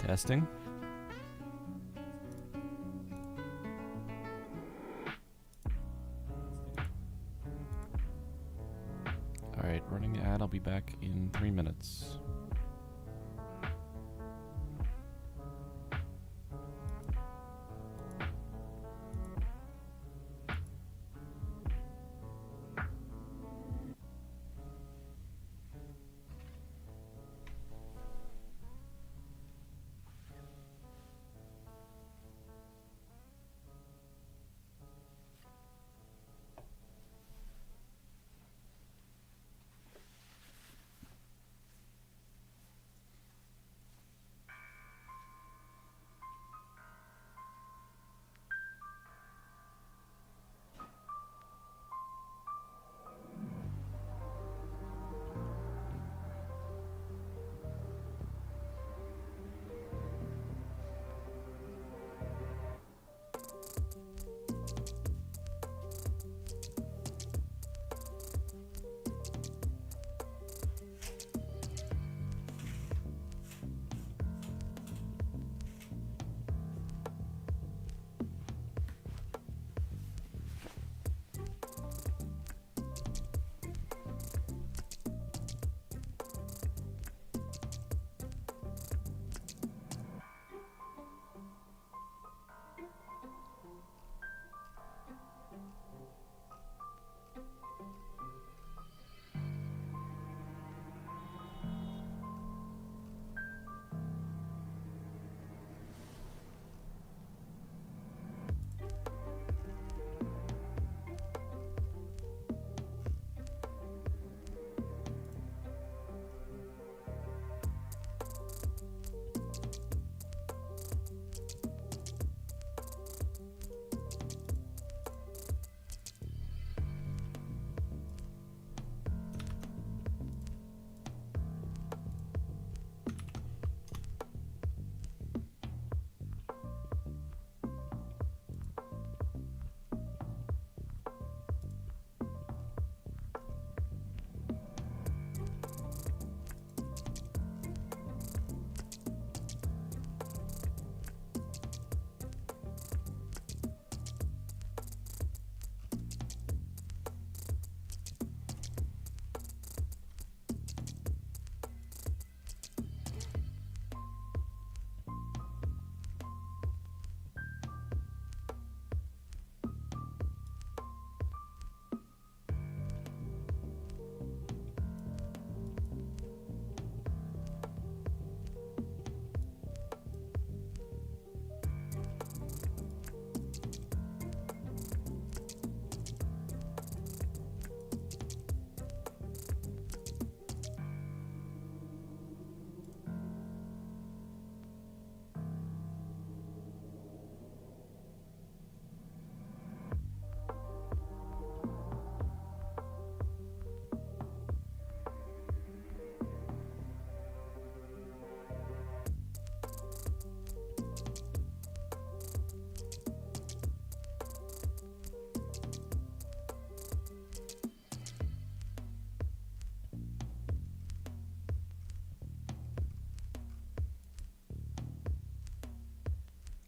Testing. Alright, running the ad. I'll be back in 3 minutes.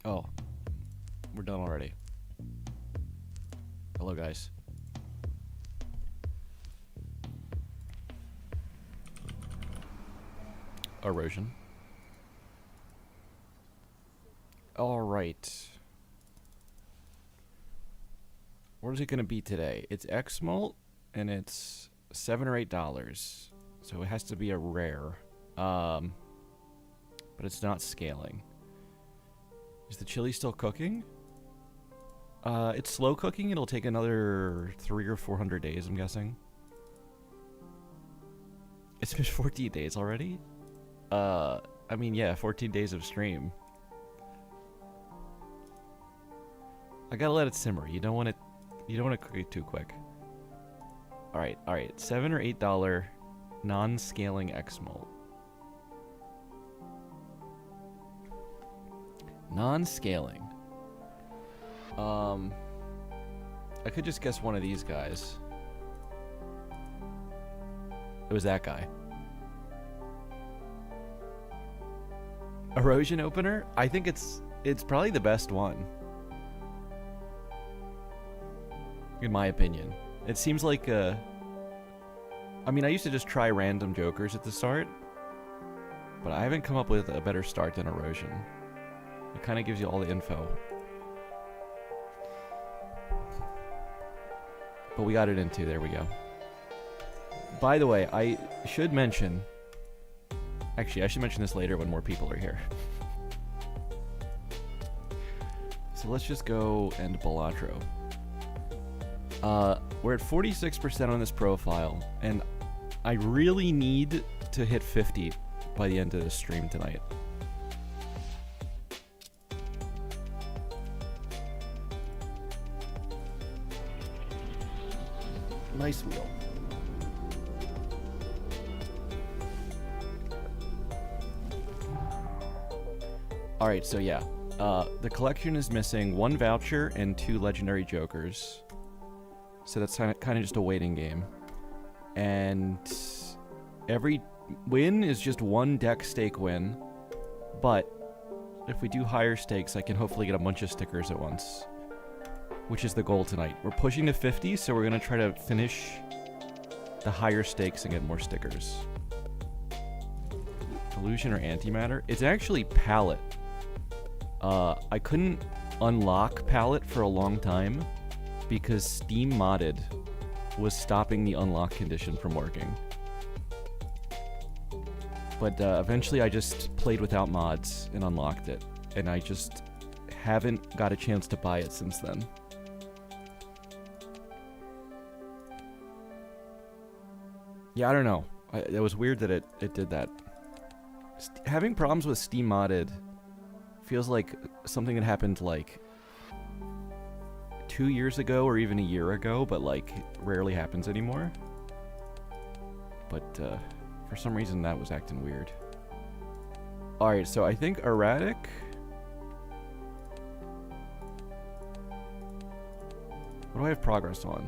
Oh, we're done already. Hello, guys. Erosion. All right. What is it going to be today? It's X Malt, and it's $7 or $8. So it has to be a rare. But it's not scaling. Is the chili still cooking? It's slow cooking. It'll take another 300 or 400 days, I'm guessing. It's been 14 days already? I mean, yeah, 14 days of stream. I gotta let it simmer. You don't want to cook it too quick. All right. $7 or $8 non-scaling X malt. Non-scaling. I could just guess one of these guys. It was that guy. Erosion opener? I think it's probably the best one. In my opinion. It seems like I mean, I used to just try random jokers at the start, but I haven't come up with a better start than Erosion. It kind of gives you all the info. But we got it in 2, there we go. By the way, I should mention... Actually, I should mention this later when more people are here. So let's just go end Balatro. We're at 46% on this profile, and I really need to hit 50 by the end of the stream tonight. Nice wheel. Alright, so yeah. The collection is missing 1 voucher and 2 legendary jokers. So that's kind of just a waiting game. And every win is just 1 deck stake win. But if we do higher stakes, I can hopefully get a bunch of stickers at once. Which is the goal tonight. We're pushing to 50, so we're going to try to finish the higher stakes and get more stickers. Illusion or antimatter? It's actually palette. I couldn't unlock palette for a long time because Steam Modded was stopping the unlock condition from working. But eventually I just played without mods and unlocked it. And I just haven't got a chance to buy it since then. Yeah, I don't know. It was weird that it did that. Having problems with Steam Modded feels like something that happened like 2 years ago or even a year ago, but like rarely happens anymore. But for some reason that was acting weird. Alright, so I think erratic. What do I have progress on?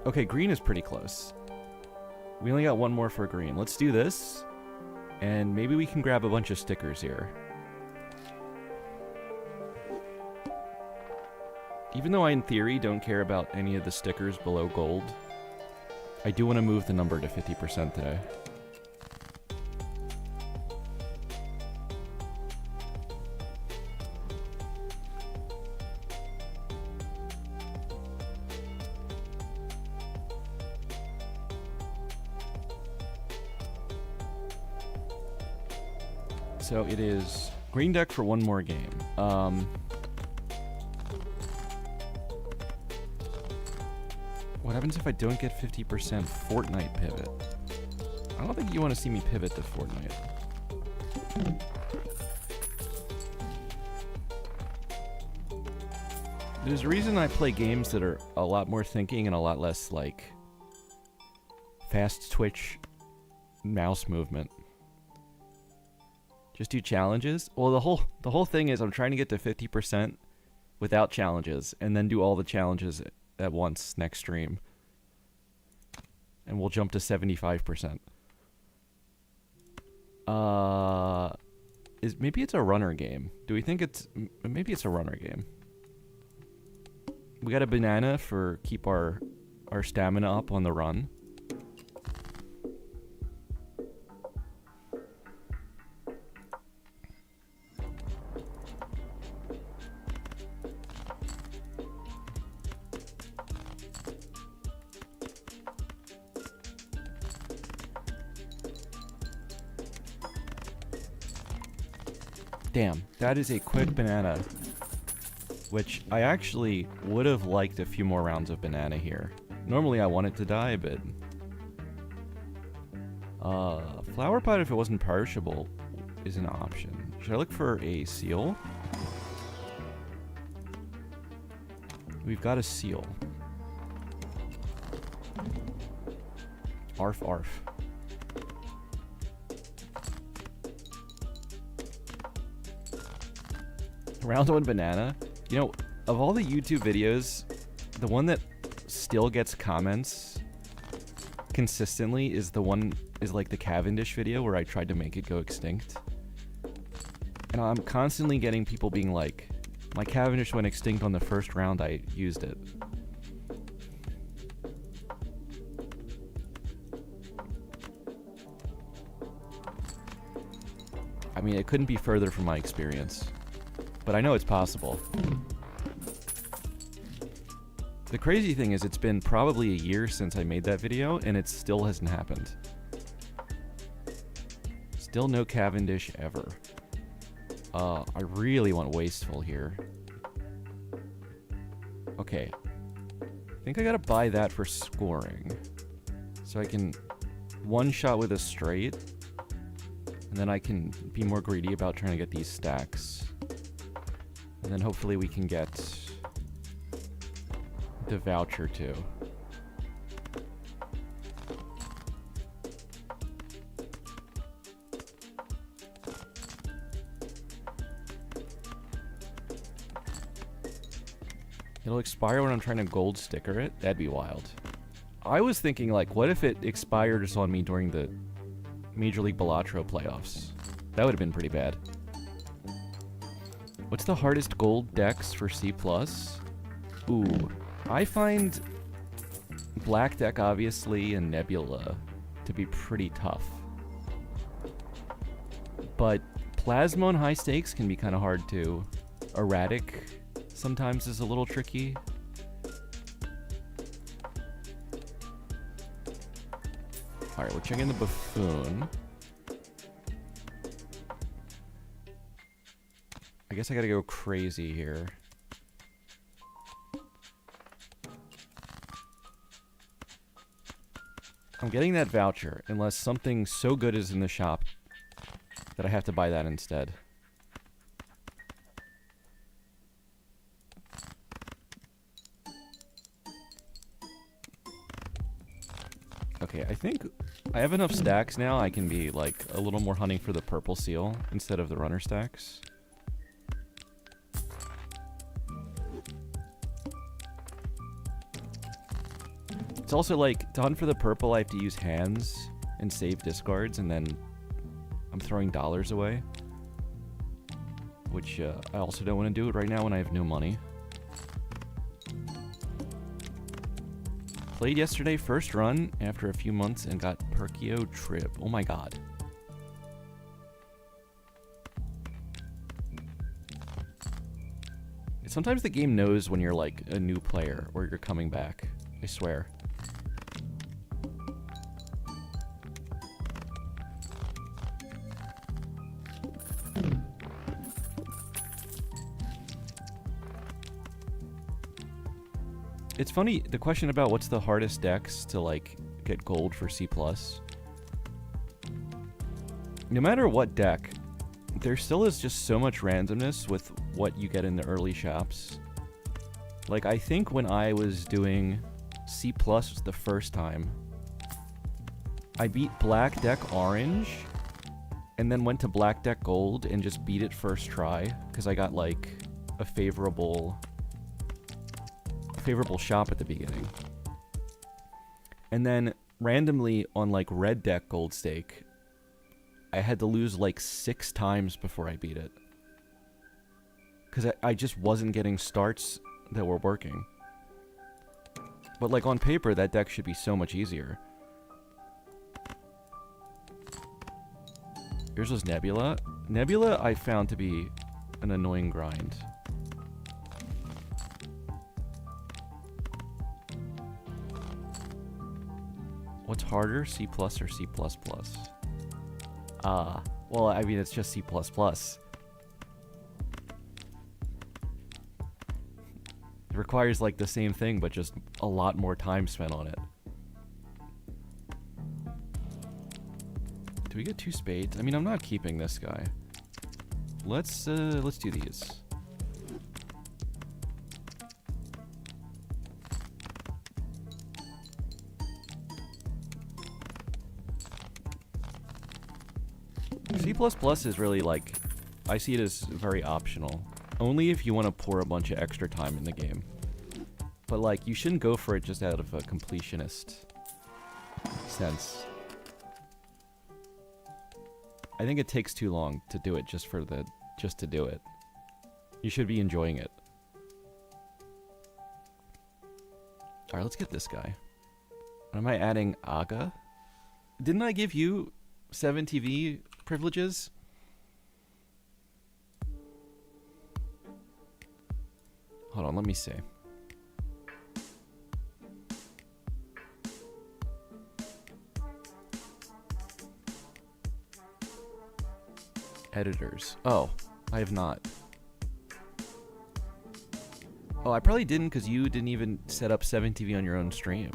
Okay, green is pretty close. We only got 1 more for green. Let's do this. And maybe we can grab a bunch of stickers here. Even though I, in theory, don't care about any of the stickers below gold, I do want to move the number to 50% today. So it is green deck for 1 more game. What happens if I don't get 50% Fortnite pivot? I don't think you want to see me pivot to Fortnite. There's a reason I play games that are a lot more thinking and a lot less, like, fast twitch mouse movement. Just do challenges? Well, the whole thing is I'm trying to get to 50% without challenges, and then do all the challenges at once next stream. And we'll jump to 75%. Maybe it's a runner game. Do we think it's... Maybe it's a runner game. We got a banana for keep our stamina up on the run. Damn, that is a quick banana. Which I actually would have liked a few more rounds of banana here. Normally I want it to die, but... flower pot, if it wasn't perishable, is an option. Should I look for a seal? We've got a seal. Arf arf. Round 1 banana. You know, of all the YouTube videos, the one that still gets comments consistently is like the Cavendish video where I tried to make it go extinct. And I'm constantly getting people being like, my Cavendish went extinct on the first round I used it. I mean, it couldn't be further from my experience. But I know it's possible. The crazy thing is it's been probably a year since I made that video, and it still hasn't happened. Still no Cavendish ever. I really want Wasteful here. Okay. I think I gotta buy that for scoring. So I can one-shot with a straight. And then I can be more greedy about trying to get these stacks. And then hopefully we can get the voucher too. It'll expire when I'm trying to gold sticker it? That'd be wild. I was thinking, like, what if it expires on me during the Major League Balatro playoffs? That would have been pretty bad. What's the hardest gold decks for C+? Ooh, I find Black Deck, obviously, and Nebula to be pretty tough. But Plasma on high stakes can be kind of hard too. Erratic sometimes is a little tricky. Alright, we're checking the Buffoon. I guess I gotta go crazy here. I'm getting that voucher, unless something so good is in the shop that I have to buy that instead. Okay, I think I have enough stacks now. I can be, like, a little more hunting for the purple seal instead of the runner stacks. It's also, like, to hunt for the purple, I have to use hands and save discards, and then I'm throwing dollars away. Which, I also don't want to do it right now when I have no money. Played yesterday, first run, after a few months, and got Perkio Trip. Oh my god. Sometimes the game knows when you're, like, a new player, or you're coming back. I swear. It's funny, the question about what's the hardest decks to, like, get gold for C+. No matter what deck, there still is just so much randomness with what you get in the early shops. Like, I think when I was doing C+ the first time, I beat Black Deck Orange, and then went to Black Deck Gold and just beat it first try, because I got, like, a favorable shop at the beginning. And then randomly on, like, Red Deck Gold Stake, I had to lose like 6 times before I beat it, because I just wasn't getting starts that were working. But, like, on paper that deck should be so much easier. Here's was Nebula. Nebula I found to be an annoying grind. What's harder, C+ or C++? Well, I mean, it's just C++. It requires, like, the same thing, but just a lot more time spent on it. Do we get 2 spades? I mean, I'm not keeping this guy. Let's do these. C++ is really, like, I see it as very optional. Only if you want to pour a bunch of extra time in the game. But, like, you shouldn't go for it just out of a completionist sense. I think it takes too long to do it just for the just to do it. You should be enjoying it. Alright, let's get this guy. Am I adding Aga? Didn't I give you 7 TV privileges? Hold on, let me see. Editors. Oh, I have not. Oh, I probably didn't because you didn't even set up 7TV on your own stream.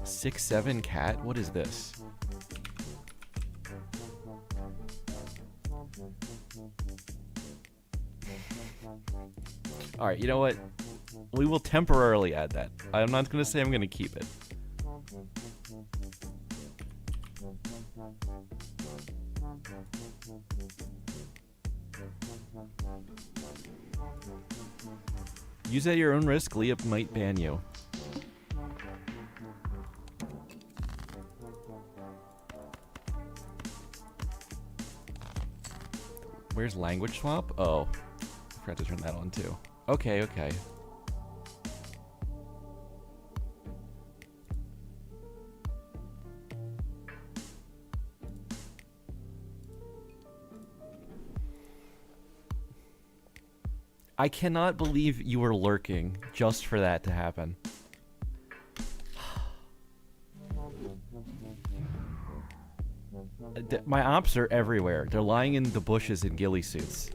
Six, 7 cat? What is this? Alright, you know what? We will temporarily add that. I'm not going to say I'm going to keep it. Use at your own risk, Leah might ban you. Where's language swap? Oh, I forgot to turn that on too. Okay, okay. I cannot believe you were lurking just for that to happen. My ops are everywhere. They're lying in the bushes in ghillie suits.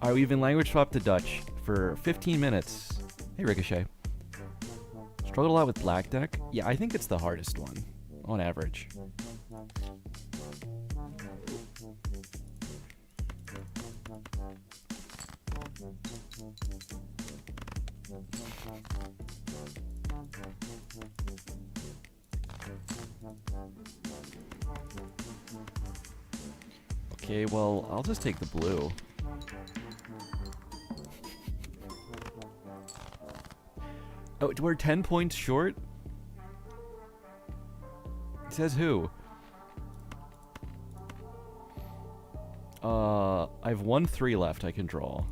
Alright, we've been language swapped to Dutch for 15 minutes. Hey, Ricochet. Struggled a lot with Black Deck? Yeah, I think it's the hardest one, on average. Okay, well, I'll just take the blue. Oh, we're 10 points short? It says who? I have 1-3 left I can draw.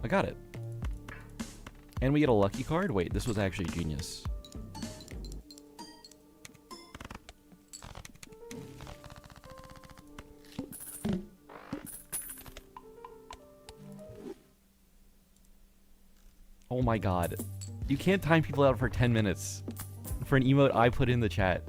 I got it. And we get a lucky card? Wait, this was actually genius. Oh my god. You can't time people out for 10 minutes. For an emote I put in the chat.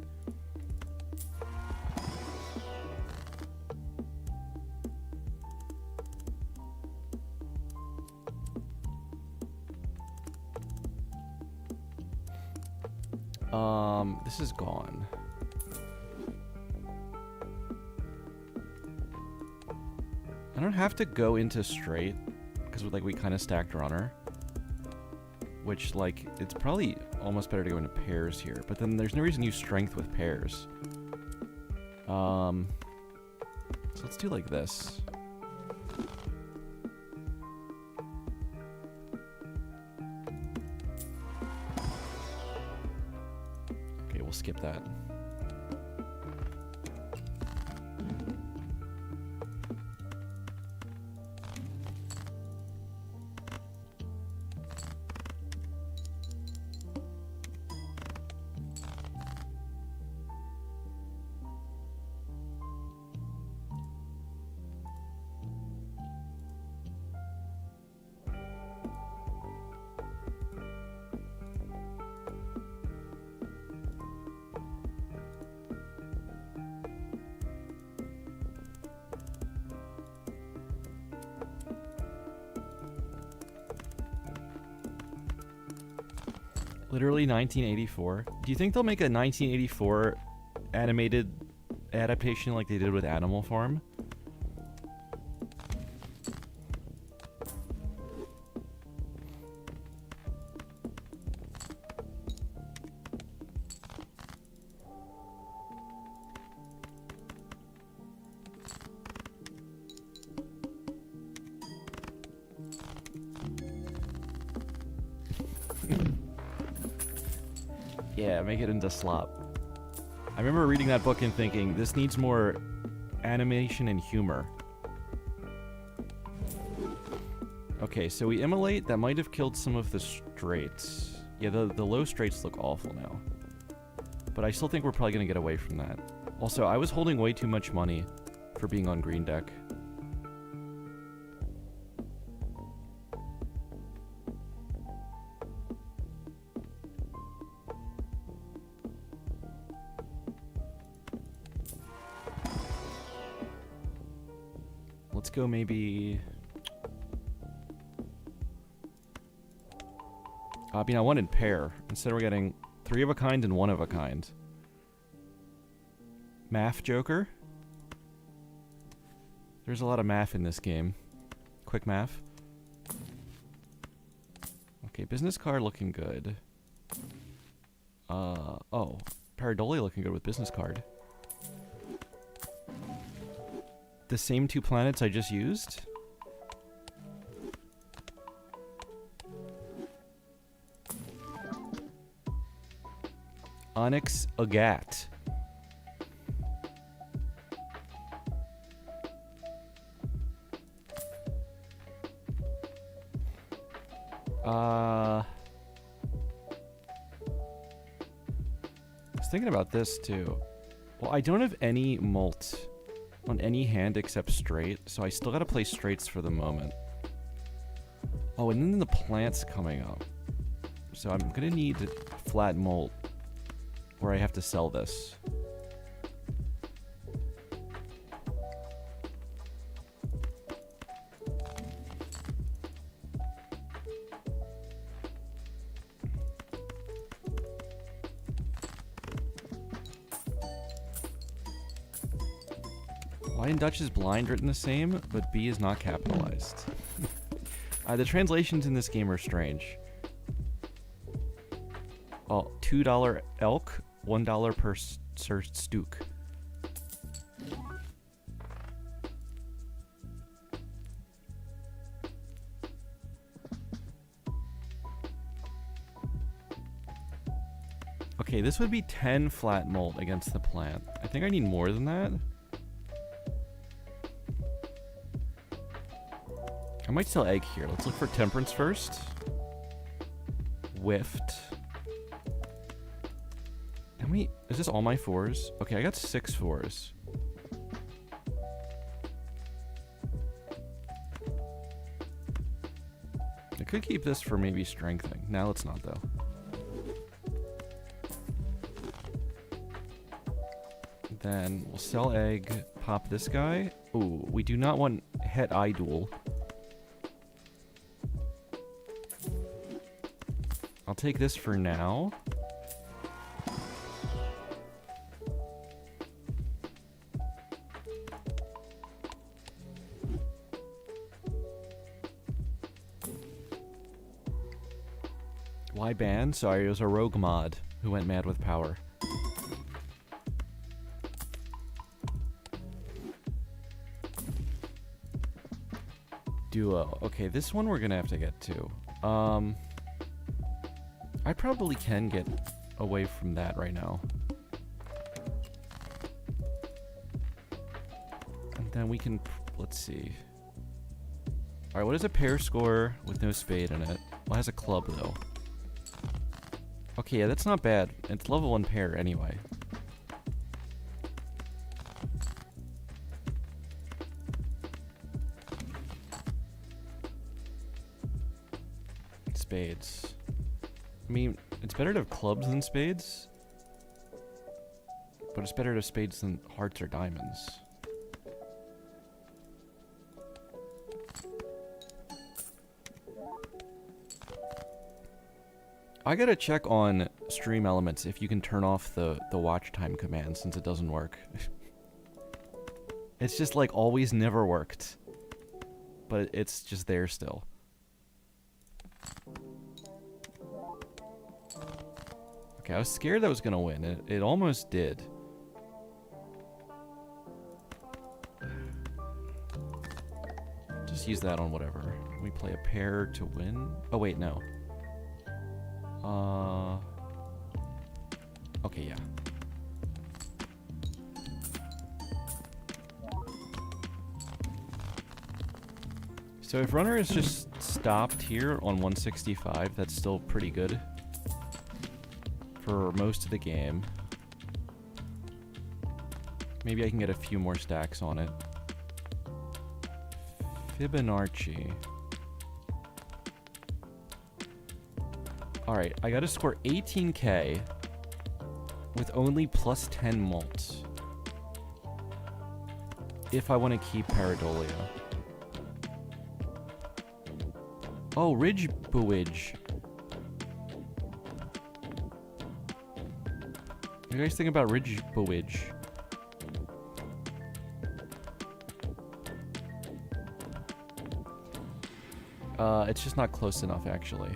This is gone. I don't have to go into straight, because like we kind of stacked runner. Which, like, it's probably almost better to go into pairs here. But then there's no reason to use strength with pairs. So let's do like this. Okay, we'll skip that. Literally 1984. Do you think they'll make a 1984 animated adaptation like they did with Animal Farm? Yeah, make it into slop. I remember reading that book and thinking, this needs more animation and humor. Okay, so we immolate. That might have killed some of the straights. Yeah, the low straights look awful now. But I still think we're probably going to get away from that. Also, I was holding way too much money for being on green deck. Let's go maybe... I mean, I wanted pair. Instead we're getting 3 of a kind and 1 of a kind. Math Joker. There's a lot of math in this game. Quick math. Okay, business card looking good. Oh. Pareidolia looking good with business card. The same 2 planets I just used? Onyx Agat. I was thinking about this too. Well, I don't have any mult on any hand except straight, so I still gotta play straights for the moment. Oh, and then the plant's coming up. So I'm gonna need flat mult, or I have to sell this. Why in Dutch is blind written the same, but B is not capitalized? The translations in this game are strange. Oh, $2 elk, $1 per stuk. Okay, this would be 10 flat mult against the plant. I think I need more than that. I might sell egg here. Let's look for temperance first. Whiffed. How many? Is this all my 4s? Okay, I got 6 4s. I could keep this for maybe strengthening. Now let's not though. Then we'll sell egg, pop this guy. Ooh, we do not want het eye duel. I'll take this for now. Why ban? Sorry, it was a rogue mod who went mad with power. Duo. Okay, this one we're gonna have to get to. I probably can get away from that right now. And then we can, let's see. Alright, what is a pair score with no spade in it? Well, it has a club though. Okay, yeah, that's not bad. It's level 1 pair anyway. Spades. I mean, it's better to have clubs than spades. But it's better to have spades than hearts or diamonds. I gotta check on Stream Elements if you can turn off the watch time command, since it doesn't work. It's just like always never worked. But it's just there still. Okay, I was scared that was gonna win. It almost did. Just use that on whatever. We play a pair to win. Oh wait, no. Okay, yeah. So if runner is just stopped here on 165, that's still pretty good for most of the game. Maybe I can get a few more stacks on it. Fibonacci. Alright, I gotta score 18k with only plus 10 malts if I want to keep Pareidolia. Oh, Ridge Bewidge. What do you guys think about Ridge Bewidge? It's just not close enough, actually.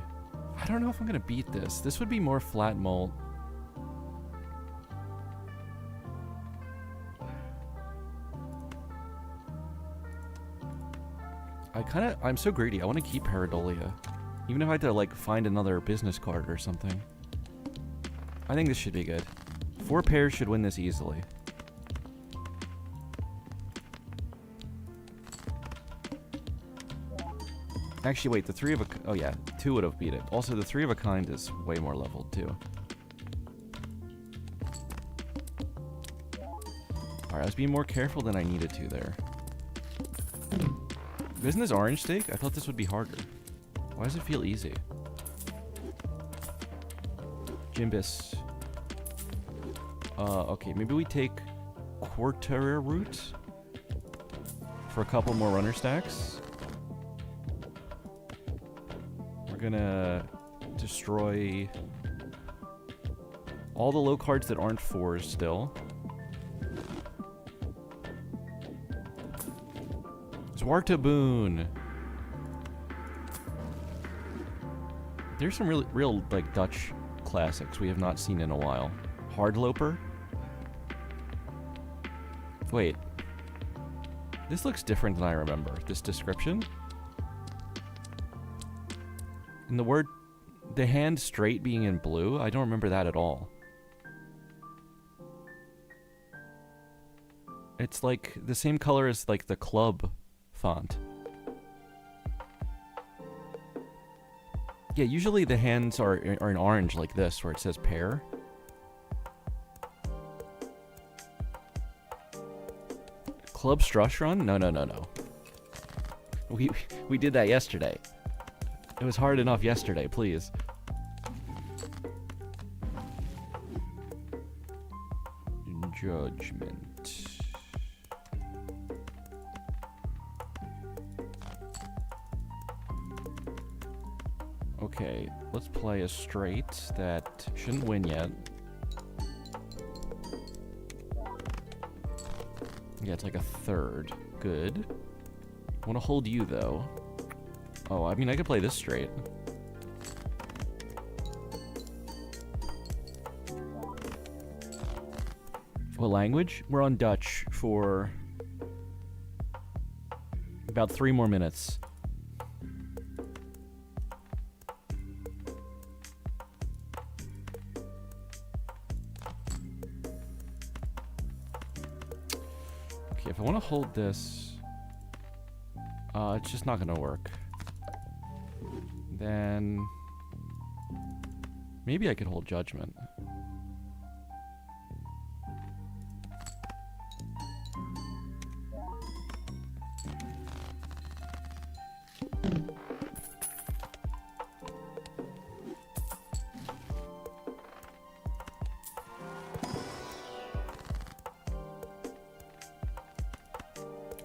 I don't know if I'm gonna beat this. This would be more flat malt. I'm so greedy. I want to keep Pareidolia. Even if I had to, like, find another business card or something. I think this should be good. 4 pairs should win this easily. Actually, wait, the 3 of a... Oh, yeah, 2 would have beat it. Also, the 3 of a kind is way more leveled, too. Alright, I was being more careful than I needed to there. Isn't this orange steak? I thought this would be harder. Why does it feel easy? Jimbus. Okay, maybe we take Quarter Root for a couple more runner stacks. We're gonna destroy all the low cards that aren't 4s still. Zwartaboon. There's some real like Dutch classics we have not seen in a while. Hardloper. Wait. This looks different than I remember. This description. And the word, the hand straight being in blue, I don't remember that at all. It's like the same color as like the club font. Yeah, usually the hands are in orange like this, where it says pair. Club Strush Run? No. We did that yesterday. It was hard enough yesterday, please. Judgment. Okay, let's play a straight that shouldn't win yet. Yeah, it's like a third. Good. I want to hold you, though. Oh, I mean, I could play this straight. What language? We're on Dutch for about 3 more minutes. Okay, if I want to hold this, it's just not going to work. Then maybe I could hold Judgment.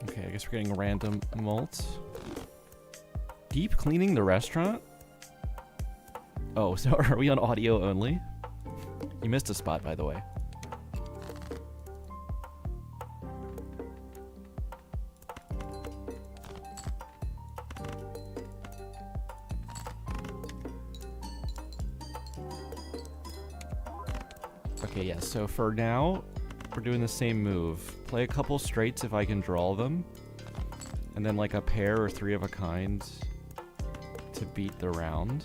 Okay, I guess we're getting random malts. Deep cleaning the restaurant? Oh, so are we on audio only? You missed a spot, by the way. Okay, yeah, so for now, we're doing the same move. Play a couple straights if I can draw them. And then like a pair or 3 of a kind to beat the round.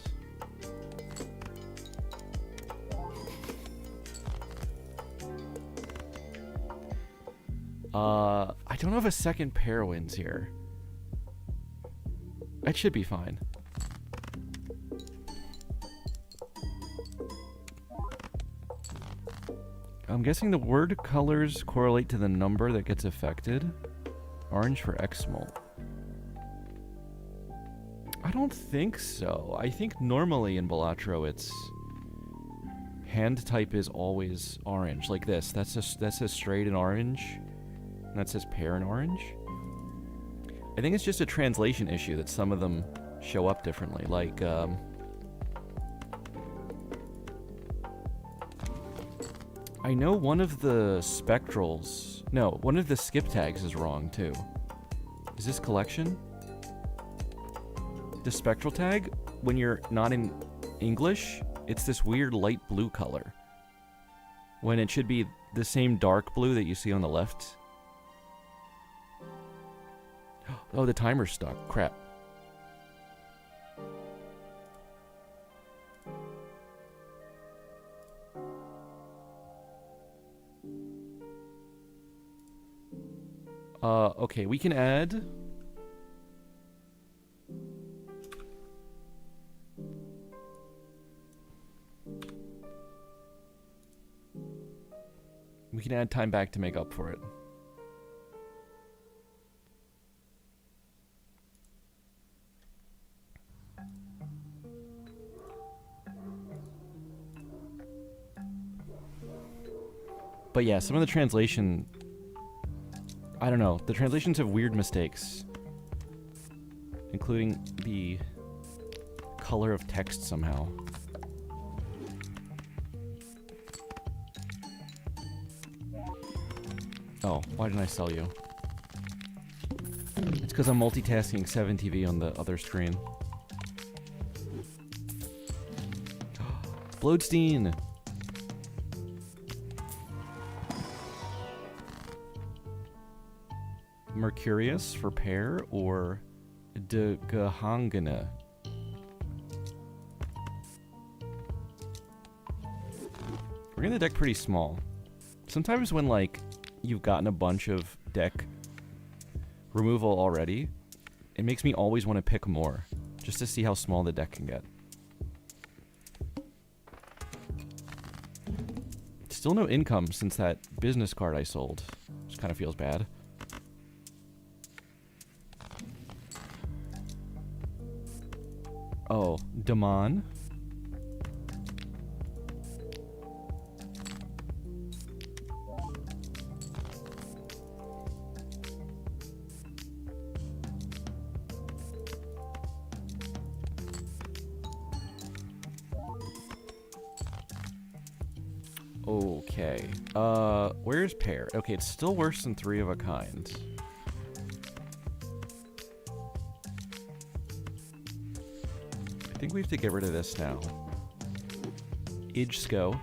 I don't know if a second pair wins here. It should be fine. I'm guessing the word colors correlate to the number that gets affected. Orange for X-Molt. I don't think so. I think normally in Balatro it's hand type is always orange, like this. That says straight in orange, and that says pair in orange. I think it's just a translation issue that some of them show up differently. Like, I know one of the spectrals... No, one of the skip tags is wrong, too. Is this collection? The spectral tag, when you're not in English, it's this weird light blue color. When it should be the same dark blue that you see on the left. Oh, the timer's stuck. Crap. Okay, we can add... We can add time back to make up for it. But yeah, some of the translation... I don't know. The translations have weird mistakes. Including the color of text somehow. Oh, why didn't I sell you? It's because I'm multitasking 7TV on the other screen. Blodstein! Mercurius for pair, or De Gehangene? We're getting the deck pretty small. Sometimes when, like, you've gotten a bunch of deck removal already, it makes me always want to pick more, just to see how small the deck can get. Still no income since that business card I sold, which kind of feels bad. Oh, Damon. Okay. Where's pair? Okay, it's still worse than 3 of a kind. I think we have to get rid of this now. Ijsko.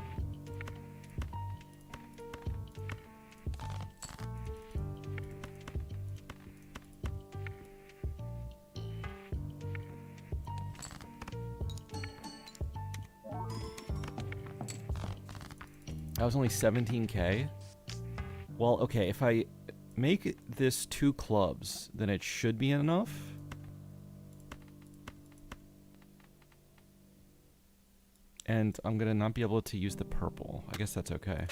That was only 17k? Well, okay, if I make this 2 clubs, then it should be enough. And I'm gonna not be able to use the purple. I guess that's okay.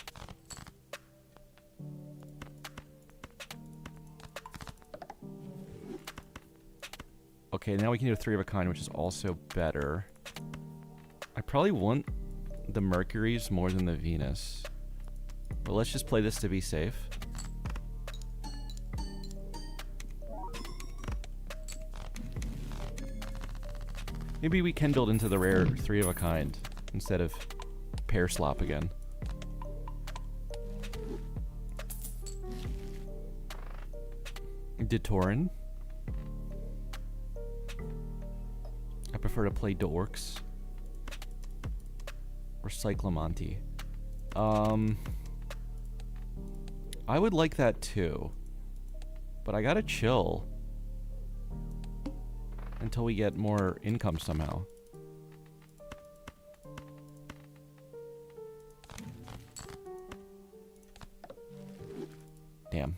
Okay, now we can do a 3 of a kind, which is also better. I probably want the Mercuries more than the Venus. But let's just play this to be safe. Maybe we can build into the rare 3 of a kind instead of pair slop again. Detorin. I prefer to play Dorks. Or Cyclamonte. I would like that too. But I gotta chill until we get more income somehow. Damn.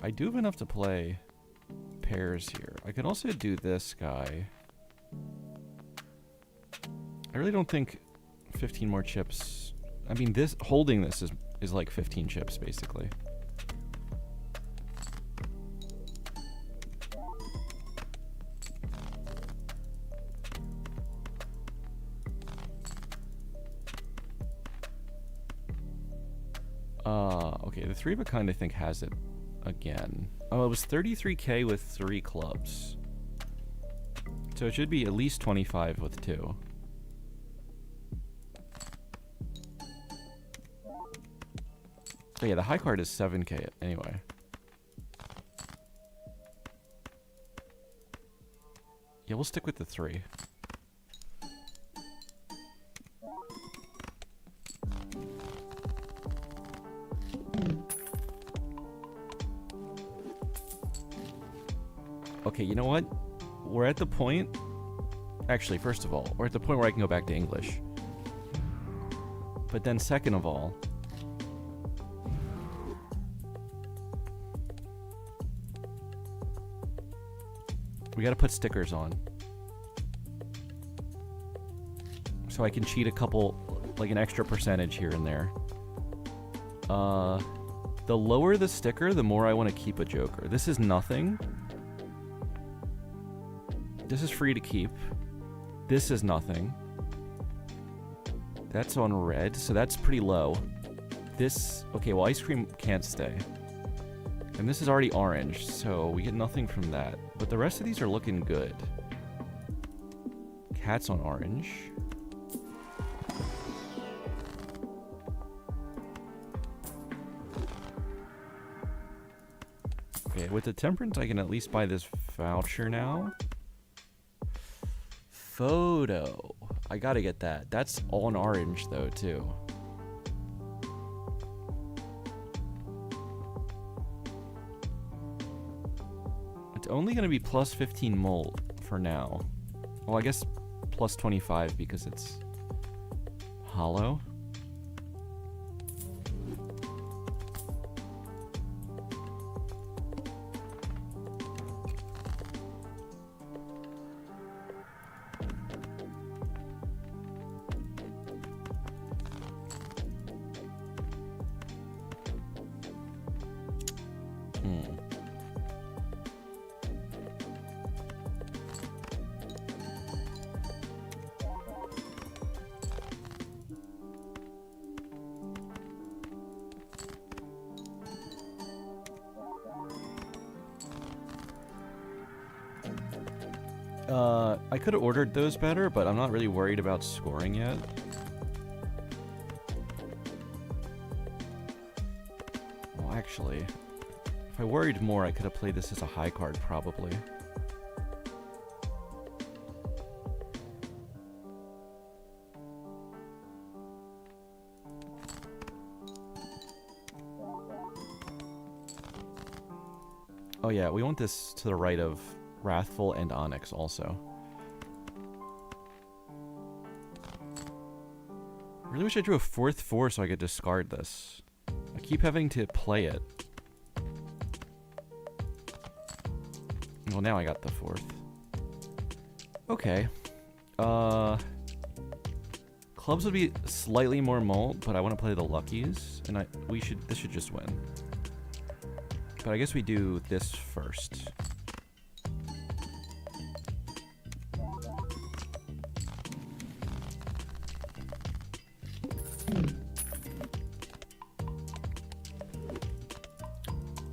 I do have enough to play pairs here. I can also do this guy. I really don't think 15 more chips... I mean, this holding this is like 15 chips, basically. Okay, the 3 of a kind I think has it again. Oh, it was 33k with 3 clubs. So it should be at least 25 with 2. Oh yeah, the high card is 7k anyway. Yeah, we'll stick with the 3. Okay, you know what? We're at the point... Actually, first of all, we're at the point where I can go back to English. But then second of all... we gotta put stickers on. So I can cheat a couple, like an extra percentage here and there. The lower the sticker, the more I want to keep a joker. This is nothing. This is free to keep. This is nothing. That's on red, so that's pretty low. This... okay, well, ice cream can't stay. And this is already orange, so we get nothing from that. But the rest of these are looking good. Cat's on orange. Okay, with the temperance, I can at least buy this voucher now. Photo. I gotta get that. That's on orange, though, too. It's only gonna be plus 15 molt for now. Well, I guess plus 25 because it's hollow. I could have ordered those better, but I'm not really worried about scoring yet. Well, actually, if I worried more, I could have played this as a high card, probably. Oh yeah, we want this to the right of Wrathful and Onyx also. I really wish I drew a 4th 4 so I could discard this. I keep having to play it. Well, now I got the 4th. Okay. Clubs would be slightly more molt, but I want to play the luckies, and this should just win. But I guess we do this first.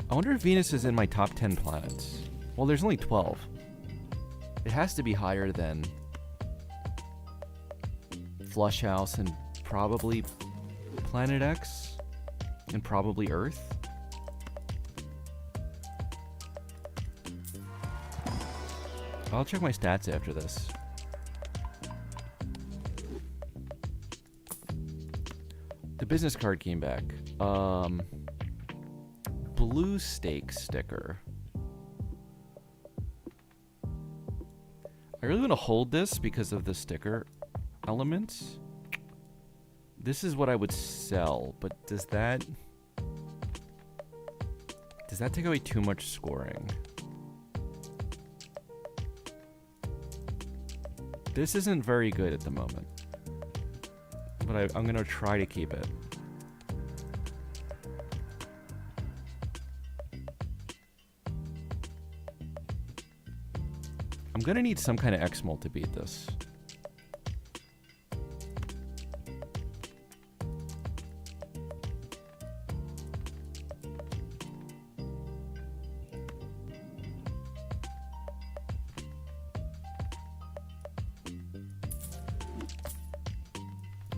I wonder if Venus is in my top 10 planets. Well, there's only 12. It has to be higher than Flush House and probably Planet X and probably Earth. I'll check my stats after this. The business card came back. Blue stake sticker. I really want to hold this because of the sticker elements. This is what I would sell, but does Does that take away too much scoring? This isn't very good at the moment. But I'm going to try to keep it. I'm going to need some kind of X-Mult to beat this.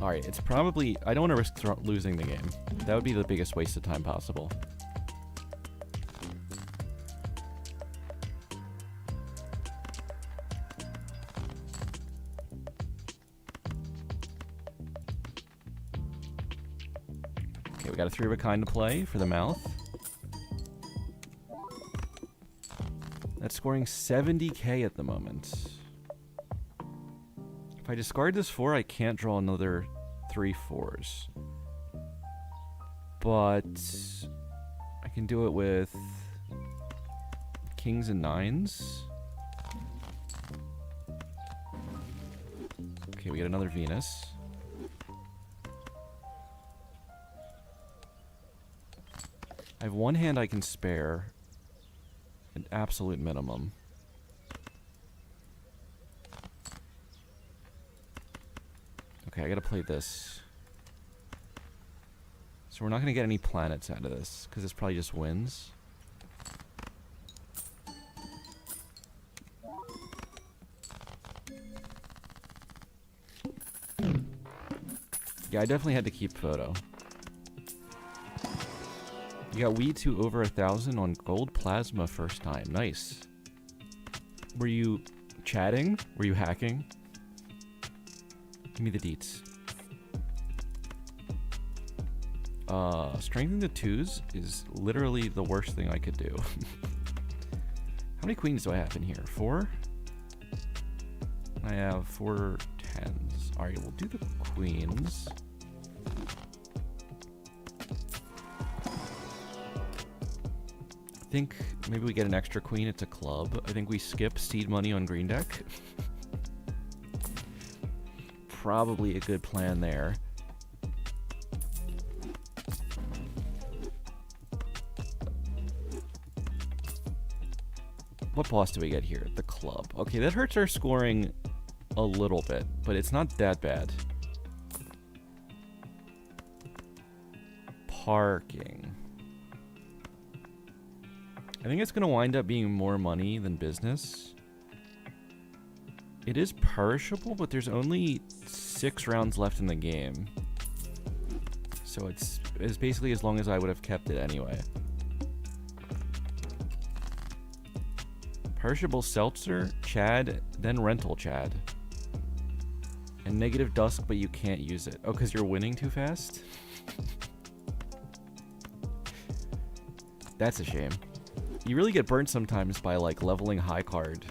Alright, it's probably... I don't want to risk losing the game. That would be the biggest waste of time possible. Okay, we got a 3 of a kind to play for the mouth. That's scoring 70k at the moment. If I discard this 4, I can't draw another 3 4s. But I can do it with kings and 9s. Okay, we get another Venus. I have one hand I can spare. An absolute minimum. Okay, I gotta play this. So we're not gonna get any planets out of this, because this probably just wins. Yeah, I definitely had to keep photo. You got weed to over 1,000 on gold plasma first time. Nice. Were you chatting? Were you hacking? Give me the deets. Strengthening the 2s is literally the worst thing I could do. How many queens do I have in here? 4? I have 4 10s. Alright, we'll do the queens. I think maybe we get an extra queen. It's a club. I think we skip seed money on green deck. Probably a good plan there. What boss do we get here? The club. Okay, that hurts our scoring a little bit, but it's not that bad. Parking. I think it's going to wind up being more money than business. It is perishable, but there's only 6 rounds left in the game. So it's basically as long as I would have kept it anyway. Perishable Seltzer, Chad, then Rental Chad. And negative Dusk, but you can't use it. Oh, because you're winning too fast? That's a shame. You really get burnt sometimes by, like, leveling high card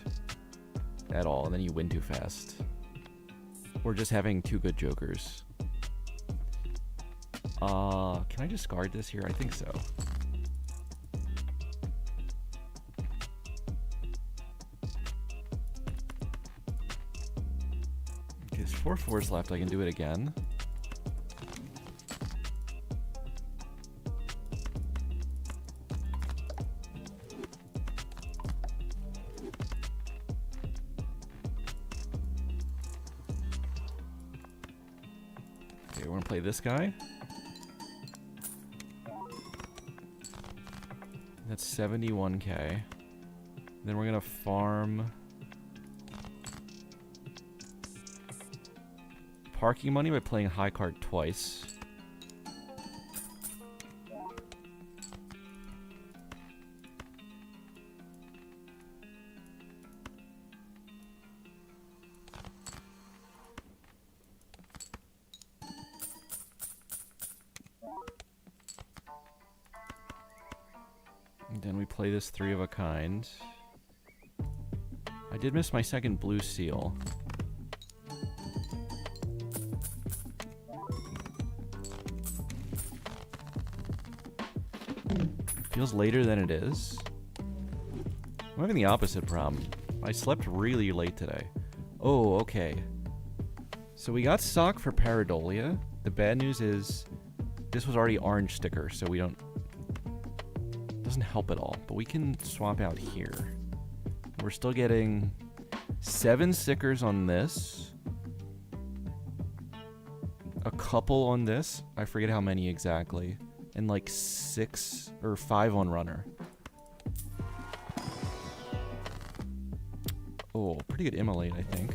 at all, and then you win too fast. Or just having 2 good jokers. Can I discard this here? I think so. Okay, there's 4 4s left. I can do it again. Okay, we're gonna play this guy. That's 71k. Then we're gonna farm parking money by playing high card twice. Then we play this 3 of a kind. I did miss my second blue seal. Feels later than it is. I'm having the opposite problem. I slept really late today. Oh, okay. So we got stock for Pareidolia. The bad news is this was already orange sticker, so we don't... doesn't help at all. But we can swap out here. We're still getting 7 stickers on this. A couple on this. I forget how many exactly. And like 6 or 5 on runner. Oh, pretty good immolate, I think.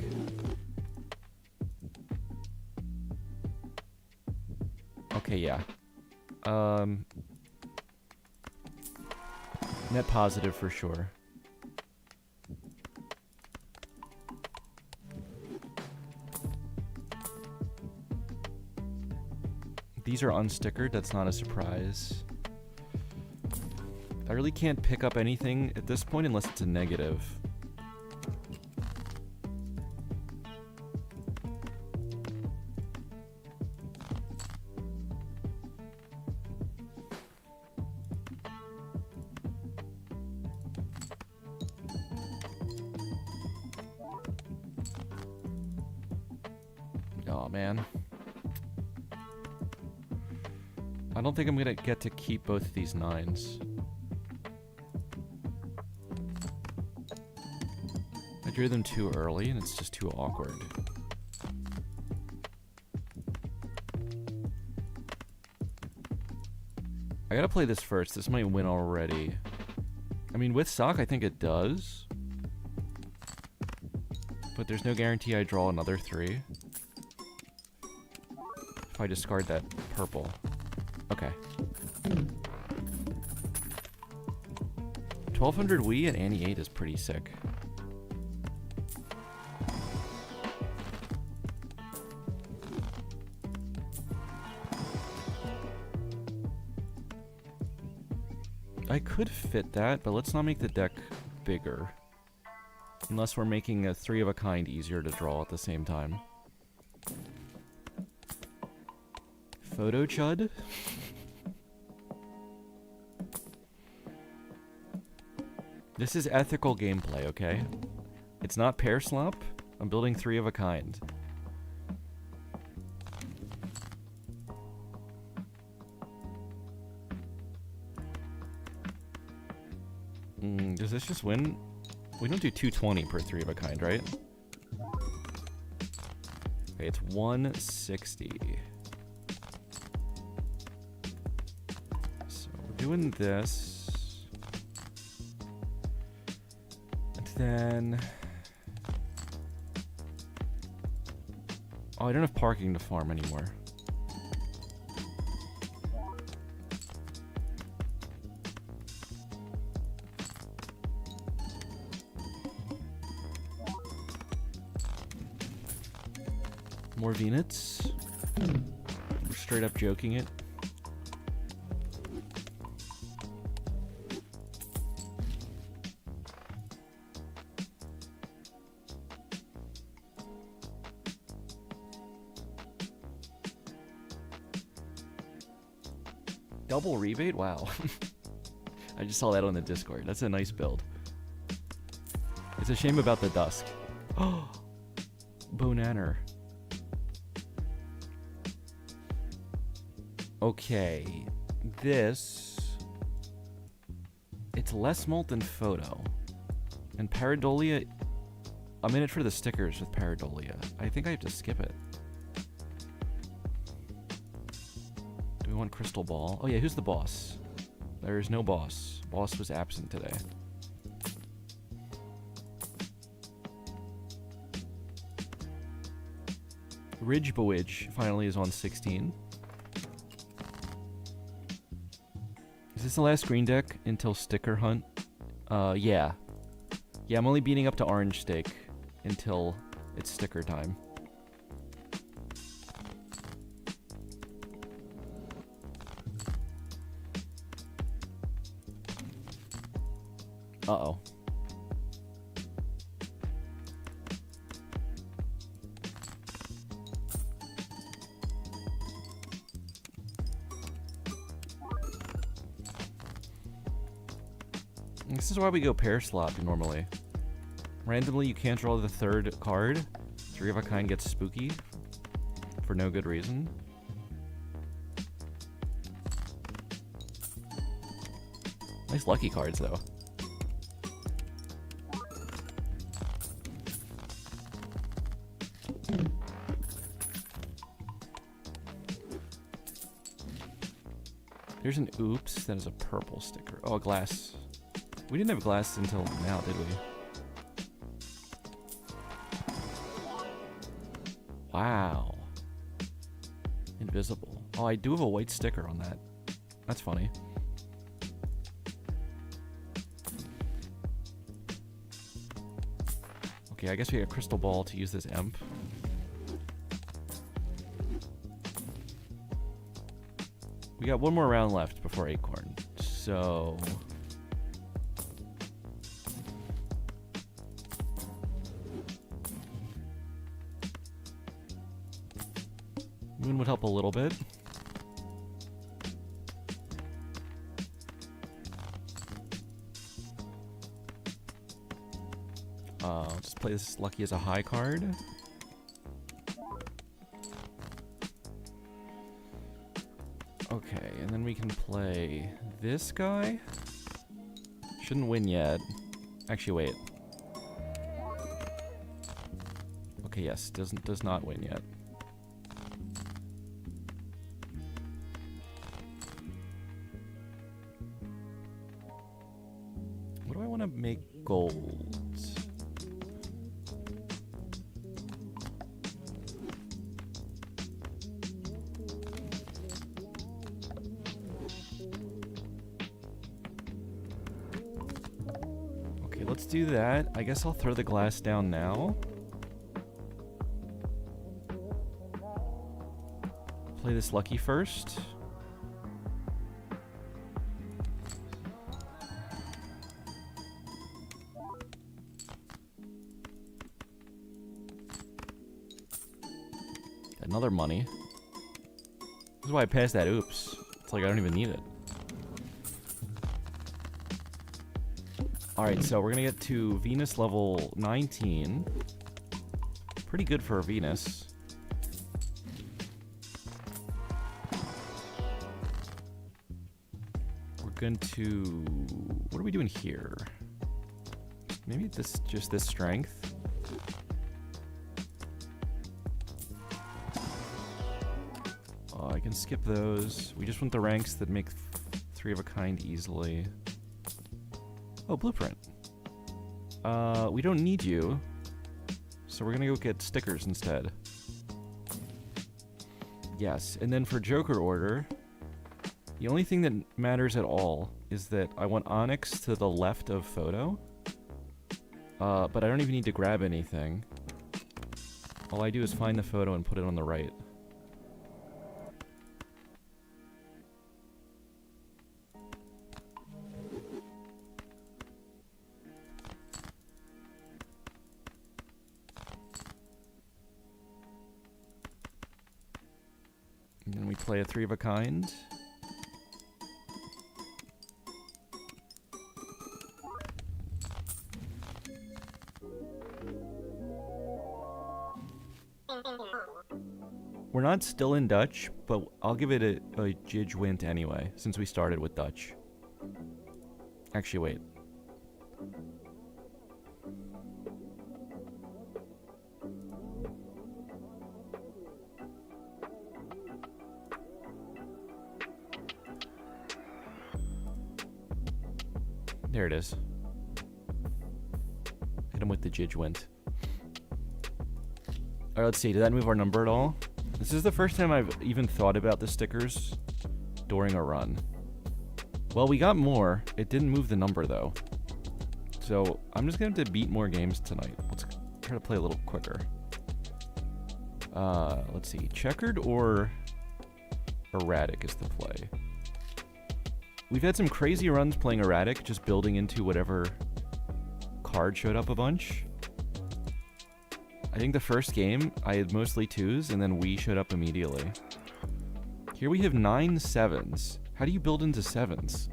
Okay, yeah. Net positive for sure. These are unstickered, that's not a surprise. I really can't pick up anything at this point unless it's a negative. Oh man. I don't think I'm gonna get to keep both of these 9s. I drew them too early and it's just too awkward. I gotta play this first. This might win already. I mean, with sock, I think it does. But there's no guarantee I draw another 3. If I discard that purple. Okay. 1200 Wii at Annie 8 is pretty sick. I could fit that, but let's not make the deck bigger. Unless we're making a 3 of a kind easier to draw at the same time. Photo chud? This is ethical gameplay, okay? It's not pair slop. I'm building 3 of a kind. Does this just win? We don't do 220 per 3 of a kind, right? Okay, it's 160. So we're doing this. And then... oh, I don't have parking to farm anymore. More Venets. We're straight up joking it. Double rebate? Wow. I just saw that on the Discord. That's a nice build. It's a shame about the dusk. Oh, Bonaner. Okay, this... it's less molt than photo. And Pareidolia... I'm in it for the stickers with Pareidolia. I think I have to skip it. Do we want Crystal Ball? Oh yeah, who's the boss? There is no boss. Boss was absent today. Ridge Bewidge finally is on 16. Is this the last green deck until Sticker Hunt? Yeah. Yeah, I'm only beating up to Orange Stake until it's sticker time. Uh-oh. This is why we go pair slot normally. Randomly, you can't draw the third card. Three of a kind gets spooky for no good reason. Nice lucky cards, though. Here's an oops. That is a purple sticker. Oh, a glass. We didn't have glass until now, did we? Wow. Invisible. Oh, I do have a white sticker on that. That's funny. Okay, I guess we got a crystal ball to use this imp. We got one more round left before Acorn, so... Moon would help a little bit. I'll just play this lucky as a high card. Okay, and then we can play this guy. Shouldn't win yet. Actually, wait. Okay, yes, does not win yet. What do I want to make gold? Let's do that. I guess I'll throw the glass down now. Play this lucky first. Another money. This is why I passed that oops. It's like I don't even need it. Alright, so we're gonna get to Venus level 19. Pretty good for a Venus. We're going to... What are we doing here? Maybe just this strength. Oh, I can skip those. We just want the ranks that make three of a kind easily. Oh, blueprint. We don't need you, so we're gonna go get stickers instead. Yes, and then for Joker order, the only thing that matters at all is that I want Onyx to the left of Photo. But I don't even need to grab anything. All I do is find the photo and put it on the right. And then we play a three of a kind. We're not still in Dutch, but I'll give it a Jidgewint anyway, since we started with Dutch. Actually, wait. There it is. Hit him with the Jidgewint. Alright, let's see. Did that move our number at all? This is the first time I've even thought about the stickers during a run. Well, we got more. It didn't move the number, though. So, I'm just going to have to beat more games tonight. Let's try to play a little quicker. Let's see. Checkered or erratic is the play. We've had some crazy runs playing erratic, just building into whatever card showed up a bunch. I think the first game, I had mostly 2s, and then we showed up immediately. Here we have 9 7s. How do you build into 7s?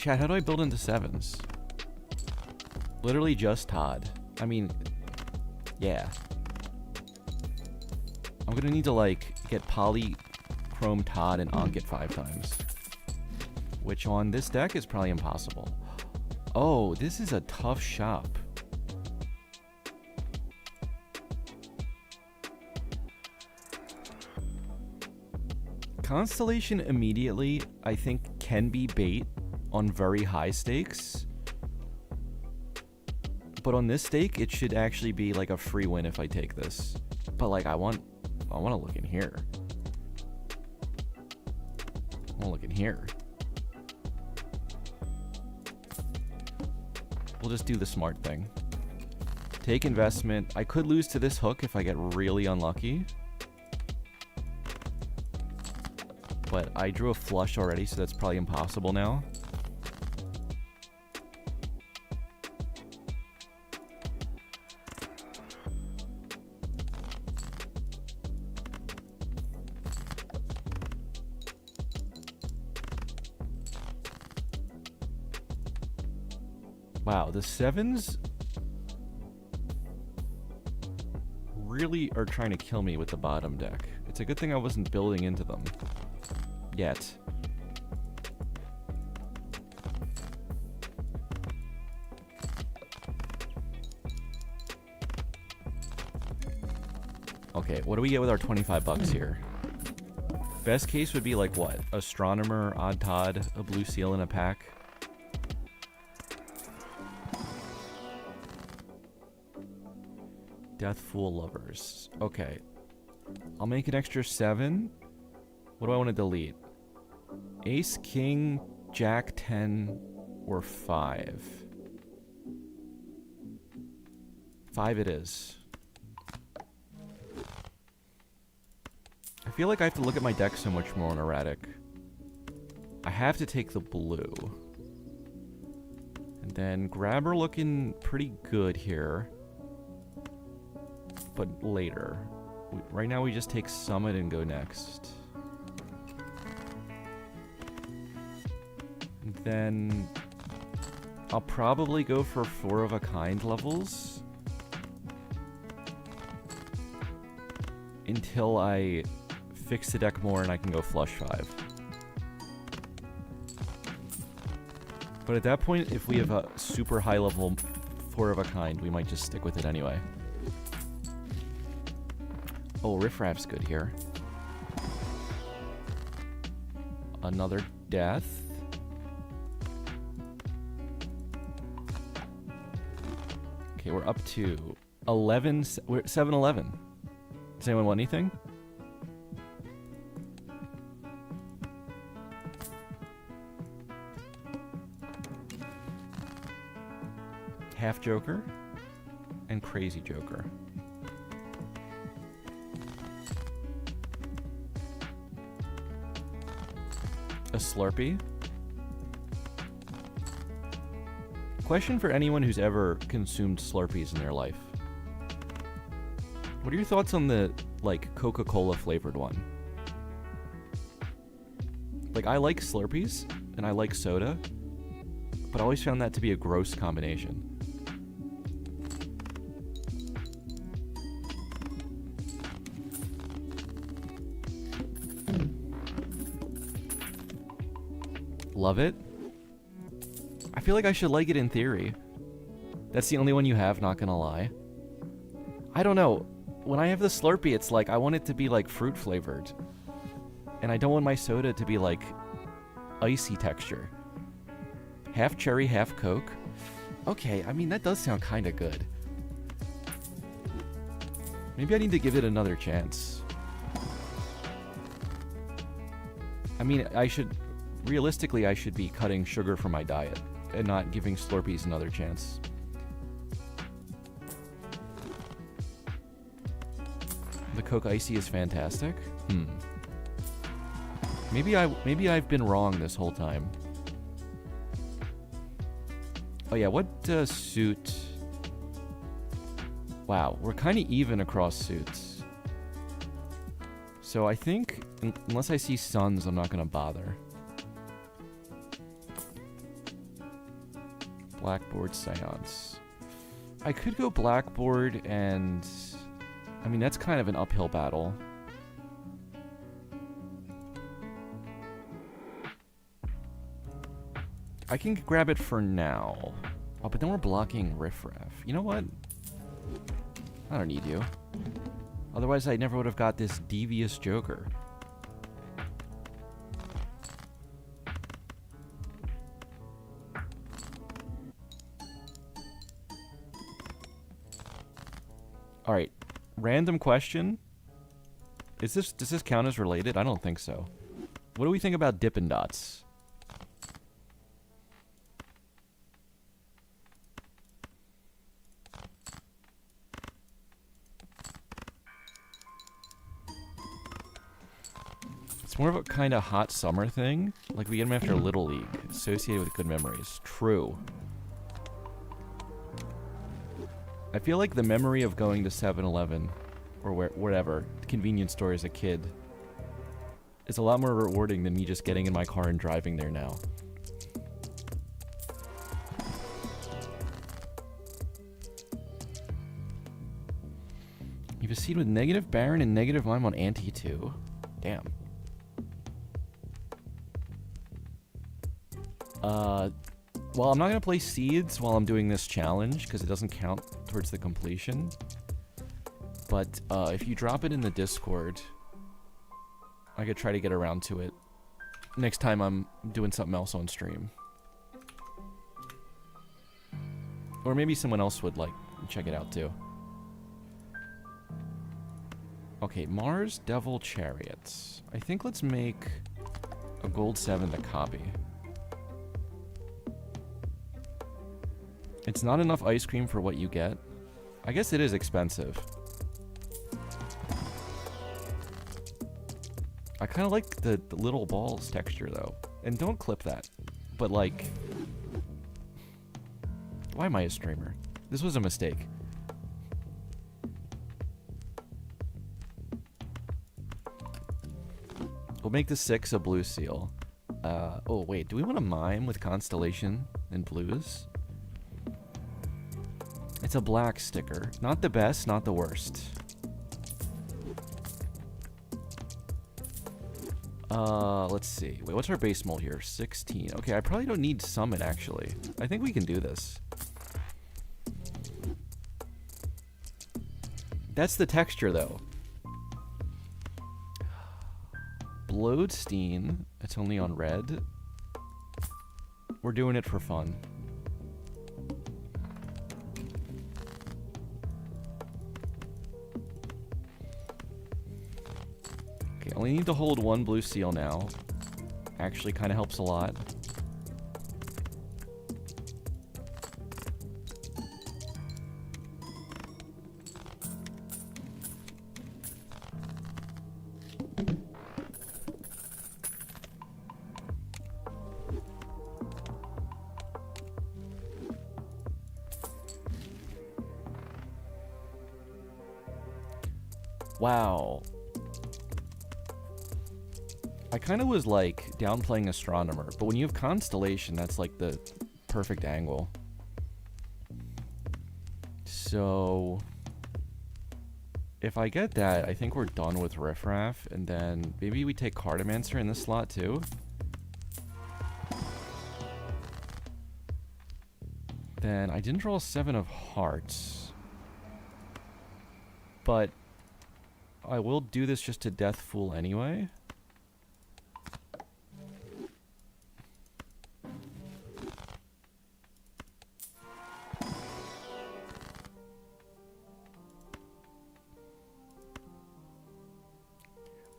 Chat, how do I build into 7s? Literally just Todd. I mean, yeah. I'm gonna need to, like, get Polychrome Todd and Ankh it 5 times. Which on this deck is probably impossible. Oh, this is a tough shop. Constellation immediately, I think, can be bait on very high stakes. But on this stake, it should actually be like a free win if I take this. But like, I want to look in here. I want to look in here. We'll just do the smart thing. Take investment. I could lose to this hook if I get really unlucky. But I drew a flush already, so that's probably impossible now. Wow, the 7s really are trying to kill me with the bottom deck. It's a good thing I wasn't building into them. Yet. Okay, what do we get with our 25 bucks here? Best case would be like what? Astronomer, Odd Todd, a blue seal in a pack. Death Fool Lovers. Okay. I'll make an extra 7. What do I want to delete? Ace, King, Jack, 10, or 5? 5 it is. I feel like I have to look at my deck so much more on erratic. I have to take the blue. And then Grabber looking pretty good here. But later. Right now we just take Summit and go next. And then I'll probably go for 4 of a kind levels. Until I fix the deck more and I can go flush 5. But at that point, if we have a super high level 4 of a kind, we might just stick with it anyway. Oh, Riffraff's good here. Another death. Okay, we're up to 11. We're at 7-11. Does anyone want anything? Half Joker and Crazy Joker. A Slurpee. Question for anyone who's ever consumed Slurpees in their life. What are your thoughts on the, like, Coca-Cola flavored one? Like, I like Slurpees, and I like soda, but I always found that to be a gross combination. Love it. I feel like I should like it in theory. That's the only one you have, not gonna lie. I don't know. When I have the Slurpee, it's like I want it to be like fruit flavored. And I don't want my soda to be like icy texture. Half cherry, half Coke. Okay, I mean, that does sound kind of good. Maybe I need to give it another chance. I mean, realistically, I should be cutting sugar from my diet and not giving Slurpees another chance. The Coke Icy is fantastic. Maybe I've been wrong this whole time. Oh yeah, what suit? Wow, we're kind of even across suits. So I think, unless I see suns, I'm not gonna bother. Blackboard Seance. I could go Blackboard and... I mean, that's kind of an uphill battle. I can grab it for now. Oh, but then we're blocking Riffraff. You know what? I don't need you. Otherwise, I never would have got this devious Joker. Alright. Random question. Does this count as related? I don't think so. What do we think about Dippin' Dots? It's more of a kind of hot summer thing. Like we get them after Little League. Associated with good memories. True. I feel like the memory of going to 7-Eleven or wherever convenience store as a kid is a lot more rewarding than me just getting in my car and driving there now. You have a seed with negative Baron and negative Mime on Ante 2. Damn. Well, I'm not going to play seeds while I'm doing this challenge, because it doesn't count towards the completion. But, if you drop it in the Discord, I could try to get around to it next time I'm doing something else on stream. Or maybe someone else would, like, check it out, too. Okay, Mars Devil Chariots. I think let's make a gold 7 to copy. It's not enough ice cream for what you get. I guess it is expensive. I kind of like the little balls texture, though. And don't clip that. But, like... Why am I a streamer? This was a mistake. We'll make the 6 a blue seal. Oh, wait. Do we want to mime with Constellation and blues? It's a black sticker. Not the best, not the worst. Let's see. Wait, what's our base mold here? 16. Okay, I probably don't need Summit, actually. I think we can do this. That's the texture, though. Bloodstein. It's only on red. We're doing it for fun. Okay, only need to hold one blue seal now. Actually kind of helps a lot. Wow. I kind of was like downplaying Astronomer, but when you have Constellation, that's like the perfect angle. So if I get that, I think we're done with Riffraff, and then maybe we take Cartomancer in this slot too. Then I didn't draw a 7 of hearts, but I will do this just to Death Fool anyway.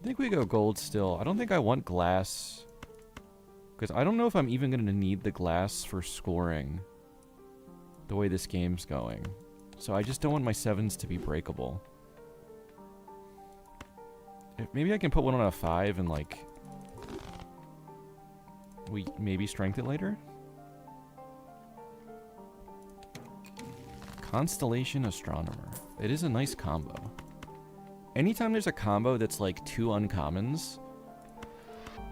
I think we go gold still. I don't think I want glass, because I don't know if I'm even going to need the glass for scoring the way this game's going. So I just don't want my 7s to be breakable. Maybe I can put one on a 5 and, like, we maybe strength it later? Constellation Astronomer. It is a nice combo. Anytime there's a combo that's, like, 2 uncommons,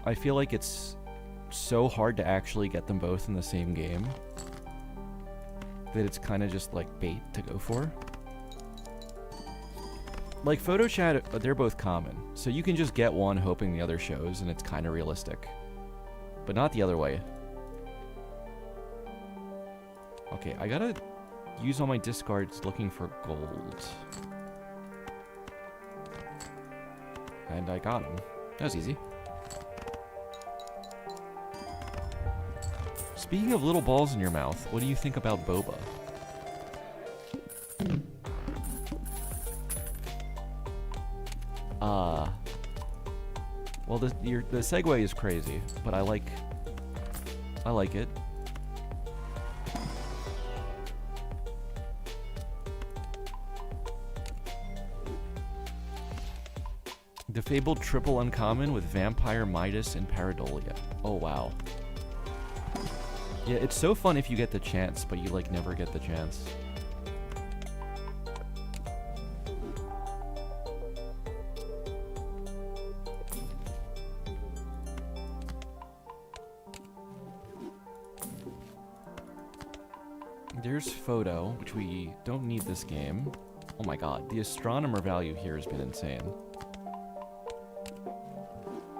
I feel like it's so hard to actually get them both in the same game. that it's kind of just like bait to go for. Like photo chat, they're both common, so you can just get one hoping the other shows, and it's kind of realistic. But not the other way. Okay, I gotta use all my discards looking for gold. And I got him. That was easy. Speaking of little balls in your mouth, what do you think about boba? Well, the segue is crazy, but I like it. The fabled triple uncommon with Vampire, Midas, and Pareidolia. Oh, wow. Yeah, it's so fun if you get the chance, but you, like, never get the chance. There's photo, which we don't need this game. Oh my god, the astronomer value here has been insane.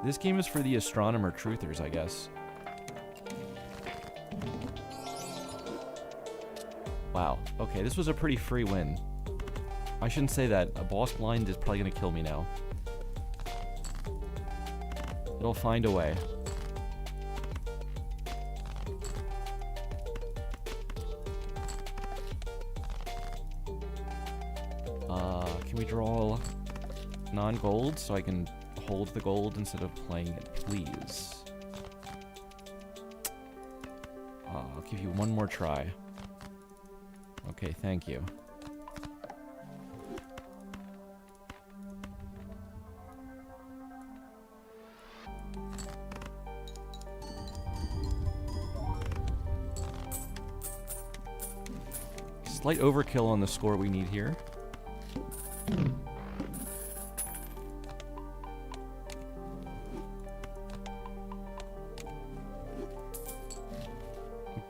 This game is for the astronomer truthers, I guess. Wow. Okay, this was a pretty free win. I shouldn't say that. A boss blind is probably gonna kill me now. It'll find a way. Can we draw non-gold so I can hold the gold instead of playing it, please? I'll give you one more try. Okay, thank you. Slight overkill on the score we need here.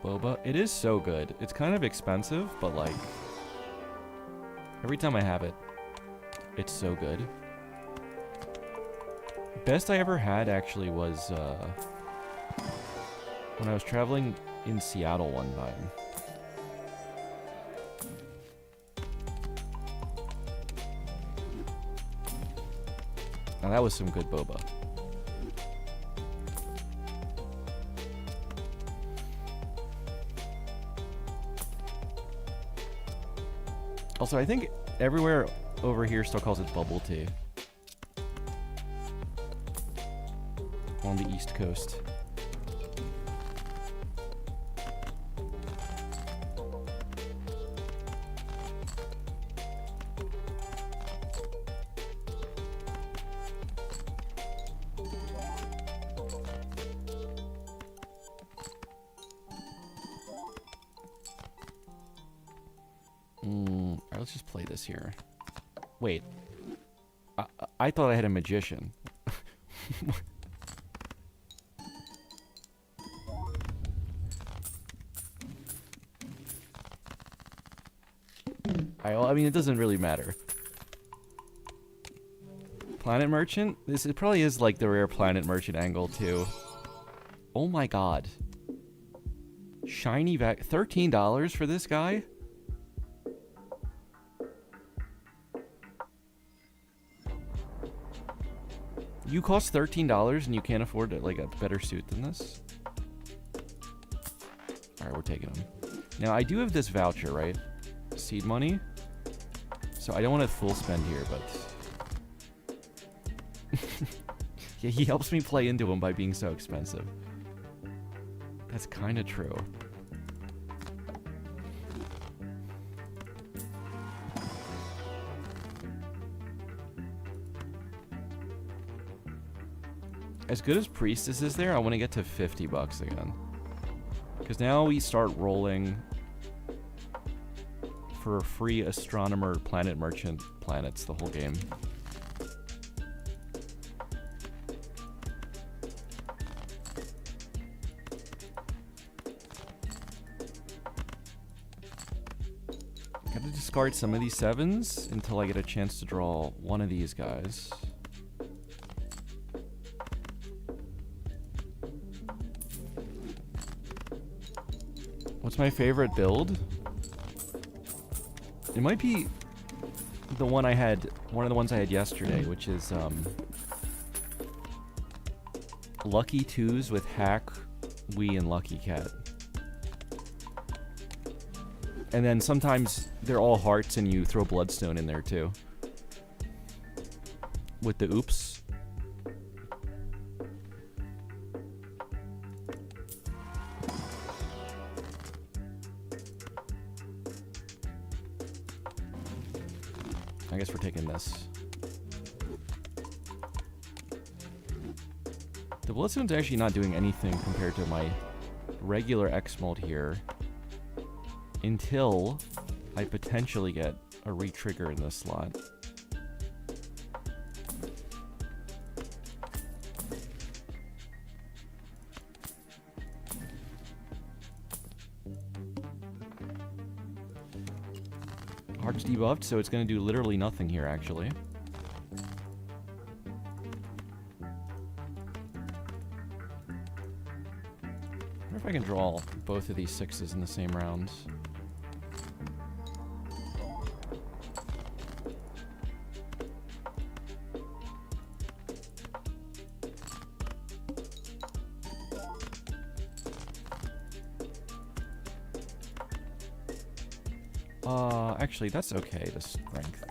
Boba. It is so good. It's kind of expensive, but like every time I have it, it's so good. Best I ever had actually was when I was traveling in Seattle one time. Now that was some good boba. Also, I think everywhere over here still calls it bubble tea. On the East Coast. Alright, let's just play this here. Wait. I thought I had a magician. I mean, it doesn't really matter. Planet Merchant? It probably is like the rare Planet Merchant angle, too. Oh my god. Shiny back. $13 for this guy? You cost $13 and you can't afford like a better suit than this? Alright, we're taking them. Now, I do have this voucher, right? Seed money. So I don't want to full spend here, but... yeah, he helps me play into him by being so expensive. That's kind of true. As good as Priestess is there, I want to get to $50 again. Because now we start rolling for free Astronomer Planet Merchant planets the whole game. have to discard some of these 7s until I get a chance to draw one of these guys. What's my favorite build? It might be the one I had, one of the ones I had yesterday, which is Lucky 2s with Hack, Wii, and Lucky Cat. And then sometimes they're all hearts and you throw Bloodstone in there too. With the oops. I guess we're taking this. The Bloodstone's actually not doing anything compared to my regular X-Mold here. Until I potentially get a re-trigger in this slot. Heart's debuffed, so it's going to do literally nothing here, actually. I wonder if I can draw both of these 6s in the same round. Actually, that's okay, the strength.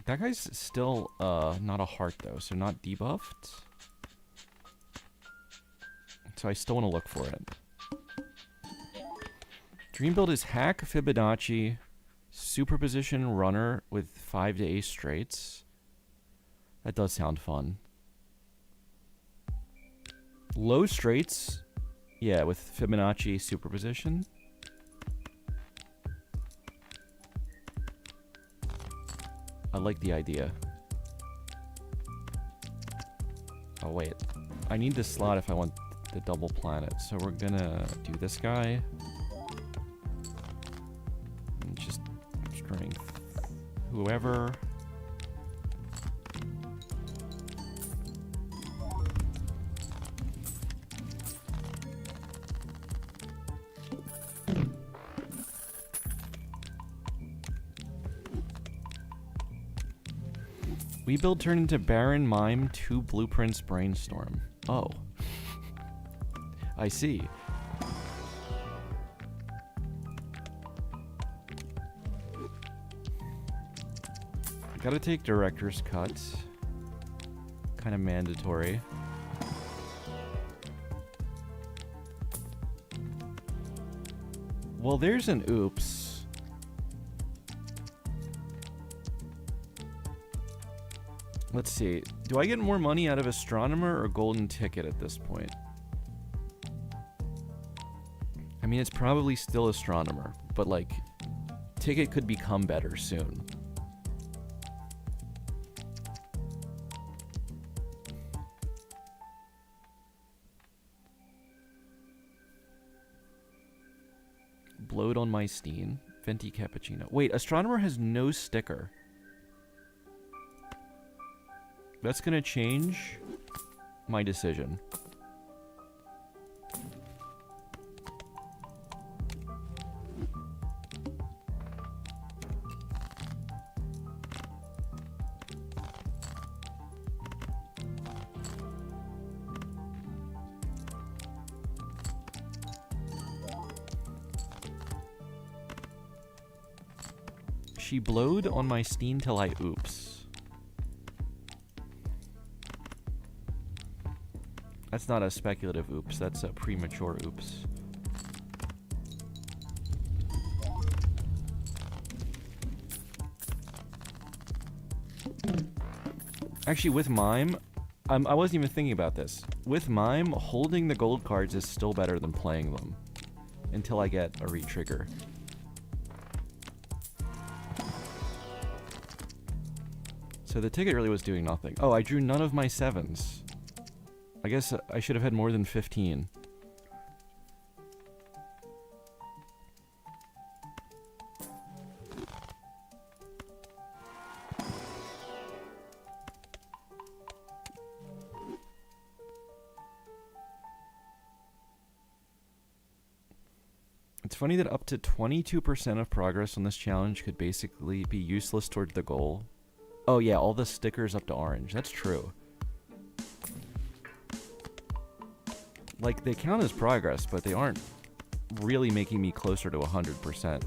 That guy's still, not a heart, though, so not debuffed. So I still want to look for it. Dream build is Hack, Fibonacci, Superposition, Runner with 5 to ace straights. That does sound fun. Low straights... Yeah, with Fibonacci superposition. I like the idea. Oh, wait. I need this slot if I want the double planet. So we're gonna do this guy. And just strength whoever. We build turn into Baron, Mime, 2 blueprints, Brainstorm. Oh. I see. Gotta take Director's Cut. Kind of mandatory. Well, there's an oops. Let's see. Do I get more money out of Astronomer or Golden Ticket at this point? I mean, it's probably still Astronomer, but like, Ticket could become better soon. Blowed on my Steen. Venti Cappuccino. Wait, Astronomer has no sticker. That's gonna change my decision. She blowed on my Steen till I oops. That's not a speculative oops, that's a premature oops. Actually, with Mime, I wasn't even thinking about this. With Mime, holding the gold cards is still better than playing them. Until I get a re-trigger. So the ticket really was doing nothing. Oh, I drew none of my 7s. I guess I should have had more than 15. It's funny that up to 22% of progress on this challenge could basically be useless toward the goal. Oh yeah, all the stickers up to orange. That's true. Like, they count as progress, but they aren't really making me closer to 100%.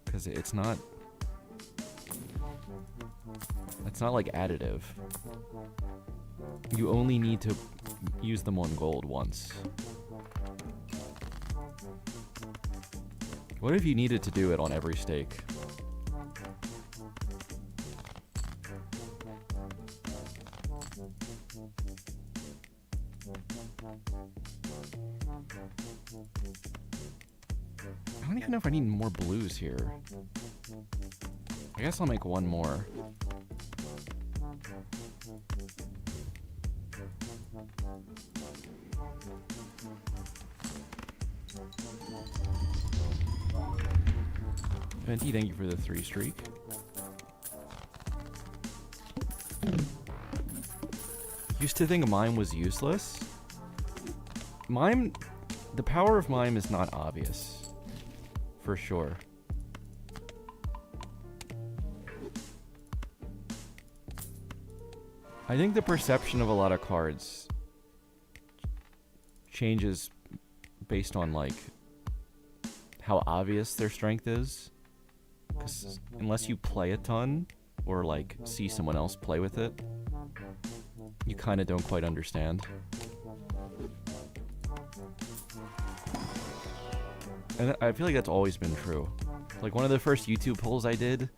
Because it's not... It's not like additive. You only need to use them on gold once. What if you needed to do it on every stake? I don't even know if I need more blues here. I guess I'll make one more. Venti, thank you for the 3 streak. Used to think mime was useless. Mime, the power of mime is not obvious. For sure. I think the perception of a lot of cards changes based on, like, how obvious their strength is. 'Cause unless you play a ton, or, like, see someone else play with it, you kind of don't quite understand. And I feel like that's always been true. Like, one of the first YouTube polls I did,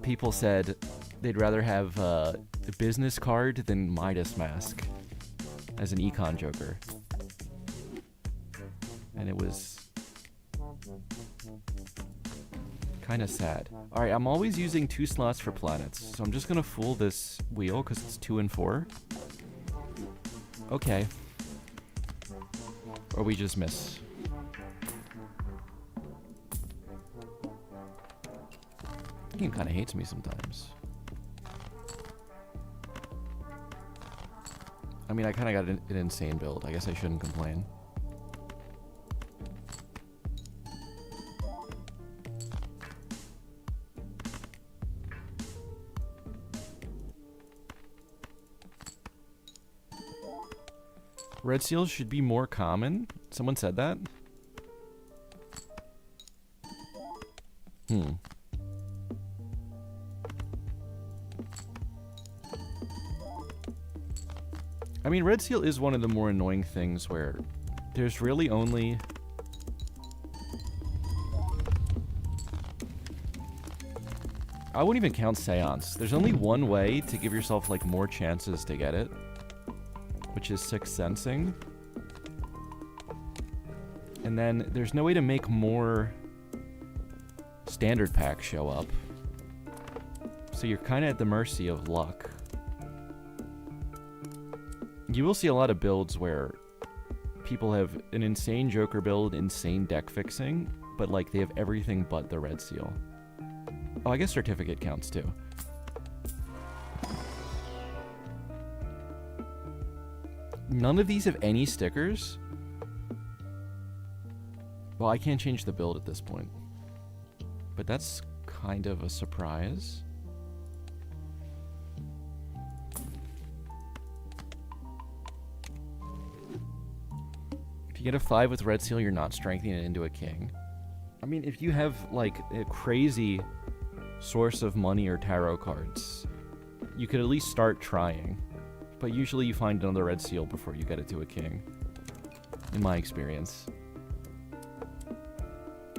people said they'd rather have a business card than Midas Mask as an econ joker. And it was kind of sad. Alright, I'm always using 2 slots for planets, so I'm just gonna fool this wheel because it's 2 and 4. Okay. Or we just miss. The game kind of hates me sometimes. I mean, I kind of got an insane build. I guess I shouldn't complain. Red seals should be more common. Someone said that? I mean, red seal is one of the more annoying things where there's really only... I wouldn't even count seance. There's only one way to give yourself, like, more chances to get it, which is 6 sensing. And then there's no way to make more standard packs show up. So you're kind of at the mercy of luck. You will see a lot of builds where people have an insane Joker build, insane deck fixing, but, like, they have everything but the red seal. Oh, I guess certificate counts too. None of these have any stickers. Well, I can't change the build at this point. But that's kind of a surprise. If you get a 5 with red seal, you're not strengthening it into a king. I mean, if you have, like, a crazy source of money or tarot cards, you could at least start trying. But usually you find another red seal before you get it to a king, in my experience.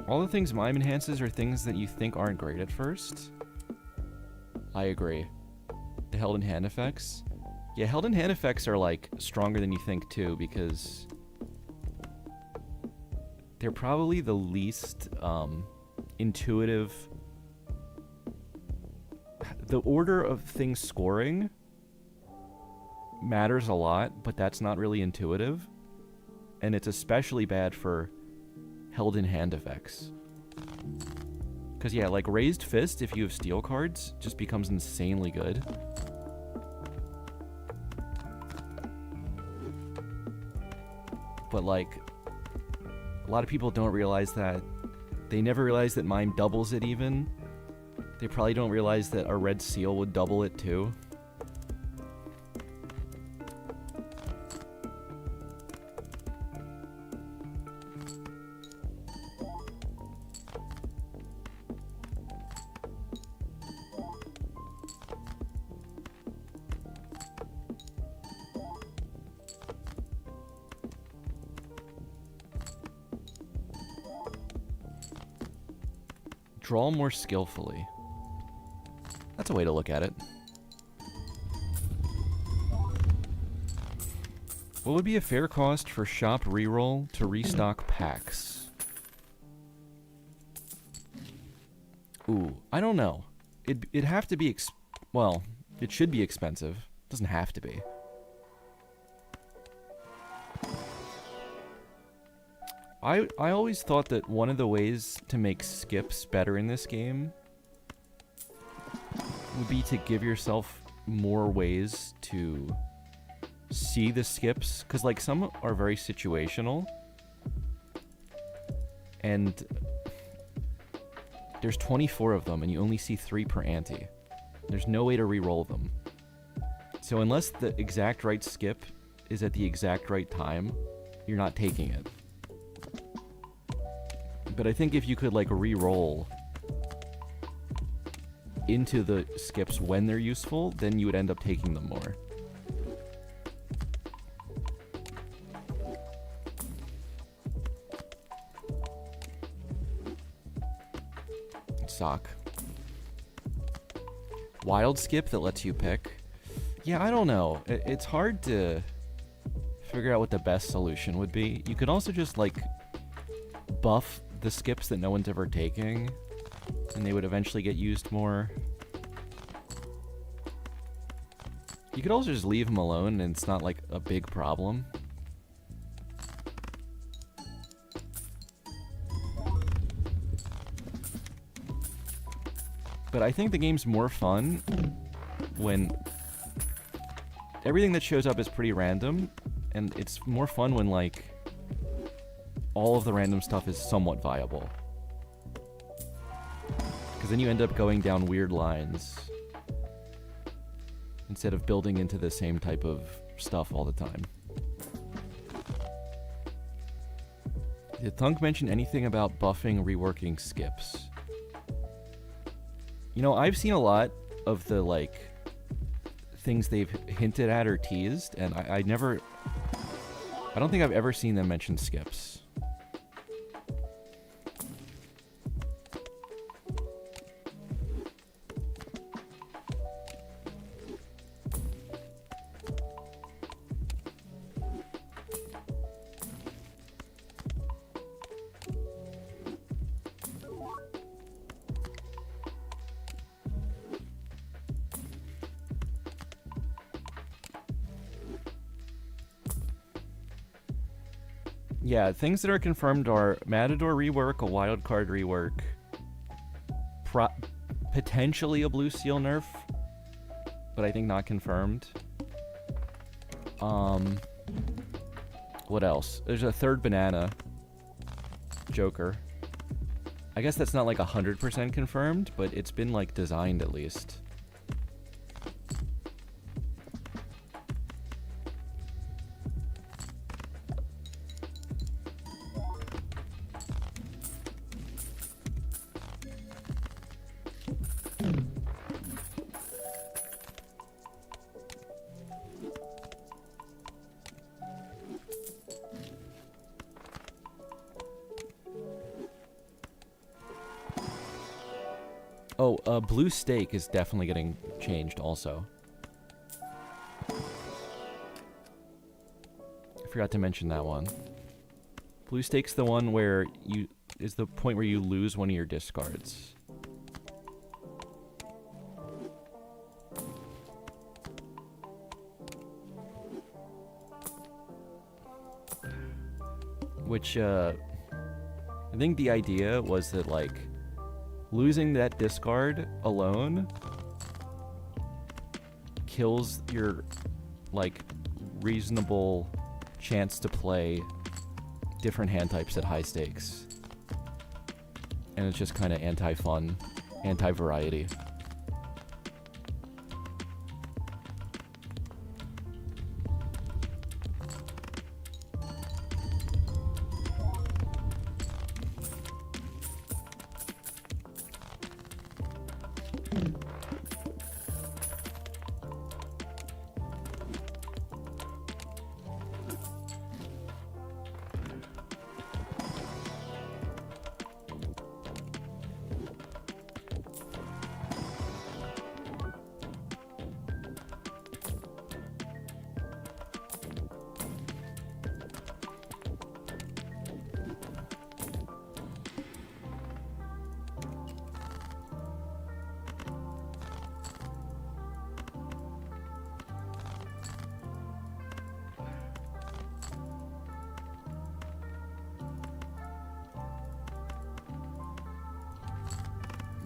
All the things Mime enhances are things that you think aren't great at first. I agree. The held in hand effects. Yeah, held in hand effects are, like, stronger than you think too, because they're probably the least intuitive. The order of things scoring matters a lot, but that's not really intuitive. And it's especially bad for held in hand effects. Because, yeah, like, raised fist, if you have steel cards, just becomes insanely good. But, like, A lot of people don't realize that. They never realize that mine doubles it even. They probably don't realize that a red seal would double it too. Draw more skillfully. That's a way to look at it. What would be a fair cost for shop reroll to restock packs? Ooh, I don't know. It'd have to be well, it should be expensive. It doesn't have to be. I always thought that one of the ways to make skips better in this game would be to give yourself more ways to see the skips, because like some are very situational and there's 24 of them and you only see 3 per ante. There's no way to re-roll them. So unless the exact right skip is at the exact right time, you're not taking it. But I think if you could like re-roll into the skips when they're useful, then you would end up taking them more. Sock. Wild skip that lets you pick. Yeah, I don't know. It's hard to figure out what the best solution would be. You could also just like buff the skips that no one's ever taking, and they would eventually get used more. You could also just leave them alone and it's not like a big problem. But I think the game's more fun when everything that shows up is pretty random, and it's more fun when like all of the random stuff is somewhat viable. Because then you end up going down weird lines instead of building into the same type of stuff all the time. Did Thunk mention anything about buffing reworking skips? You know, I've seen a lot of the like things they've hinted at or teased, and I don't think I've ever seen them mention skips. Yeah, things that are confirmed are Matador rework, a wild card rework, potentially a blue seal nerf, but I think not confirmed. What else? There's a third banana Joker. I guess that's not like 100% confirmed, but it's been like designed at least. Oh, blue steak is definitely getting changed also. I forgot to mention that one. Blue steak's the one where is the point where you lose one of your discards. Which, I think the idea was that, like, losing that discard alone kills your, like, reasonable chance to play different hand types at high stakes. And it's just kind of anti-fun, anti-variety.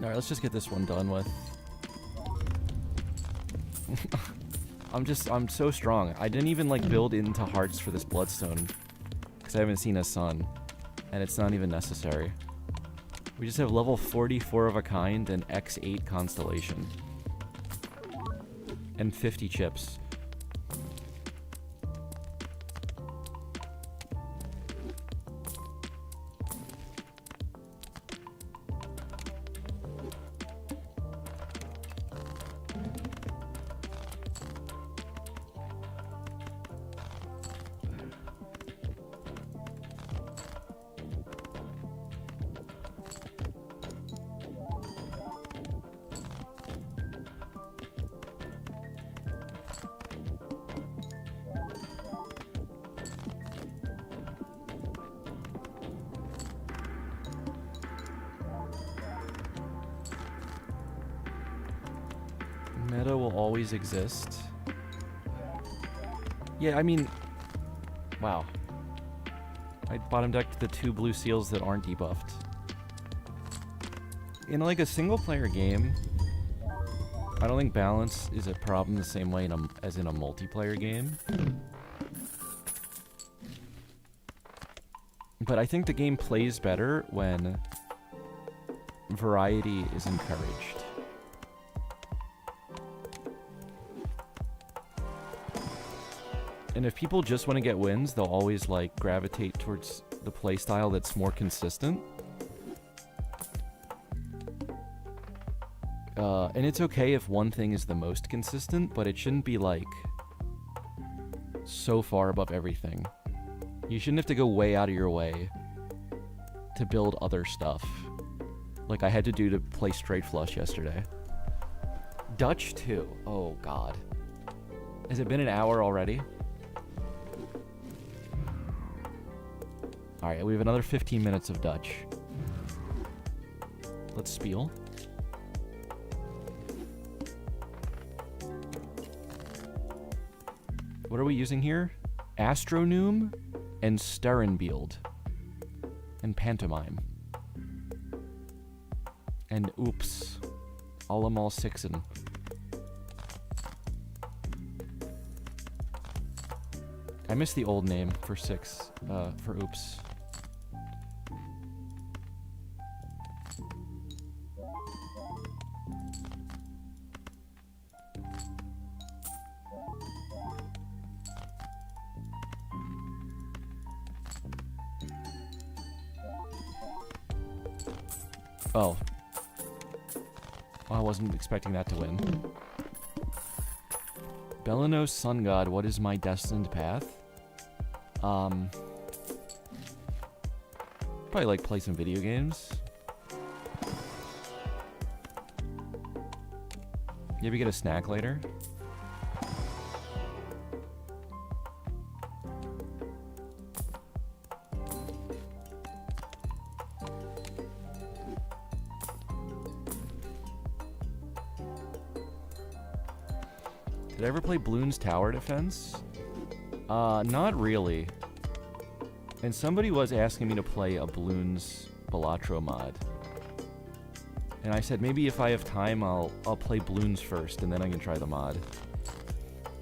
Alright, let's just get this one done with. I'm so strong. I didn't even, like, build into hearts for this bloodstone. Because I haven't seen a sun. And it's not even necessary. We just have level 44 of a kind and X8 constellation. And 50 chips. Meta will always exist. Yeah, I mean... Wow. I bottom decked the 2 blue seals that aren't debuffed. In, like, a single-player game, I don't think balance is a problem the same way as in a multiplayer game. But I think the game plays better when variety is encouraged. And if people just want to get wins, they'll always, like, gravitate towards the playstyle that's more consistent. And it's okay if one thing is the most consistent, but it shouldn't be, like, so far above everything. You shouldn't have to go way out of your way to build other stuff. Like I had to do to play straight flush yesterday. Dutch too. Oh, God. Has it been an hour already? Alright, we have another 15 minutes of Dutch. Let's spiel. What are we using here? Astronoom and Sterenbeeld. And Pantomime. And Oops. Allemal Sixen. I miss the old name for for Oops. Oh. I wasn't expecting that to win. Belanos Sun God, what is my destined path? Probably like play some video games. Maybe get a snack later. Did I ever play Bloons Tower Defense? Not really. And somebody was asking me to play a Bloons Balatro mod. And I said maybe if I have time I'll play Bloons first and then I can try the mod.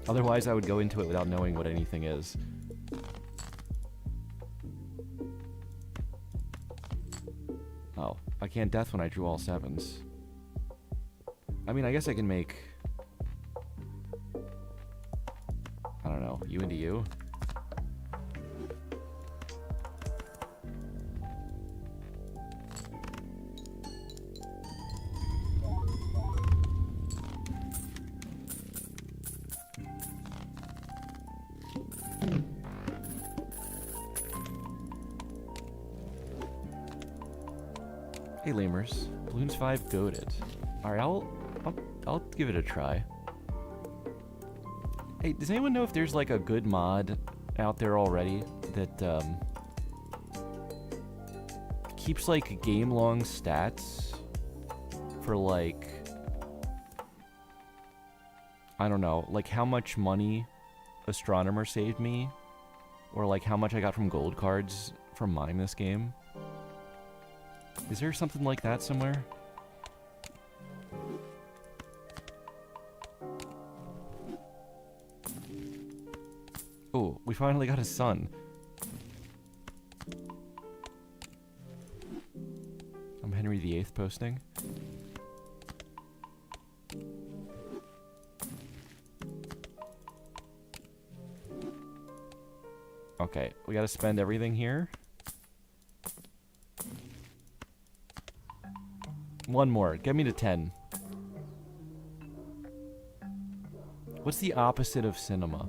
Otherwise I would go into it without knowing what anything is. I can't death when I drew all 7s. I mean, I guess I can make... I don't know, U into U? Hey, lemurs. Balloons 5 goated. Alright, I'll give it a try. Hey, does anyone know if there's like a good mod out there already that keeps like game-long stats for like, I don't know, like how much money Astronomer saved me, or like how much I got from gold cards from mining this game? Is there something like that somewhere? Oh, we finally got a sun. I'm Henry VIII posting. Okay, we gotta spend everything here. One more. Get me to 10. What's the opposite of cinema?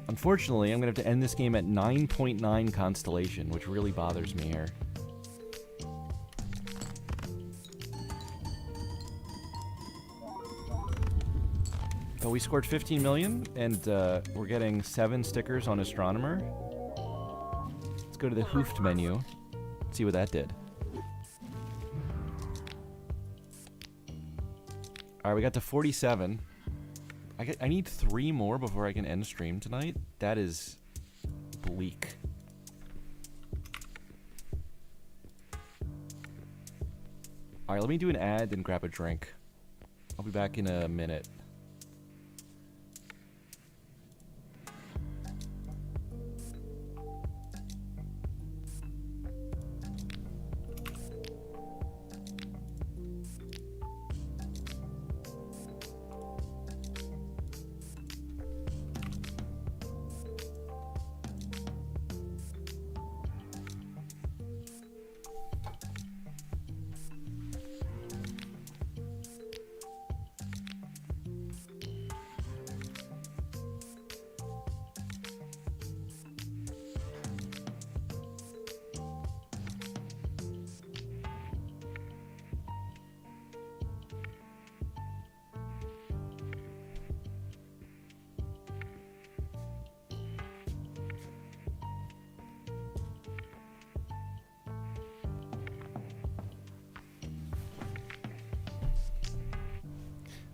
Unfortunately, I'm going to have to end this game at 9.9 constellation, which really bothers me here. But we scored 15 million, and we're getting 7 stickers on Astronomer. Let's go to the Hoofed menu, see what that did. Alright, we got to 47. I need 3 more before I can end stream tonight. That is bleak. Alright, let me do an ad and grab a drink. I'll be back in a minute.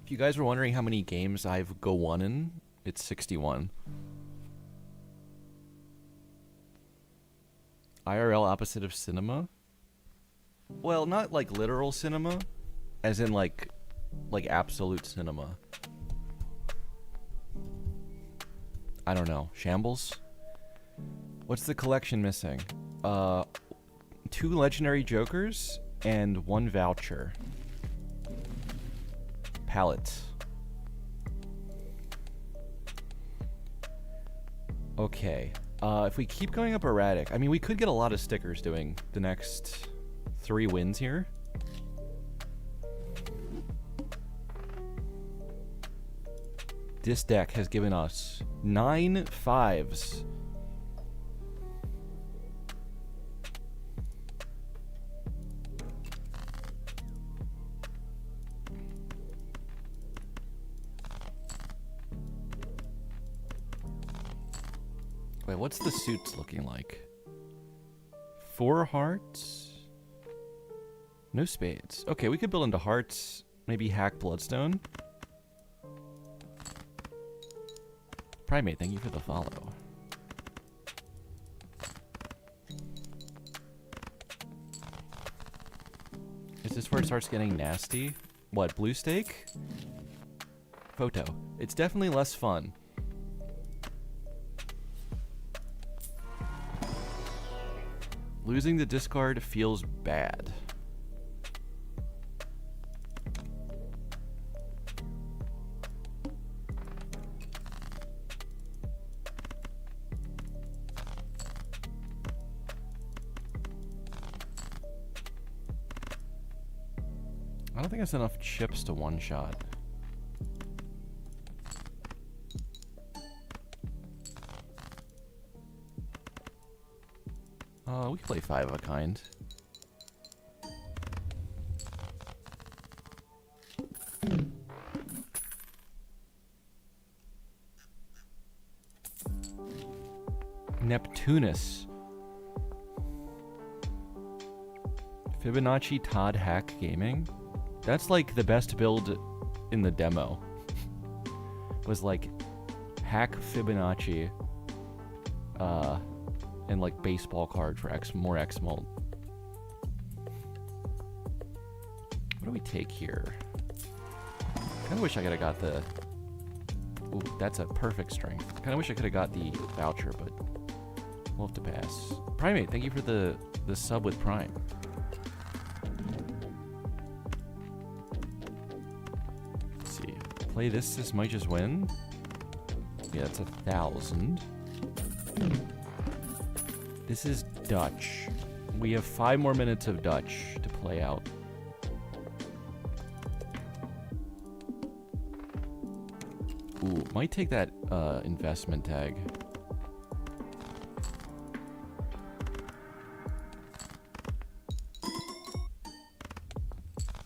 If you guys were wondering how many games I've go won in, it's 61. IRL opposite of cinema? Well, not like literal cinema, as in like absolute cinema. I don't know. Shambles? What's the collection missing? 2 legendary jokers and 1 voucher. Palette. Okay. If we keep going up erratic, I mean, we could get a lot of stickers doing the next 3 wins here. This deck has given us 9 5s. Wait, what's the suits looking like? 4 hearts? No spades. Okay, we could build into hearts. Maybe hack Bloodstone. Primate, thank you for the follow. Is this where it starts getting nasty? What, blue steak? Photo. It's definitely less fun. Losing the discard feels bad. I don't think that's enough chips to one-shot. We can play 5 of a kind. Neptunus. Fibonacci Todd Hack Gaming. That's like the best build in the demo. Was like hack Fibonacci and like baseball card for more X-Mult. What do we take here? Kinda wish I could have got the... Ooh, that's a perfect strength. Kinda wish I could have got the voucher, but we'll have to pass. Primate, thank you for the sub with Prime. Let's see. Play this, this might just win. Yeah, it's 1,000. This is Dutch. We have 5 more minutes of Dutch to play out. Ooh, might take that investment tag.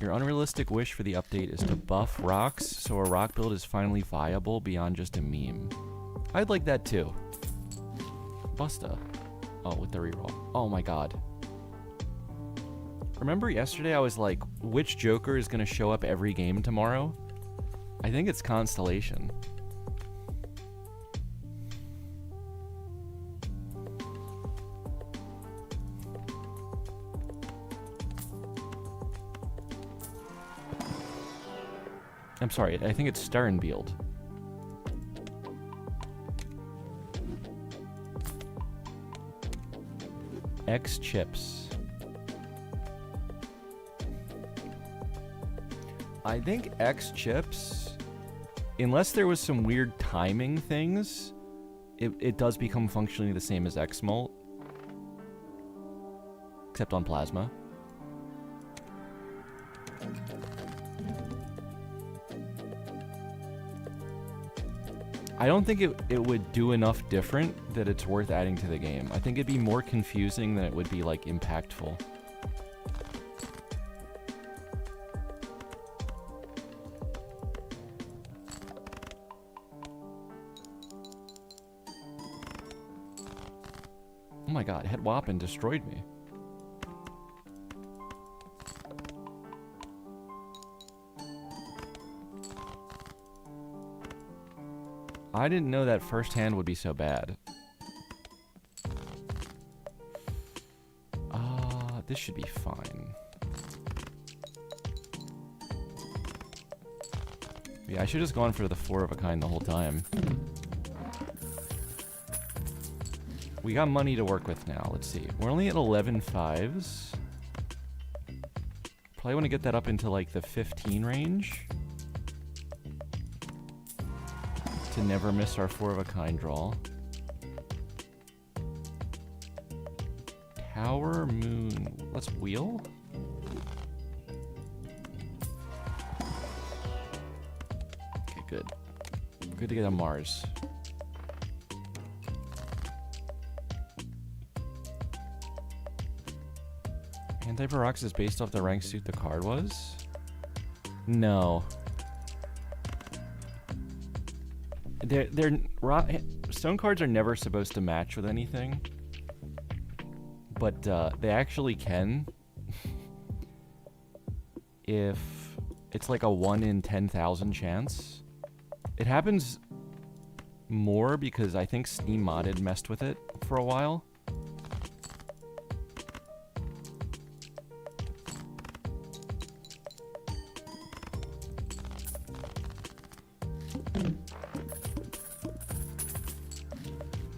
Your unrealistic wish for the update is to buff rocks so a rock build is finally viable beyond just a meme. I'd like that too. Busta. Oh, with the reroll. Oh my god. Remember yesterday I was like, which Joker is going to show up every game tomorrow? I think it's Constellation. I'm sorry, I think it's Sternbield. X chips. I think X chips, unless there was some weird timing things, it does become functionally the same as X-Mult. Except on plasma. I don't think it would do enough different that it's worth adding to the game. I think it'd be more confusing than it would be, like, impactful. Oh my god, Het Wapen destroyed me. I didn't know that first hand would be so bad. This should be fine. Yeah, I should have just gone for the 4 of a kind the whole time. We got money to work with now. Let's see. We're only at 11 fives. Probably want to get that up into like the 15 range. To never miss our 4 of a kind draw. Tower, moon. Let's wheel. Okay, good. Good to get a Mars. Anti-Barox is based off the rank suit the card was? No. Stone cards are never supposed to match with anything, but they actually can if it's like a 1 in 10,000 chance. It happens more because I think Steam Modded messed with it for a while.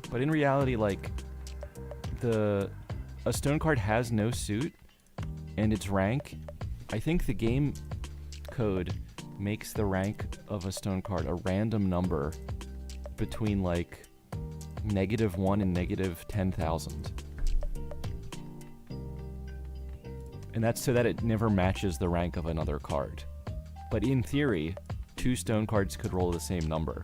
But in reality, like, a stone card has no suit, and its rank, I think the game code makes the rank of a stone card a random number between, like, -1 and -10,000. And that's so that it never matches the rank of another card. But in theory, 2 stone cards could roll the same number.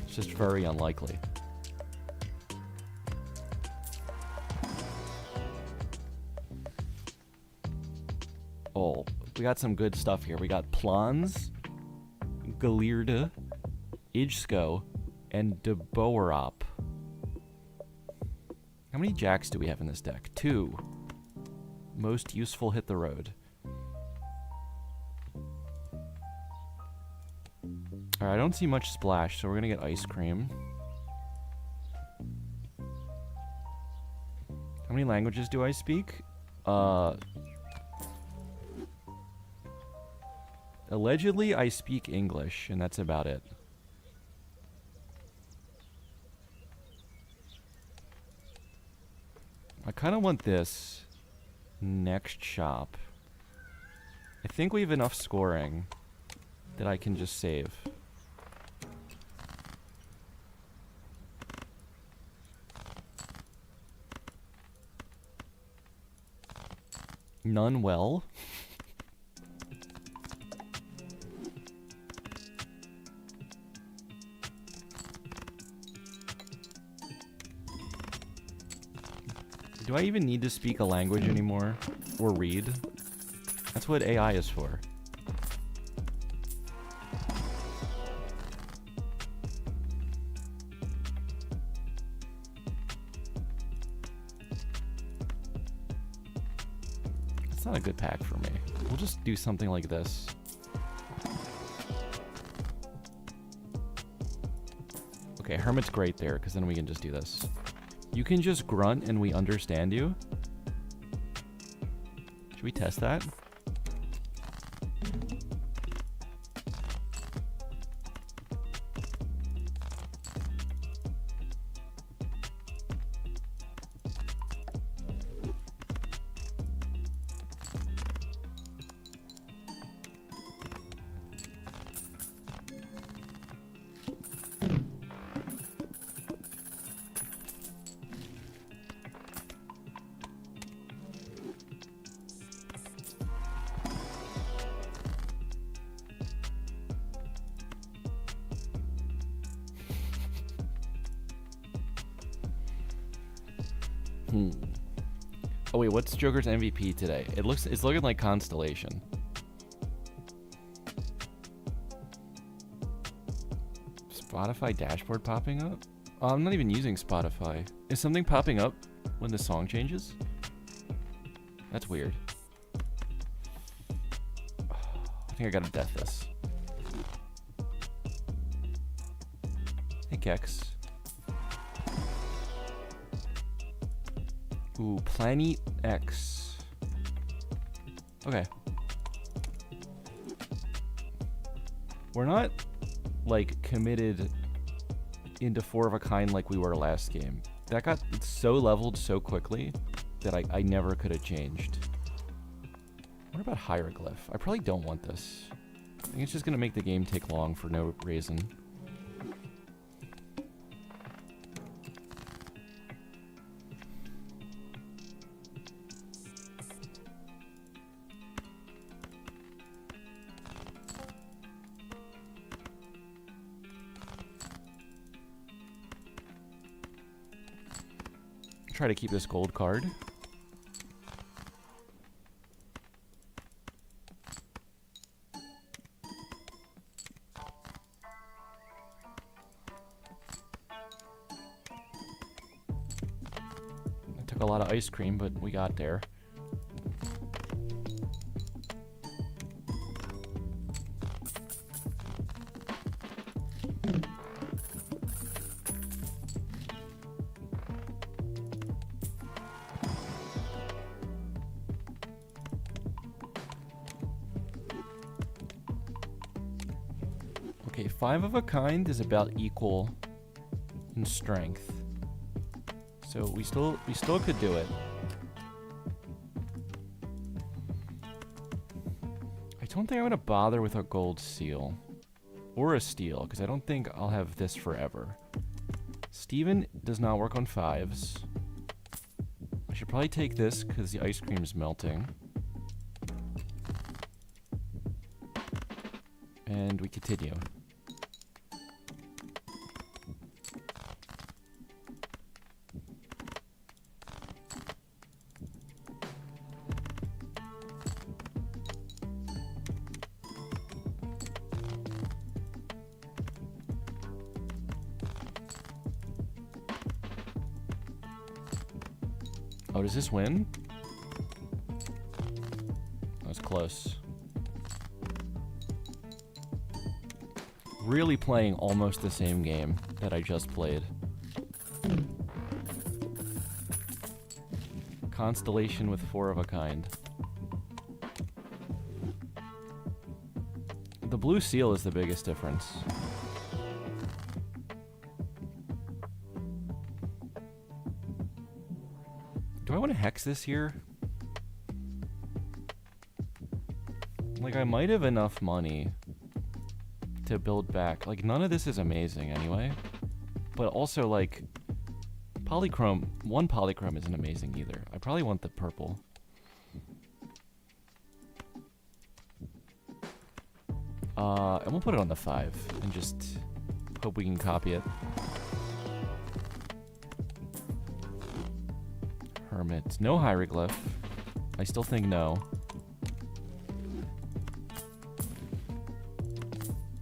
It's just very unlikely. Oh, we got some good stuff here. We got Plans, Galirde, Ijsko, and De Boerop. How many jacks do we have in this deck? 2. Most useful hit the road. Alright, I don't see much splash, so we're gonna get ice cream. How many languages do I speak? Allegedly, I speak English, and that's about it. I kind of want this next shop. I think we have enough scoring that I can just save. None well. Do I even need to speak a language anymore? Or read? That's what AI is for. That's not a good pack for me. We'll just do something like this. Okay, Hermit's great there, because then we can just do this. You can just grunt and we understand you. Should we test that? Oh wait, what's Joker's MVP today? It's looking like Constellation. Spotify dashboard popping up? Oh, I'm not even using Spotify. Is something popping up when the song changes? That's weird. I think I gotta death this. Hey, Kex. Ooh, Planet X. Okay. We're not, like, committed into 4 of a kind like we were last game. That got so leveled so quickly that I never could have changed. What about Hieroglyph? I probably don't want this. I think it's just gonna make the game take long for no reason. Try to keep this gold card. It took a lot of ice cream, but we got there. 5 of a kind is about equal in strength. So we still could do it. I don't think I'm gonna bother with a gold seal. Or a steel, because I don't think I'll have this forever. Steven does not work on 5s. I should probably take this because the ice cream's melting. And we continue. Oh, does this win? That was close. Really playing almost the same game that I just played. Constellation with 4 of a kind. The blue seal is the biggest difference. Do I want to hex this here? Like, I might have enough money to build back. Like, none of this is amazing anyway. But also, like, polychrome, 1 polychrome isn't amazing either. I probably want the purple. And we'll put it on the 5 and just hope we can copy it. Hermit. No hieroglyph. I still think no.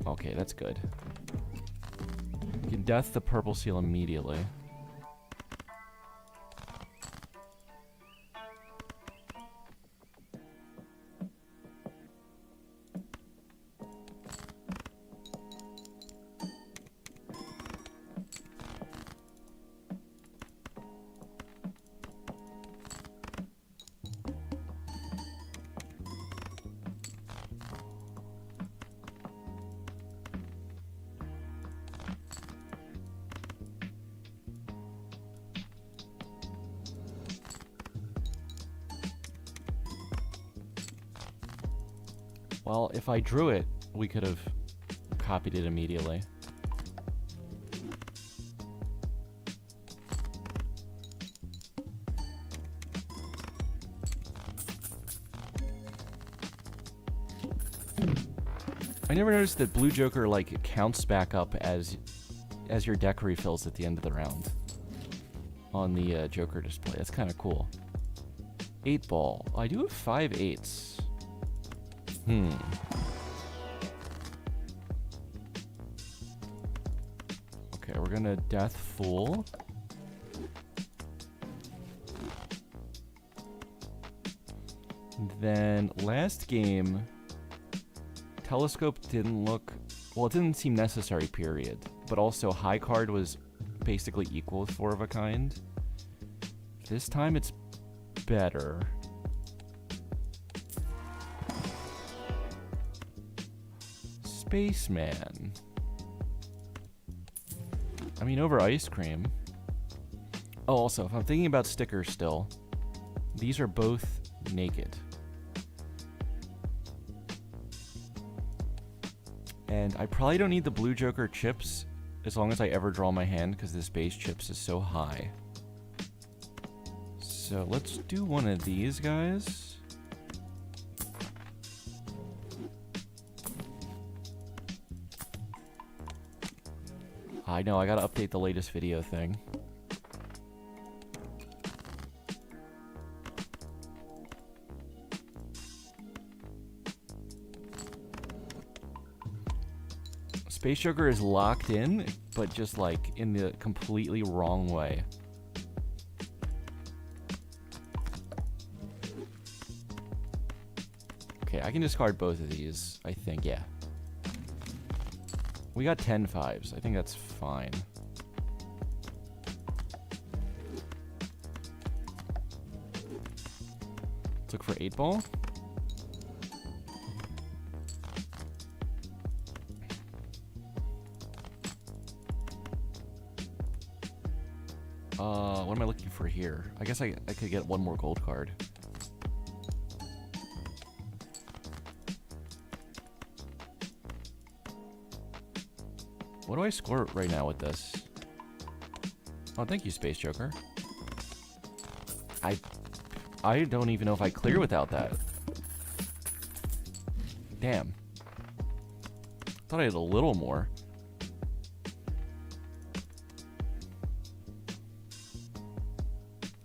Okay, that's good. We can death the purple seal immediately. Well, if I drew it, we could have copied it immediately. I never noticed that Blue Joker, like, counts back up as your deck refills at the end of the round on the Joker display. That's kind of cool. 8 ball. I do have 5 8s. Okay, we're gonna Death Fool. And then last game, Telescope didn't look... Well, it didn't seem necessary, period. But also, High Card was basically equal with 4 of a kind. This time it's better. Spaceman. I mean, over ice cream. Oh, also, if I'm thinking about stickers still, these are both naked. And I probably don't need the Blue Joker chips as long as I ever draw my hand, because this base chips is so high. So let's do one of these guys. I know, I gotta update the latest video thing. Space Joker is locked in, but just like in the completely wrong way. Okay, I can discard both of these, I think, yeah. We got 10 5s. I think that's fine. Let's look for 8 ball. What am I looking for here? I guess I could get one more gold card. What do I score right now with this? Oh, thank you, Space Joker. I don't even know if I clear without that. Damn. Thought I had a little more.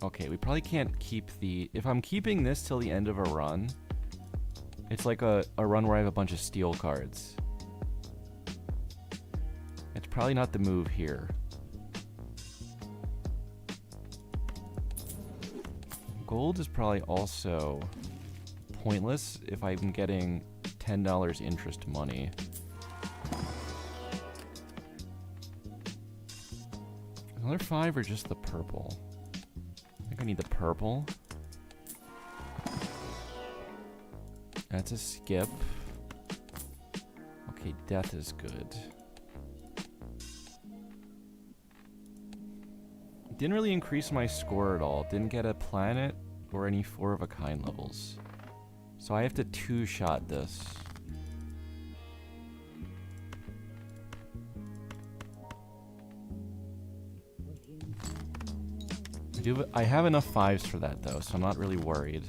Okay, we probably can't keep the... If I'm keeping this till the end of a run, it's like a run where I have a bunch of steel cards. It's probably not the move here. Gold is probably also pointless if I'm getting $10 interest money. Another 5 or just the purple? I think I need the purple. That's a skip. Okay, death is good. Didn't really increase my score at all. Didn't get a planet or any 4 of a kind levels. So I have to 2-shot this. I have enough 5s for that though, so I'm not really worried.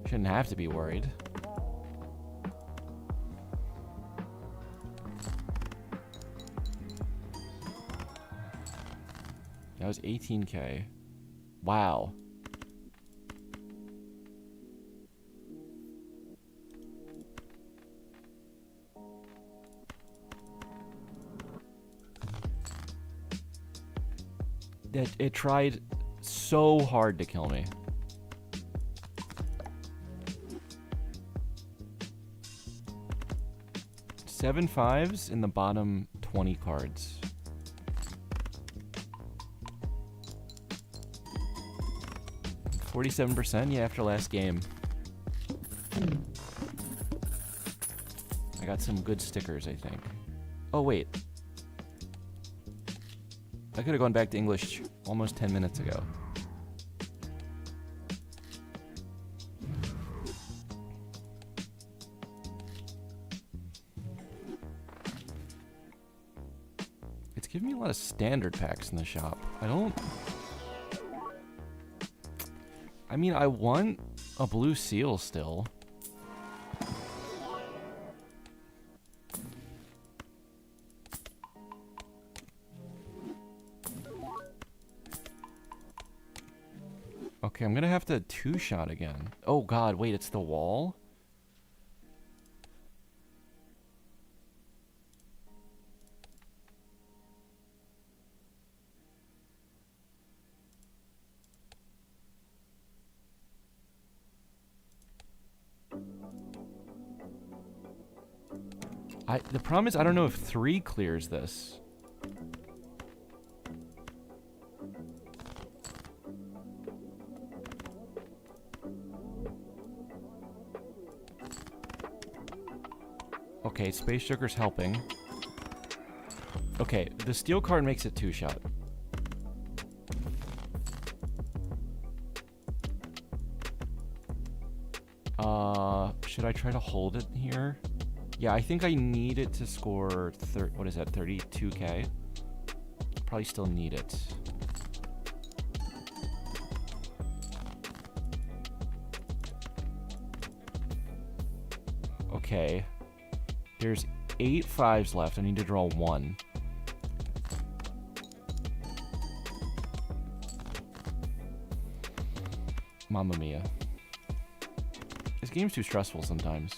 Shouldn't have to be worried. That was 18k. Wow. It tried so hard to kill me. Seven 5s in the bottom 20 cards. $47%, yeah, after last game. I got some good stickers, I think. Oh, wait. I could have gone back to English almost 10 minutes ago. It's giving me a lot of standard packs in the shop. I mean, I want a blue seal still. Okay, I'm gonna have to 2-shot again. Oh god, wait, it's the wall? The problem is I don't know if 3 clears this. Okay, Space Joker's helping. Okay, the steel card makes it 2-shot. Should I try to hold it here? Yeah, I think I need it to score, what is that, 32k? Probably still need it. Okay. There's 8 5s left. I need to draw 1. Mamma mia. This game's too stressful sometimes.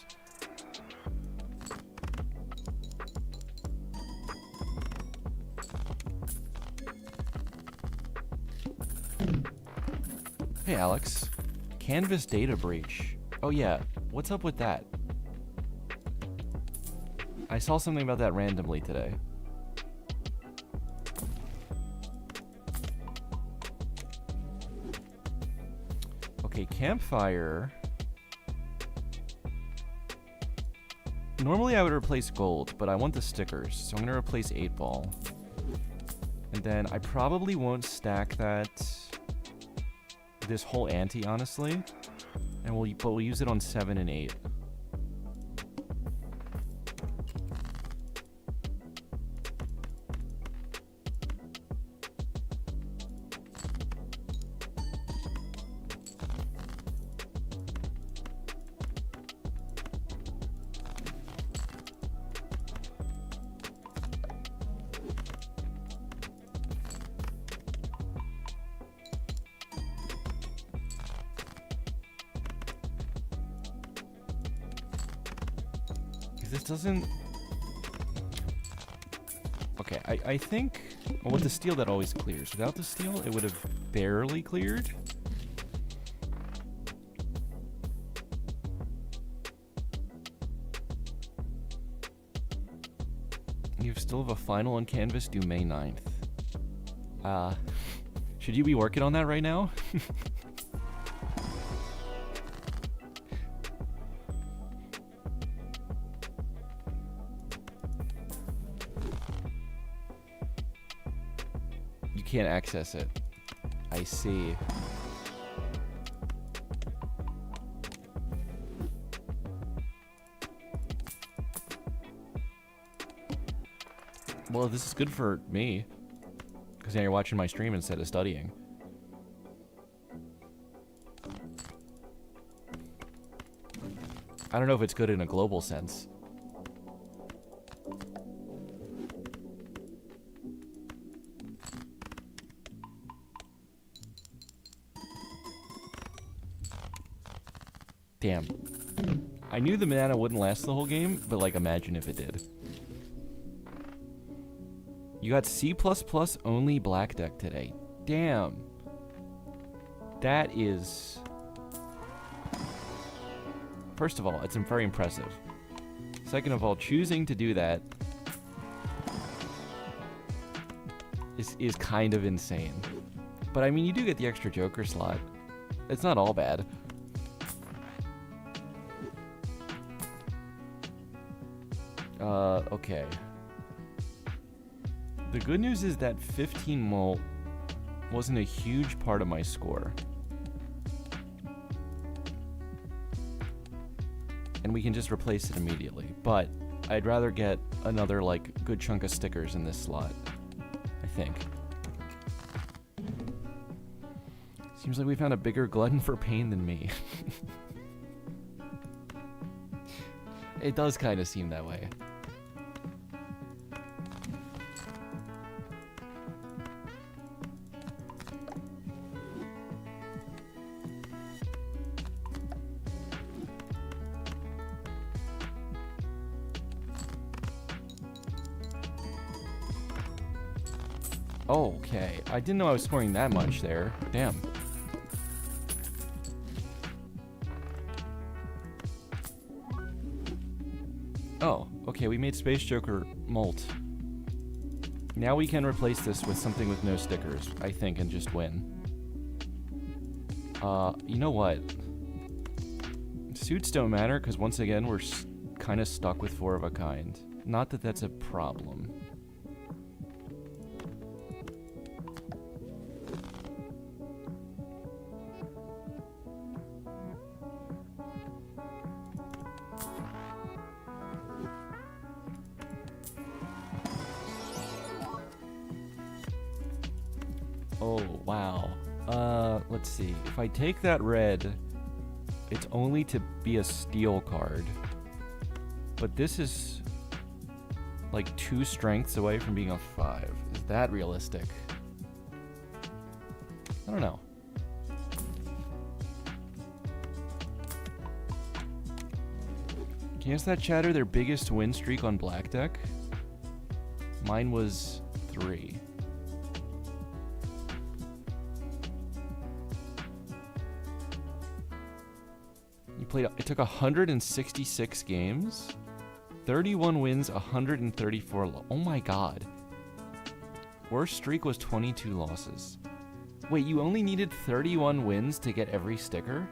Hey, Alex. Canvas data breach. Oh, yeah. What's up with that? I saw something about that randomly today. Okay, campfire. Normally I would replace gold, but I want the stickers, so I'm gonna replace 8-ball. And then I probably won't stack this whole ante, honestly. And we'll use it on 7 and 8. This doesn't... Okay, I think... Well, with the steel, that always clears. Without the steel, it would have barely cleared. You still have a final on canvas due May 9th. Should you be working on that right now? Can't access it. I see. Well, this is good for me, because now you're watching my stream instead of studying. I don't know if it's good in a global sense. Damn. I knew the mana wouldn't last the whole game, but like imagine if it did. You got C++ only black deck today. Damn. That is... First of all, it's very impressive. Second of all, choosing to do that is kind of insane. But I mean, you do get the extra Joker slot. It's not all bad. Okay. The good news is that 15 molt wasn't a huge part of my score. And we can just replace it immediately. But I'd rather get another, like, good chunk of stickers in this slot. I think. Seems like we found a bigger glutton for pain than me. It does kind of seem that way. Okay, I didn't know I was scoring that much there. Damn. Oh, okay, we made Space Joker molt. Now we can replace this with something with no stickers, I think, and just win. You know what? Suits don't matter, because once again, we're kind of stuck with 4 of a kind. Not that that's a problem. Oh, wow. Let's see. If I take that red, it's only to be a steel card. But this is like 2 strengths away from being a 5. Is that realistic? I don't know. Can you guess that, chatter? Their biggest win streak on black deck? Mine was 3. It took 166 games, 31 wins, 134 oh my god. Worst streak was 22 losses. Wait, you only needed 31 wins to get every sticker?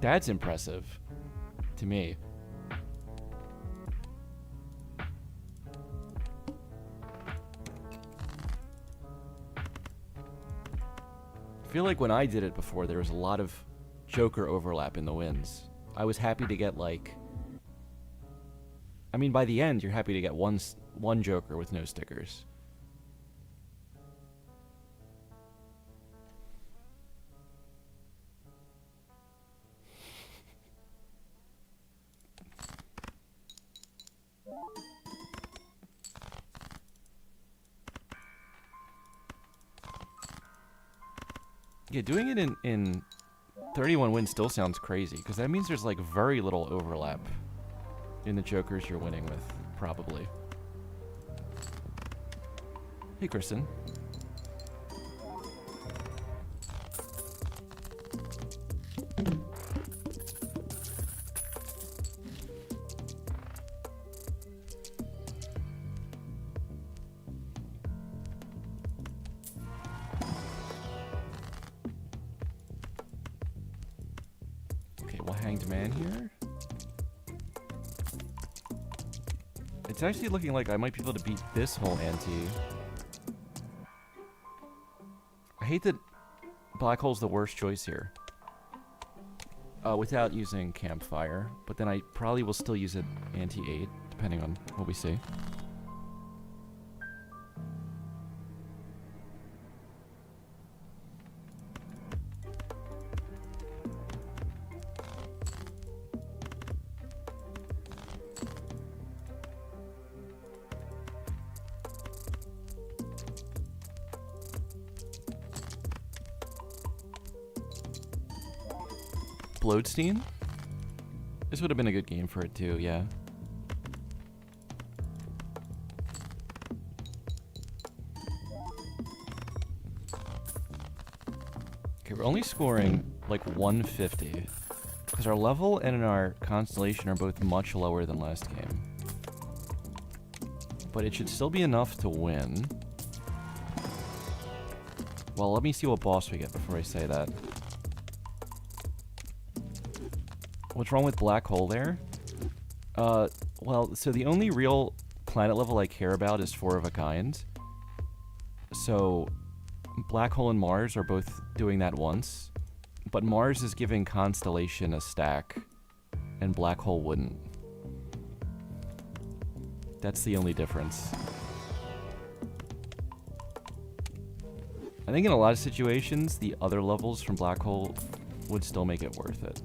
That's impressive to me. I feel like when I did it before, there was a lot of Joker overlap in the wins. I was happy to get, like... I mean, by the end, you're happy to get one Joker with no stickers. Yeah, doing it in 31 wins still sounds crazy, because that means there's, like, very little overlap in the Jokers you're winning with, probably. Hey, Kristen. Okay, well, Hanged Man here. It's actually looking like I might be able to beat this whole ante. I hate that Black Hole's the worst choice here. Without using Campfire, but then I probably will still use it ante 8, depending on what we see. Bloodstein? This would have been a good game for it too, yeah. Okay, we're only scoring like 150. Because our level and our constellation are both much lower than last game. But it should still be enough to win. Well, let me see what boss we get before I say that. What's wrong with Black Hole there? Well, so the only real planet level I care about is 4 of a kind. So, Black Hole and Mars are both doing that once. But Mars is giving Constellation a stack, and Black Hole wouldn't. That's the only difference. I think in a lot of situations, the other levels from Black Hole would still make it worth it.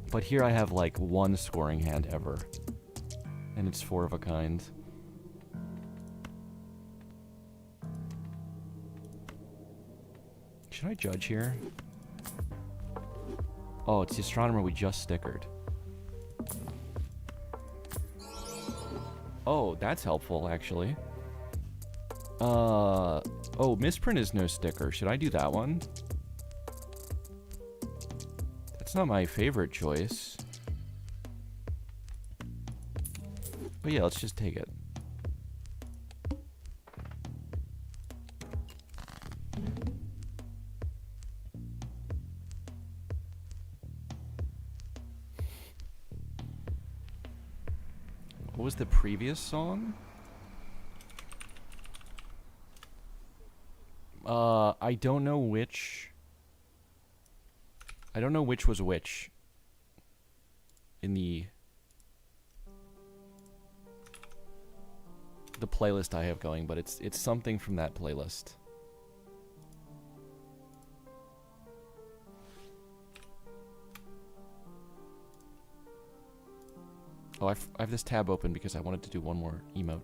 But here I have like 1 scoring hand ever. And it's 4 of a kind. Should I judge here? Oh, it's the astronomer we just stickered. Oh, that's helpful, actually. Oh, misprint is no sticker. Should I do that one? It's not my favorite choice. But yeah, let's just take it. What was the previous song? I don't know which... I don't know which was which in the playlist I have going, but it's something from that playlist. Oh, I have this tab open because I wanted to do one more emote.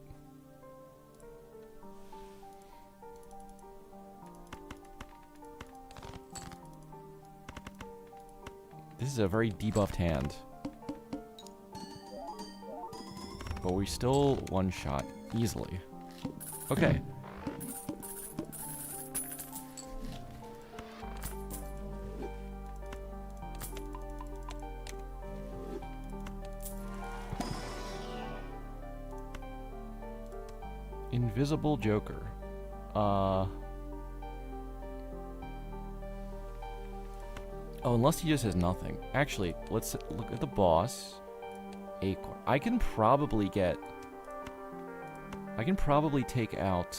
This is a very debuffed hand. But we still one shot easily. Okay. Invisible Joker. Oh, unless he just has nothing. Actually, let's look at the boss. Acorn. I can probably take out...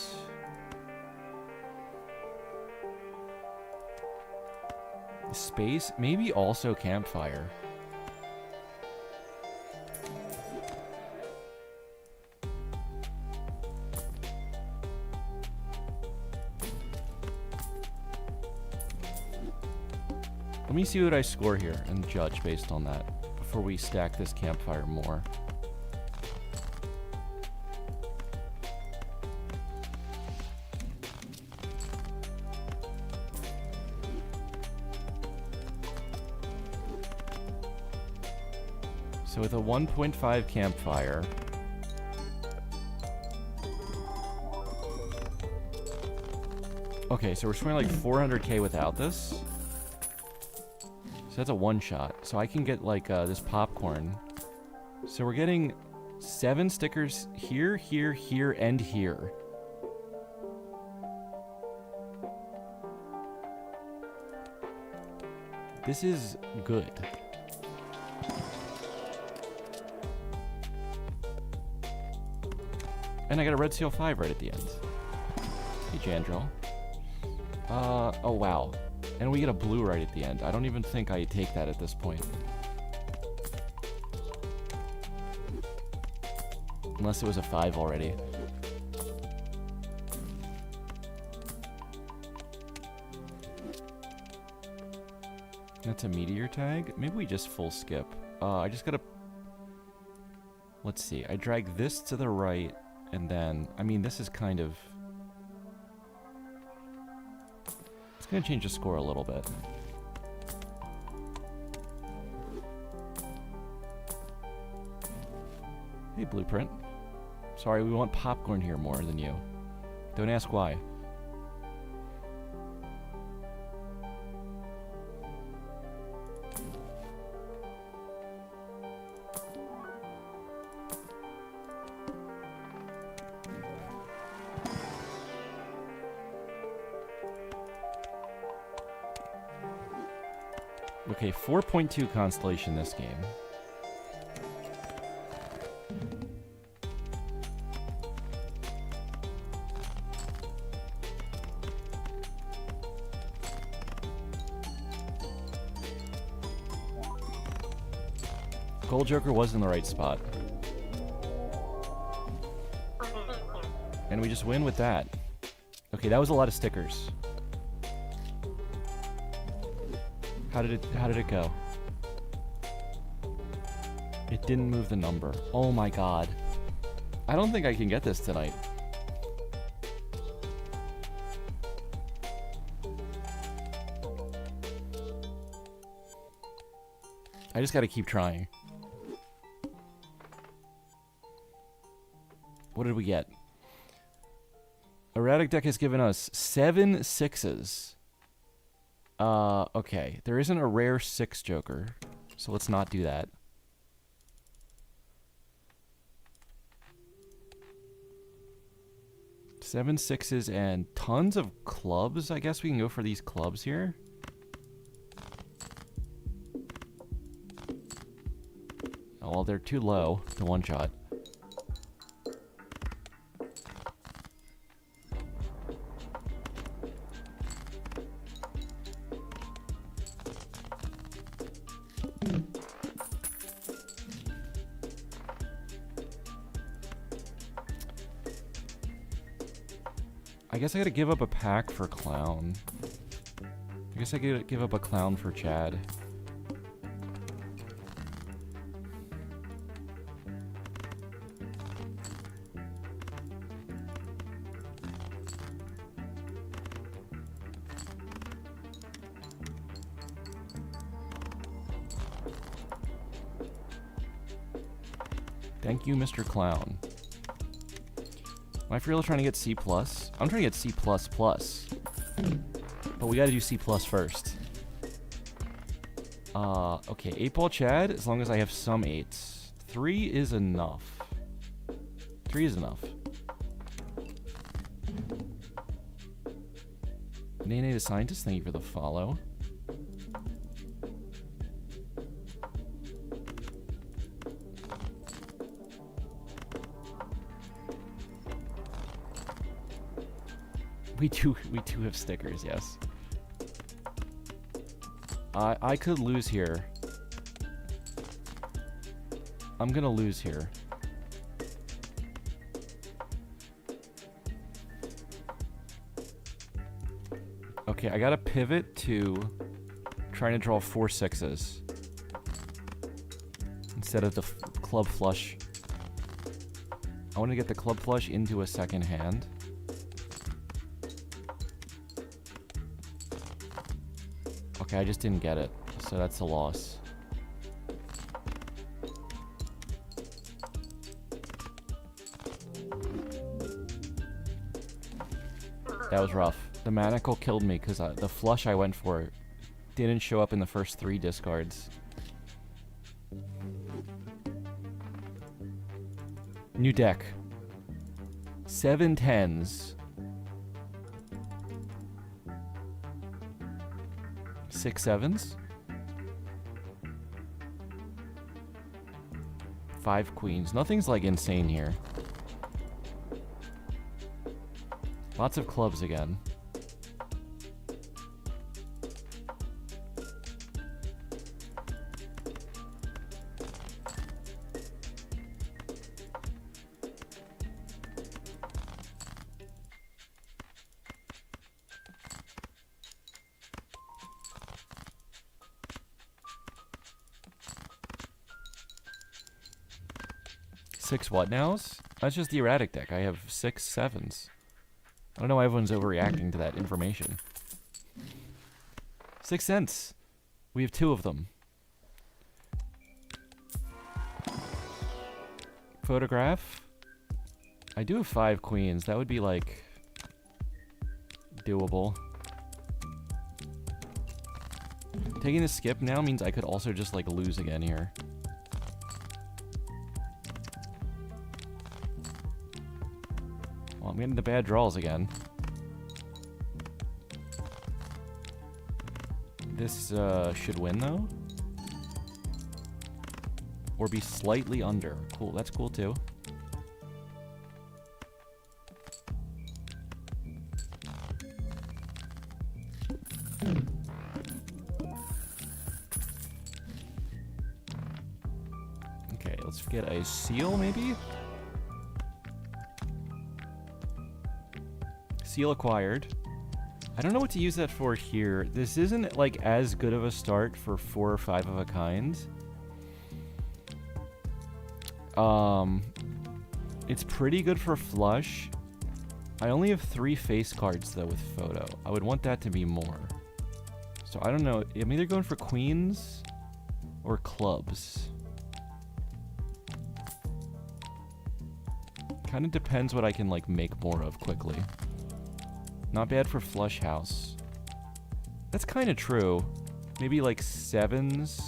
Space? Maybe also Campfire. Let me see what I score here and judge based on that before we stack this Campfire more. So with a 1.5 Campfire, okay, so we're scoring like 400k without this. So that's a one-shot. So I can get like this popcorn. So we're getting 7 stickers here, here, here, and here. This is good. And I got a Red Seal 5 right at the end. Hey, Jandrel. Oh wow. And we get a blue right at the end. I don't even think I take that at this point. Unless it was a 5 already. That's a meteor tag? Maybe we just full skip. I just gotta... Let's see. I drag this to the right, and then... I mean, this is kind of... It's gonna change the score a little bit. Hey, Blueprint. Sorry, we want popcorn here more than you. Don't ask why. Okay, 4.2 Constellation this game. Gold Joker was in the right spot. And we just win with that. Okay, that was a lot of stickers. How did it go? It didn't move the number. Oh my god. I don't think I can get this tonight. I just gotta keep trying. What did we get? Erratic deck has given us 7 6s. Okay. There isn't a rare 6 Joker, so let's not do that. Seven 6s and tons of clubs. I guess we can go for these clubs here. Oh, well, they're too low to one-shot. I guess I gotta give up a pack for Clown. I guess I gotta give up a Clown for Chad. Thank you, Mr. Clown. My Friel is trying to get C+. I'm trying to get C++. But we gotta do C+ first. Okay, 8-ball Chad, as long as I have some 8s. 3 is enough. 3 is enough. Nene the Scientist, thank you for the follow. We do have stickers, yes. I could lose here. I'm gonna lose here. Okay, I gotta pivot to trying to draw 4 6s instead of the club flush. I want to get the club flush into a second hand. Okay, I just didn't get it, so that's a loss. That was rough. The manacle killed me because the flush I went for didn't show up in the first 3 discards. New deck. 7 10s. 6 7s. 5 queens. Nothing's like insane here. Lots of clubs again. Six what nows? That's just the erratic deck. I have 6 7s. I don't know why everyone's overreacting to that information. 6 cents. We have 2 of them. Photograph. I do have 5 queens. That would be like doable. Taking the skip now means I could also just like lose again here. Well, I'm getting the bad draws again. This should win though. Or be slightly under. Cool, that's cool too. Okay, let's get a seal maybe? Seal acquired. I don't know what to use that for here. This isn't like as good of a start for 4 or 5 of a kind. It's pretty good for flush. I only have 3 face cards though with photo. I would want that to be more. So I don't know. I'm either going for queens or clubs. Kind of depends what I can like make more of quickly. Not bad for flush house. That's kind of true. Maybe like 7s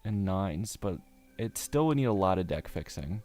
and 9s, but it still would need a lot of deck fixing.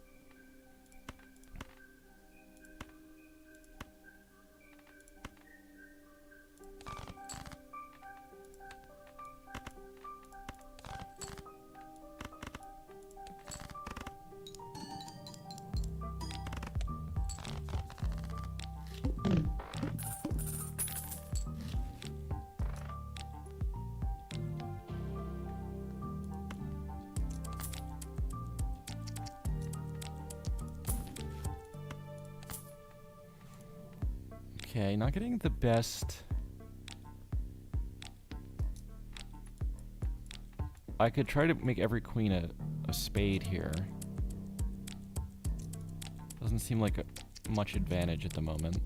Okay, not getting the best. I could try to make every queen a spade here. Doesn't seem like much advantage at the moment.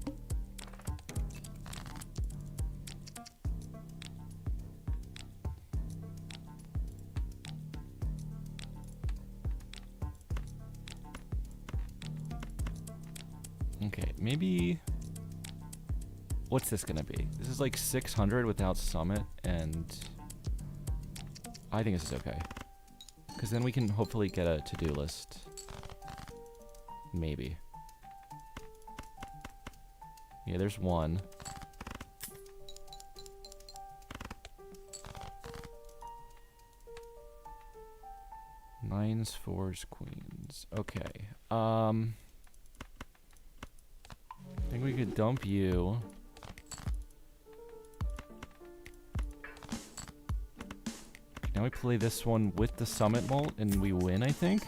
Okay, maybe... What's this gonna be? This is like 600 without summit, and I think this is okay. Because then we can hopefully get a to-do list. Maybe. Yeah, there's one. Nines, fours, queens. Okay. I think we could dump you. Now we play this one with the summit mult and we win, I think.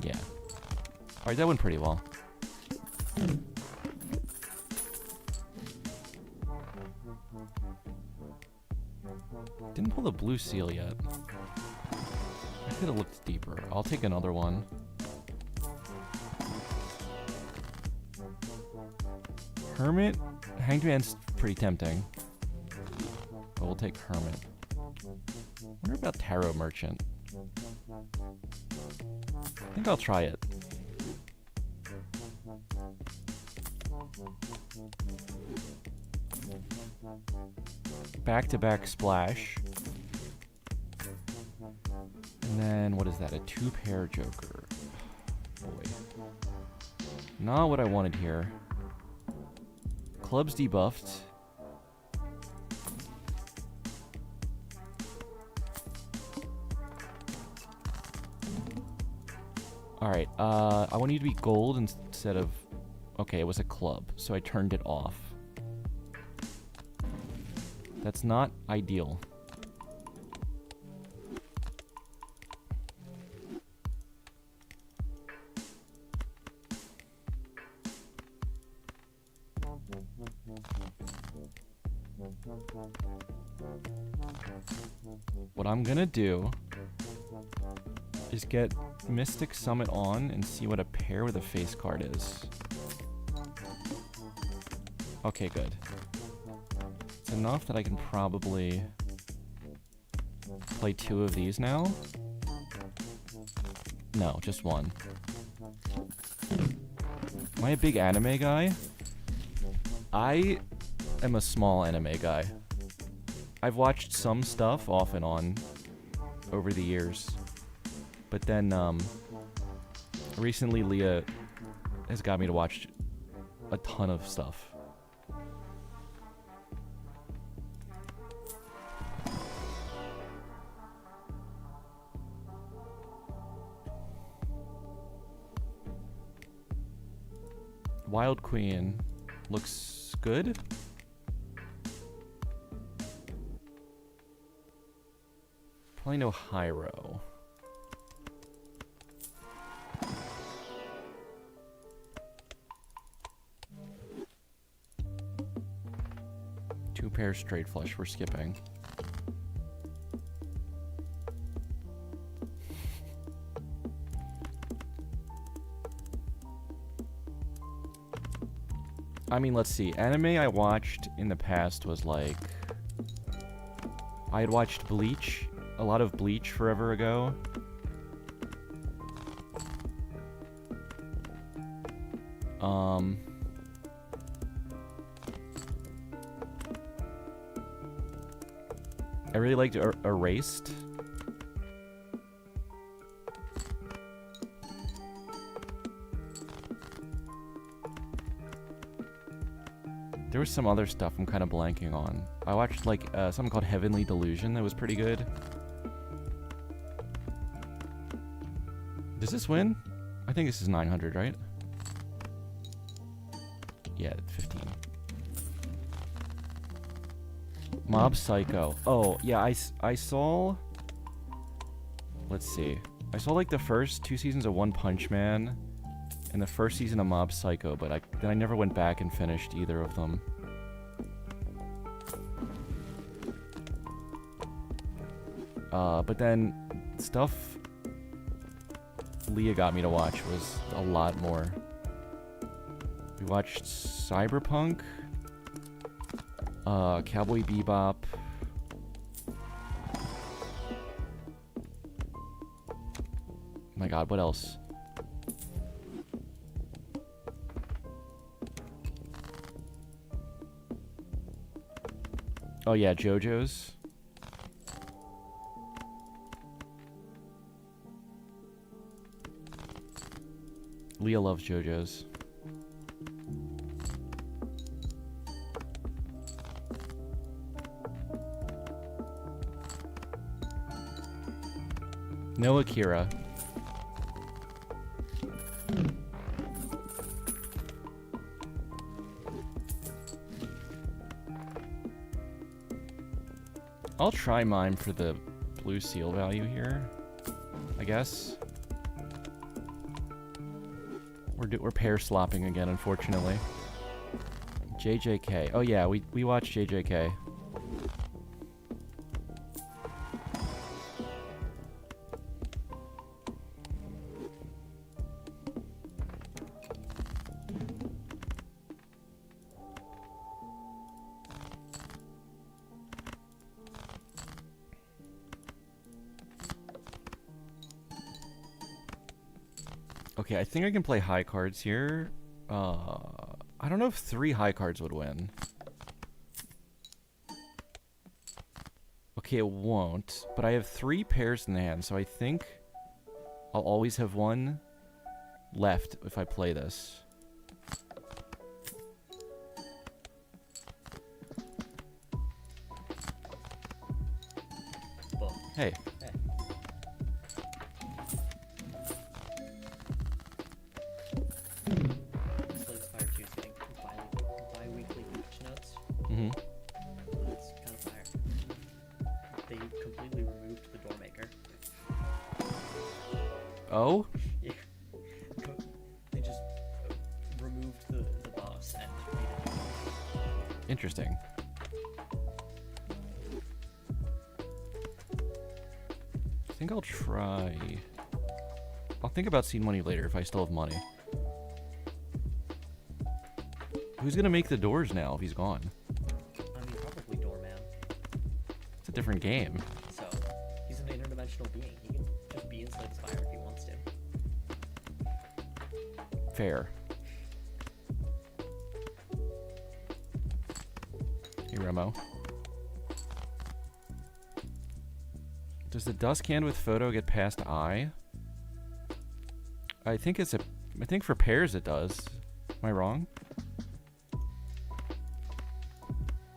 Yeah. Alright, that went pretty well. Didn't pull the blue seal yet. I could have looked deeper. I'll take another one. Hermit? Hanged Man's pretty tempting. But we'll take Hermit. Wonder about Tarot Merchant. I think I'll try it. Back-to-back splash. And then, what is that? A two-pair joker. Boy. Not what I wanted here. Club's debuffed. Alright, I want you to be gold instead of... Okay, it was a club, so I turned it off. That's not ideal. What I'm gonna do is get Mystic Summit on and see what a pair with a face card is. Okay, good. It's enough that I can probably play two of these now. No, just one. Am I a big anime guy? I am a small anime guy. I've watched some stuff off and on over the years. But then, recently Leah has got me to watch a ton of stuff. Wild Queen looks good. Probably no Hyro. Two pairs straight flush, we're skipping. I mean, let's see. Anime I watched in the past was like... I had watched Bleach. A lot of Bleach forever ago. I really liked Erased. There was some other stuff I'm kind of blanking on. I watched like something called Heavenly Delusion that was pretty good. Does this win? I think this is 900, right? Yeah, 15. Mob Psycho. Oh, yeah, I saw... Let's see. I saw like the first 2 seasons of One Punch Man and the first season of Mob Psycho, but then I never went back and finished either of them. But then stuff Leah got me to watch was a lot more. We watched Cyberpunk, Cowboy Bebop, my god, what else? Oh yeah, JoJo's. Leah loves JoJo's. No Akira. I'll try mime for the blue seal value here, I guess. We're pair slopping again, unfortunately. JJK. Oh yeah, we watched JJK. Okay, I think I can play high cards here. I don't know if 3 high cards would win. Okay, it won't, but I have 3 pairs in the hand, so I think I'll always have 1 left if I play this. Hey. That's kind of fire. They completely removed the door maker. Oh? Yeah. They just removed the boss and made it. Interesting. I think I'll try... I'll think about seed money later if I still have money. Who's gonna make the doors now if he's gone? I mean, probably Doorman. It's a different game. So, he's an interdimensional being. He can just be inside his fire if he wants to. Fair. Hey, Remo. Does the dust can with photo get past eye? I think it's a... I think for pairs it does. Am I wrong?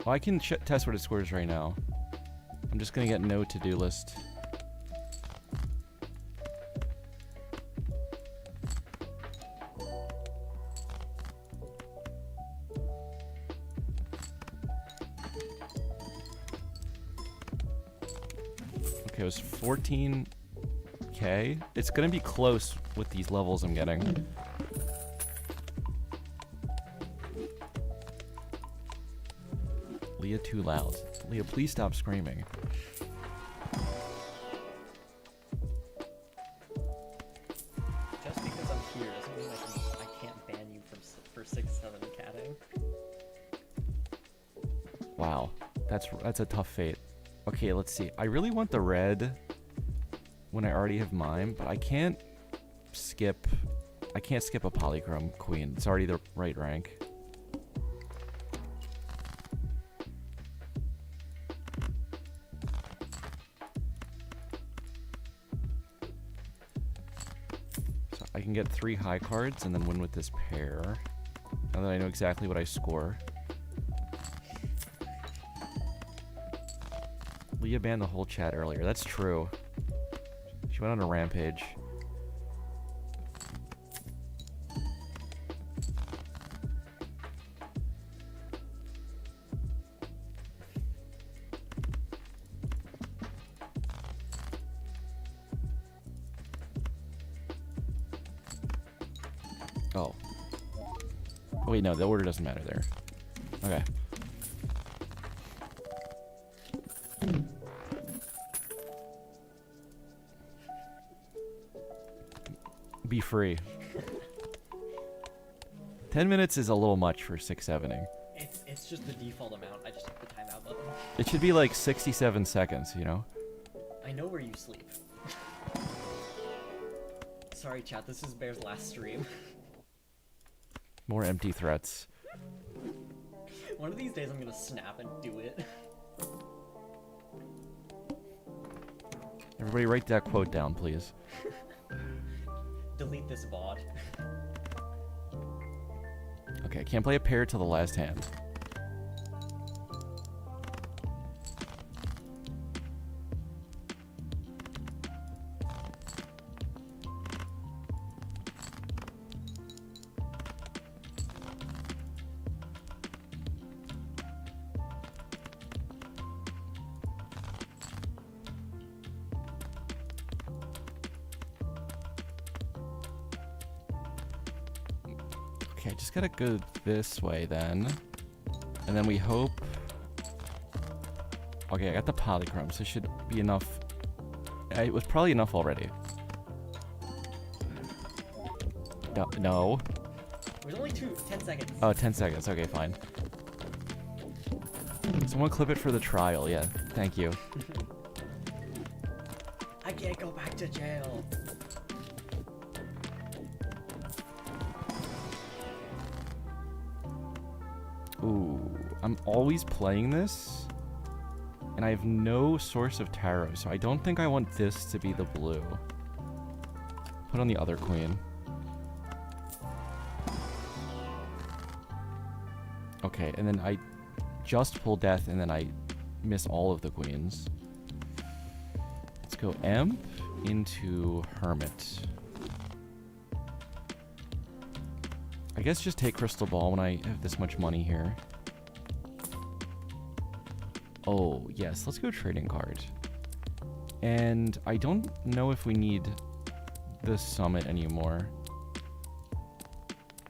Well, I can test what it scores right now. I'm just gonna get no to-do list. Okay, it was 14K. It's gonna be close with these levels I'm getting. Leah, too loud. Leah, please stop screaming. Just because I'm here doesn't mean I can't ban you for 6-7 catting. Wow, that's a tough fate. Okay, let's see. I really want the red when I already have mine, but I can't skip a polychrome queen. It's already the right rank. I can get 3 high cards and then win with this pair. Now that I know exactly what I score. Leah banned the whole chat earlier. That's true. She went on a rampage. Oh. Oh wait, no, the order doesn't matter there. Okay. Be free. 10 minutes is a little much for 6-7ing. It's just the default amount. I just hit the timeout button. It should be like 67 seconds, you know? I know where you sleep. Sorry, chat. This is Bear's last stream. More empty threats. One of these days I'm gonna snap and do it. Everybody write that quote down, please. Delete this VOD. Okay, I can't play a pair till the last hand. Okay, just gotta go this way then. And then we hope... Okay, I got the polychrome, so it should be enough. It was probably enough already. No. It was only 10 seconds. Oh, 10 seconds. Okay, fine. Someone clip it for the trial. Yeah, thank you. I can't go back to jail. Ooh, I'm always playing this, and I have no source of tarot, so I don't think I want this to be the blue. Put on the other queen. Okay, and then I just pull death, and then I miss all of the queens. Let's go Imp into Hermit. I guess just take Crystal Ball when I have this much money here. Oh, yes, let's go Trading Card. And I don't know if we need the Summit anymore.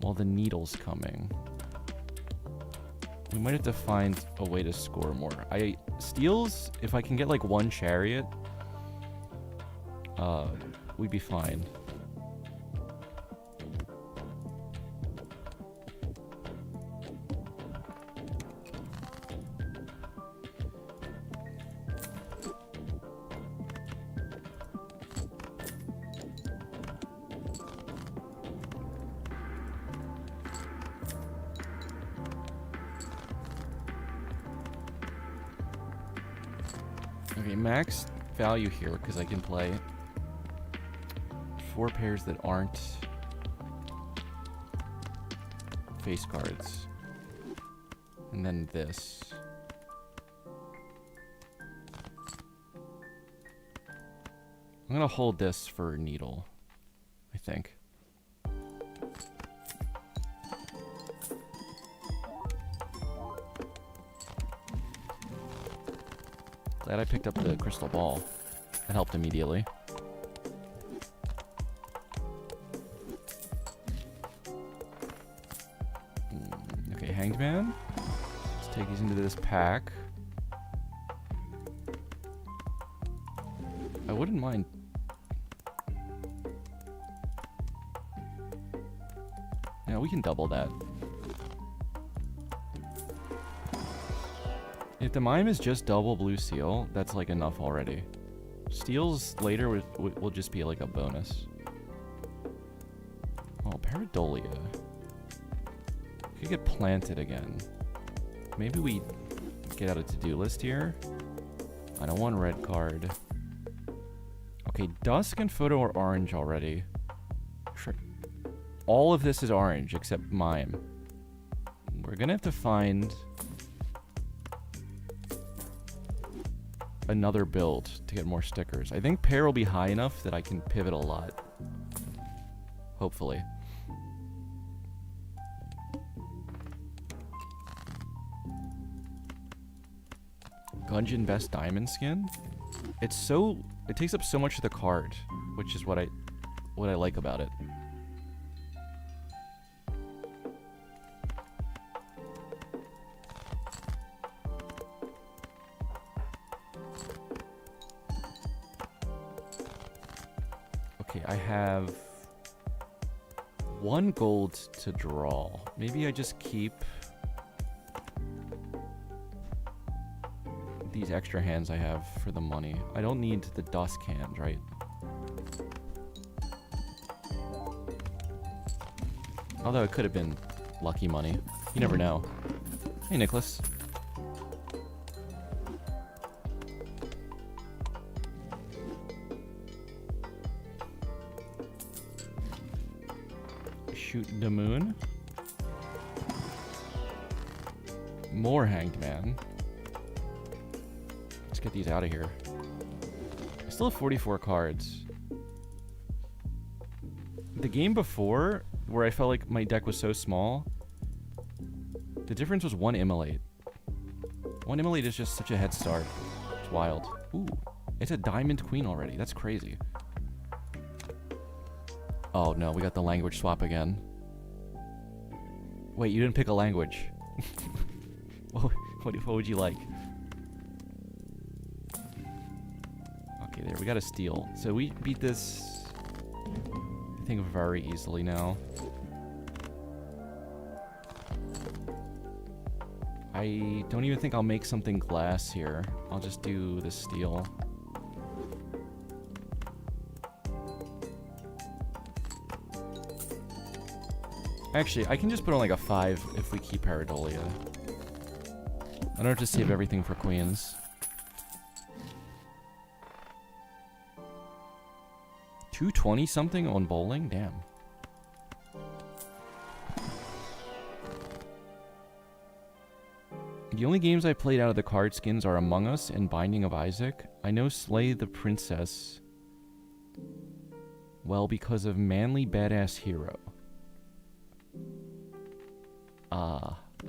Well, the Needle's coming. We might have to find a way to score more. Steals, if I can get like one Chariot, we'd be fine. Okay, max value here because I can play 4 pairs that aren't face cards. And then this. I'm gonna hold this for Needle, I think. Glad I picked up the Crystal Ball. That helped immediately. Okay, Hanged Man. Let's take these into this pack. I wouldn't mind. Yeah, we can double that. If the mime is just double blue seal, that's like enough already. Steals later will just be like a bonus. Oh, Pareidolia. Could get planted again. Maybe we get out a to-do list here. I don't want red card. Okay, Dusk and Photo are orange already. Sure. All of this is orange except mime. We're gonna have to find another build to get more stickers. I think pair will be high enough that I can pivot a lot. Hopefully. Gungeon Best Diamond skin? It takes up so much of the card, which is what I like about it. Okay, I have 1 gold to draw. Maybe I just keep these extra hands I have for the money. I don't need the Dusk hand, right? Although it could have been lucky money. You never know. Hey, Nicholas. Shoot the moon. More Hanged Man. Let's get these out of here. I still have 44 cards. The game before, where I felt like my deck was so small, the difference was 1 Immolate. 1 Immolate is just such a head start. It's wild. Ooh, it's a Diamond Queen already. That's crazy. Oh no, we got the language swap again. Wait, you didn't pick a language. what would you like? Okay, there, we got a steal. So we beat this, I think, very easily now. I don't even think I'll make something glass here. I'll just do the steel. Actually, I can just put on like a 5 if we keep Paradolia. I don't have to save everything for queens. 220 something on bowling? Damn. The only games I played out of the card skins are Among Us and Binding of Isaac. I know Slay the Princess well because of Manly Badass Hero.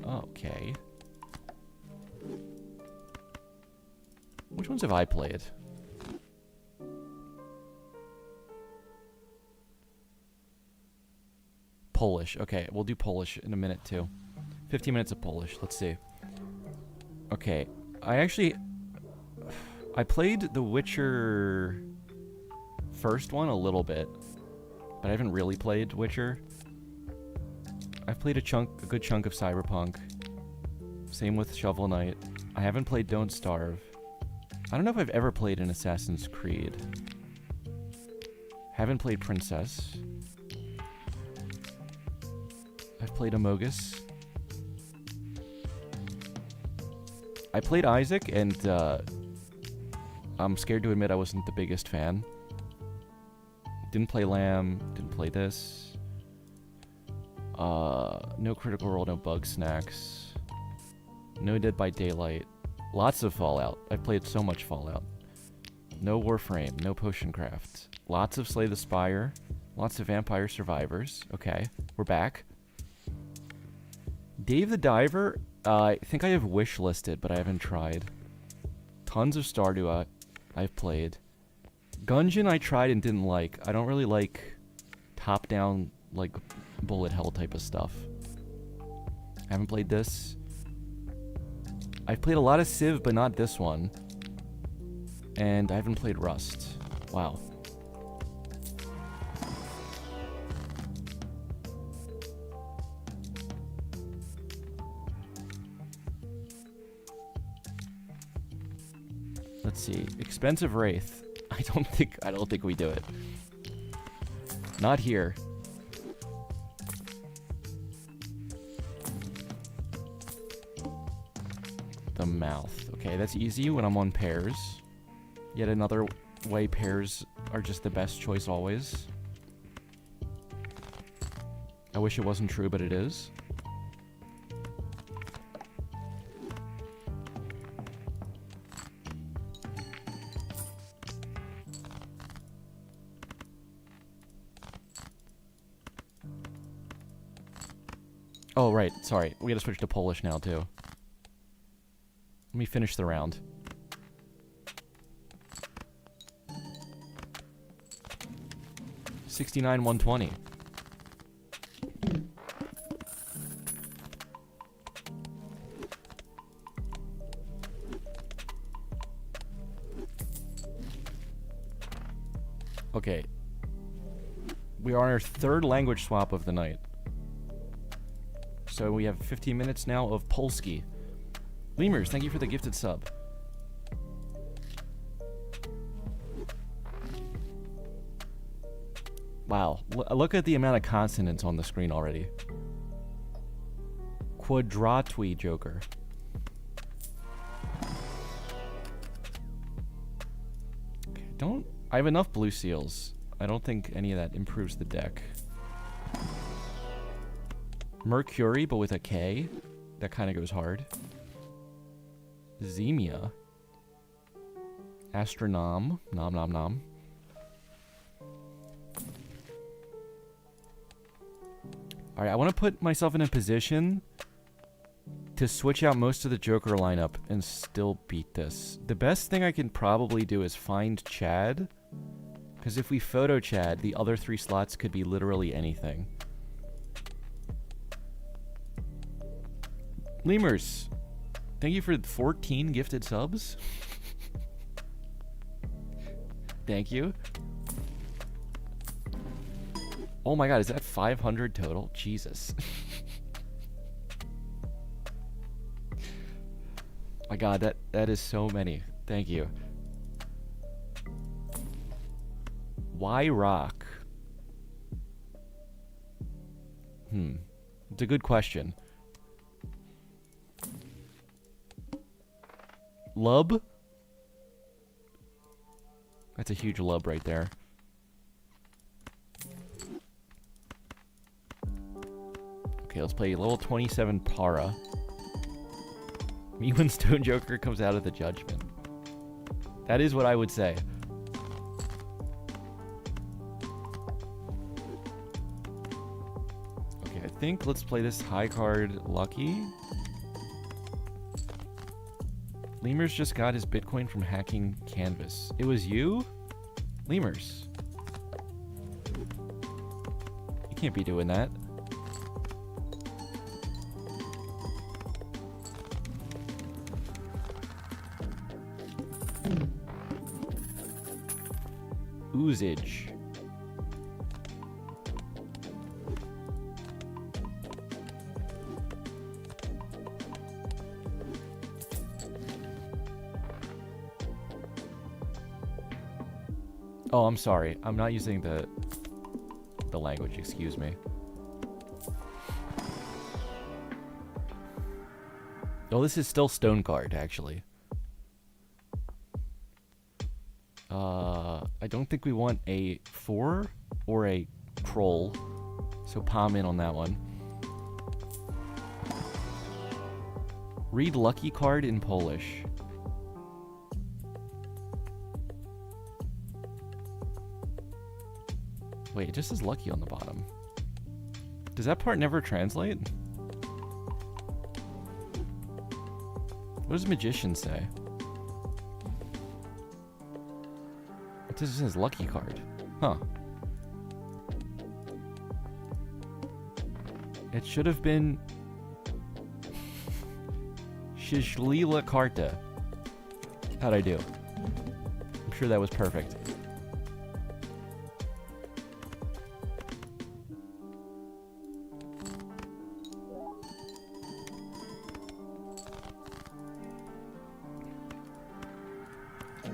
Okay. Which ones have I played? Polish. Okay, we'll do Polish in a minute too. 15 minutes of Polish. Let's see. Okay, I played The Witcher first one a little bit, but I haven't really played Witcher. I've played a good chunk of Cyberpunk. Same with Shovel Knight. I haven't played Don't Starve. I don't know if I've ever played an Assassin's Creed. Haven't played Princess. I've played Amogus. I played Isaac, and I'm scared to admit I wasn't the biggest fan. Didn't play Lamb, didn't play this. No Critical Role, no Bug Snacks. No Dead by Daylight. Lots of Fallout. I've played so much Fallout. No Warframe, no Potion Craft. Lots of Slay the Spire. Lots of Vampire Survivors. Okay, we're back. Dave the Diver, I think I have wish listed, but I haven't tried. Tons of Stardew I've played. Gungeon I tried and didn't like. I don't really like top-down, like, bullet hell type of stuff. I haven't played this. I've played a lot of Civ, but not this one. And I haven't played Rust. Wow. Let's see. Expensive Wraith. I don't think we do it. Not here. The Mouth. Okay, that's easy when I'm on pairs. Yet another way pairs are just the best choice always. I wish it wasn't true, but it is. Oh, right. Sorry. We gotta switch to Polish now, too. Let me finish the round. $69, $120. Okay. We are on our third language swap of the night. So we have 15 minutes now of Polski. Lemurs, thank you for the gifted sub. Wow, look at the amount of consonants on the screen already. Quadratwi Joker. Okay, I have enough blue seals. I don't think any of that improves the deck. Mercury, but with a K. That kind of goes hard. Zemia. Astronom. Nom nom nom. Alright, I want to put myself in a position to switch out most of the Joker lineup and still beat this. The best thing I can probably do is find Chad. Because if we photo Chad, the other 3 slots could be literally anything. Lemurs, thank you for 14 gifted subs. Thank you. Oh my god, is that 500 total? Jesus. My god, that is so many. Thank you. Why rock? It's a good question. Lub? That's a huge lub right there. Okay, let's play level 27 Para. Me when Stone Joker comes out of the Judgment. That is what I would say. Okay, I think let's play this high card Lucky. Lemurs just got his Bitcoin from hacking Canvas. It was you? Lemurs. You can't be doing that. Oozage. Oh, I'm sorry. I'm not using the language, excuse me. Oh, this is still Stone Card, actually. I don't think we want a 4 or a Kroll, so palm in on that one. Read Lucky Card in Polish. Wait, it just says Lucky on the bottom. Does that part never translate? What does Magician say? This is his Lucky Card. Huh. It should have been Shizhlila Karta. How'd I do? I'm sure that was perfect.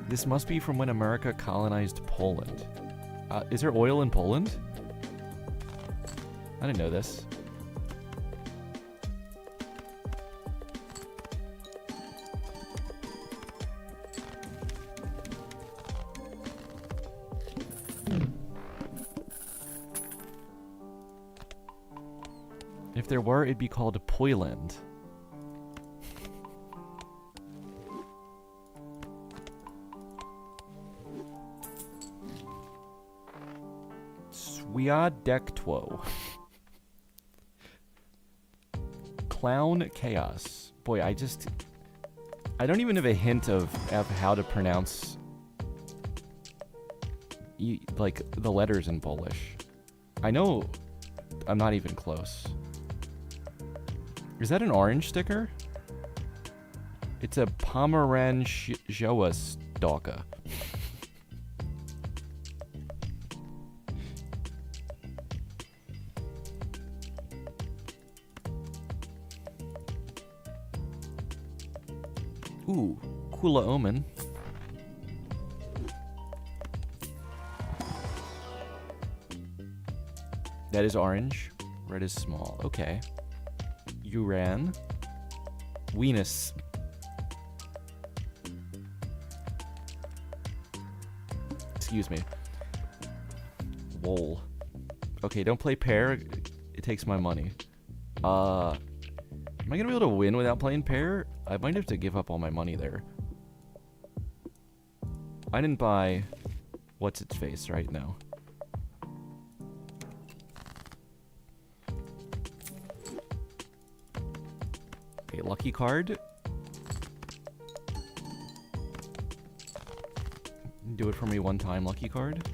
This must be from when America colonized Poland. Is there oil in Poland? I didn't know this. If there were, it'd be called Poyland. Swiadektwo. Clown Chaos. Boy, I don't even have a hint of how to pronounce like the letters in Polish. I know I'm not even close. Is that an orange sticker? It's a Pomeranian stalker. Ooh, Kula Omen. That is orange. Red is small. Okay. Uran. Venus. Excuse me. Wool. Okay, don't play pair. It takes my money. Am I gonna be able to win without playing pair? I might have to give up all my money there. I didn't buy what's its face right now. Okay, lucky card. Do it for me one time, lucky card.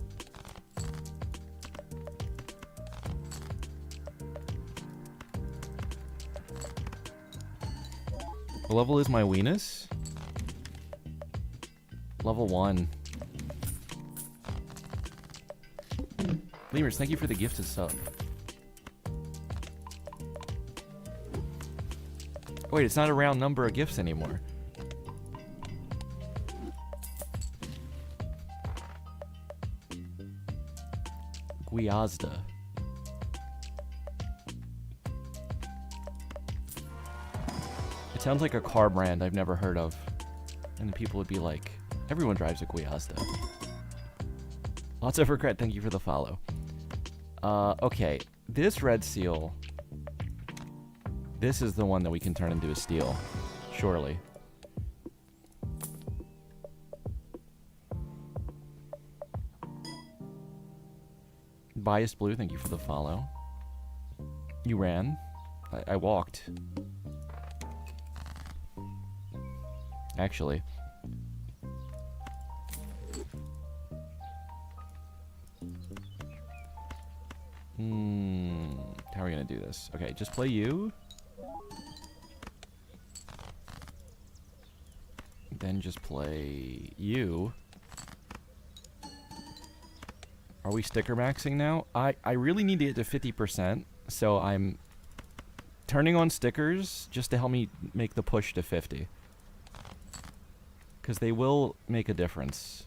What level is my weenus? Level 1. Lemurs, thank you for the gifted sub. Wait, it's not a round number of gifts anymore. Guiazda. It sounds like a car brand I've never heard of. And the people would be like, everyone drives a Guiazda. Lots of regret, thank you for the follow. Okay, this red seal, this is the one that we can turn into a steel, surely. Biased Blue, thank you for the follow. You ran. I walked. Actually. How are we gonna do this? Okay, just play you. Then just play you. Are we sticker maxing now? I really need to get to 50%, so I'm turning on stickers just to help me make the push to 50. Because they will make a difference.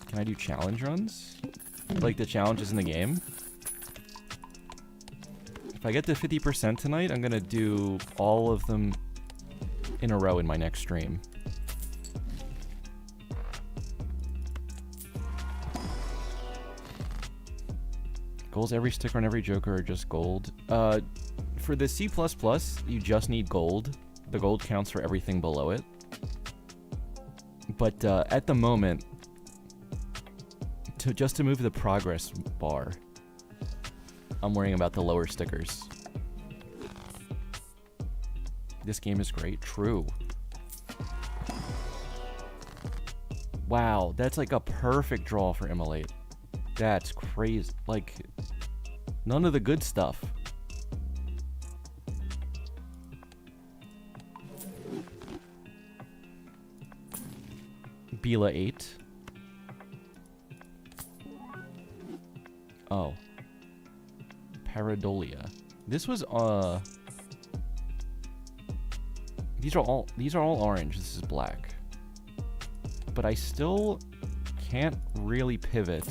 Can I do challenge runs? Like the challenges in the game? If I get to 50% tonight, I'm gonna do all of them in a row in my next stream. Goals, every sticker and every joker are just gold. For the C++, you just need gold. The gold counts for everything below it. But at the moment, just to move the progress bar, I'm worrying about the lower stickers. This game is great. True. Wow, that's like a perfect draw for Immolate. That's crazy. Like, none of the good stuff. Bila 8. Oh. Paradolia. This was these are all orange. This is black. But I still can't really pivot.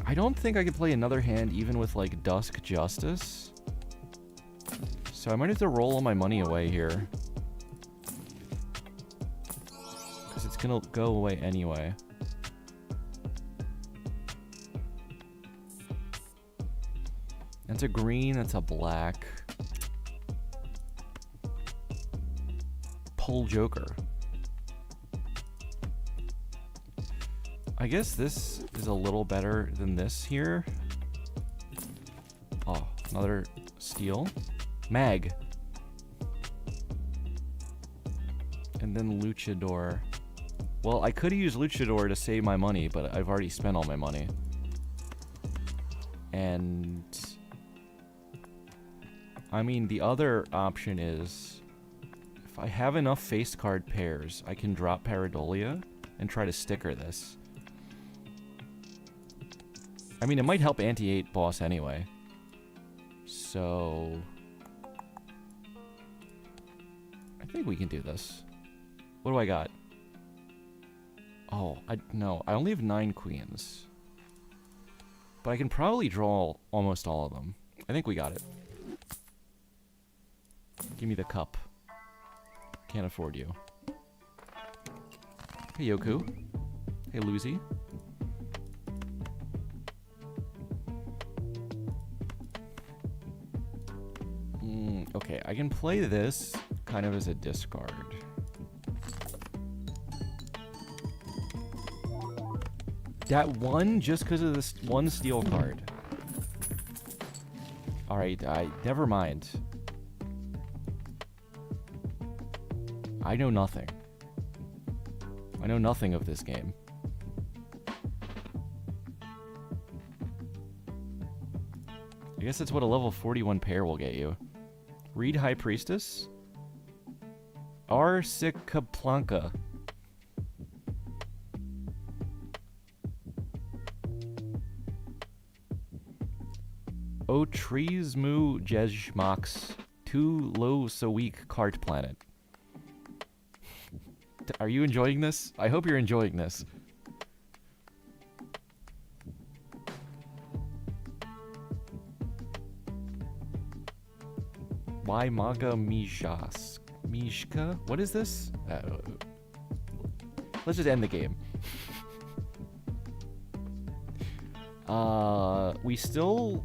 I don't think I could play another hand even with like Dusk Justice. So I might have to roll all my money away here. Because it's gonna go away anyway. That's a green, that's a black. Pull Joker. I guess this is a little better than this here. Oh, another steal. Mag. And then Luchador. Well, I could have used Luchador to save my money, but I've already spent all my money. And I mean, the other option is if I have enough face card pairs, I can drop Paradolia and try to sticker this. I mean, it might help anti-8 boss anyway. So I think we can do this. What do I got? Oh, no, I only have 9 queens. But I can probably draw almost all of them. I think we got it. Give me the cup. Can't afford you. Hey, Yoku. Hey, Lucy. Okay, I can play this kind of as a discard. That one just because of this one steel card. Alright, never mind. I know nothing. I know nothing of this game. I guess that's what a level 41 pair will get you. Read High Priestess? Arsicaplanca. Otrizmu Jejmax. Too low so weak cart planet. Are you enjoying this? I hope you're enjoying this. Why Maga Mishka? What is this? Let's just end the game. I still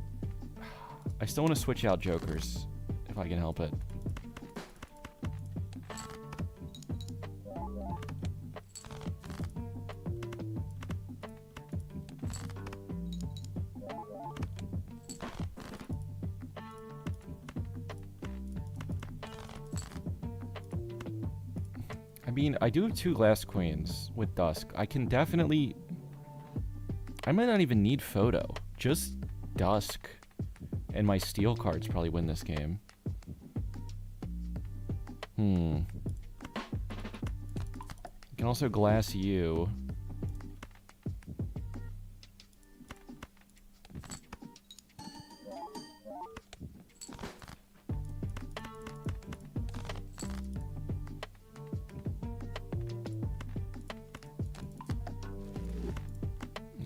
want to switch out jokers, if I can help it. I mean, I do have 2 glass queens with Dusk. I can definitely... I might not even need photo. Just Dusk and my steel cards probably win this game. You can also glass you.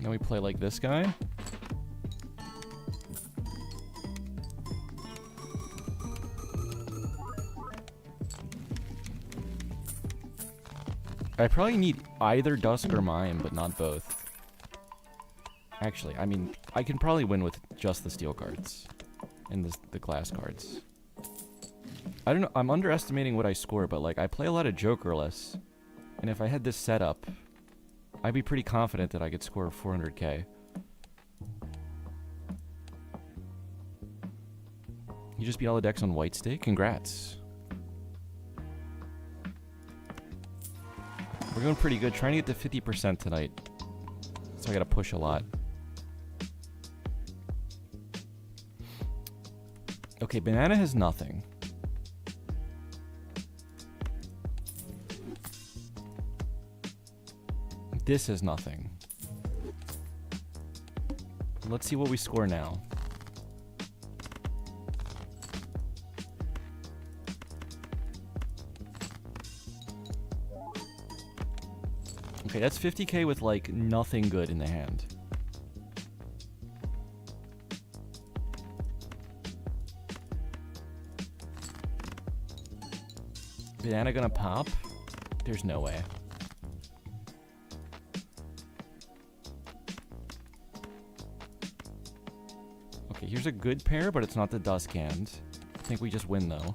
Now we play like this guy. I probably need either Dusk or Mime, but not both. Actually, I mean, I can probably win with just the steel cards and the glass cards. I don't know, I'm underestimating what I score, but like, I play a lot of Jokerless, and if I had this setup, I'd be pretty confident that I could score 400k. You just beat all the decks on White Stake? Congrats. We're going pretty good. Trying to get to 50% tonight. So I gotta push a lot. Okay, Banana has nothing. This is nothing. Let's see what we score now. Okay, that's 50k with like nothing good in the hand. Banana gonna pop? There's no way. Okay, here's a good pair, but it's not the Dusk hand. I think we just win though.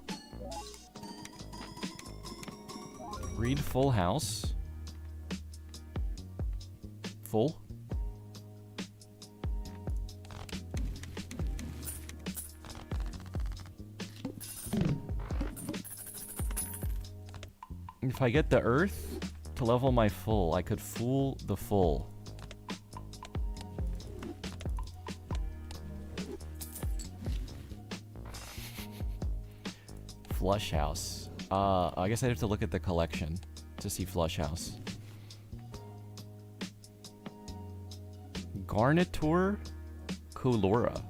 Read Full House. Full. If I get the Earth to level my full, I could fool the full. Flush House. I guess I'd have to look at the collection to see Flush House. Garnitur Colora.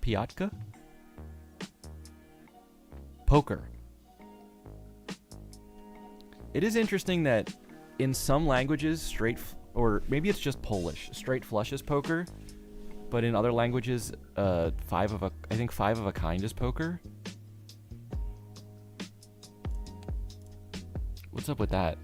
Piatka? Poker. It is interesting that in some languages, or maybe it's just Polish, straight flush is poker, but in other languages, I think five of a kind is poker. What's up with that?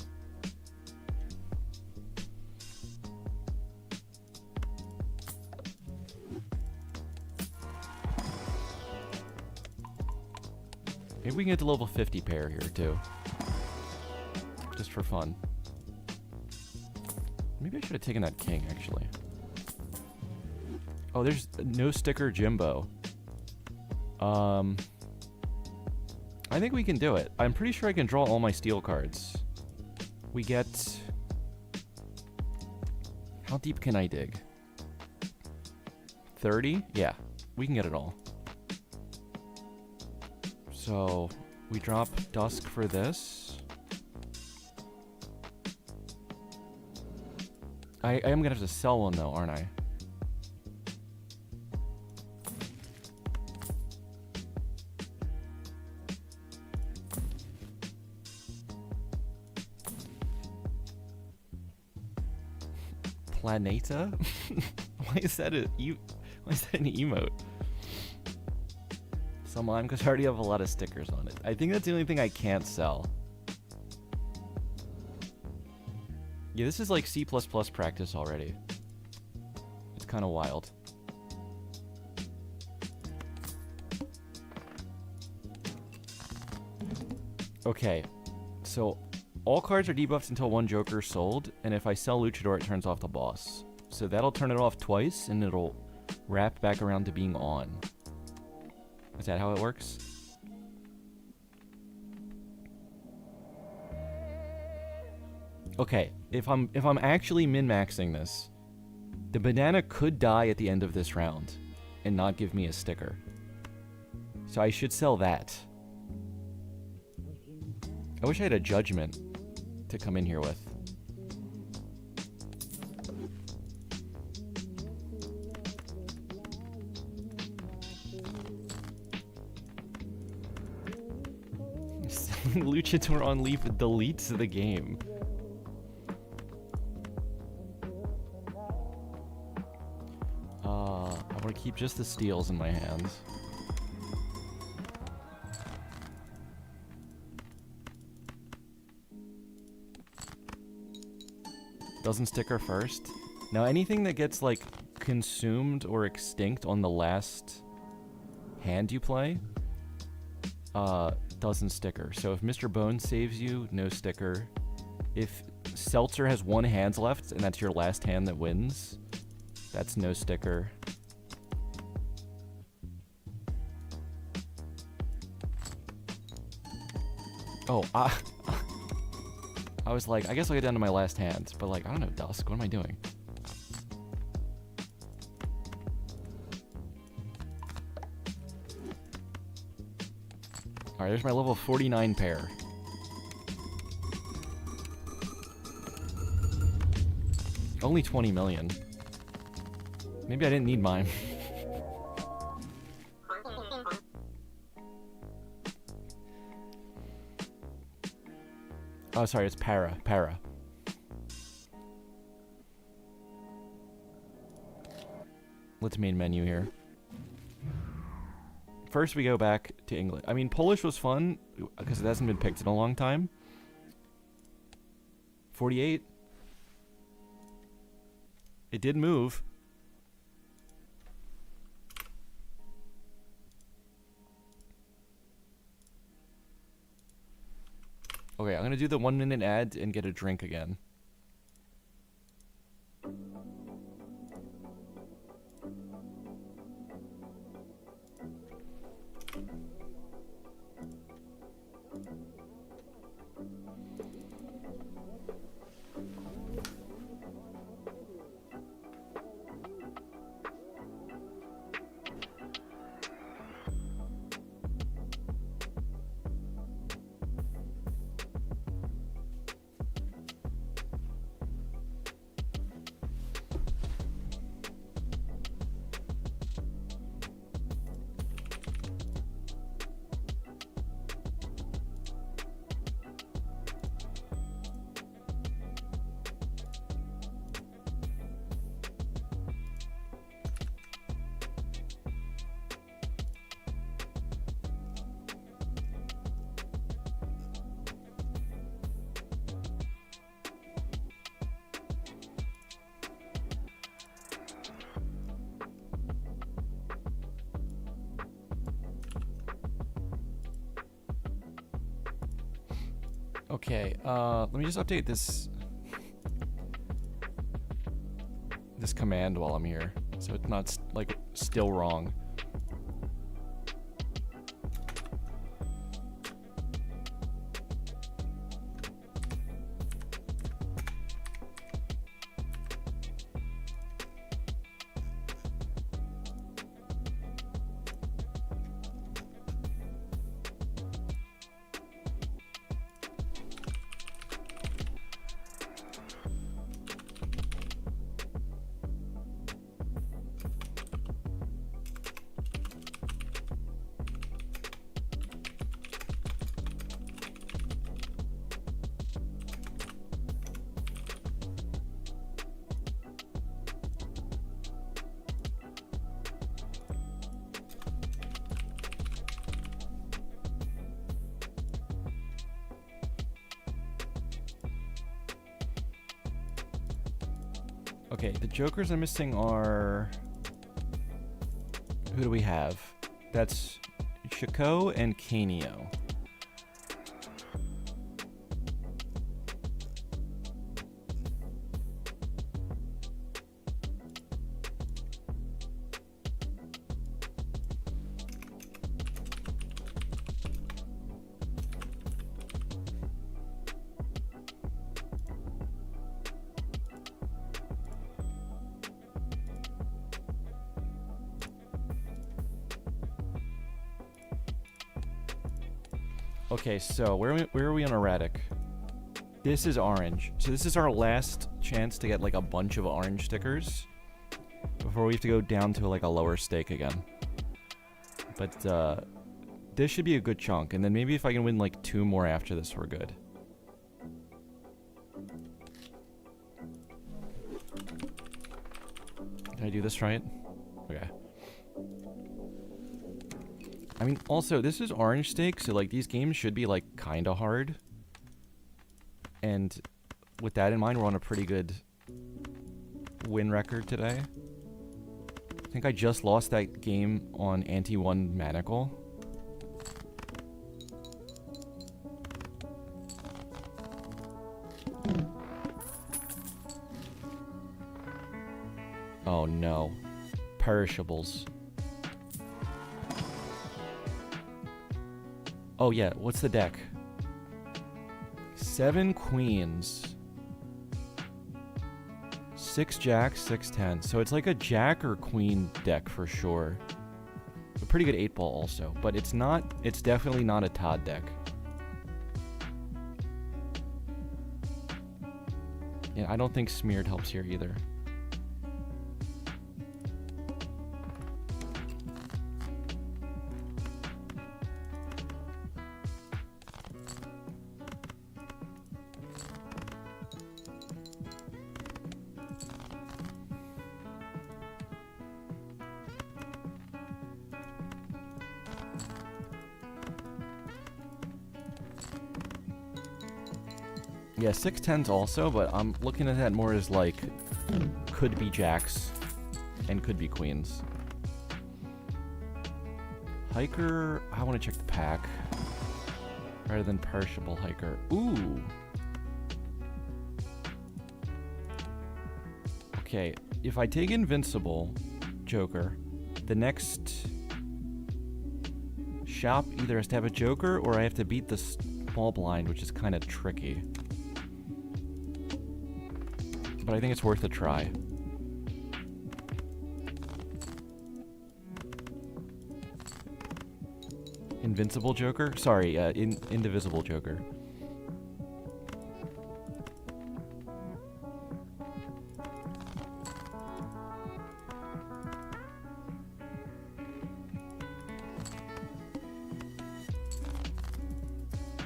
Maybe we can get to level 50 pair here, too. Just for fun. Maybe I should have taken that king, actually. Oh, there's no sticker Jimbo. I think we can do it. I'm pretty sure I can draw all my steel cards. We get... How deep can I dig? 30? Yeah, we can get it all. So, we drop Dusk for this. I am gonna have to sell one though, aren't I? Planeta? Why is that an emote? Some lime, because I already have a lot of stickers on it. I think that's the only thing I can't sell. Yeah, this is like C++ practice already. It's kind of wild. Okay, so all cards are debuffed until one Joker is sold, and if I sell Luchador, it turns off the boss. So that'll turn it off twice, and it'll wrap back around to being on. Is that how it works? Okay, if I'm actually min-maxing this, the banana could die at the end of this round and not give me a sticker. So I should sell that. I wish I had a judgment to come in here with. Luchador on Leaf deletes the game. I want to keep just the steals in my hands. Doesn't sticker first. Now anything that gets like consumed or extinct on the last hand you play, doesn't sticker. So if Mr. Bones saves you, no sticker. If Seltzer has one hand left and that's your last hand that wins, that's no sticker. Oh, I was like, I guess I'll get down to my last hand, but like, I don't know, Dusk, what am I doing? Alright, there's my level 49 pair. Only 20 million. Maybe I didn't need mine. Oh, sorry, it's para. Let's main menu here. First, we go back to English. I mean, Polish was fun, because it hasn't been picked in a long time. 48. It did move. Okay, I'm gonna do the 1 minute ad and get a drink again. Okay, let me just update this command while I'm here, so it's not like still wrong. Okay, the jokers I'm missing are... Who do we have? That's Chico and Canio. Okay, so where are we on erratic? This is orange. So this is our last chance to get like a bunch of orange stickers before we have to go down to like a lower stake again. But this should be a good chunk, and then maybe if I can win like 2 more after this, we're good. Did I do this right? Okay. I mean, also, this is orange stake, so, like, these games should be, like, kinda hard. And with that in mind, we're on a pretty good win record today. I think I just lost that game on Anti-1 Manacle. Oh, no. Perishables. Oh, yeah. What's the deck? 7 queens. 6 jacks, 6 tens. So it's like a jack or queen deck for sure. A pretty good 8-ball also. But it's not... It's definitely not a Todd deck. Yeah, I don't think smeared helps here either. Yeah, 6 tens also, but I'm looking at that more as like could be jacks and could be queens. Hiker, I want to check the pack rather than perishable hiker. Ooh. Okay, if I take invincible joker, the next shop either has to have a joker or I have to beat the small blind, which is kind of tricky. But I think it's worth a try. Invincible joker? Sorry, indivisible joker.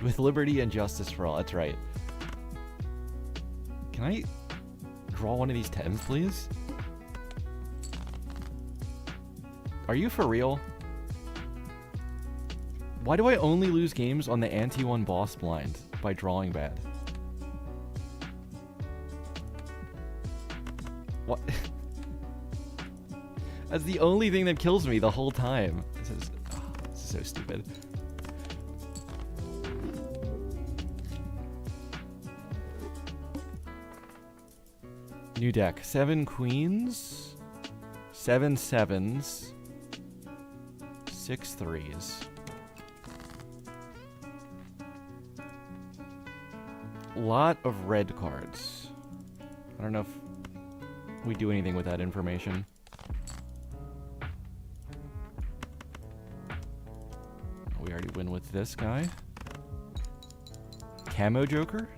With liberty and justice for all, that's right. Can I draw one of these tens, please? Are you for real? Why do I only lose games on the anti-1 boss blind by drawing bad? What? That's the only thing that kills me the whole time. This is so stupid. New deck. 7 queens, 7 sevens, 6 threes. Lot of red cards. I don't know if we do anything with that information. We already win with this guy. Camo Joker?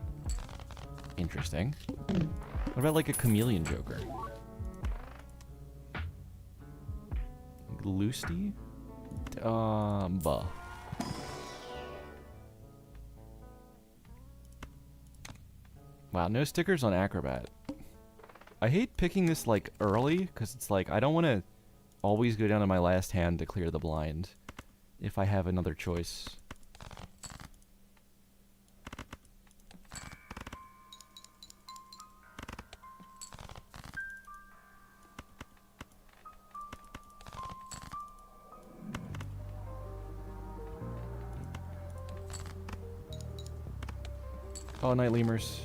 Interesting. What about like a chameleon joker? Loosty? Buh. Wow, no stickers on Acrobat. I hate picking this like early, because it's like I don't want to always go down to my last hand to clear the blind if I have another choice. Oh, night lemurs.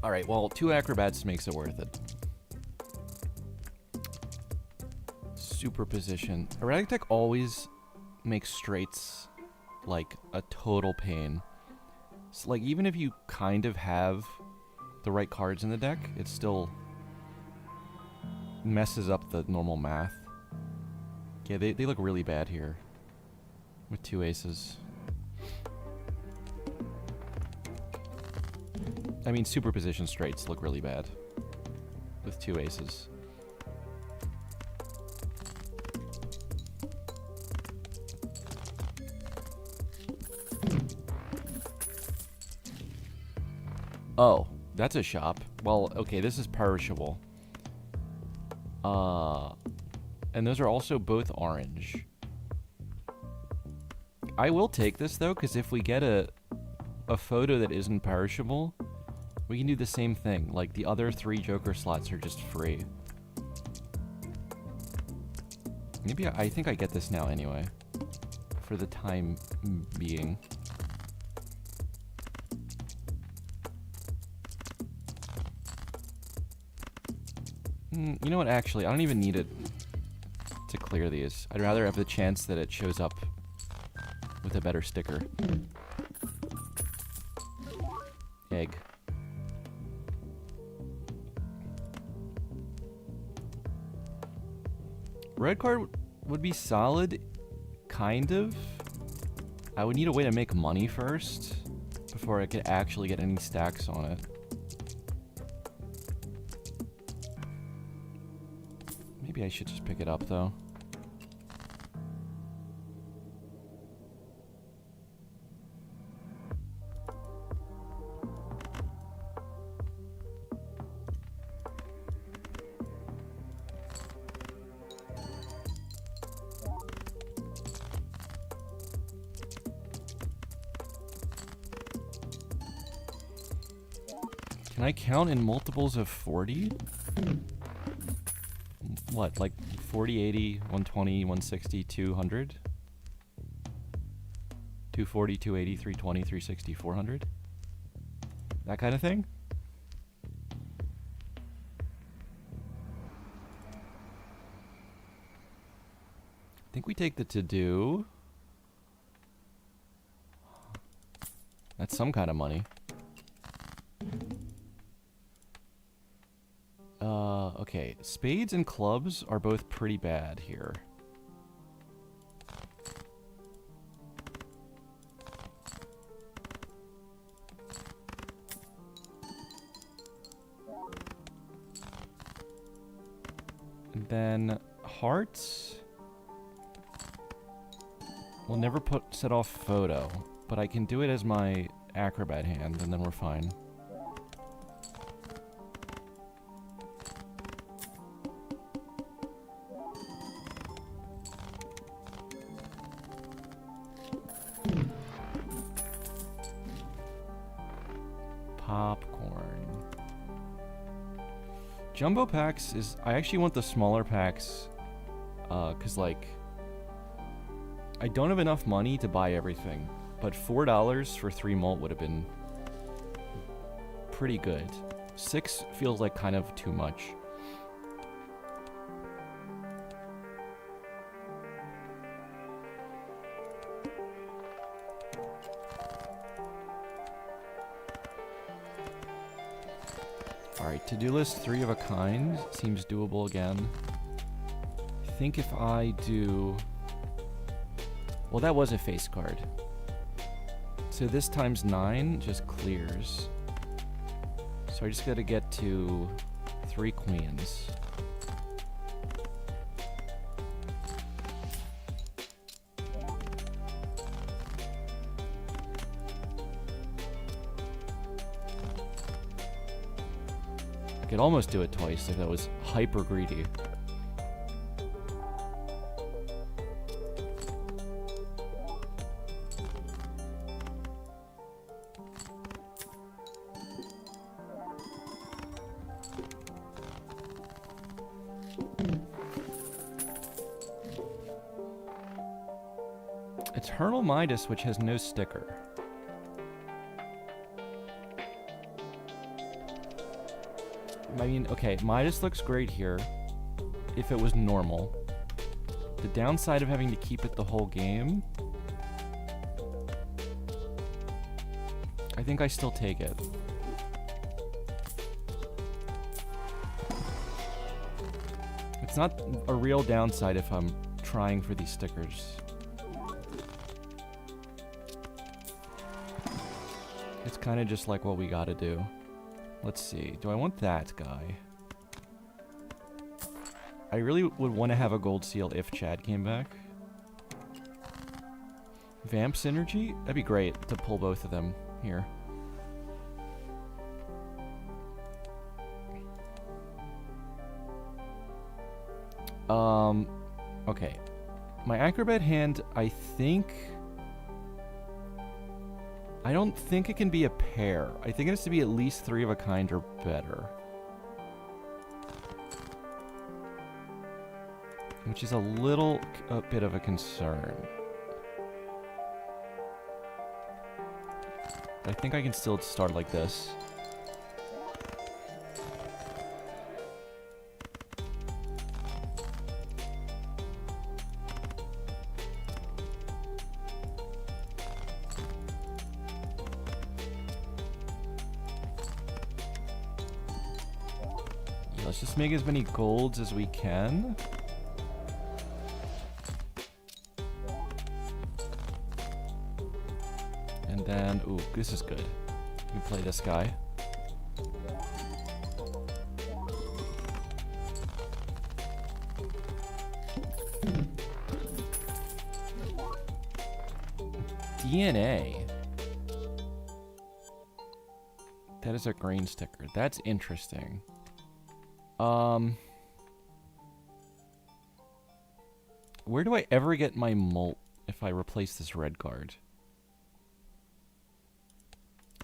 Alright, well, 2 acrobats makes it worth it. Superposition. Erratic deck always makes straights like a total pain. So, like, even if you kind of have the right cards in the deck, it still messes up the normal math. Yeah, they look really bad here with 2 aces. I mean, superposition straights look really bad with 2 aces. Oh, that's a shop. Well, okay, this is perishable. And those are also both orange. I will take this, though, because if we get a photo that isn't perishable, we can do the same thing. Like, the other 3 Joker slots are just free. Maybe I think I get this now anyway. For the time being. You know what, actually, I don't even need it to clear these. I'd rather have the chance that it shows up with a better sticker. Egg. Red card would be solid, kind of. I would need a way to make money first before I could actually get any stacks on it. Maybe I should just pick it up, though. Can I count in multiples of 40? What, like 40, 80, 120, 160, 200? 240, 280, 320, 360, 400? That kind of thing? I think we take the to-do. That's some kind of money. Okay. Spades and clubs are both pretty bad here. And then hearts. We'll never set off photo, but I can do it as my acrobat hand, and then we're fine. Popcorn. Jumbo packs is... I actually want the smaller packs, because, like, I don't have enough money to buy everything, but $4 for 3 mult would have been pretty good. 6 feels like kind of too much. Alright, to-do list 3 of a kind seems doable again. I think if I do... Well, that was a face card. So this times 9 just clears. So I just gotta get to 3 queens. I could almost do it twice if that was hyper greedy. Eternal Midas, which has no sticker. I mean, okay, Midas looks great here if it was normal. The downside of having to keep it the whole game, I think I still take it. It's not a real downside if I'm trying for these stickers. It's kind of just like what we gotta do. Let's see. Do I want that guy? I really would want to have a gold seal if Chad came back. Vamp Synergy? That'd be great to pull both of them here. Okay. My Acrobat hand, I don't think it can be a pair. I think it has to be at least 3 of a kind or better. Which is a bit of a concern. I think I can still start like this. Yeah, let's just make as many golds as we can. And then, ooh, this is good. We play this guy. DNA. That is a green sticker. That's interesting. Where do I ever get my molt if I replace this red card?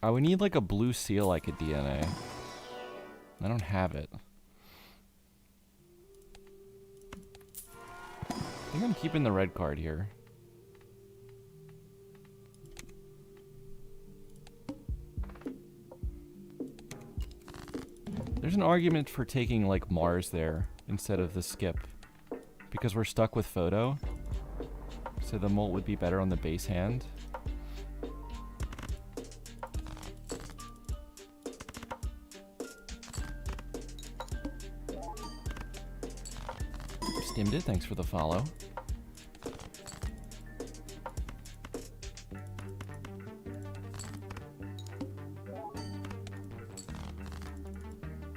I would need like a blue seal I could DNA. I don't have it. I think I'm keeping the red card here. There's an argument for taking like Mars there instead of the skip. Because we're stuck with photo. So the molt would be better on the base hand. Stimmed it, thanks for the follow.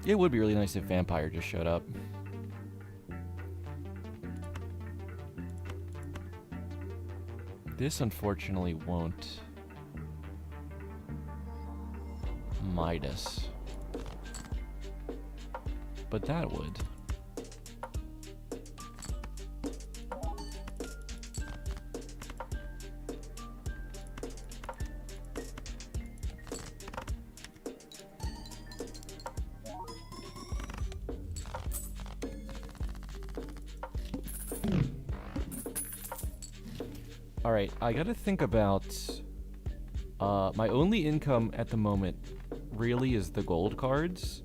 It would be really nice if Vampire just showed up. This unfortunately won't. Midas. But that would. Alright, I gotta think about... my only income at the moment really is the gold cards.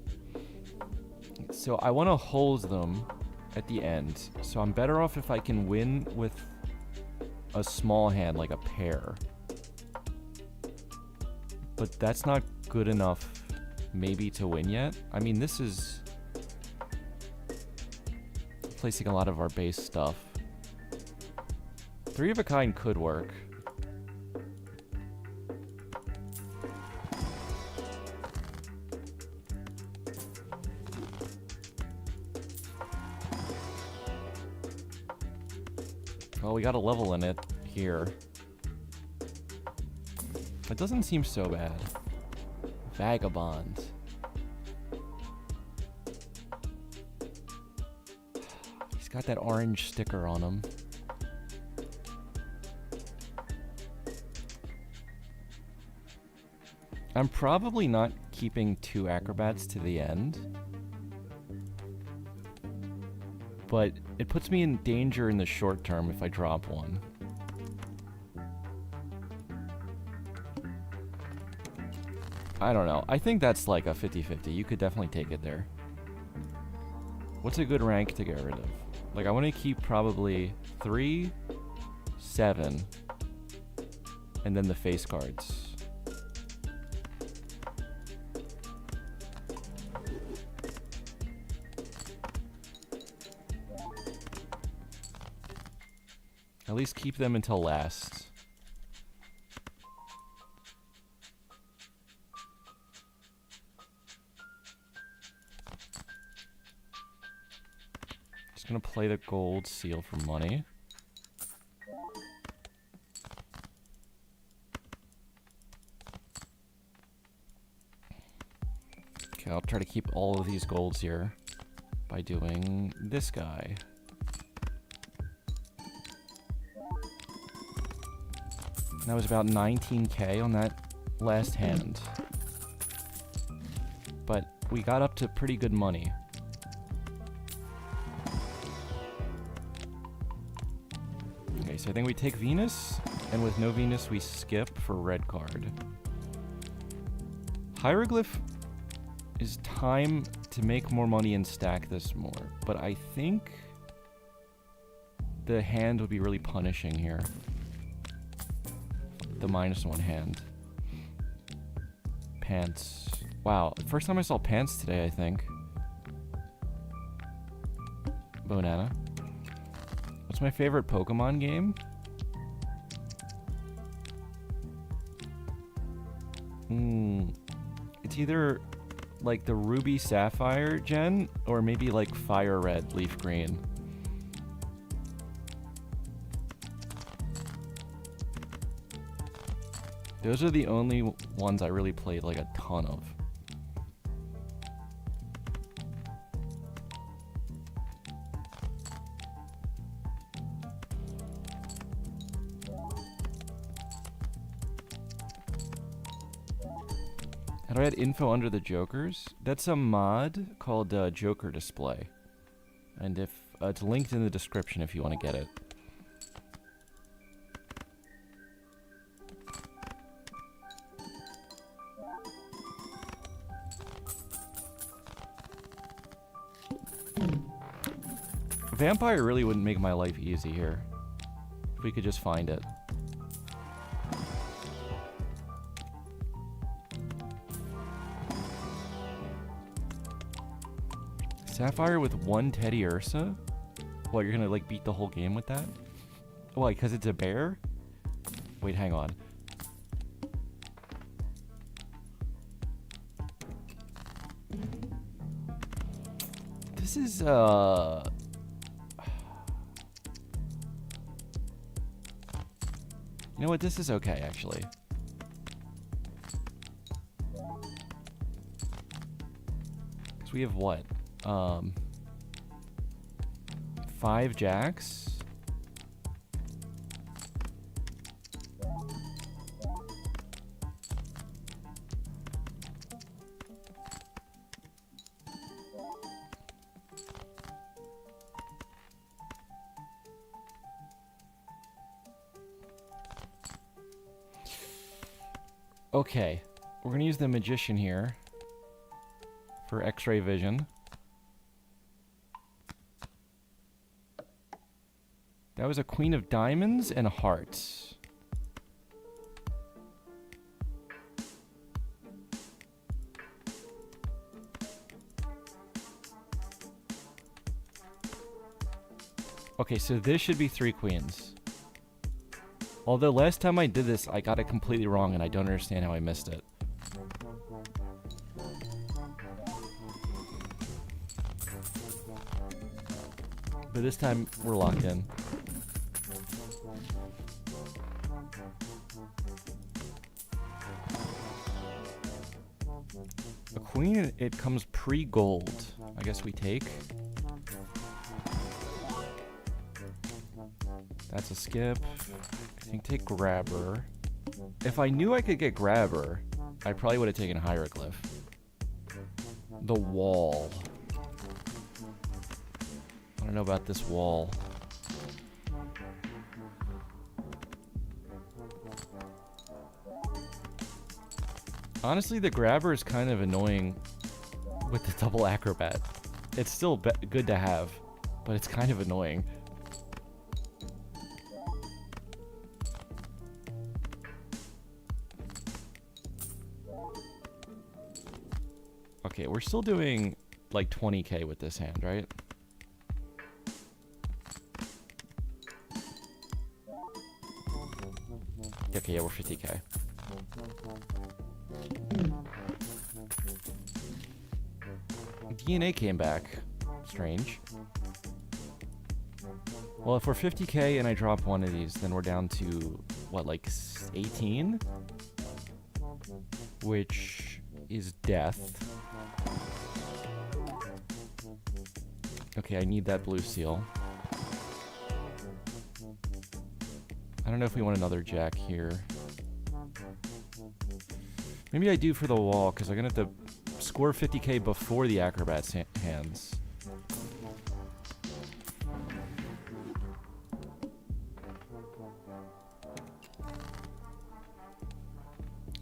So I want to hold them at the end. So I'm better off if I can win with a small hand, like a pair. But that's not good enough, maybe, to win yet. I mean, this is... placing a lot of our base stuff. 3 of a kind could work. Well, we got a level in it here. It doesn't seem so bad. Vagabond. He's got that orange sticker on him. I'm probably not keeping 2 acrobats to the end. But it puts me in danger in the short term if I drop one. I don't know. I think that's like a 50-50. You could definitely take it there. What's a good rank to get rid of? Like, I want to keep probably 3, 7, and then the face cards. At least keep them until last. Just gonna play the gold seal for money. Okay, I'll try to keep all of these golds here by doing this guy. That was about 19k on that last hand. But we got up to pretty good money. Okay, so I think we take Venus, and with no Venus we skip for red card. Hieroglyph is time to make more money and stack this more, but I think the hand would be really punishing here. The -1 hand. Pants. Wow, first time I saw pants today, I think. Banana. What's my favorite Pokemon game? It's either like the Ruby Sapphire gen, or maybe like Fire Red, Leaf Green. Those are the only ones I really played like a ton of. How do I add info under the Jokers? That's a mod called Joker Display. And if it's linked in the description if you want to get it. Vampire really wouldn't make my life easy here. If we could just find it. Sapphire with 1 Teddy Ursa? What, you're gonna like beat the whole game with that? Why, because it's a bear? Wait, hang on. This is, You know what? This is okay, actually. So we have what? 5 jacks. Okay, we're gonna use the Magician here for X-ray vision. That was a Queen of Diamonds and Hearts. Okay, so this should be 3 queens. Although last time I did this, I got it completely wrong and I don't understand how I missed it. But this time, we're locked in. A queen, it comes pre-gold. I guess we take. That's a skip. I think take Grabber. If I knew I could get Grabber, I probably would have taken Hieroglyph. The wall. I don't know about this wall. Honestly, the grabber is kind of annoying with the double acrobat. It's still good to have, but it's kind of annoying. Okay, we're still doing like 20k with this hand, right? Okay, yeah, we're 50k. DNA came back. Strange. Well, if we're 50k and I drop one of these, then we're down to, what, like 18? Which is death. Okay, I need that blue seal. I don't know if we want another jack here. Maybe I do for the wall, because I'm going to have to score 50k before the acrobat's hands.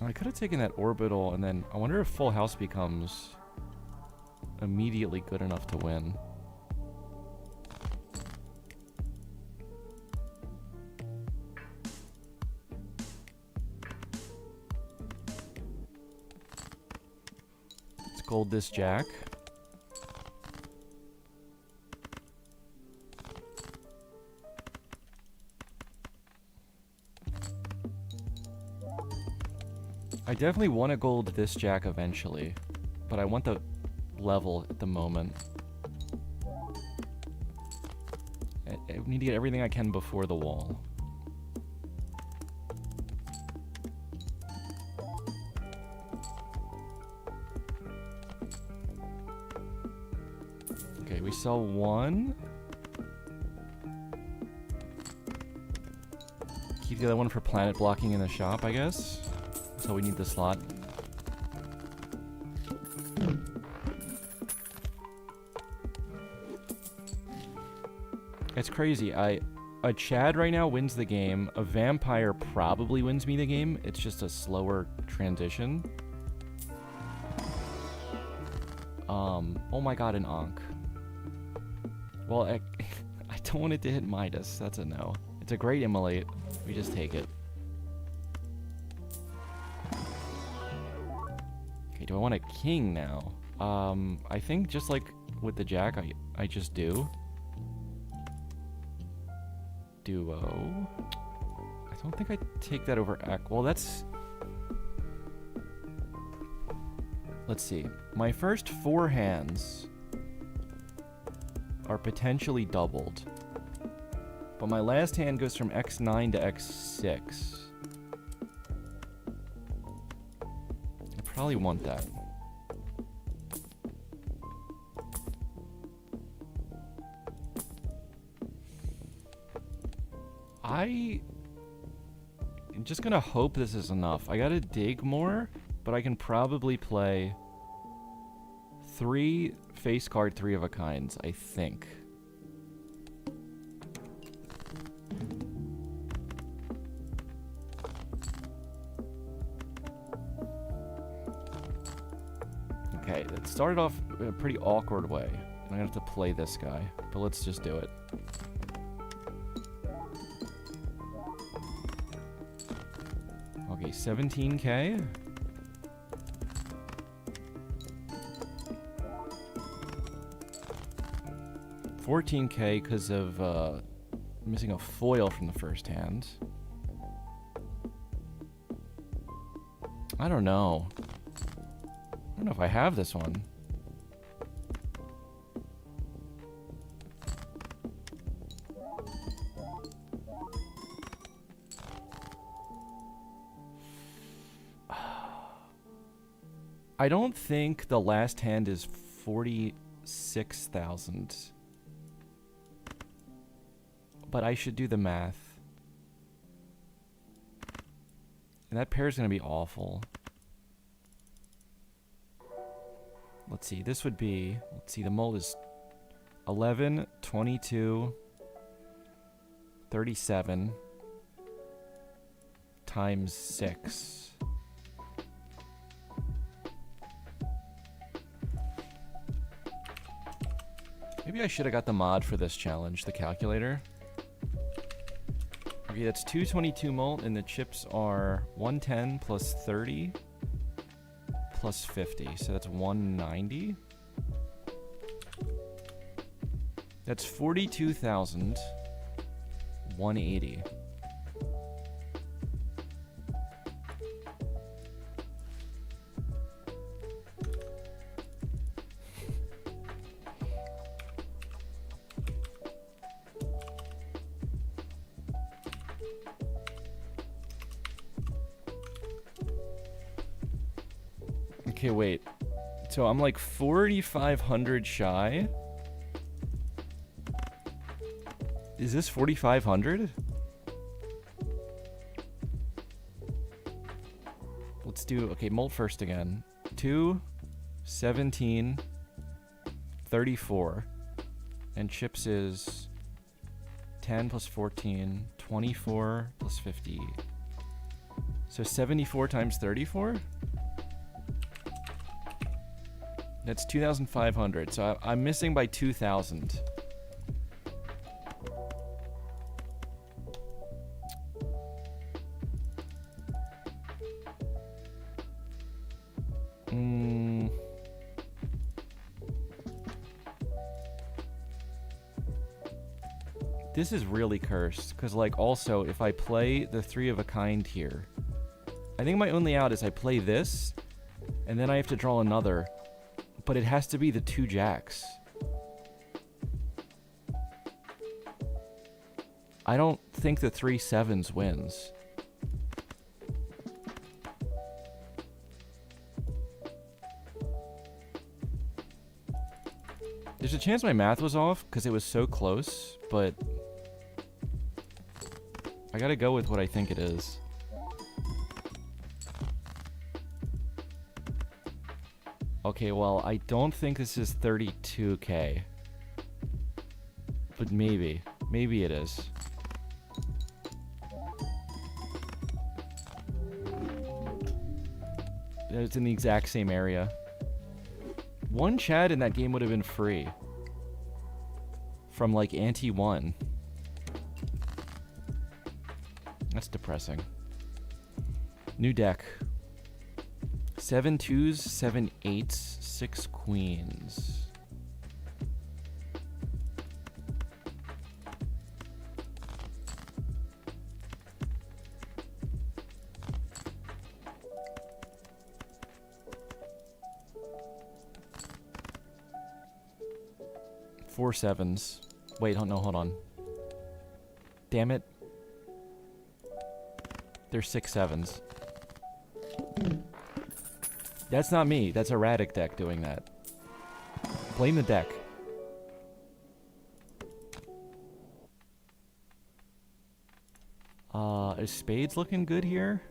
I could have taken that orbital, and then I wonder if full house becomes immediately good enough to win. Let's gold this jack. I definitely want to gold this jack eventually, but I want the level at the moment. I need to get everything I can before the wall. Okay, we sell one. Keep the other one for planet blocking in the shop, I guess. So we need the slot. It's crazy. A Chad right now wins the game. A vampire probably wins me the game. It's just a slower transition. Oh my god, an Ankh. Well, I don't want it to hit Midas. That's a no. It's a great immolate. We just take it. Okay, do I want a king now? I think just like with the jack, I just do. Duo. I don't think I take that over well, that's... Let's see. My first 4 hands are potentially doubled. But my last hand goes from x9 to x6. I probably want that. I'm just gonna hope this is enough. I gotta dig more, but I can probably play 3 face card 3 of a kinds, I think. Okay, it started off in a pretty awkward way. I'm gonna have to play this guy, but let's just do it. Okay, 17k. $14k because of missing a foil from the first hand. I don't know. I don't know if I have this one. I don't think the last hand is 46,000. But I should do the math. And that pair is going to be awful. Let's see, this would be... Let's see, the mold is 11, 22, 37 times 6. Maybe I should have got the mod for this challenge, the calculator. Okay, that's 222 mult, and the chips are 110 plus 30 plus 50, so that's 190. That's 42,180. Okay, wait. So I'm like 4,500 shy. Is this 4,500? Let's do, okay, mult first again. 2, 17, 34. And chips is 10 plus 14, 24 plus 50. So 74 times 34? That's 2,500. So I'm missing by 2,000. This is really cursed, because, like, also, if I play the 3 of a kind here, I think my only out is I play this, and then I have to draw another, but it has to be the 2 jacks. I don't think the 3 sevens wins. There's a chance my math was off, because it was so close, but I gotta go with what I think it is. Okay, well, I don't think this is 32K. But maybe. Maybe it is. It's in the exact same area. One Chad in that game would have been free. From, like, ante 1. That's depressing. New deck. 7 twos, 7 eights, 6 queens. Four sevens. Wait, no, hold on. Damn it. There's 6 sevens. That's not me. That's erratic deck doing that. Blame the deck. Is spades looking good here?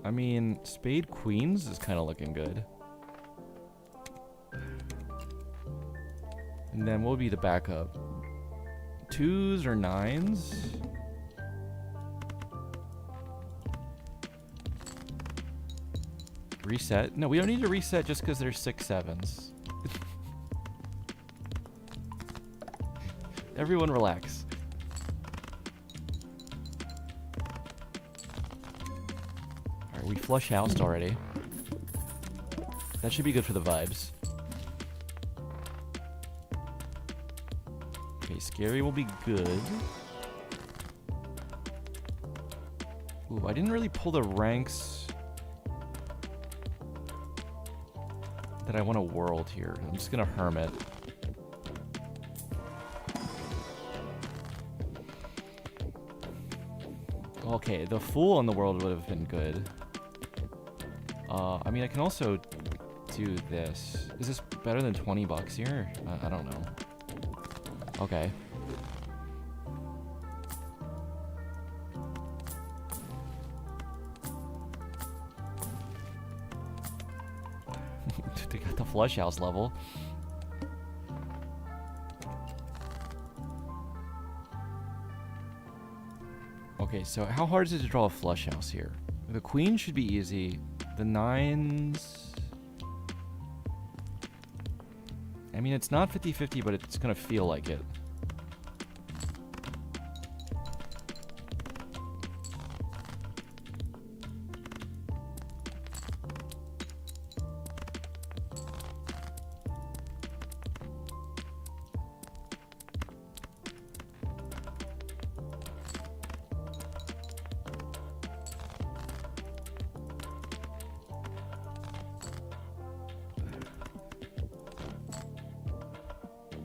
I mean, spade queens is kind of looking good. And then what would be the backup? 2s or 9s? Reset? No, we don't need to reset just because there's 6 sevens. Everyone relax. Alright, we flush housed already. That should be good for the vibes. Okay, scary will be good. Ooh, I didn't really pull the ranks that I want to world here. I'm just gonna hermit. Okay, the fool on the world would have been good. I mean, I can also do this. Is this better than 20 bucks here? I don't know. Okay. They got the flush house level. Okay, so how hard is it to draw a flush house here? The queen should be easy. The 9s... I mean, it's not 50-50, but it's gonna feel like it.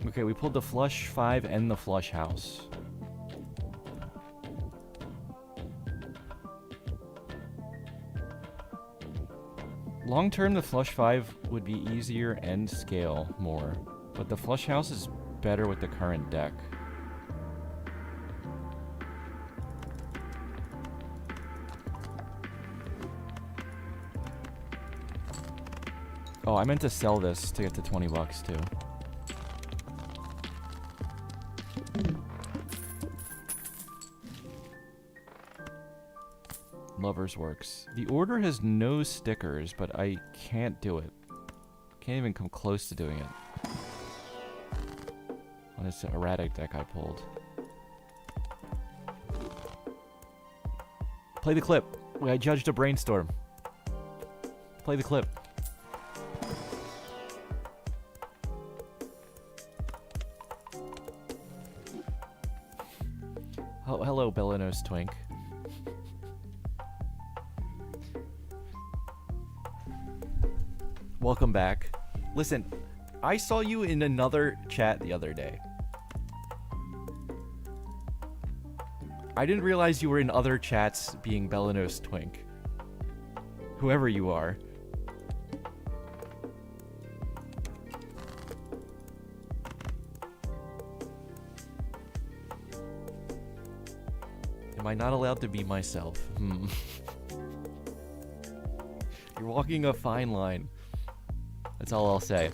Okay, we pulled the flush 5 and the flush house. Long term, the flush 5 would be easier and scale more, but the flush house is better with the current deck. Oh, I meant to sell this to get to 20 bucks too. Lovers Works. The order has no stickers, but I can't do it. Can't even come close to doing it. On this erratic deck I pulled. Play the clip. I judged a brainstorm. Play the clip. Oh, hello, Bellanos Twink. Welcome back. Listen, I saw you in another chat the other day. I didn't realize you were in other chats being Bellanos Twink. Whoever you are. Am I not allowed to be myself? You're walking a fine line. That's all I'll say.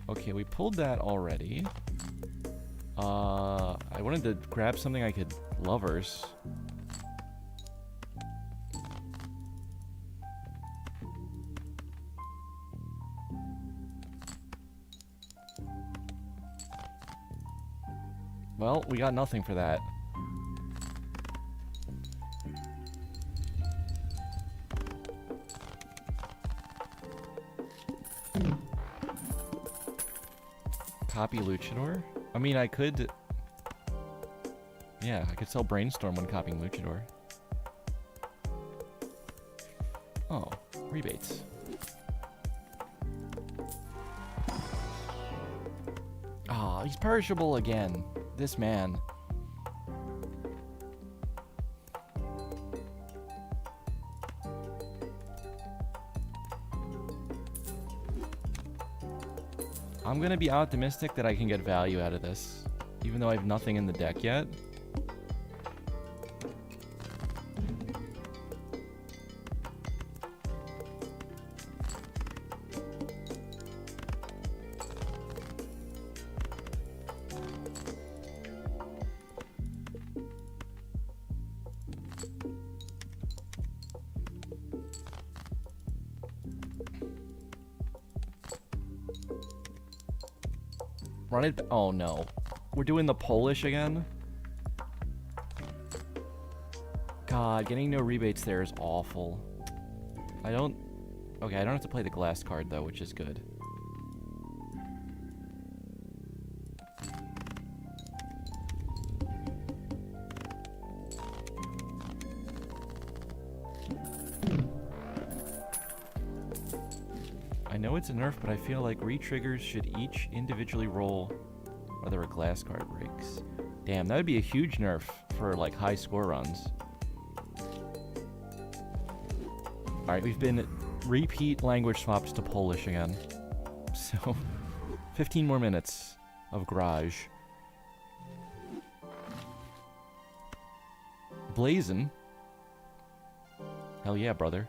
Okay, we pulled that already. I wanted to grab something I could lovers. Well, we got nothing for that. Copy Luchador? I mean, I could... Yeah, I could sell Brainstorm when copying Luchador. Oh, rebates. Ah, he's perishable again. This man. I'm gonna be optimistic that I can get value out of this, even though I have nothing in the deck yet. Run it. Oh no. We're doing the Polish again? God, getting no rebates there is awful. I don't... Okay, I don't have to play the glass card though, which is good. I know it's a nerf, but I feel like re-triggers should each individually roll whether a glass card breaks. Damn, that would be a huge nerf for like high score runs. Alright, we've been repeat language swaps to Polish again. So, 15 more minutes of garage. Blazin'. Hell yeah, brother.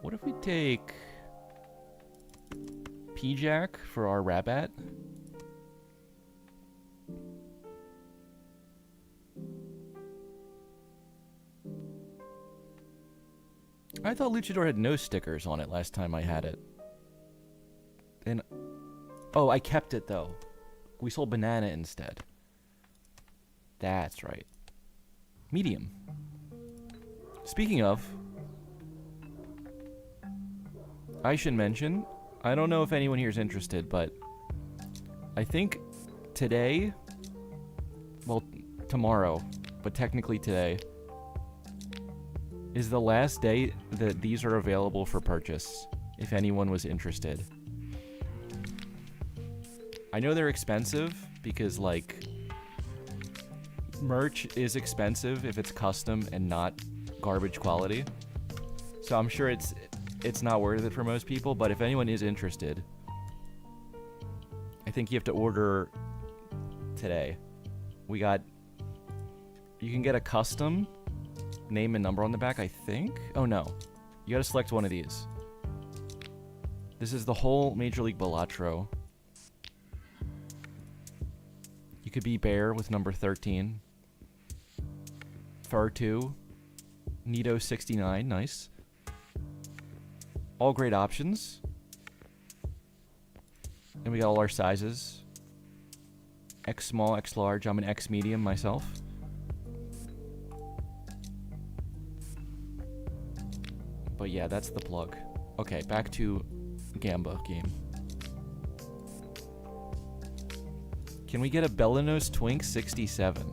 What if we take P-Jack for our Rabat? I thought Luchador had no stickers on it last time I had it. And oh, I kept it though. We sold banana instead. That's right. Medium. Speaking of, I should mention, I don't know if anyone here is interested, but I think today, well, tomorrow, but technically today, is the last day that these are available for purchase, if anyone was interested. I know they're expensive, because, like, merch is expensive if it's custom and not garbage quality. So I'm sure it's not worth it for most people, but if anyone is interested, I think you have to order today. You can get a custom name and number on the back, I think. Oh no, you gotta select one of these. This is the whole Major League Balatro. You could be Bear with number 13. Fur 2. Nito 69, nice. All great options. And we got all our sizes. X small, X large. I'm an X medium myself. But yeah, that's the plug. Okay, back to Gamba game. Can we get a Belanos Twink 67?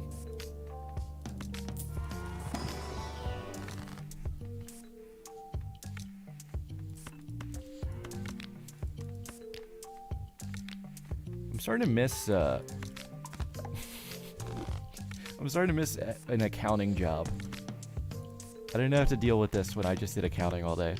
I'm starting to miss I'm starting to miss an accounting job. I didn't have to deal with this when I just did accounting all day.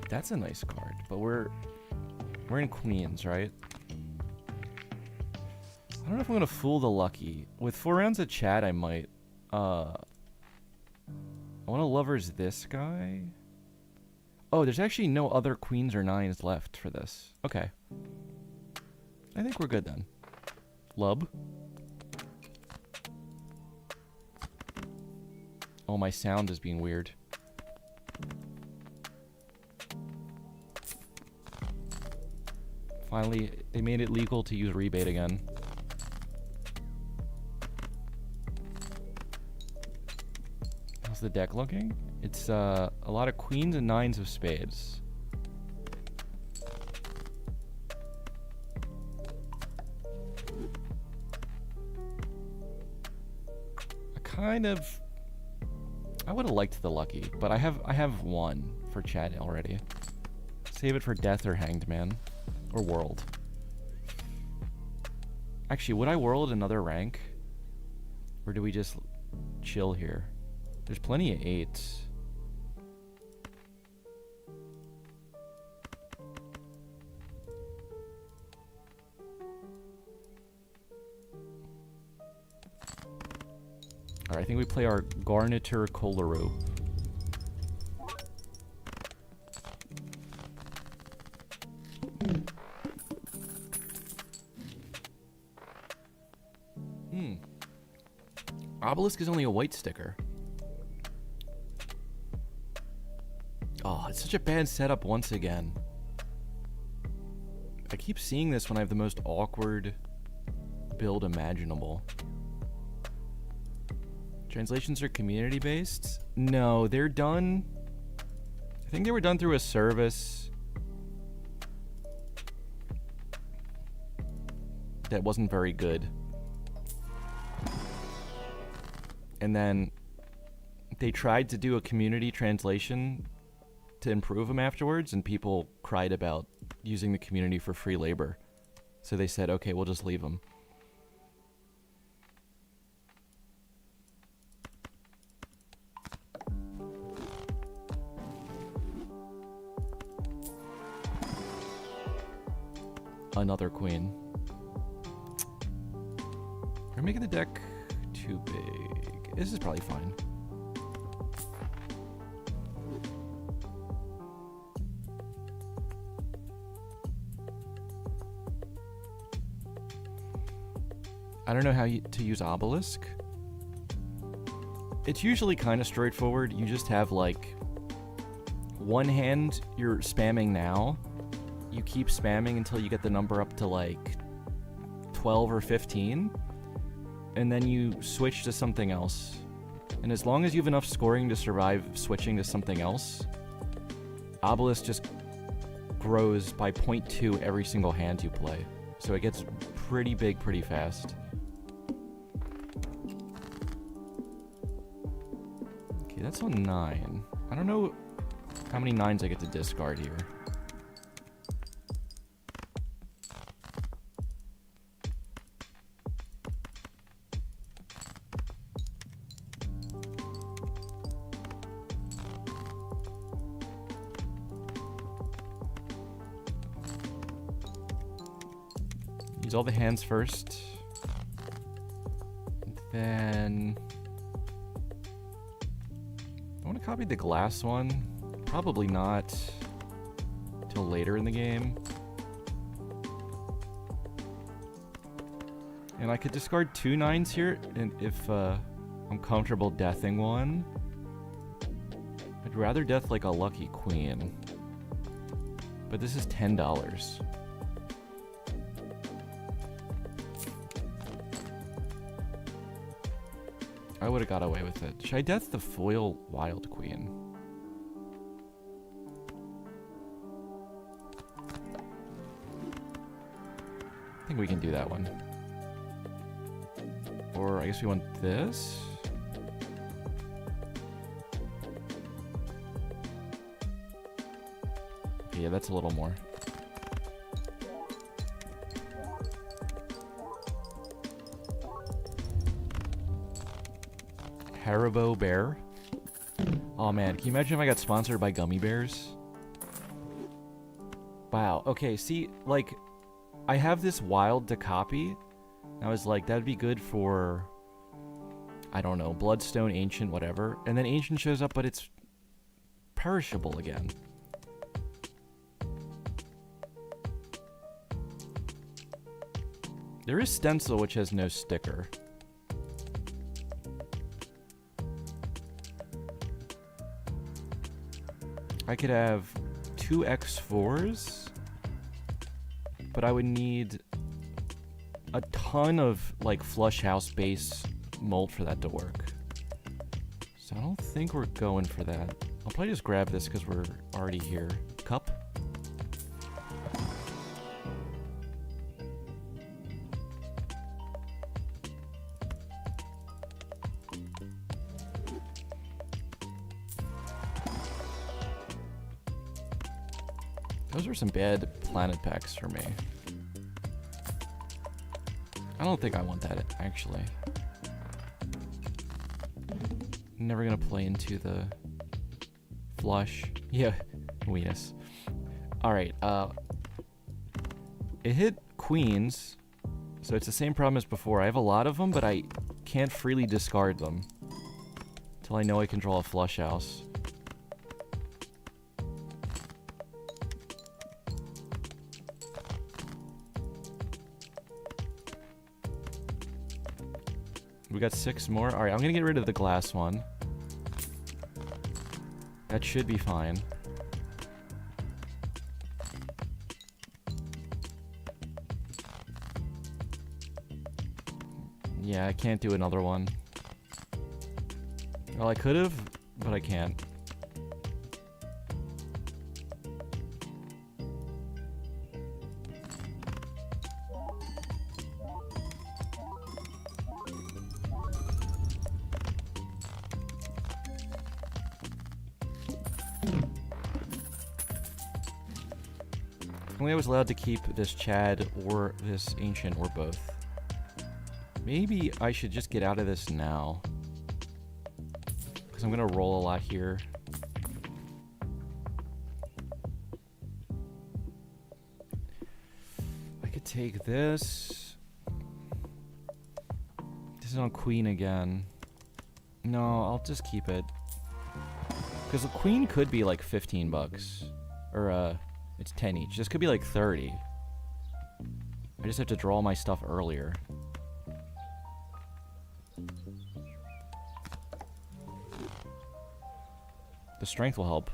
That's a nice card, but we're in Queens, right? I don't know if I'm gonna fool the lucky. With 4 rounds of chat, I might. I want to lovers this guy. Oh, there's actually no other queens or 9s left for this. Okay. I think we're good then. Lub. Oh, my sound is being weird. Finally, they made it legal to use rebate again. How's the deck looking? It's a lot of queens and 9s of spades. I would have liked the lucky, but I have one for chat already. Save it for death or hanged man. Or world. Actually, would I world another rank? Or do we just chill here? There's plenty of 8s. Alright, I think we play our Garniture Kolaroo. Obelisk is only a white sticker. Oh, it's such a bad setup once again. I keep seeing this when I have the most awkward build imaginable. Translations are community based? No, they're done. I think they were done through a service that wasn't very good. And then they tried to do a community translation to improve them afterwards, and people cried about using the community for free labor. So they said, okay, we'll just leave them. Another queen. We're making the deck too big. This is probably fine. I don't know how to use Obelisk. It's usually kind of straightforward. You just have like one hand you're spamming now. You keep spamming until you get the number up to like 12 or 15. And then you switch to something else. And as long as you have enough scoring to survive switching to something else, Obelisk just grows by 0.2 every single hand you play. So it gets pretty big pretty fast. Okay, that's on 9. I don't know how many 9s I get to discard here. Use all the hands first. And then I want to copy the glass one. Probably not till later in the game. And I could discard 2 9s here, and if I'm comfortable deathing one. I'd rather death like a lucky queen. But this is $10. I would have got away with it. Should I death the foil wild queen? I think we can do that one. Or I guess we want this. Okay, yeah, that's a little more. Haribo Bear. Oh man, can you imagine if I got sponsored by gummy bears? Wow, okay, see, like, I have this wild to copy. I was like, that'd be good for, I don't know, Bloodstone, Ancient, whatever. And then Ancient shows up, but it's perishable again. There is Stencil, which has no sticker. I could have 2 X4s, but I would need a ton of like flush house base mold for that to work. So I don't think we're going for that. I'll probably just grab this because we're already here. Cup. Those are some bad planet packs for me. I don't think I want that, actually. Never gonna play into the flush. Yeah, Venus. Alright, it hit queens, so it's the same problem as before. I have a lot of them, but I can't freely discard them until I know I can draw a flush house. We got 6 more. Alright, I'm gonna get rid of the glass one. That should be fine. Yeah, I can't do another one. Well, I could have, but I can't. I was allowed to keep this Chad or this Ancient or both. Maybe I should just get out of this now, because I'm gonna roll a lot here. I could take this. This is on Queen again. No, I'll just keep it, because the Queen could be like $15, or it's 10 each. This could be like 30. I just have to draw my stuff earlier. The strength will help.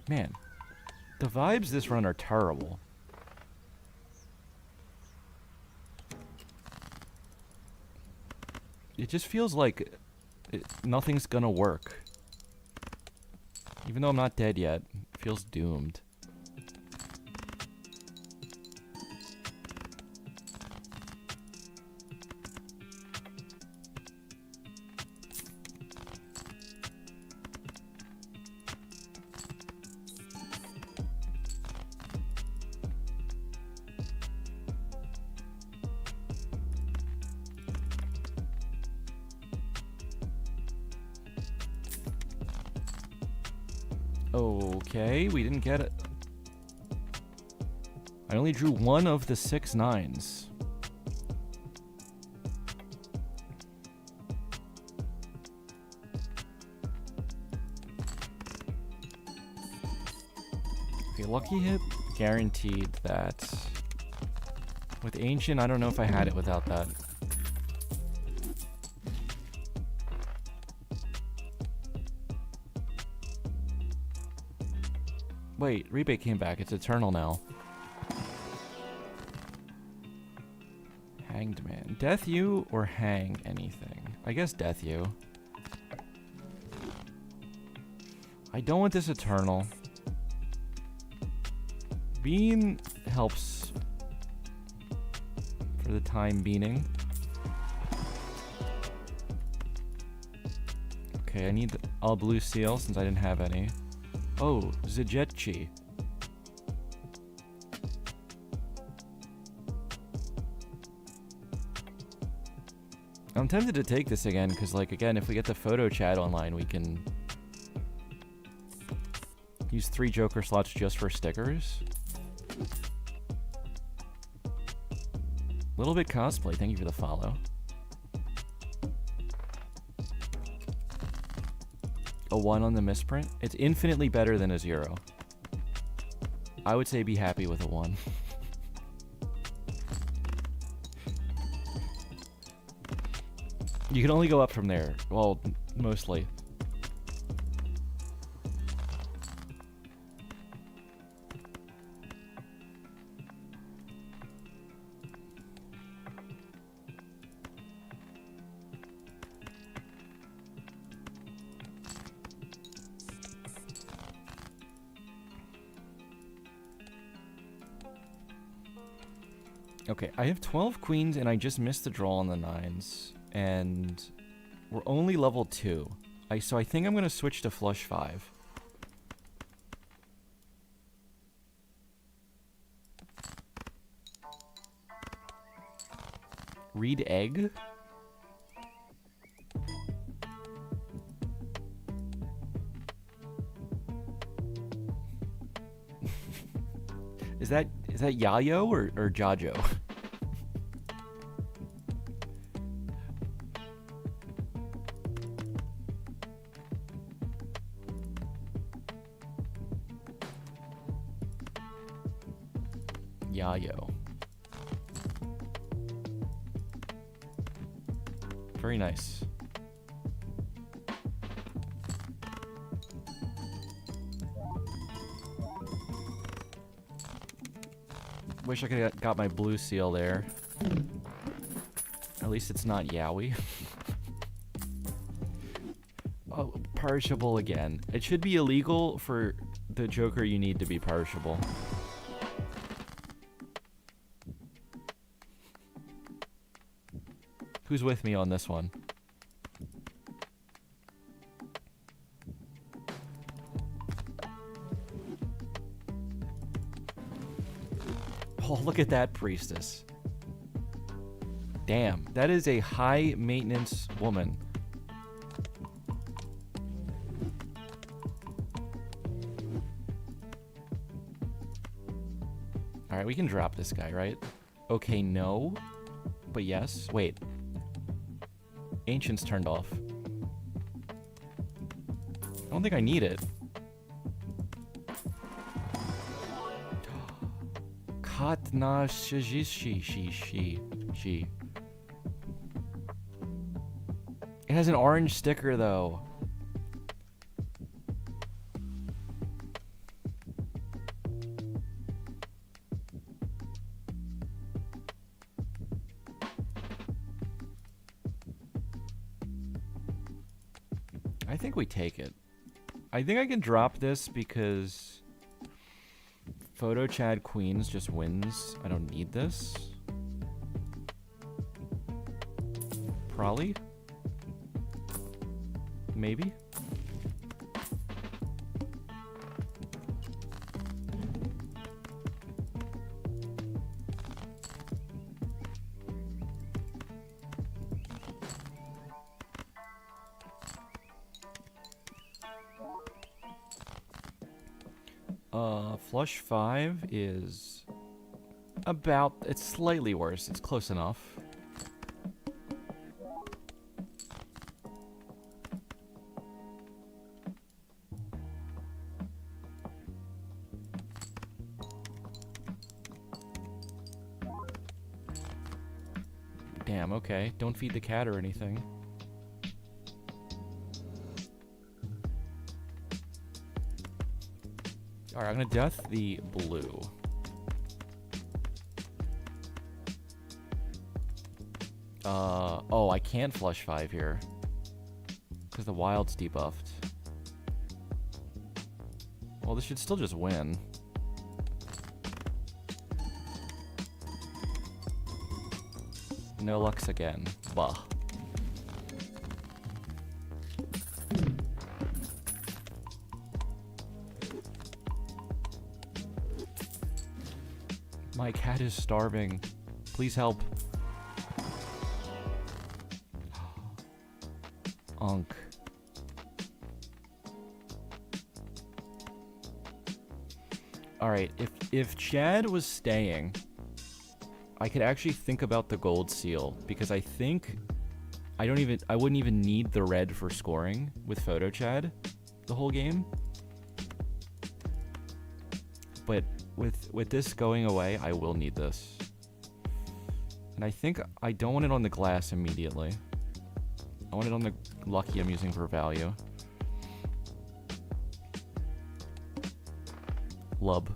Man, the vibes this run are terrible. It just feels like nothing's gonna work. Even though I'm not dead yet, it feels doomed. Okay, we didn't get it. I only drew one of the 6 9s. Okay, lucky hit guaranteed that. With ancient, I don't know if I had it without that. Wait, rebate came back. It's eternal now. Hanged man. Death you or hang anything? I guess death you. I don't want this eternal. Bean helps for the time being. Okay, I need the all blue seal since I didn't have any. Oh, Zajetchi. I'm tempted to take this again, because, like, again, if we get the photo chat online, we can use 3 Joker slots just for stickers. Little bit cosplay, thank you for the follow. A 1 on the misprint? It's infinitely better than a 0. I would say be happy with a 1. You can only go up from there. Well, mostly. Okay, I have 12 queens and I just missed the draw on the 9s. And we're only level 2. So I think I'm going to switch to flush 5. Read egg? Is that Yayo or Jajo? Yayo. Very nice. Wish I could have got my blue seal there. At least it's not Yowie. Oh, perishable again. It should be illegal for the Joker you need to be perishable. Who's with me on this one? Oh, look at that priestess. Damn, that is a high maintenance woman. Alright, we can drop this guy, right? Okay, no. But yes. Wait. Ancient's turned off. I don't think I need it. Hot na she. It has an orange sticker though. I think we take it. I think I can drop this because Photo Chad Queens just wins. I don't need this. Probably. Maybe. Flush 5 is about, it's slightly worse. It's close enough. Damn, okay. Don't feed the cat or anything. Alright, I'm gonna death the blue. Oh, I can't flush 5 here. Because the wild's debuffed. Well, this should still just win. No Lux again. Bah. My cat is starving. Please help. Unk. Alright, if Chad was staying, I could actually think about the gold seal, because I think I wouldn't even need the red for scoring with Photo Chad the whole game. But with this going away, I will need this. And I think I don't want it on the glass immediately. I want it on the lucky I'm using for value. Lub.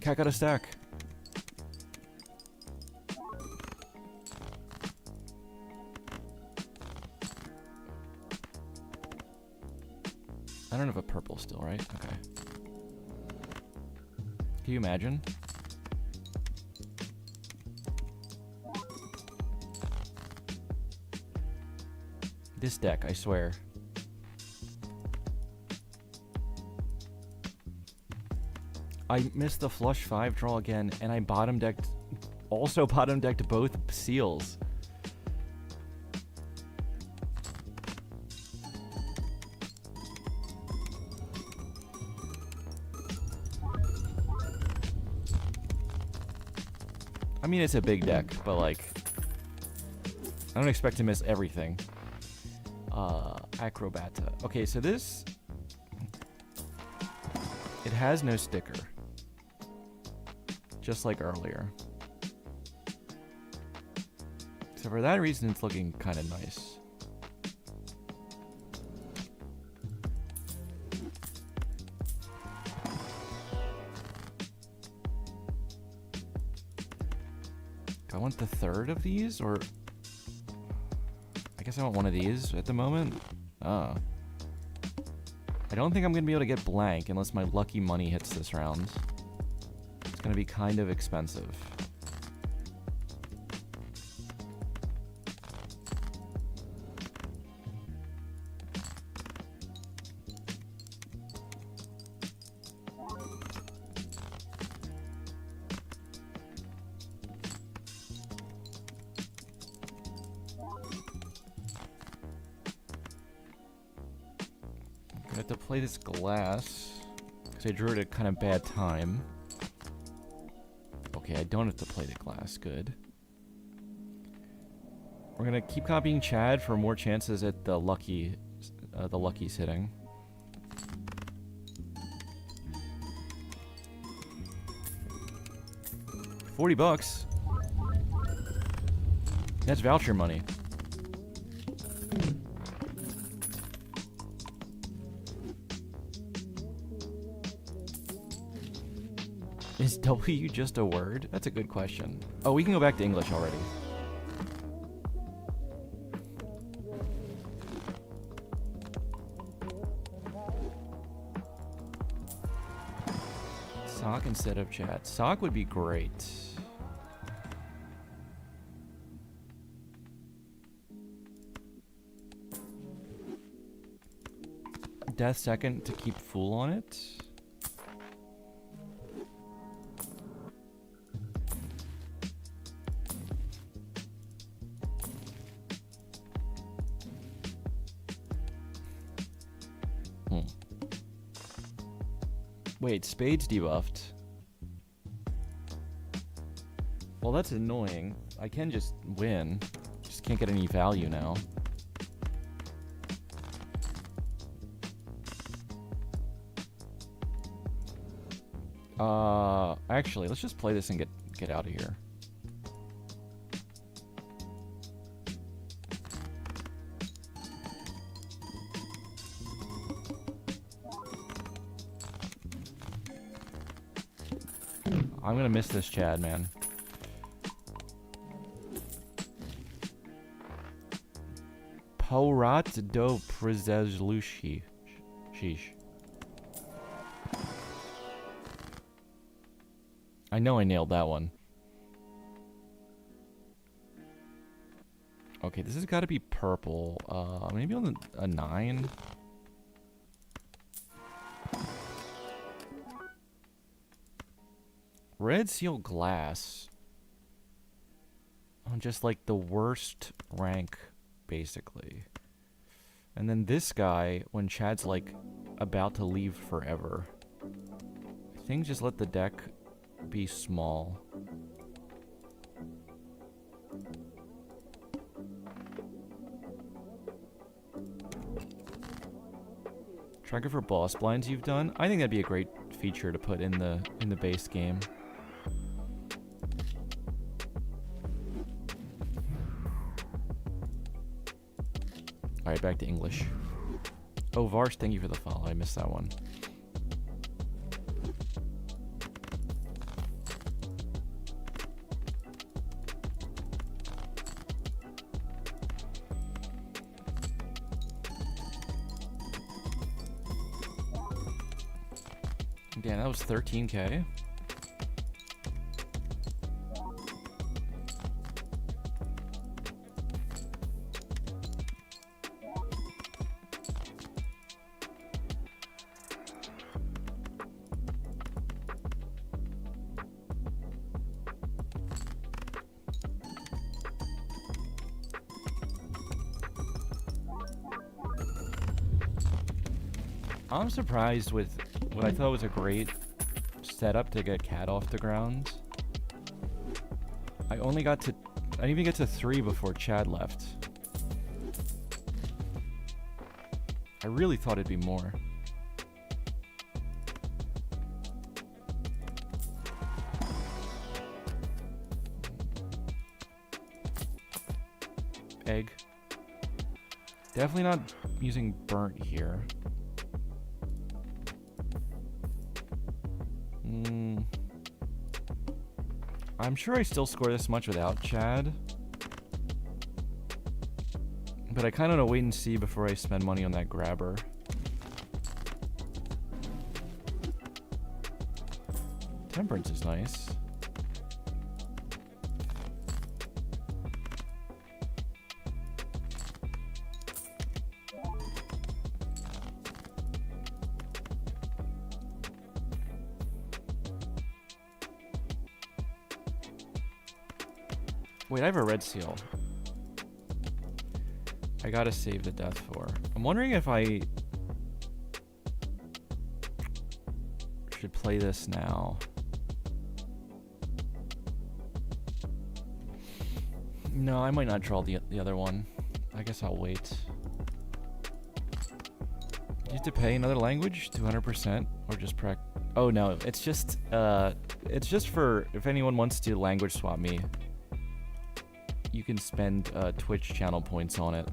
Cat got a stack. I don't have a purple still, right? Okay. Can you imagine? This deck, I swear. I missed the flush 5 draw again, and I also bottom decked both seals. I mean, it's a big deck, but like, I don't expect to miss everything. Acrobata. Okay, so this, it has no sticker. Just like earlier. So for that reason, it's looking kind of nice. Do I want the third of these, or I guess I want one of these at the moment. Oh. I don't think I'm going to be able to get blank unless my lucky money hits this round. It's going to be kind of expensive. I have to play this glass, I drew it at a kind of bad time. Okay, I don't have to play the glass. Good. We're gonna keep copying Chad for more chances at the luckies hitting. $40. That's voucher money. Is W just a word? That's a good question. Oh, we can go back to English already. Sock instead of chat. Sock would be great. Death second to keep Fool on it. Wait, Spade's debuffed. Well, that's annoying. I can just win. Just can't get any value now. Actually, let's just play this and get out of here. I'm gonna miss this Chad, man. Porat do Przezlushi. Sheesh. I know I nailed that one. Okay, this has got to be purple. Maybe on a 9. Red seal glass. On just like the worst rank, basically. And then this guy, when Chad's like about to leave forever. I think just let the deck be small. Tracker for boss blinds you've done. I think that'd be a great feature to put in the base game. Alright, back to English. Oh, Varsh, thank you for the follow. I missed that one. Damn, that was 13K. I'm surprised with what I thought was a great setup to get Cat off the ground. I didn't even get to 3 before Chad left. I really thought it'd be more. Egg. Definitely not using burnt here. I'm sure I still score this much without Chad. But I kind of want to wait and see before I spend money on that grabber. Temperance is nice. Wait, I have a red seal. I gotta save the death for. I'm wondering if I Should play this now. No, I might not draw the other one. I guess I'll wait. You have to pay another language, 200%, or just Oh no, it's just for if anyone wants to language swap me. You can spend Twitch channel points on it.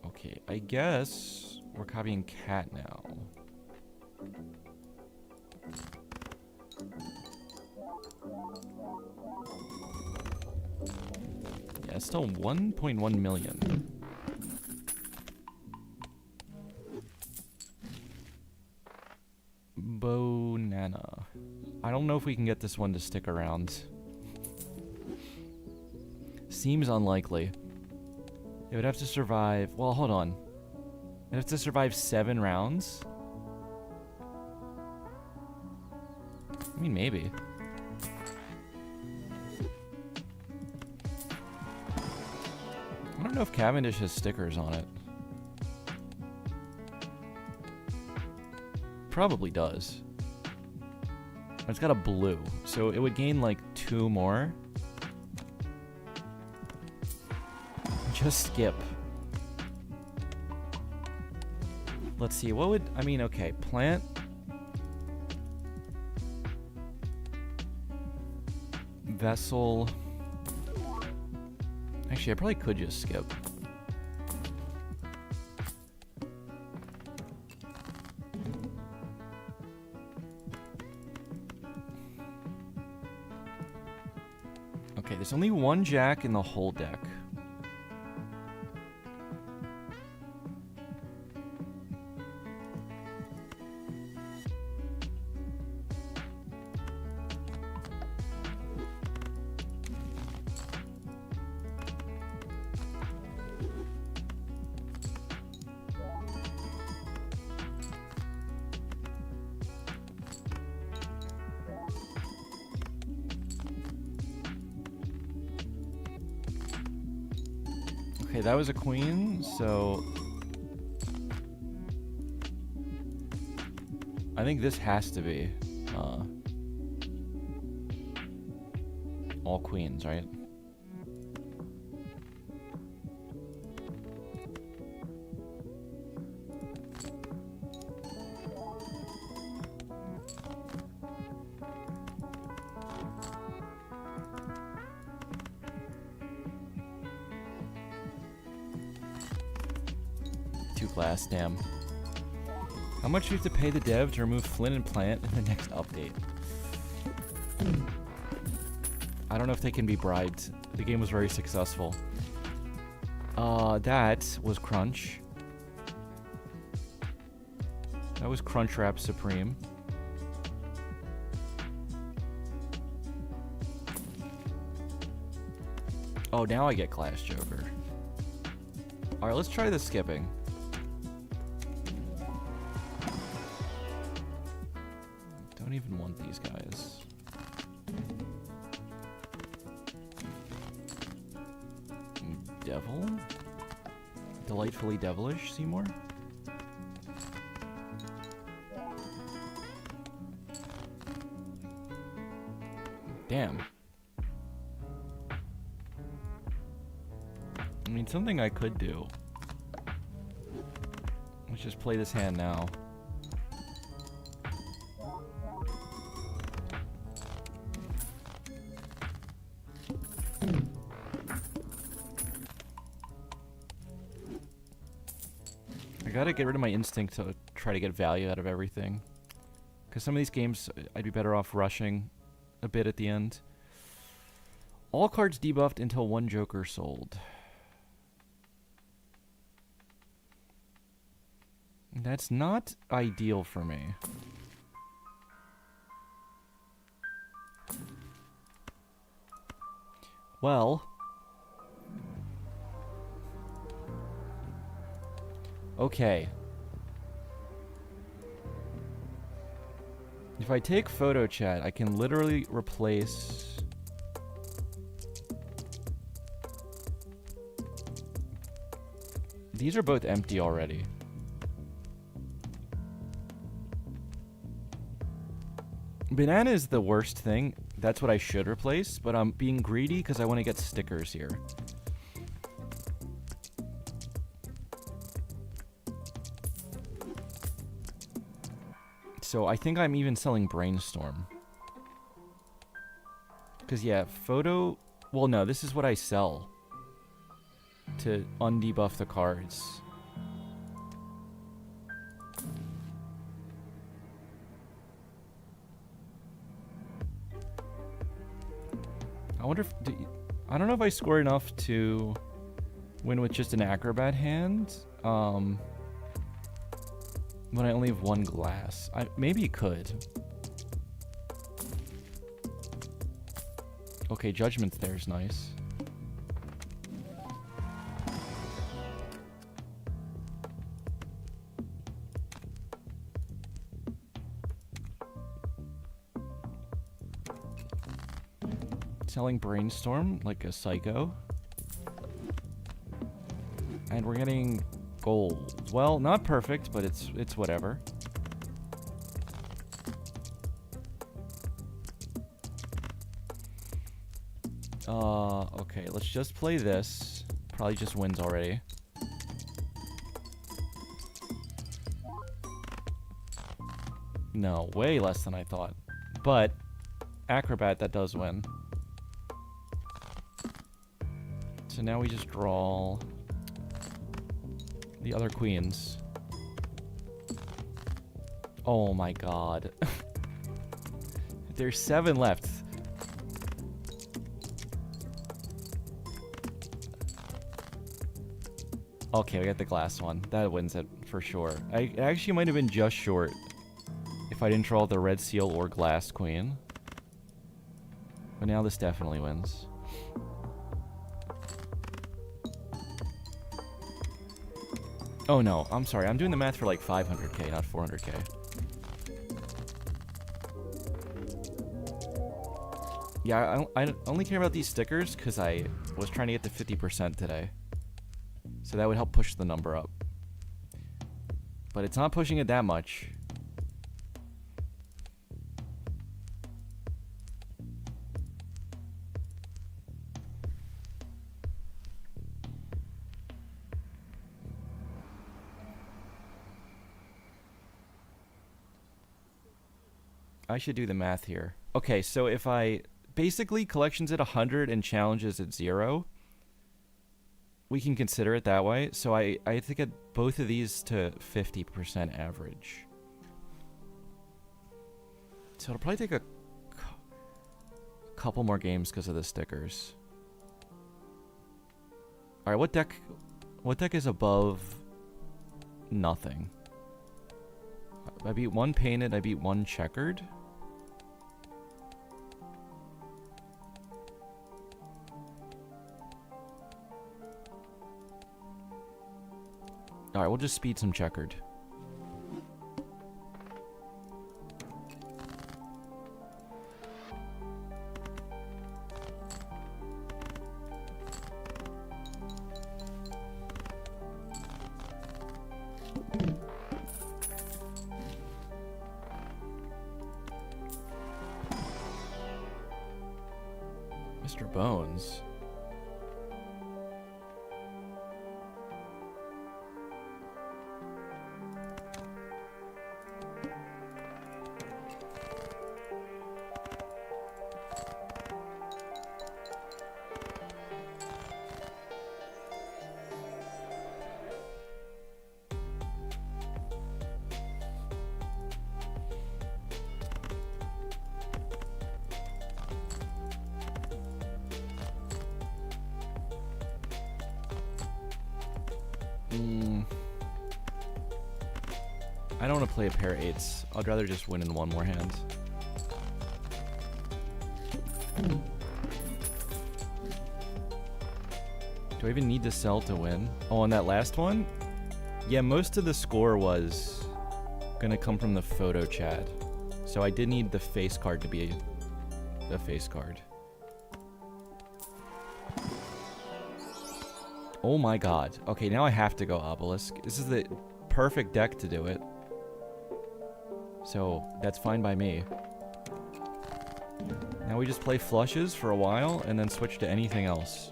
Okay, I guess we're copying cat now. Yeah, it's still 1.1 million. Bonana. I don't know if we can get this one to stick around. Seems unlikely. It would have to survive... Well, hold on. It would have to survive 7 rounds? I mean, maybe. I don't know if Cavendish has stickers on it. Probably does. It's got a blue, so it would gain like 2 more. Just skip. Let's see, what would... I mean, okay, plant... Vessel... Actually, I probably could just skip. Okay, there's only 1 jack in the whole deck. Okay, that was a queen, so... I think this has to be, all queens, right? Glass, damn. How much do you have to pay the dev to remove Flynn and Plant in the next update? I don't know if they can be bribed. The game was very successful. That was Crunch. That was Crunchwrap Supreme. Oh, now I get Class Joker. Alright, let's try the skipping. Don't even want these guys. Devil? Delightfully devilish, Seymour? Damn. I mean, something I could do. Let's just play this hand now. I gotta get rid of my instinct to try to get value out of everything. Because some of these games, I'd be better off rushing a bit at the end. All cards debuffed until 1 Joker sold. That's not ideal for me. Well... Okay. If I take photo chat, I can literally replace These are both empty already. Banana is the worst thing. That's what I should replace, but I'm being greedy because I want to get stickers here. So I think I'm even selling Brainstorm. Because, yeah, photo... Well, no, this is what I sell to undebuff the cards. I wonder if... I don't know if I score enough to win with just an Acrobat hand. When I only have one glass. Maybe it could. Okay, Judgment's there is nice. Selling Brainstorm like a psycho. And we're getting gold. Well, not perfect, but it's whatever. Okay, let's just play this. Probably just wins already. No, way less than I thought. But Acrobat, that does win. So now we just draw the other queens. Oh my god. There's 7 left. Okay, we got the glass one. That wins it for sure. It actually might have been just short if I didn't draw the red seal or glass queen. But now this definitely wins. Oh no, I'm sorry. I'm doing the math for like 500k, not 400k. Yeah, I only care about these stickers because I was trying to get to 50% today. So that would help push the number up. But it's not pushing it that much. I should do the math here. Okay, so if I... Basically, collection's at 100 and challenges at 0. We can consider it that way. So I have to get both of these to 50% average. So it'll probably take a couple more games because of the stickers. Alright, what deck is above nothing? I beat 1 painted, I beat 1 checkered. Alright, we'll just speed some checkered. Mr. Bones. I don't want to play a pair of 8s. I'd rather just win in one more hand. Do I even need to sell to win? Oh, on that last one? Yeah, most of the score was gonna come from the photo chat. So I did need the face card to be a face card. Oh my god. Okay, now I have to go Obelisk. This is the perfect deck to do it. So, that's fine by me. Now we just play flushes for a while, and then switch to anything else.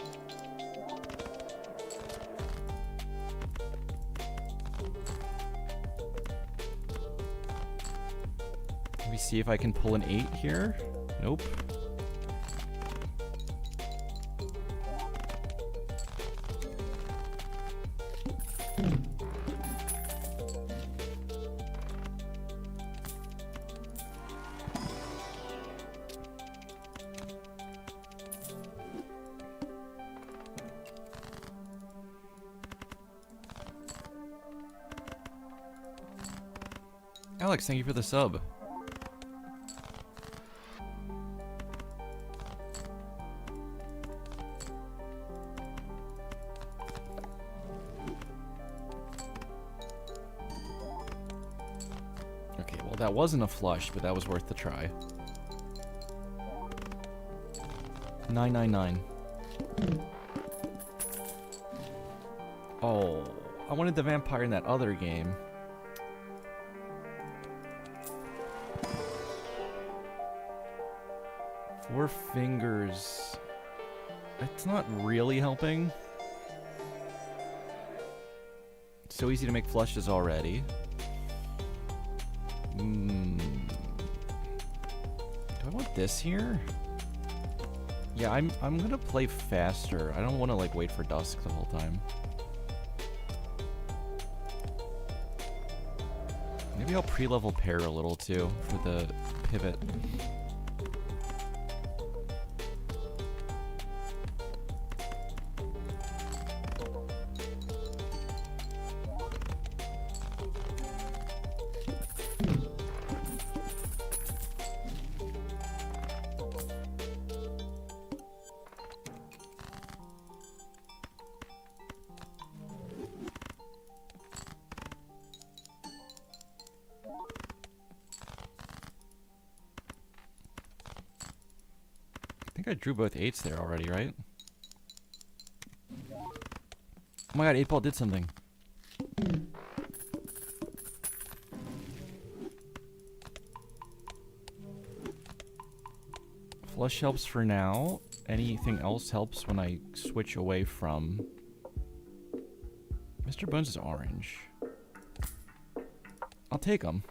Let me see if I can pull an 8 here. Nope. Alex, thank you for the sub. Okay, well that wasn't a flush, but that was worth the try. 999. Oh, I wanted the vampire in that other game. Four fingers. It's not really helping. It's so easy to make flushes already. Do I want this here? Yeah, I'm gonna play faster. I don't want to like wait for dusk the whole time. Maybe I'll pre-level pair a little too for the pivot. I think I drew both 8s there already, right? Oh my god, 8-ball did something. Flush helps for now. Anything else helps when I switch away from... Mr. Bones is orange. I'll take him.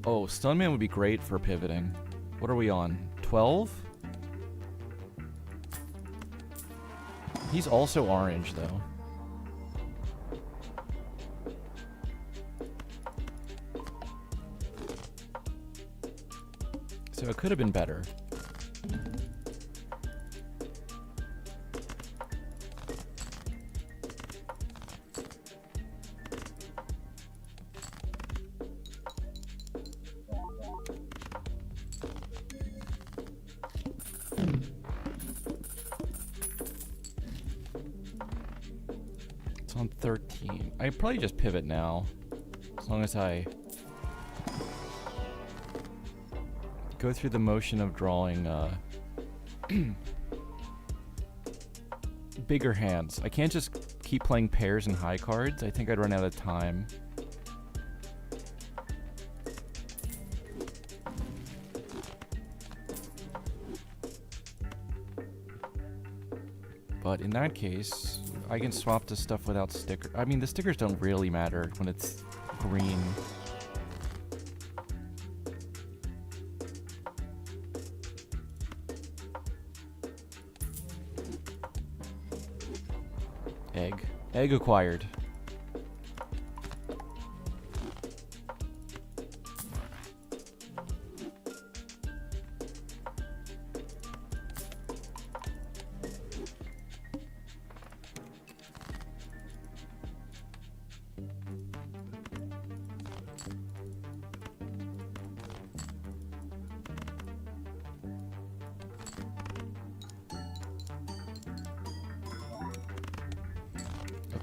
Oh, Stunman would be great for pivoting. What are we on? 12? He's also orange, though. So it could have been better. It's on 13. I probably just pivot now. As long as I go through the motion of drawing bigger hands. I can't just keep playing pairs and high cards. I think I'd run out of time. But in that case, I can swap to stuff without sticker. I mean, the stickers don't really matter when it's green. Egg. Egg acquired.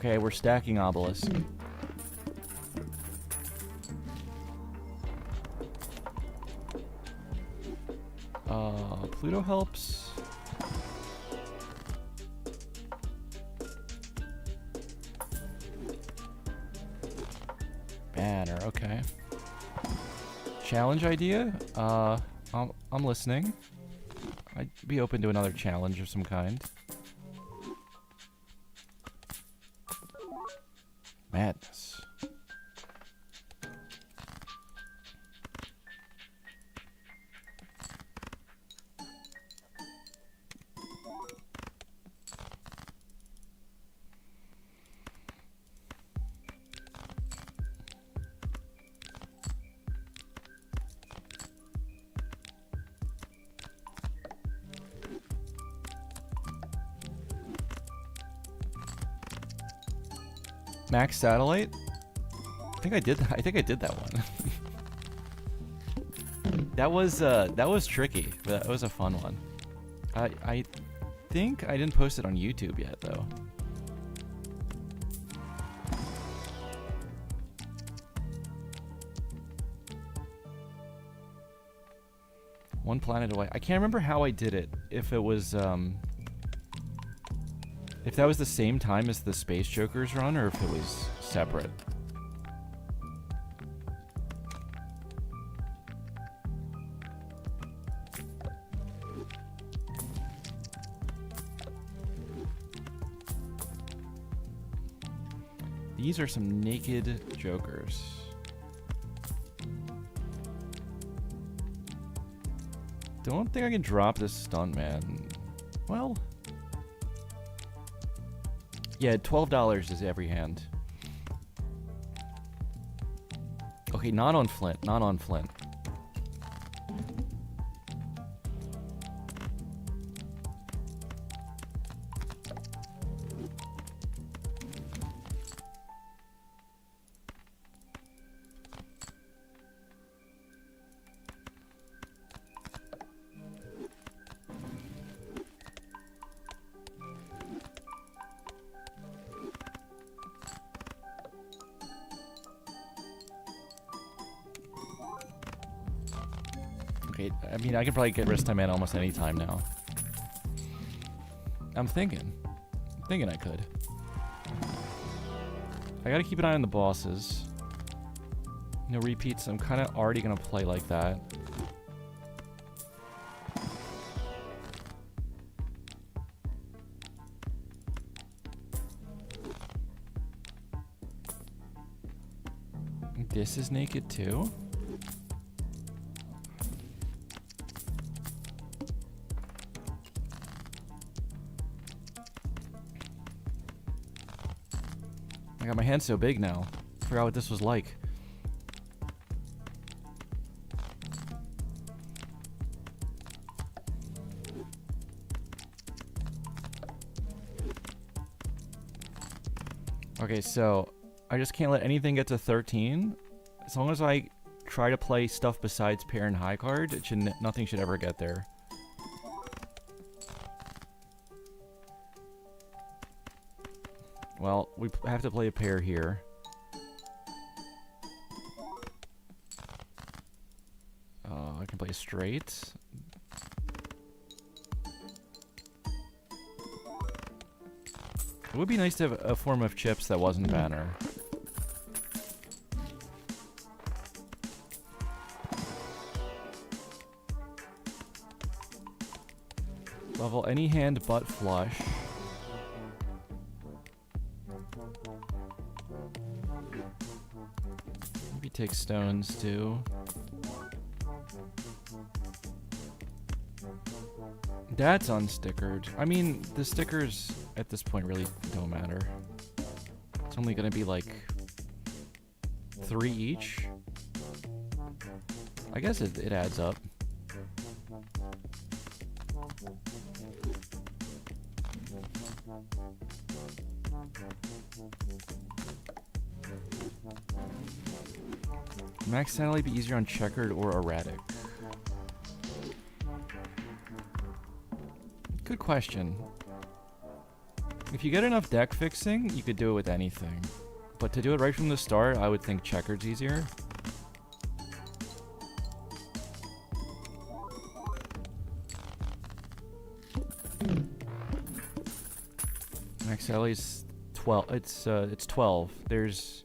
Okay, we're stacking obelisk. Pluto helps. Banner, okay. Challenge idea? I'm listening. I'd be open to another challenge of some kind. Madness. Max Satellite? I think I did that one. that was tricky, but that was a fun one. I think I didn't post it on YouTube yet though. One planet away. I can't remember how I did it. If it was if that was the same time as the Space Joker's run, or if it was separate. These are some naked Jokers. Don't think I can drop this stuntman. Well... yeah, $12 is every hand. Okay, not on Flint. Not on Flint. I mean, I could probably get rest time in almost any time now. I'm thinking I could. I gotta keep an eye on the bosses. No repeats. I'm kind of already gonna play like that. This is naked too? I got my hand so big now. I forgot what this was like. Okay, so I just can't let anything get to 13. As long as I try to play stuff besides pair and high card, it should nothing should ever get there. Well, we have to play a pair here. I can play a straight. It would be nice to have a form of chips that wasn't banner. Level any hand but flush. Maybe take stones too. That's unstickered. I mean, the stickers at this point really don't matter. It's only gonna be like 3 each. I guess it adds up. Max Satellite be easier on checkered or erratic? Good question. If you get enough deck fixing, you could do it with anything. But to do it right from the start, I would think checkered's easier. Max Sally's 12. It's 12. There's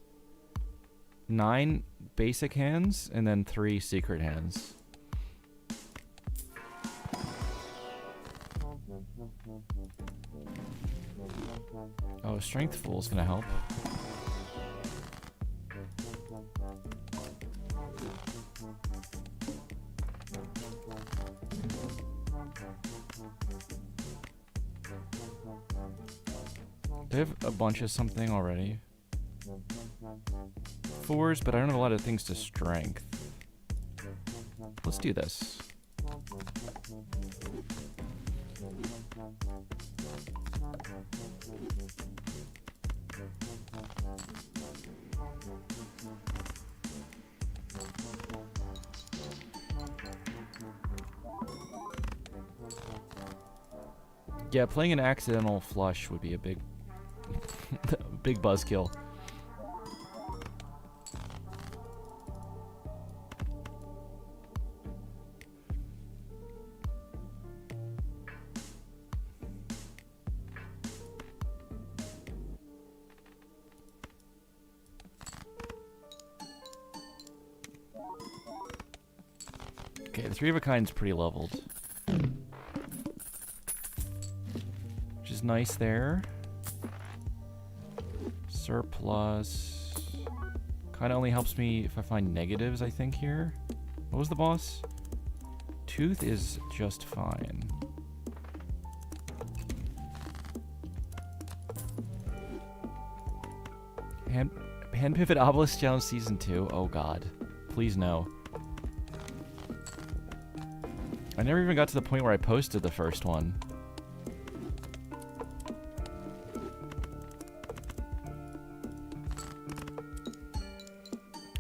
9 basic hands and then 3 secret hands. Oh, Strengthful is gonna help. They have a bunch of something already. 4s, but I don't have a lot of things to strength. Let's do this. Yeah, playing an accidental flush would be a big, big buzzkill. Okay, the 3 of a kind's pretty leveled. Which is nice there. Surplus. Kind of only helps me if I find negatives, I think, here. What was the boss? Tooth is just fine. Hand Pivot Obelisk Challenge Season 2. Oh god. Please no. I never even got to the point where I posted the first one.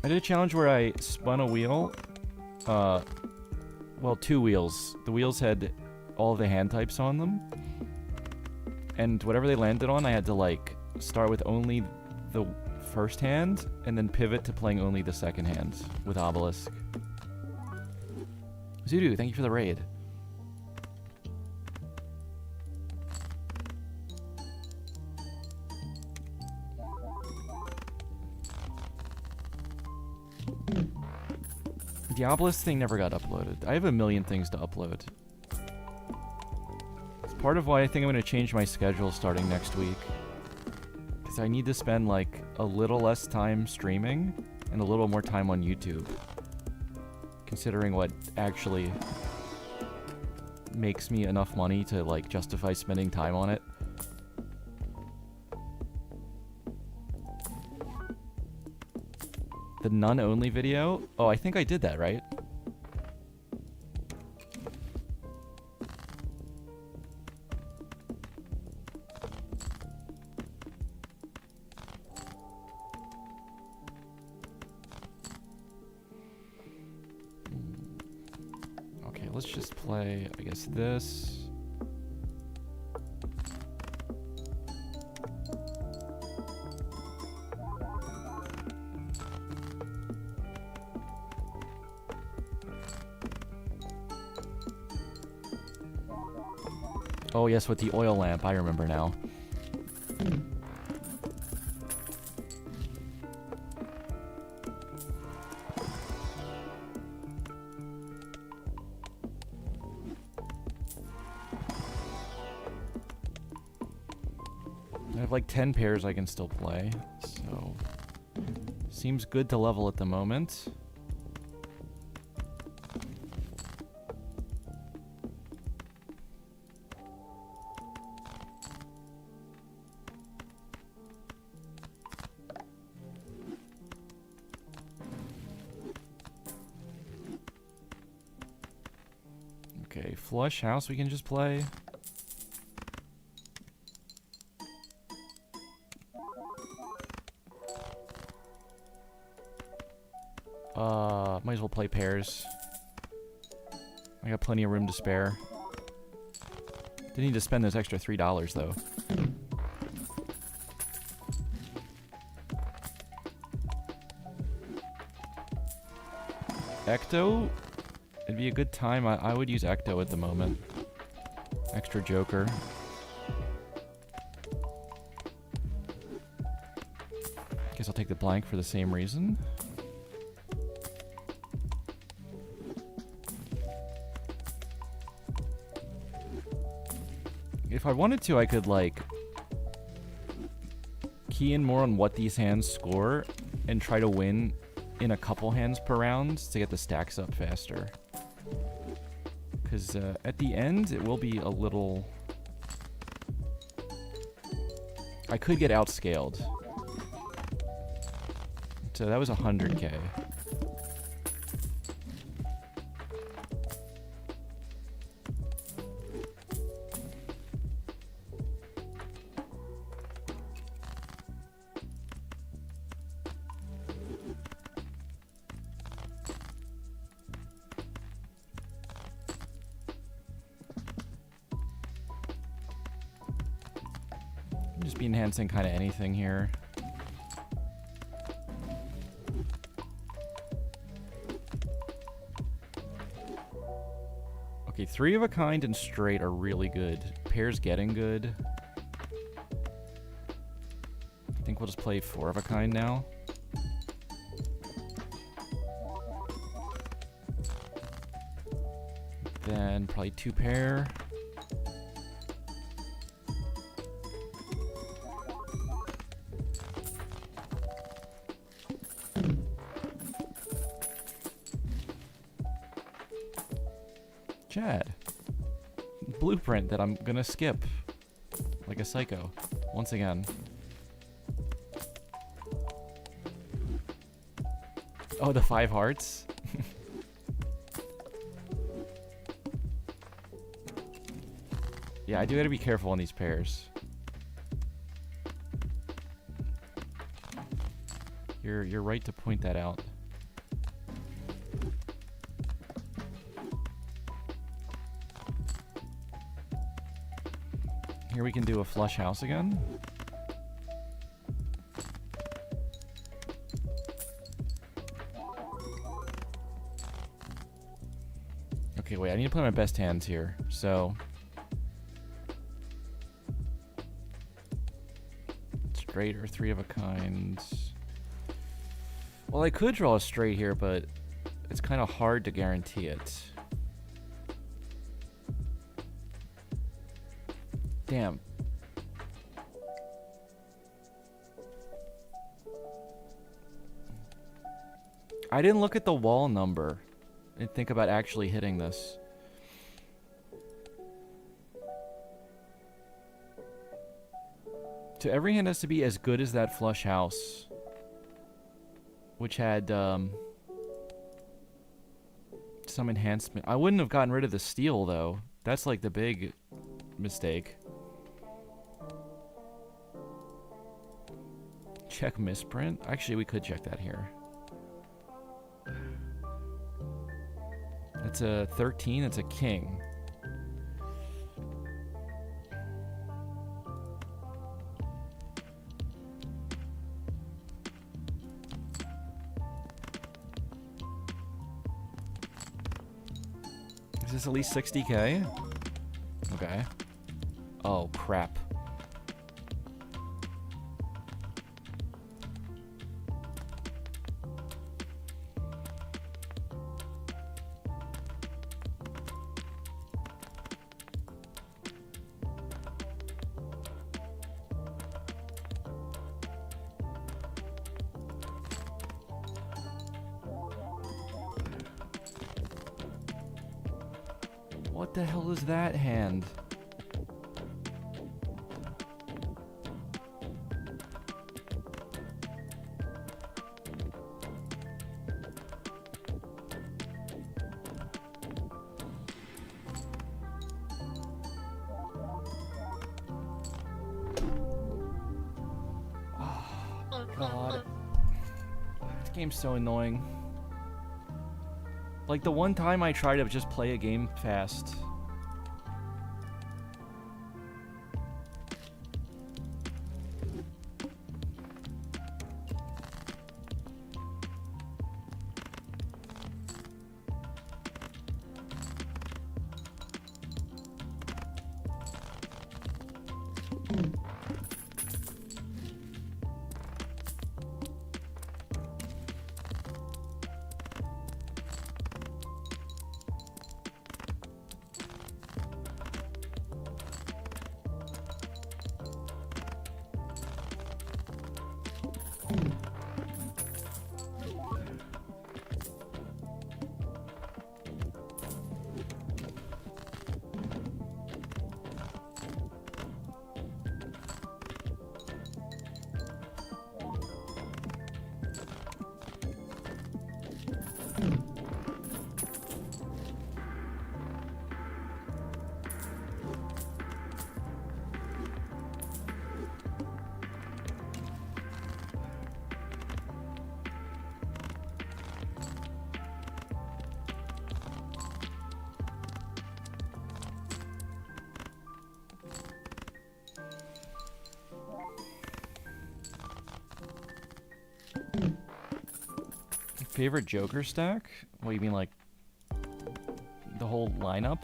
I did a challenge where I spun a wheel. Well, 2 wheels. The wheels had all of the hand types on them. And whatever they landed on, I had to, like, start with only the first hand, and then pivot to playing only the second hand with Obelisk. Zudu, thank you for the raid. The Obelisk thing never got uploaded. I have a million things to upload. It's part of why I think I'm going to change my schedule starting next week. Because I need to spend like a little less time streaming and a little more time on YouTube. Considering what actually makes me enough money to like justify spending time on it. The none-only video? Oh, I think I did that, right? Okay, let's just play, I guess, this. Oh yes, with the oil lamp, I remember now. I have like 10 pairs I can still play, so seems good to level at the moment. Okay, flush house we can just play. Might as well play pairs. I got plenty of room to spare. Didn't need to spend those extra $3 though. Ecto, it'd be a good time. I would use Ecto at the moment. Extra Joker. Guess I'll take the blank for the same reason. If I wanted to, I could, like, key in more on what these hands score and try to win in a couple hands per round to get the stacks up faster. Because at the end, it will be a little... I could get outscaled. So that was 100k. Just be enhancing kind of anything here. Okay, 3 of a kind and straight are really good. Pairs getting good. I think we'll just play 4 of a kind now. Then probably 2 pair. Chad. Blueprint that I'm gonna skip. Like a psycho. Once again. Oh, the 5 hearts? Yeah, I do gotta be careful on these pairs. You're right to point that out. Here we can do a flush house again. Okay, wait, I need to play my best hands here. So straight or 3 of a kind. Well, I could draw a straight here, but it's kind of hard to guarantee it. Damn. I didn't look at the wall number and think about actually hitting this. So every hand has to be as good as that flush house, which had some enhancement. I wouldn't have gotten rid of the steal, though. That's like the big mistake. Check misprint. Actually, we could check that here. That's a 13. That's a king. Is this at least 60k? Okay. Oh, crap. What the hell is that hand? Oh, God. This game's so annoying. Like, the one time I tried to just play a game fast. Favorite Joker stack? What, you mean like the whole lineup?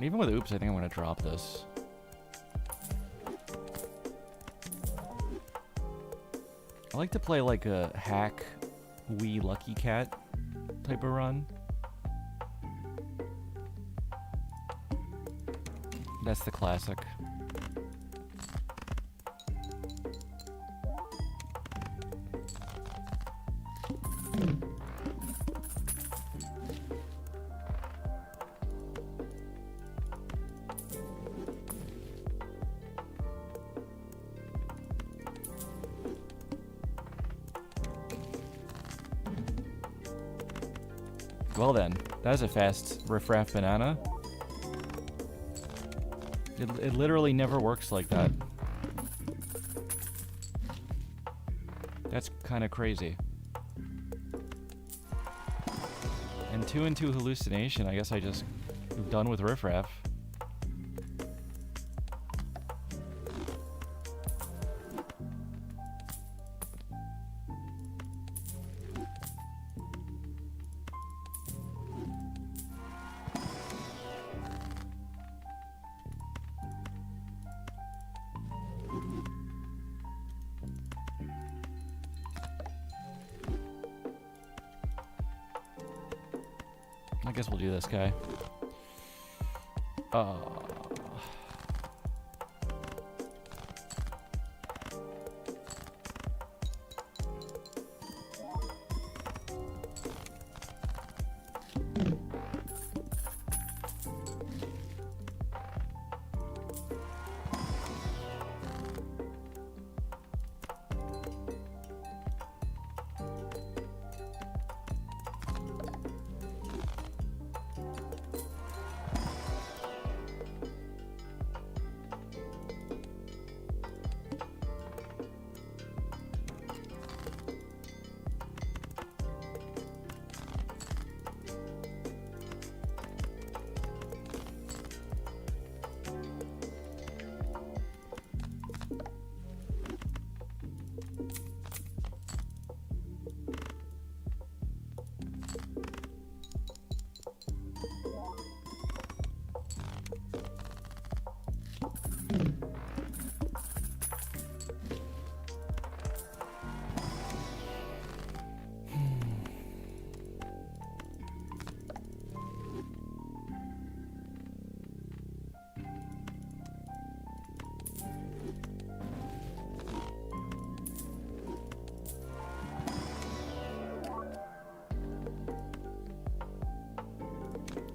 Even with Oops, I think I'm going to drop this. I like to play like a hack Wee Lucky Cat type of run. That's the classic. Well then, that was a fast riffraff banana. It literally never works like that. That's kind of crazy. And 2 and 2 hallucination, I guess I just done with riffraff. I guess we'll do this guy.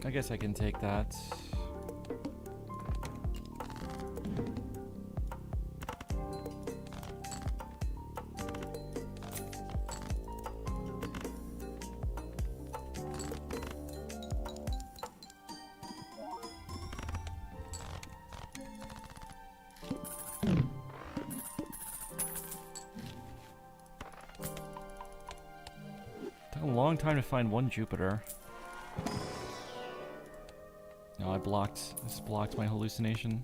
I guess I can take that. Took a long time to find one Jupiter. No, this blocked my hallucination.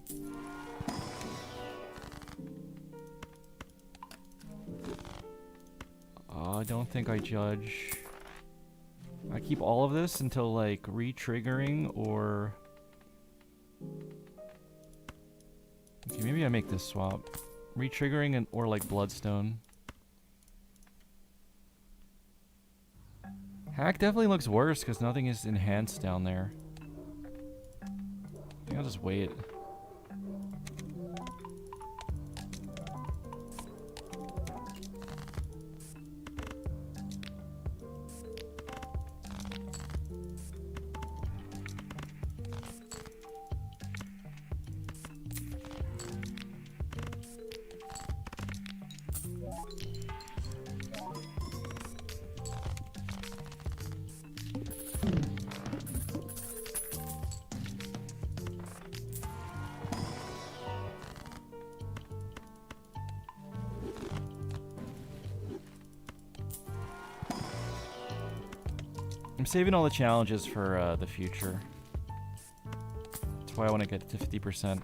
I don't think I judge. I keep all of this until like re-triggering or... Okay, maybe I make this swap. Re-triggering and or like Bloodstone. Hack definitely looks worse because nothing is enhanced down there. I think I'll just wait. I'm saving all the challenges for the future. That's why I want to get to 50%.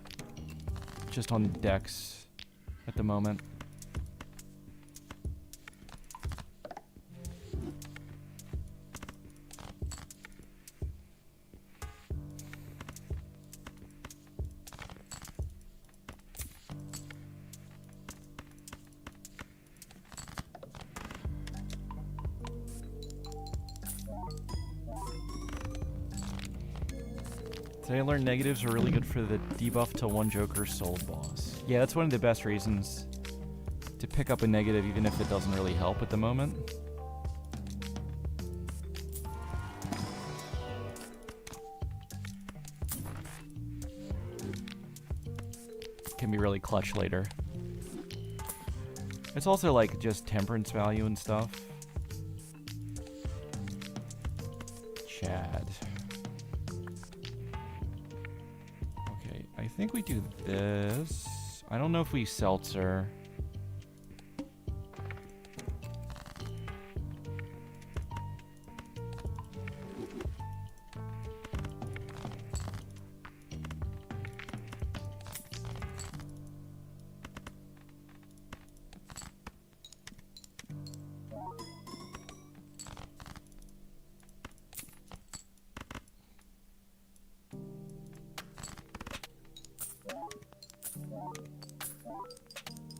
Just on decks. at the moment. Today I learned negatives are really good for the debuff to one Joker sold boss. Yeah, that's one of the best reasons to pick up a negative even if it doesn't really help at the moment. Can be really clutch later. It's also like just temperance value and stuff. Chad. Okay, I think we do this. I don't know if we seltzer.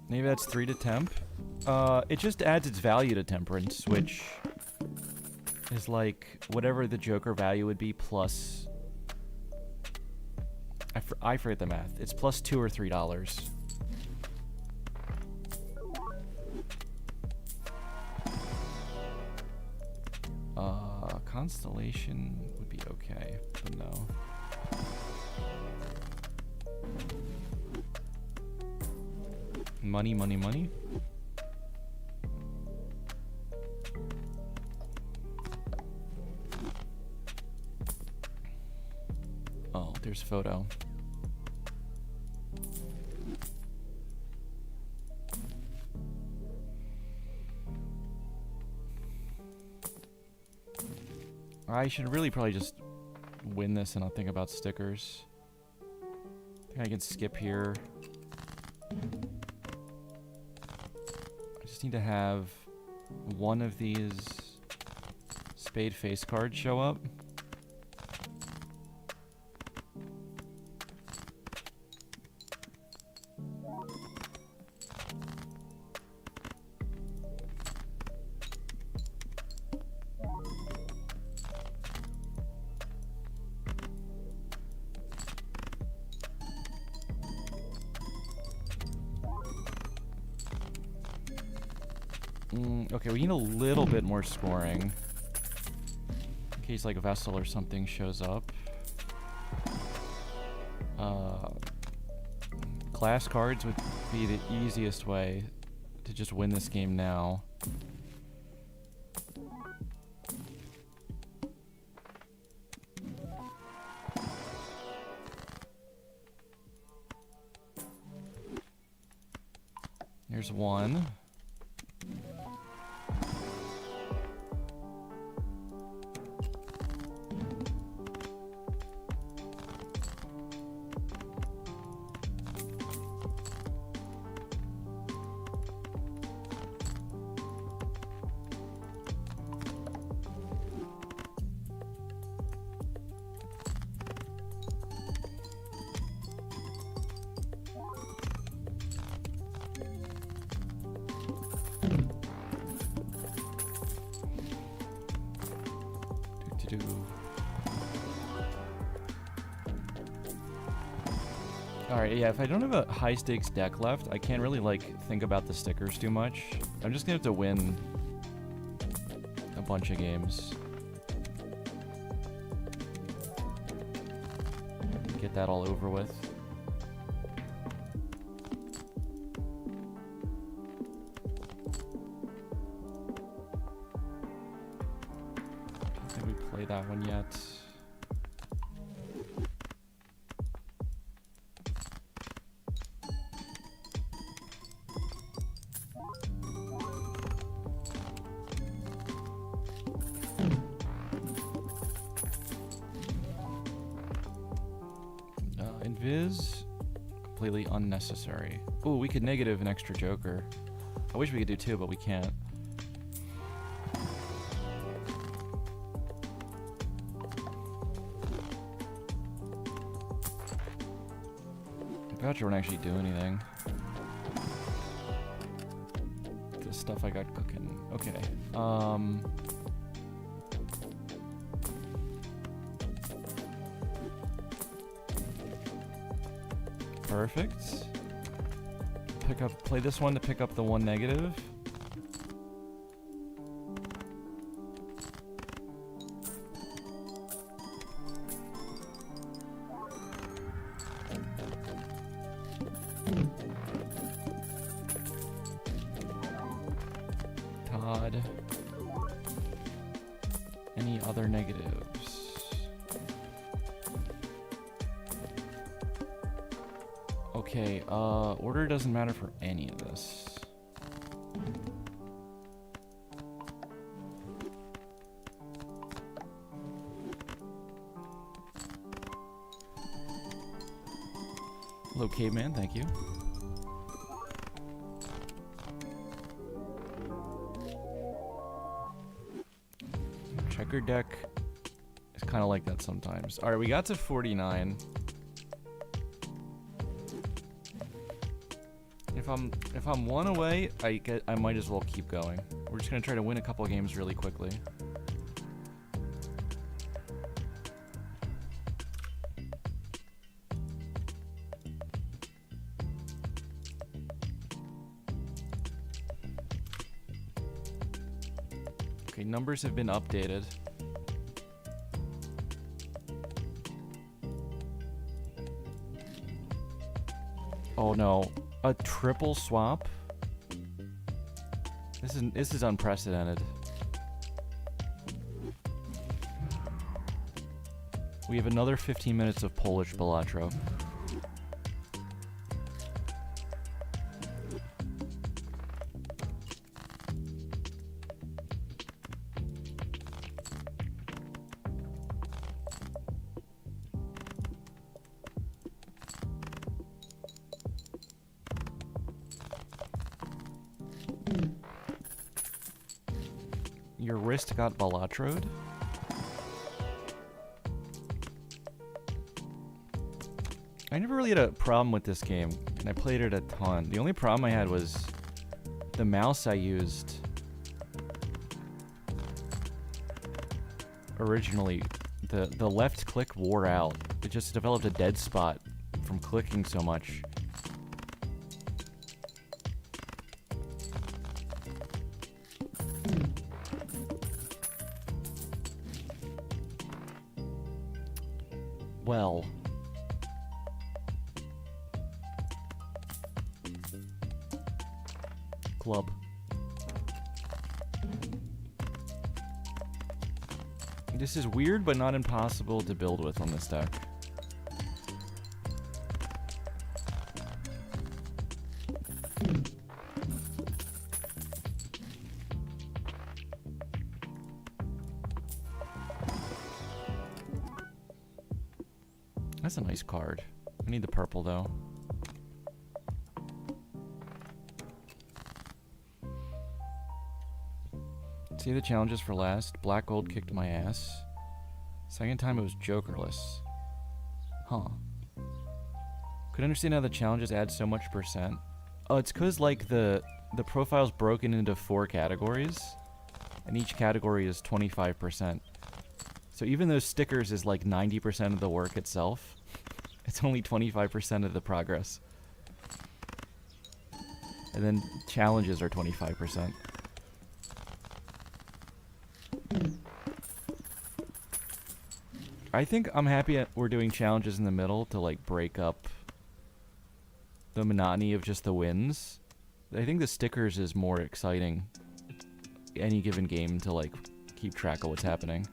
Maybe that's 3 to temp. It just adds its value to temperance, which is like whatever the Joker value would be plus. I forget the math. It's plus $2 or $3. Constellation would be okay, but no. Money, money, money. Oh, there's photo. I should really probably just win this and not think about stickers. I think I can skip here. I just need to have one of these spade face cards show up. Okay, we need a little bit more scoring. In case like Vessel or something shows up. Class cards would be the easiest way to just win this game now. There's one. Alright, yeah, if I don't have a high stakes deck left, I can't really like think about the stickers too much. I'm just gonna have to win a bunch of games. Get that all over with. I don't think we play that one yet. Invis, completely unnecessary. Ooh, we could negative an extra joker. I wish we could do 2, but we can't. Balatro won't actually do anything. The stuff I got cooking. Okay. Perfect. Play this one to pick up the 1 negative. Todd. Any other negatives? Okay, order doesn't matter for any of this. Hello, caveman, thank you. Checker deck is kind of like that sometimes. Alright, we got to 49. If I'm 1 away, I might as well keep going. We're just gonna try to win a couple of games really quickly. Okay, numbers have been updated. Oh no. A triple swap? This is unprecedented. We have another 15 minutes of Polish Balatro. Your wrist got Balatroed? I never really had a problem with this game, and I played it a ton. The only problem I had was the mouse I used originally. The left click wore out. It just developed a dead spot from clicking so much. Well, club. This is weird, but not impossible to build with on this deck. That's a nice card. I need the purple, though. See the challenges for last. Black gold kicked my ass. Second time it was jokerless. Huh. Could understand how the challenges add so much percent. Oh, it's because, like, the profile's broken into 4 categories. And each category is 25%. So even though stickers is like 90% of the work itself, it's only 25% of the progress. And then challenges are 25%. I think I'm happy we're doing challenges in the middle to like break up the monotony of just the wins. I think the stickers is more exciting any given game to like keep track of what's happening.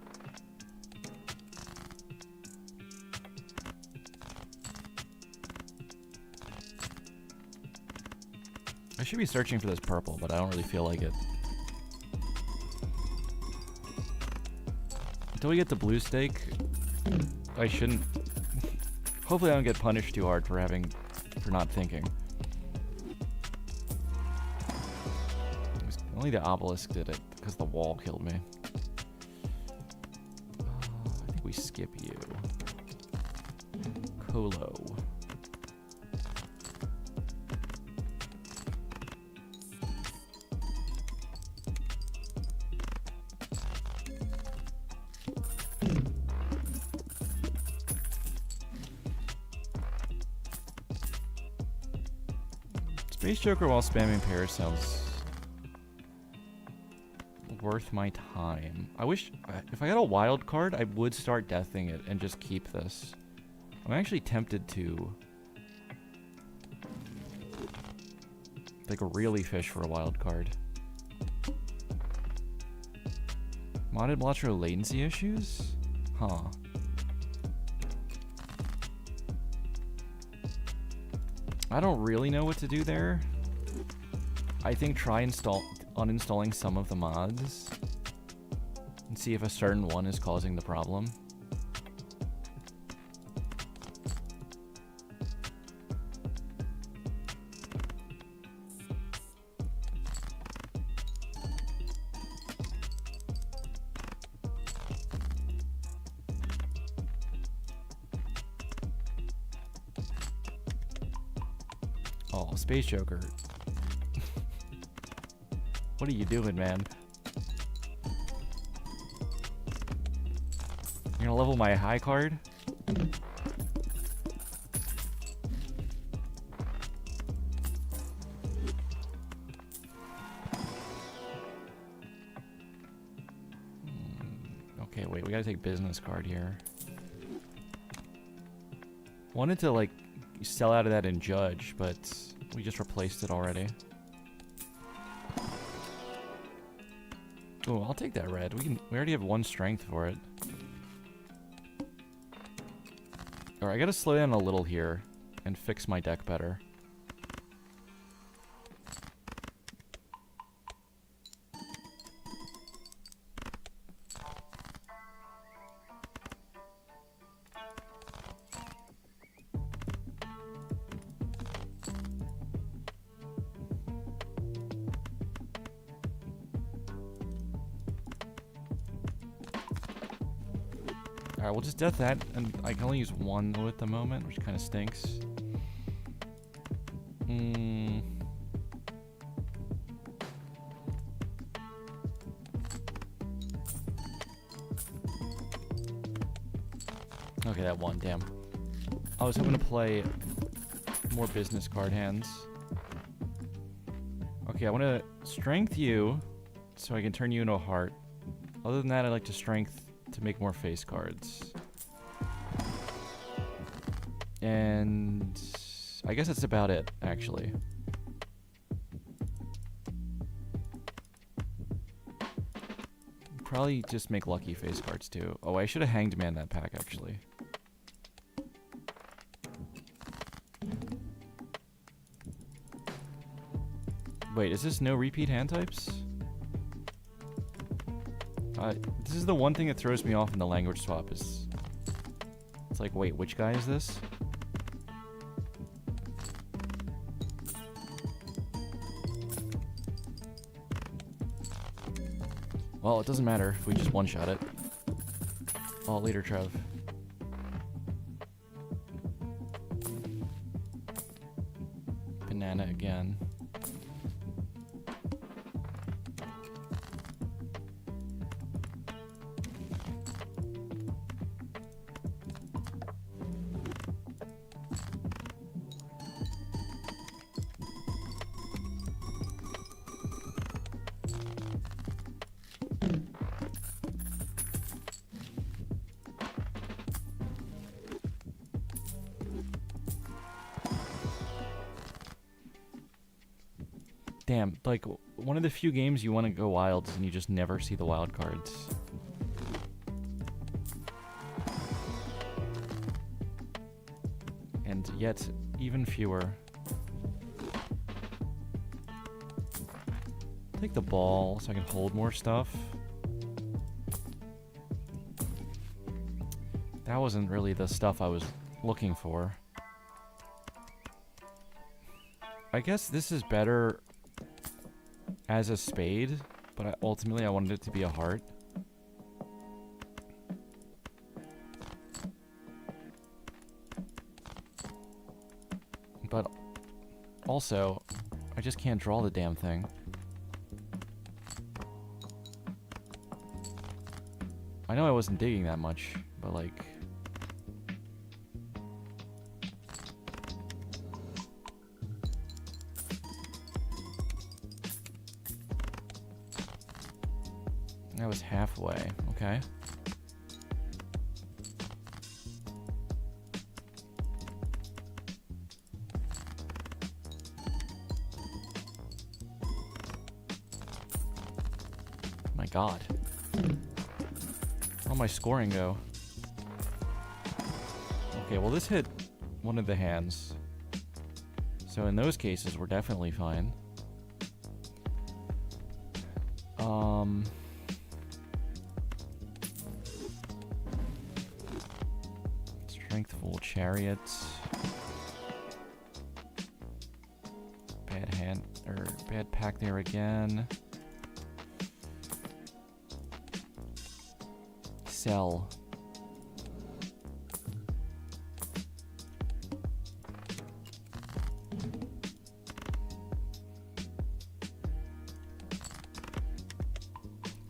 I should be searching for this purple, but I don't really feel like it. Until we get the blue stake, I shouldn't... Hopefully I don't get punished too hard for having for not thinking. Only the obelisk did it, because the wall killed me. I think we skip you. Colo. Space Joker while spamming Paris sounds worth my time. I wish, if I got a wild card, I would start deathing it and just keep this. I'm actually tempted to like really fish for a wild card. Modded Balatro latency issues? Huh. I don't really know what to do there. I think try uninstalling some of the mods and see if a certain one is causing the problem. Oh, Space Joker. What are you doing, man? You're gonna level my high card? Okay, wait, we gotta take business card here. Wanted to, like, sell out of that and judge, but we just replaced it already. Oh, I'll take that red. We already have one strength for it. Alright, I gotta slow down a little here and fix my deck better. Alright, we'll just death that, and I can only use one though at the moment, which kind of stinks. Okay, that one, damn. I was hoping to play more business card hands. Okay, I want to strength you so I can turn you into a heart. Other than that, I like to strength to make more face cards. And I guess that's about it, actually. Probably just make lucky face cards too. Oh, I should have hanged man that pack, actually. Wait, is this no repeat hand types? This is the one thing that throws me off in the language swap is... It's like, wait, which guy is this? Well, it doesn't matter if we just one-shot it. Oh, later, Trev. Banana again. Damn, like, one of the few games you want to go wilds and you just never see the wild cards. And yet, even fewer. Take the ball so I can hold more stuff. That wasn't really the stuff I was looking for. I guess this is better as a spade, but ultimately I wanted it to be a heart. But also, I just can't draw the damn thing. I know I wasn't digging that much, but like... I was halfway, okay. My God. Where'd my scoring go? Okay, well this hit one of the hands. So in those cases, we're definitely fine. Strengthful chariots. Bad hand, or bad pack there again. Sell.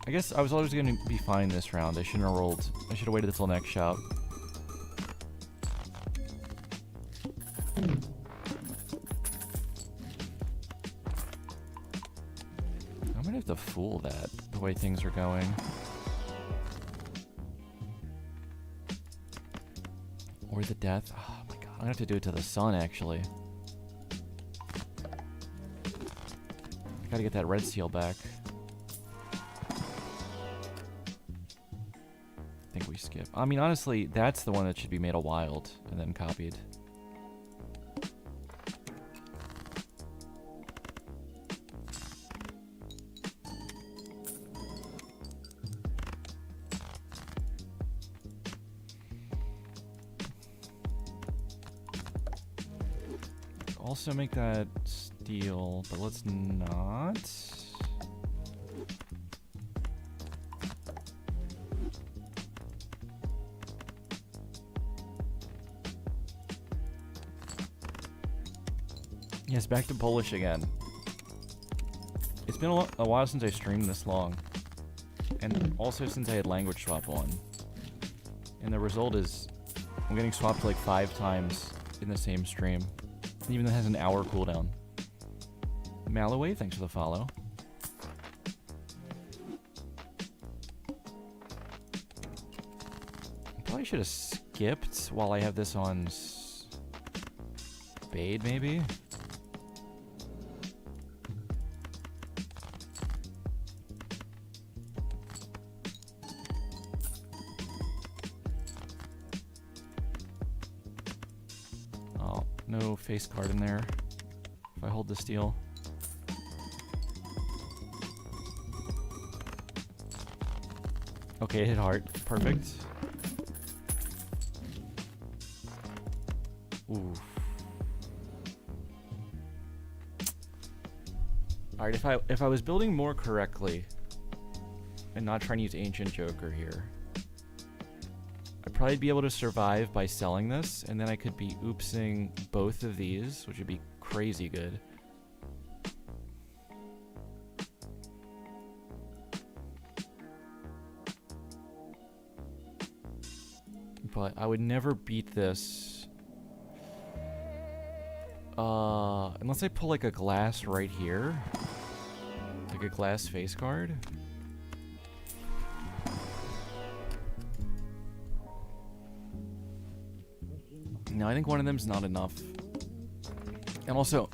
I guess I was always going to be fine this round. I shouldn't have rolled. I should have waited until next shot. I might have to fool that, the way things are going. Or the death. Oh my God, I'm gonna have to do it to the sun, actually. I gotta get that red seal back. I think we skip. I mean, honestly, that's the one that should be made a wild and then copied. Also make that steel, but let's not. Yes, back to Polish again. It's been a while since I streamed this long. And also since I had language swap on. And the result is I'm getting swapped like 5 times in the same stream. Even though it has an hour cooldown. Malaway, thanks for the follow. Probably should have skipped while I have this on spade, maybe? No face card in there. If I hold the steel. Okay, it hit heart. Perfect. Ooh. Alright, if I was building more correctly and not trying to use Ancient Joker here, I'd probably be able to survive by selling this, and then I could be oopsing both of these, which would be crazy good. But I would never beat this. Unless I pull like a glass right here. Like a glass face card. No, I think one of them's not enough. And also,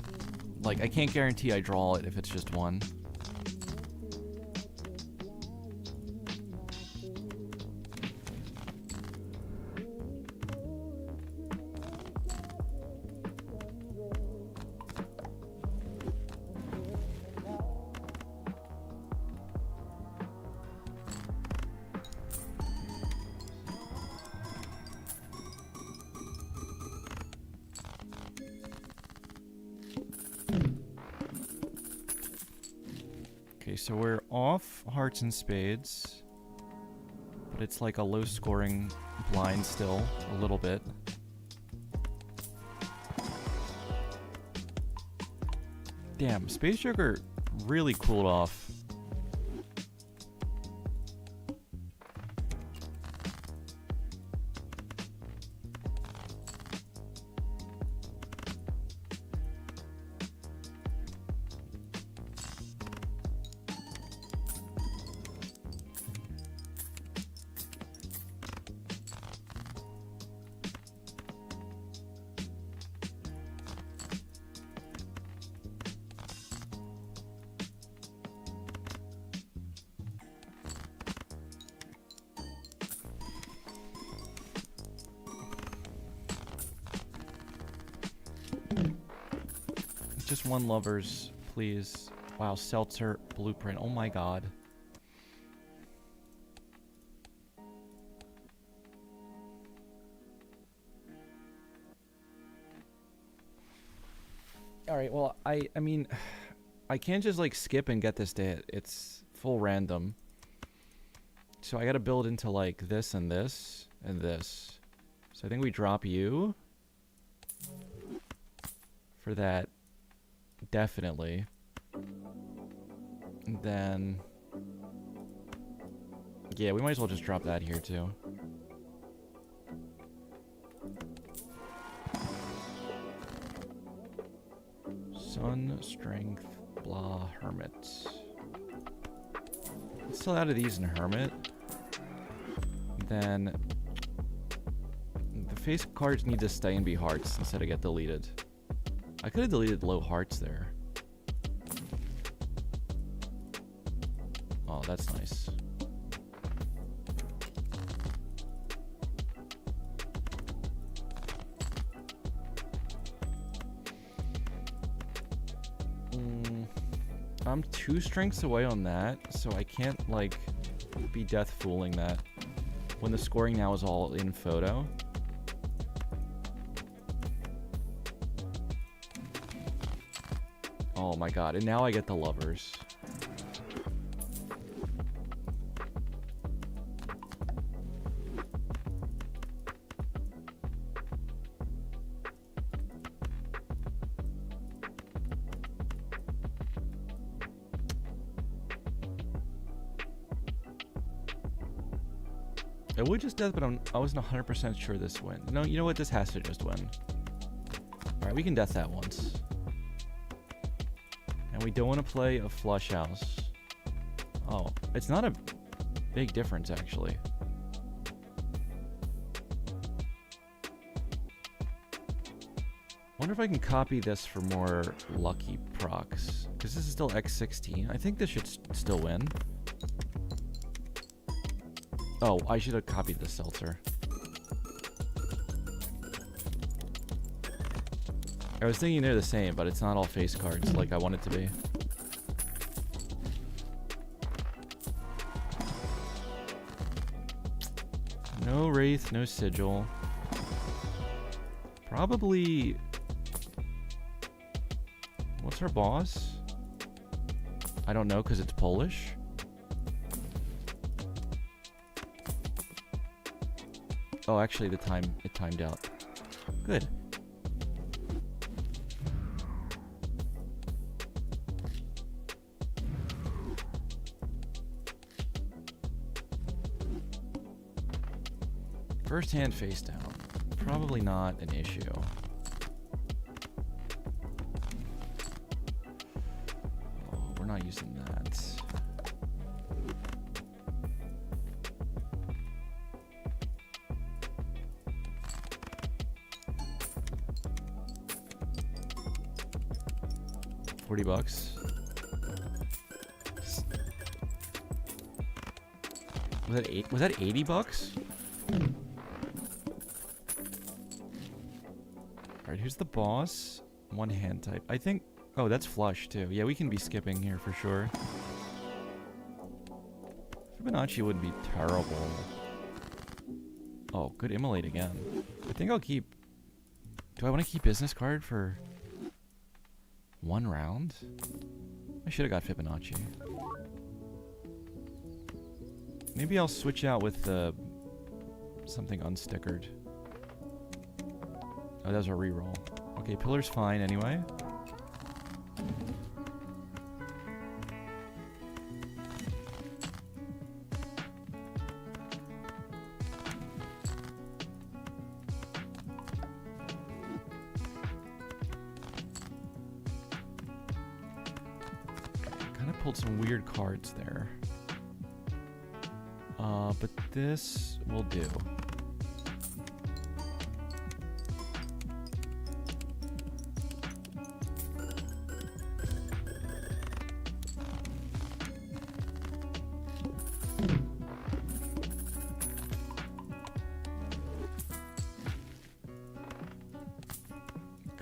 like, I can't guarantee I draw it if it's just one. Okay, so we're off hearts and spades. But it's like a low scoring blind still, a little bit. Damn, Space Joker really cooled off. Just one lovers, please. Wow, Seltzer Blueprint. Oh my god. Alright, well, I mean, I can't just, like, skip and get this to hit. It's full random. So I gotta build into, like, this and this and this. So I think we drop you. For that. Definitely. And then... yeah, we might as well just drop that here, too. Sun, Strength, blah, Hermit. Let's still out of these in Hermit. Then... the face cards need to stay and be hearts instead of get deleted. I could have deleted low hearts there. Oh, that's nice. I'm 2 strengths away on that, so I can't, like, be death fooling that. When the scoring now is all in photo. Oh my god, and now I get the lovers. It would just death, but I wasn't 100% sure this win. No, you know what? This has to just win. Alright, we can death that once. And we don't want to play a flush house. Oh, it's not a big difference, actually. Wonder if I can copy this for more lucky procs. Because this is still X16. I think this should still win. Oh, I should have copied the Seltzer. I was thinking they're the same, but it's not all face cards like I want it to be. No Wraith, no Sigil. Probably... what's our boss? I don't know, because it's Polish. Oh, actually, it timed out. Good. First hand face down. Probably not an issue. Oh, we're not using that. $40. Was that $80? Alright, here's the boss. One hand type. I think... oh, that's flush, too. Yeah, we can be skipping here for sure. Fibonacci wouldn't be terrible. Oh, good immolate again. I think I'll keep... do I want to keep business card for... 1 round? I should have got Fibonacci. Maybe I'll switch out with something unstickered. Oh, that was a reroll. Okay, pillar's fine anyway. Kind of pulled some weird cards there. But this will do.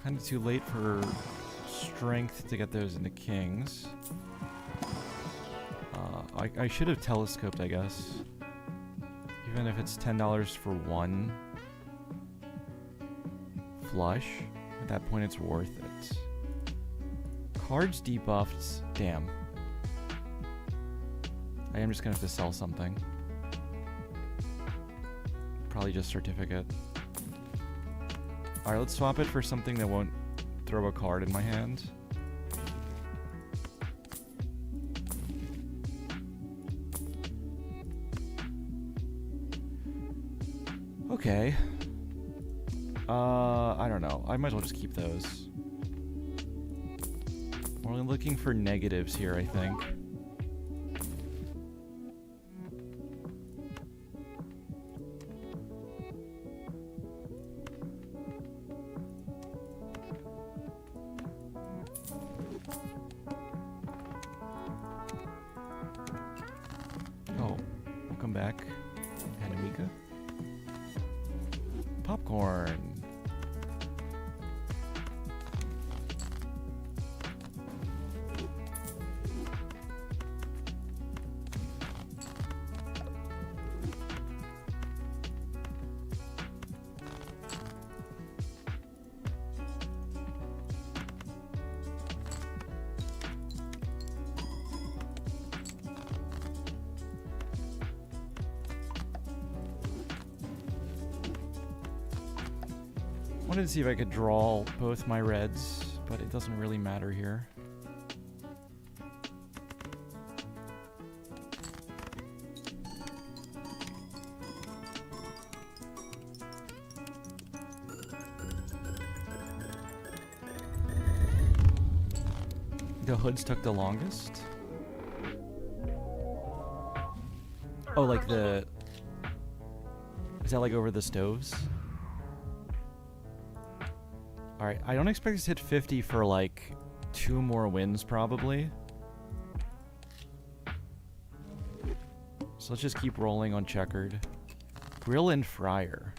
Kind of too late for strength to get those into kings. I should have telescoped, I guess. Even if it's $10 for one flush, at that point it's worth it. Cards debuffed. Damn. I am just gonna have to sell something. Probably just certificate. Alright, let's swap it for something that won't throw a card in my hand. Okay. I don't know. I might as well just keep those. We're only looking for negatives here, I think. Oh, welcome back, Anamika. Popcorn. Wanted to see if I could draw both my reds, but it doesn't really matter here. The hoods took the longest. Oh, like the... Is that like over the stoves? Alright, I don't expect us to hit 50 for like 2 more wins probably. So let's just keep rolling on checkered. Grill and fryer.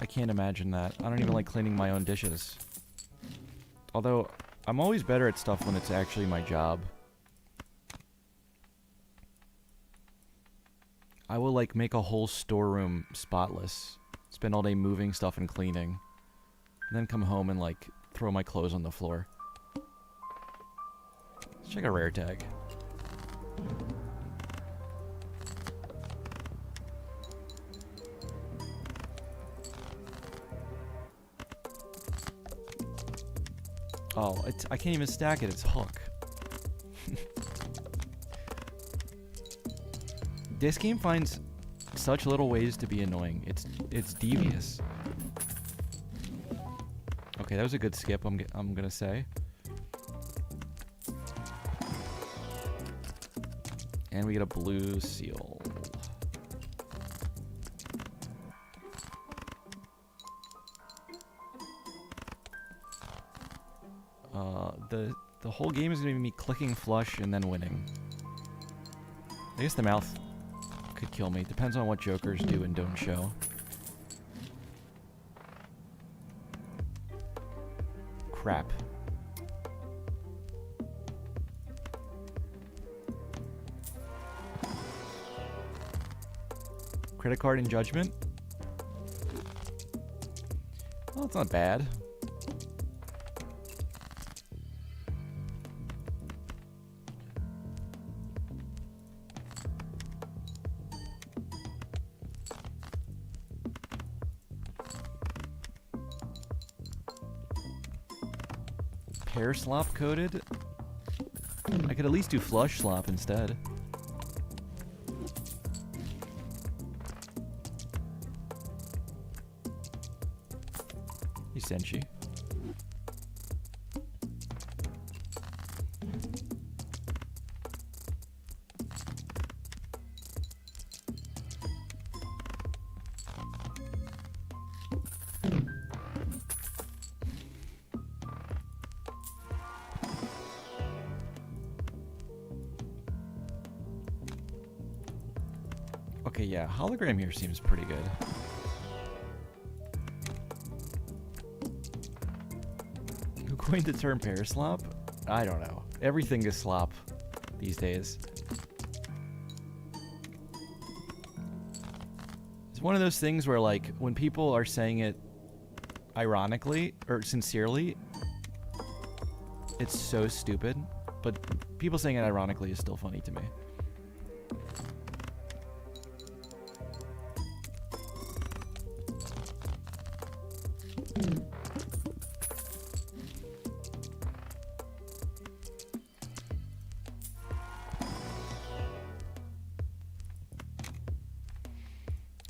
I can't imagine that. I don't even like cleaning my own dishes. Although, I'm always better at stuff when it's actually my job. I will like make a whole storeroom spotless. Spend all day moving stuff and cleaning. And then come home and like throw my clothes on the floor. Let's check a rare tag. Oh, I can't even stack it. It's hook. This game finds such little ways to be annoying. It's devious. Okay, that was a good skip. I'm gonna say. And we get a blue seal. The whole game is gonna be me clicking flush and then winning. I guess the mouth could kill me. Depends on what jokers do and don't show. Crap. Credit card and judgment? Well, it's not bad. Pear slop coated? I could at least do flush slop instead. Hey, Senshi. Okay, yeah, hologram here seems pretty good. Who coined the term pear slop? I don't know. Everything is slop these days. It's one of those things where, like, when people are saying it ironically or sincerely, it's so stupid. But people saying it ironically is still funny to me.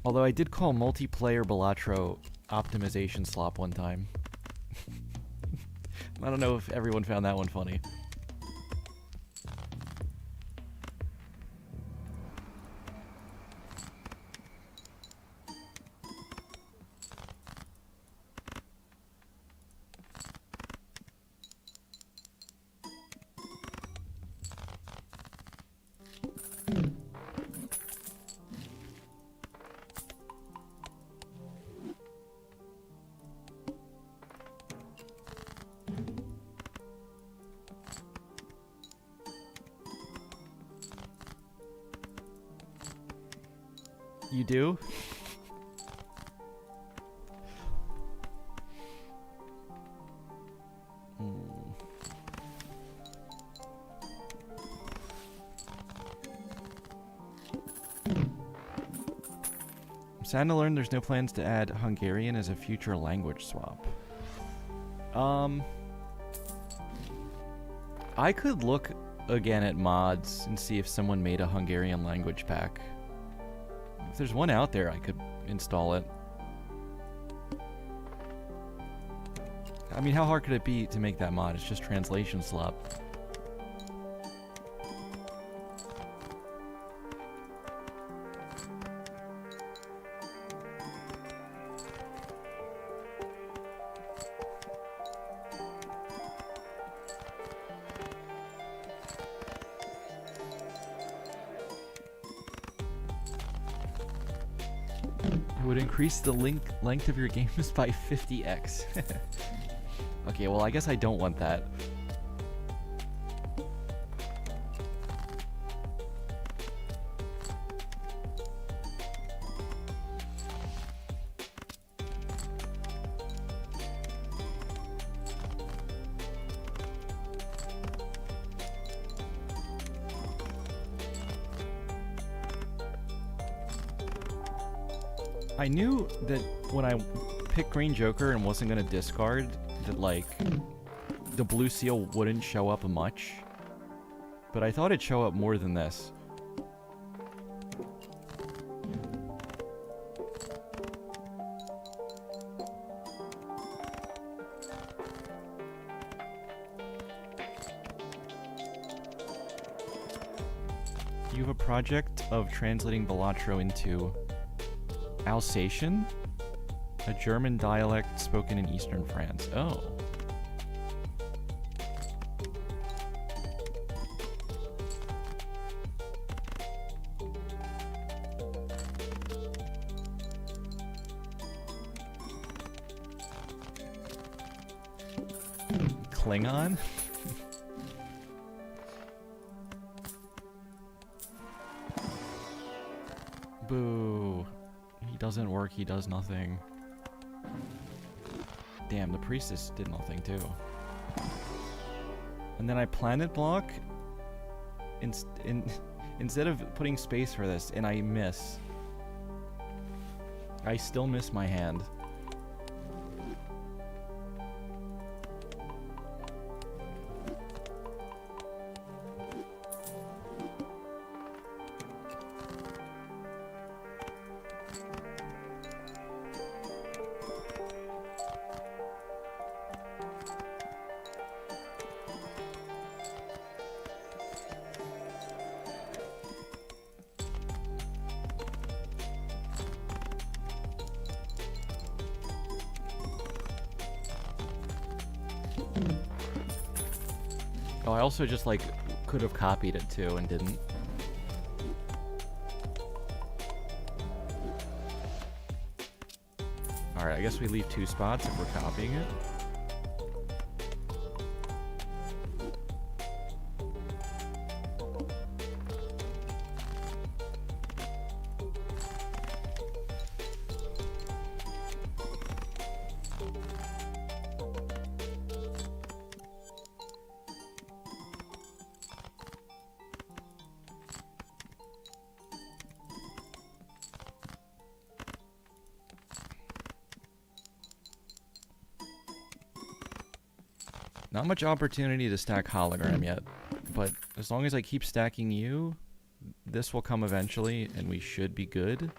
Although I did call multiplayer Balatro optimization slop one time. I don't know if everyone found that one funny. You do? I'm sad to learn there's no plans to add Hungarian as a future language swap. I could look again at mods and see if someone made a Hungarian language pack. If there's one out there, I could install it. I mean, how hard could it be to make that mod? It's just translation slop. It would increase the length of your games by 50x. Okay, well, I guess I don't want that. I knew that when I picked Green Joker and wasn't going to discard, that, like, the blue seal wouldn't show up much. But I thought it'd show up more than this. You have a project of translating Balatro into Alsatian? A German dialect spoken in eastern France. Oh. Klingon? Boo. He doesn't work, he does nothing. Damn, the priestess did nothing too. And then I planet block instead of putting space for this, and I miss. I still miss my hand. Oh, I also just, like, could have copied it, too, and didn't. Alright, I guess we leave 2 spots if we're copying it. Not much opportunity to stack hologram yet, but as long as I keep stacking you, this will come eventually, and we should be good.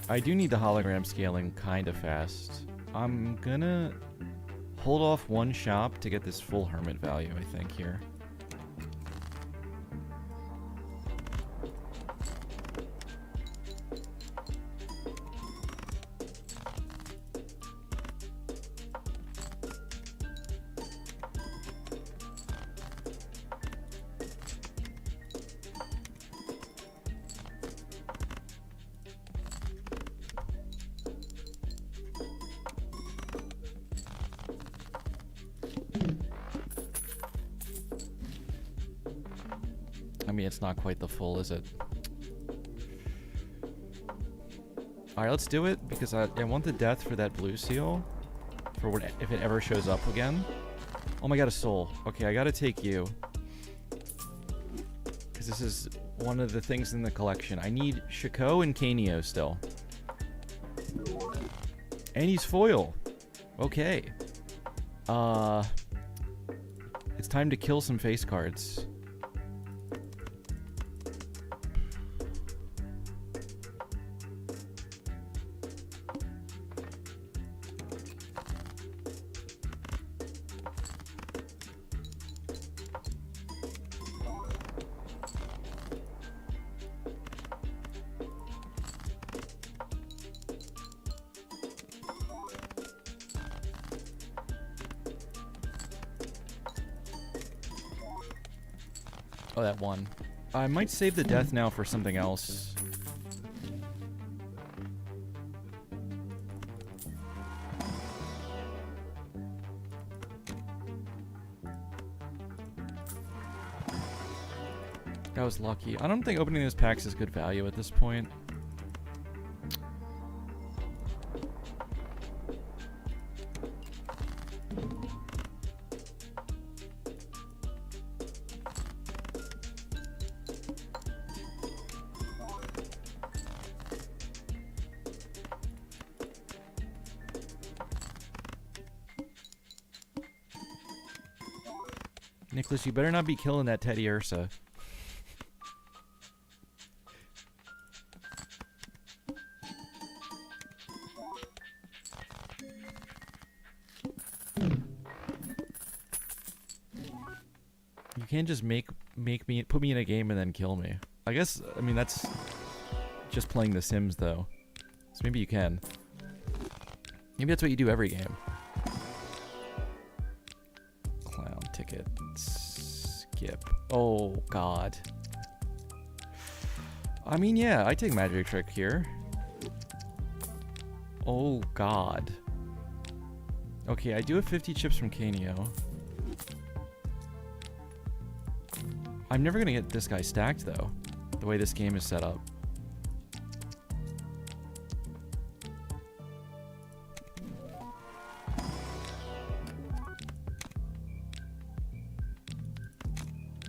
I do need the hologram scaling kind of fast. I'm gonna hold off one shop to get this full hermit value, I think, here. I mean, it's not quite the full, is it? Alright, let's do it, because I want the death for that blue seal. For when, if it ever shows up again. Oh my god, a soul. Okay, I gotta take you. Because this is one of the things in the collection. I need Shiko and Kaneo still. And he's foil. Okay. It's time to kill some face cards. Oh, that one. I might save the death now for something else. That was lucky. I don't think opening those packs is good value at this point. Nicholas, you better not be killing that Teddy Ursa. You can't just put me in a game and then kill me. I guess, I mean, that's just playing The Sims, though. So maybe you can. Maybe that's what you do every game. Clown ticket. Skip. Oh, God. I mean, yeah, I take Magic Trick here. Oh, God. Okay, I do have 50 chips from Kaneo. I'm never gonna get this guy stacked, though, the way this game is set up.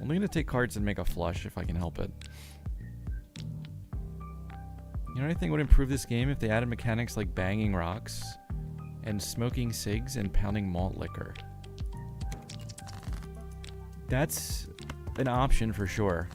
only gonna take cards and make a flush if I can help it. You know anything would improve this game if they added mechanics like banging rocks and smoking cigs and pounding malt liquor? That's an option for sure.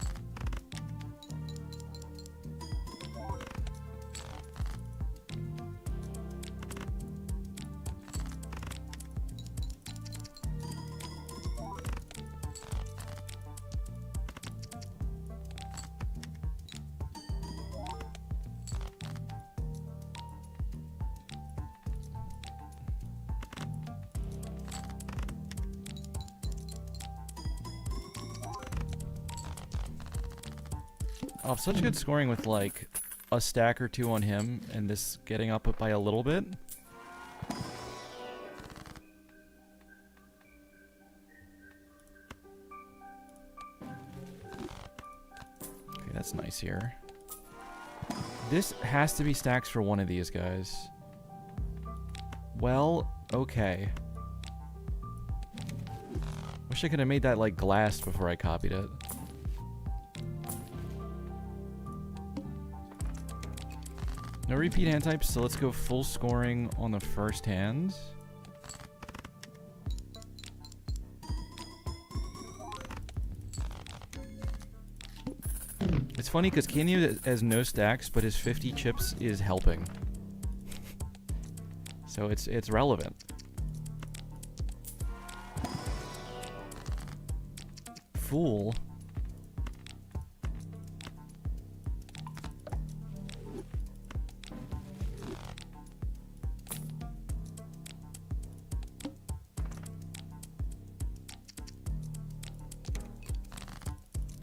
Oh, such good scoring with like a stack or two on him and this getting up by a little bit. Okay, that's nice here. This has to be stacks for one of these guys. Well, okay. Wish I could have made that like glass before I copied it. No repeat hand types, so let's go full scoring on the first hand. It's funny because Kenyu has no stacks, but his 50 chips is helping. So it's relevant. Fool.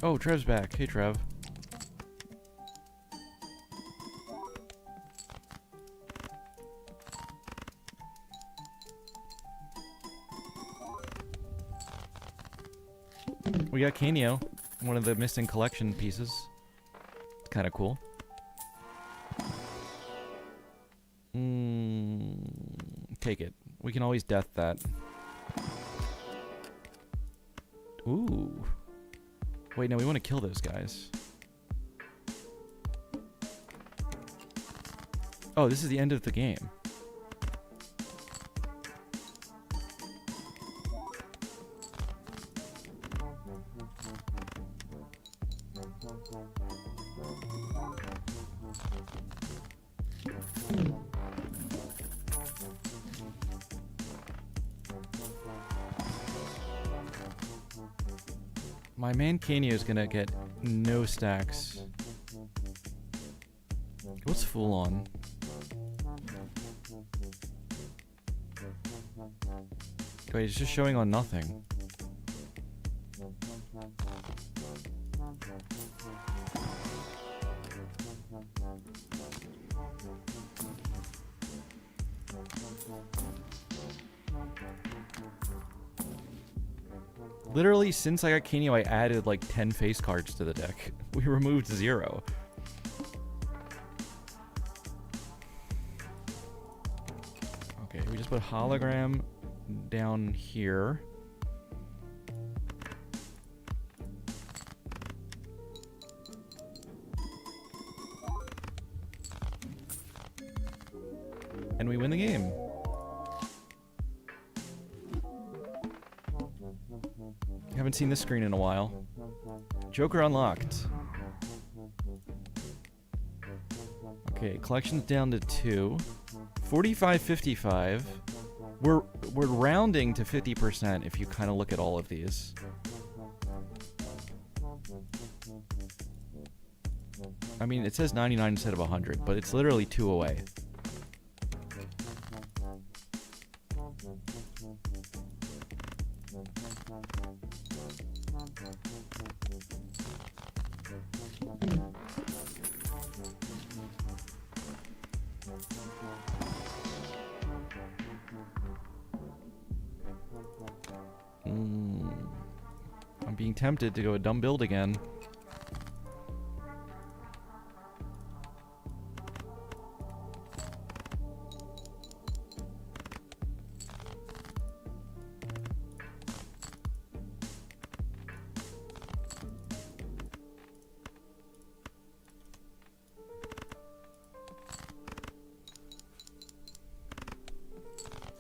Oh, Trev's back. Hey, Trev. We got Kanyo, one of the missing collection pieces. Kind of cool. Take it. We can always death that. Ooh. Wait, no, we want to kill those guys. Oh, this is the end of the game. My man Kanyo is gonna get no stacks. What's Fool on? Wait, it's just showing on nothing. Literally, since I got Kanyo, I added like 10 face cards to the deck. We removed 0. Okay, we just put hologram down here. And we win the game. Haven't seen this screen in a while. Joker unlocked. Okay, collection's down to 2. 45-55. We're rounding to 50% if you kind of look at all of these. I mean, it says 99 instead of 100, but it's literally 2 away. I'm being tempted to go a dumb build again.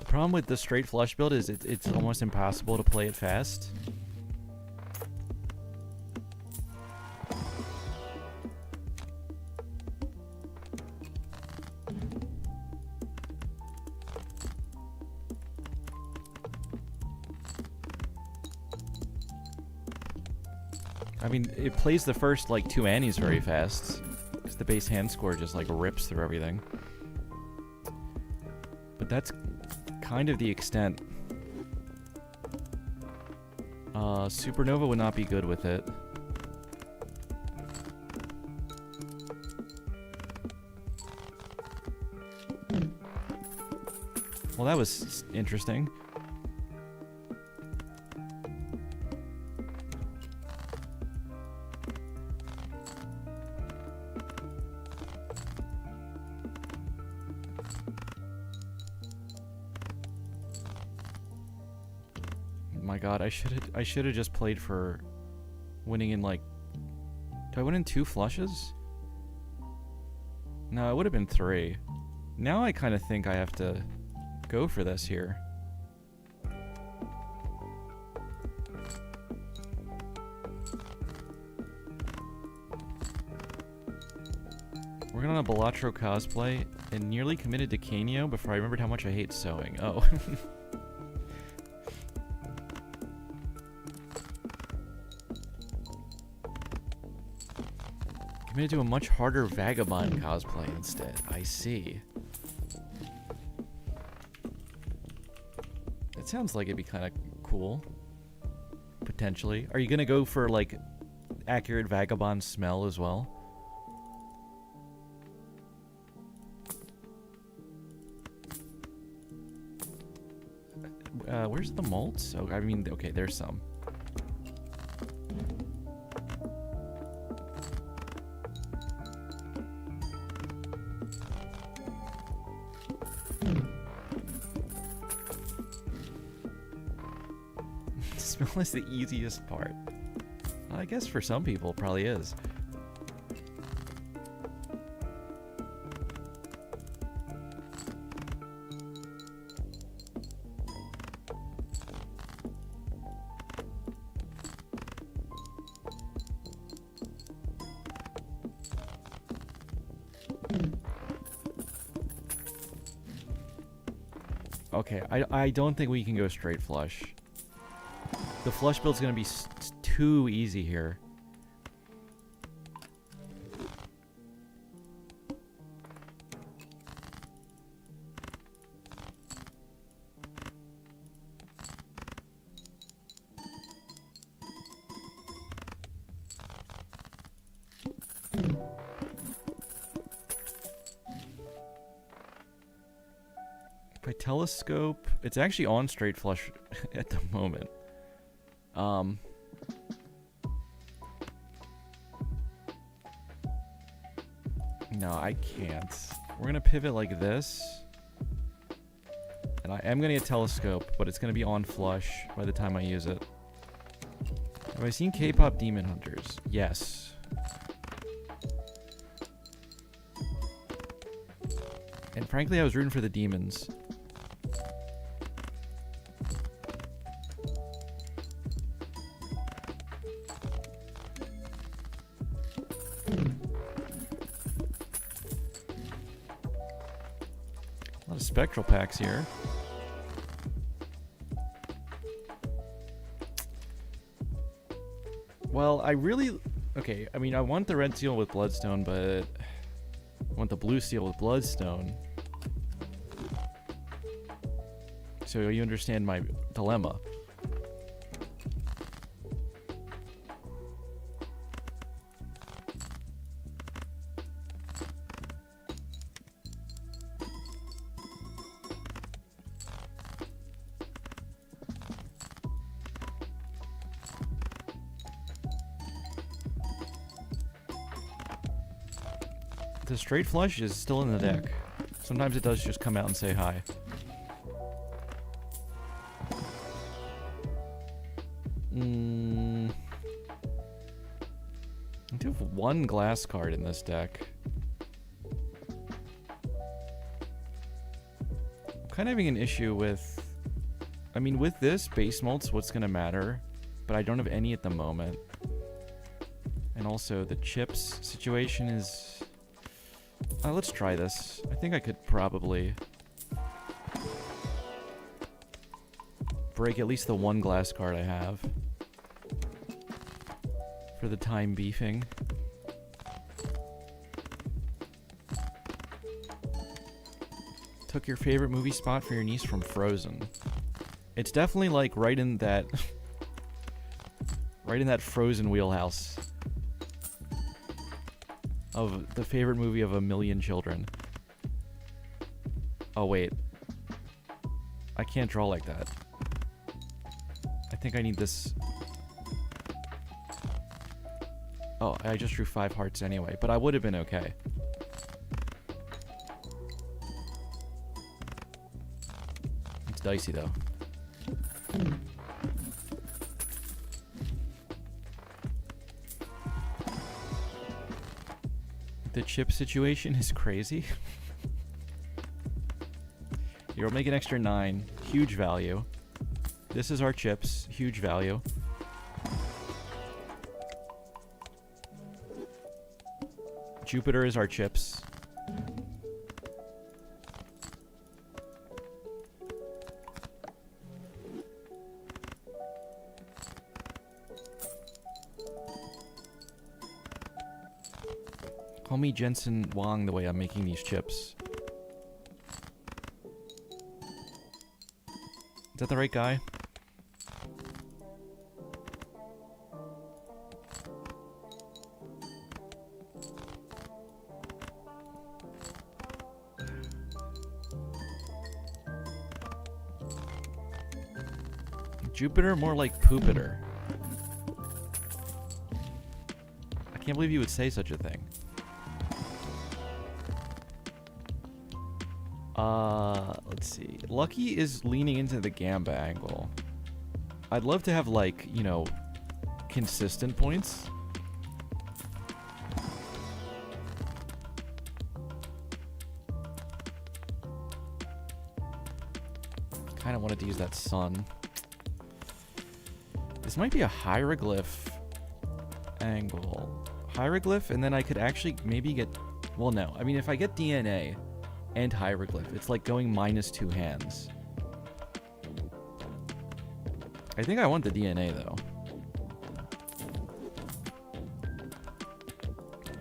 The problem with the straight flush build is it's almost impossible to play it fast. I mean, it plays the first, like, 2 Annies very fast. Because the base hand score just, like, rips through everything. But that's kind of the extent. Supernova would not be good with it. Well, that was interesting. My god, I should have just played for winning in, like, do I win in 2 flushes? No, it would have been 3. Now I kind of think I have to go for this here. Working on a Balatro cosplay and nearly committed to Kanyo before I remembered how much I hate sewing. Oh. Committed to a much harder Vagabond cosplay instead. I see. It sounds like it'd be kind of cool. Potentially. Are you gonna go for, like, accurate Vagabond smell as well? Where's the molds? Oh, I mean, okay, there's some. Smell is the easiest part. I guess for some people it probably is. Okay, I don't think we can go straight flush. The flush build's gonna be too easy here. By telescope, it's actually on straight flush at the moment. No, I can't. We're gonna pivot like this. And I am gonna get telescope, but it's gonna be on flush by the time I use it. Have I seen K-pop Demon Hunters? Yes. And frankly, I was rooting for the demons. A lot of spectral packs here. Well, I really... Okay, I mean, I want the red seal with bloodstone, but... I want the blue seal with bloodstone. So you understand my dilemma. The straight flush is still in the deck. Sometimes it does just come out and say hi. I do have one glass card in this deck. kind of having an issue with... I mean, with this, base malt's what's going to matter, but I don't have any at the moment. And also, the chips situation is... let's try this. I think I could probably... break at least the one glass card I have. For the time beefing. Took your favorite movie spot for your niece from Frozen. It's definitely like right in that right in that Frozen wheelhouse of the favorite movie of a million children. Oh wait. I can't draw like that. I think I need this. Oh, I just drew 5 hearts anyway, but I would have been okay. It's dicey though. The chip situation is crazy. You'll make an extra 9. Huge value. This is our chips. Huge value. Jupiter is our chips. Call me Jensen Wang the way I'm making these chips. Is that the right guy? Jupiter, more like Poopiter. I can't believe you would say such a thing. Let's see. Lucky is leaning into the Gamba angle. I'd love to have, like, you know, consistent points. Kind of wanted to use that sun. This might be a hieroglyph angle. Hieroglyph, and then I could actually maybe get... Well, no. I mean, if I get DNA and hieroglyph, it's like going -2 hands. I think I want the DNA, though.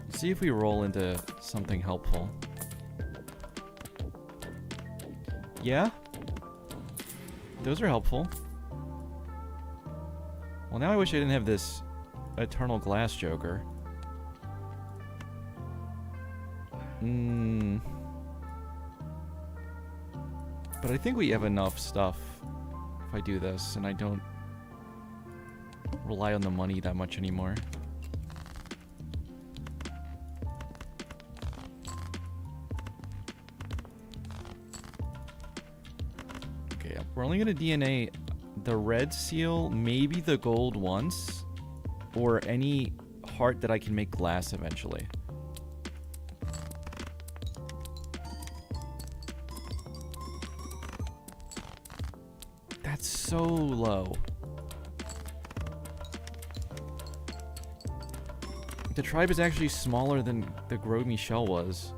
See if we roll into something helpful. Yeah? Those are helpful. Well, now I wish I didn't have this Eternal Glass Joker. But I think we have enough stuff if I do this, and I don't rely on the money that much anymore. Okay, we're only going to DNA the red seal, maybe the gold once, or any heart that I can make glass eventually. That's so low. The tribe is actually smaller than the Gros Michel was.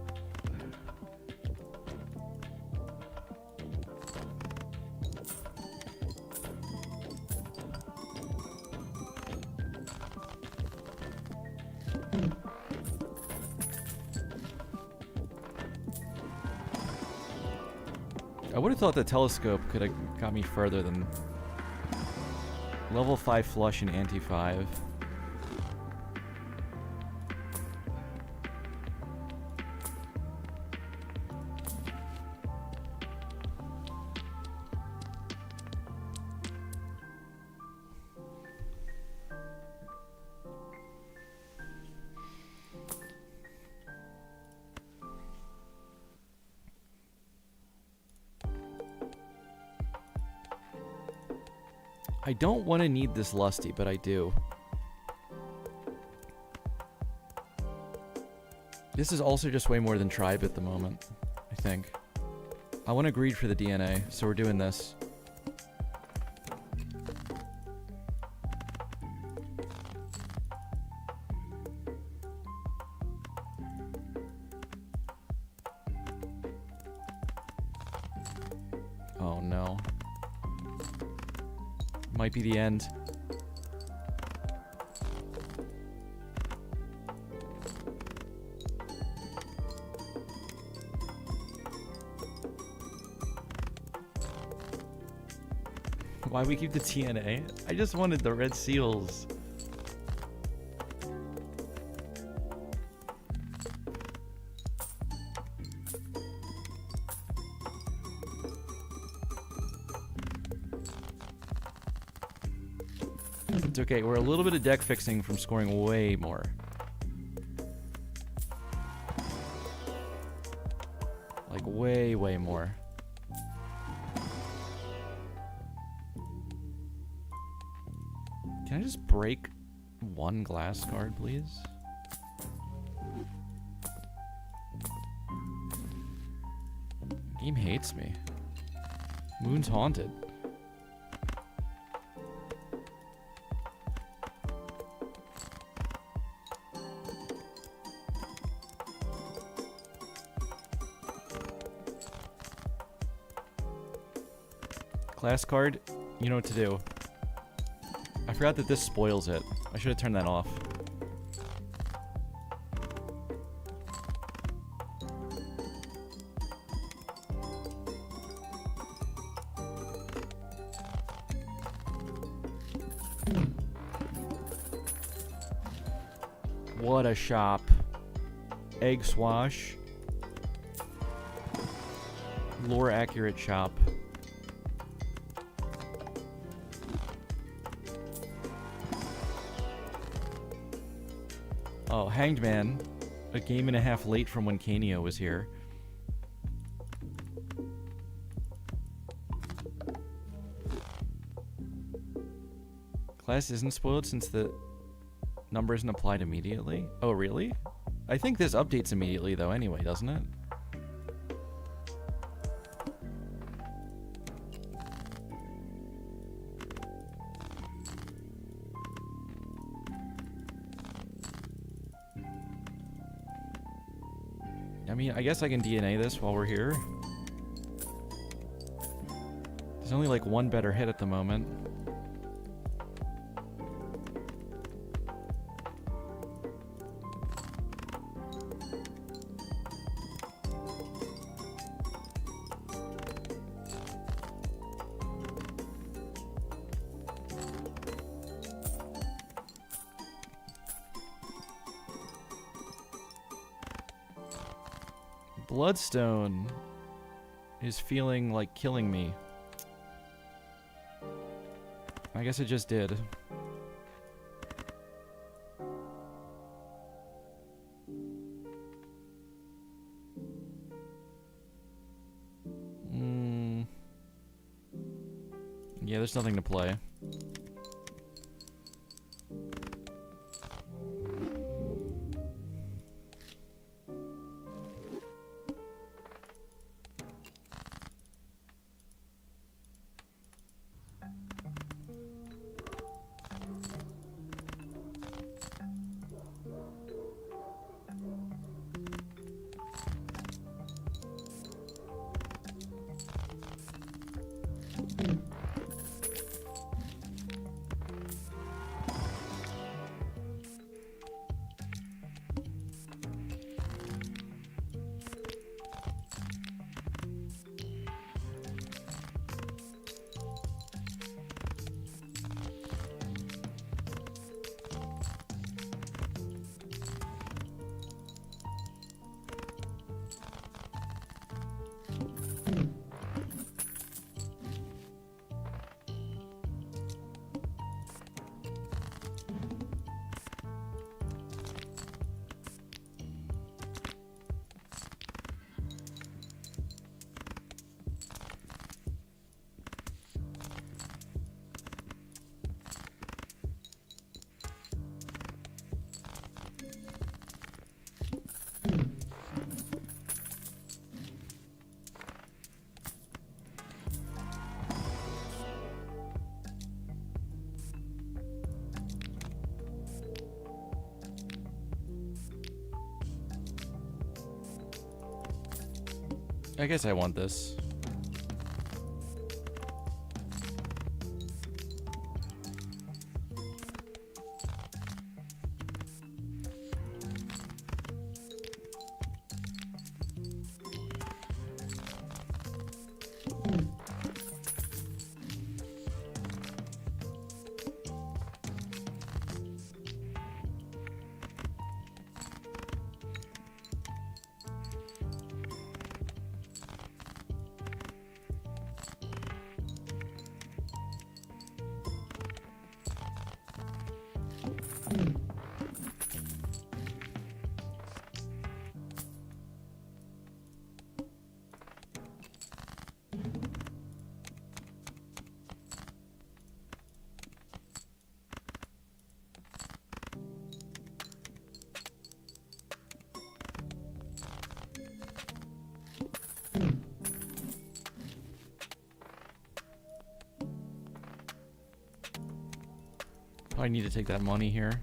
I would have thought the telescope could have got me further than level 5 flush and anti 5. I don't want to need this lusty, but I do. This is also just way more than tribe at the moment, I think. I want to greed for the DNA, so we're doing this. Oh no. Might be the end. Why we keep the TNA? I just wanted the red seals. It's okay, we're a little bit of deck fixing from scoring way more. Like way, way more. Can I just break one glass card, please? Game hates me. Moon's haunted. Glass card, you know what to do. I forgot that this spoils it. I should have turned that off. What a shop. Egg swash. Lore accurate shop. Oh, Hanged Man. A game and a half late from when Canio was here. Class isn't spoiled since the number isn't applied immediately? Oh, really? I think this updates immediately, though, anyway, doesn't it? I mean, I guess I can DNA this while we're here. There's only like one better hit at the moment. Bloodstone is feeling like killing me. I guess it just did. Yeah, there's nothing to play. I guess I want this. I need to take that money here.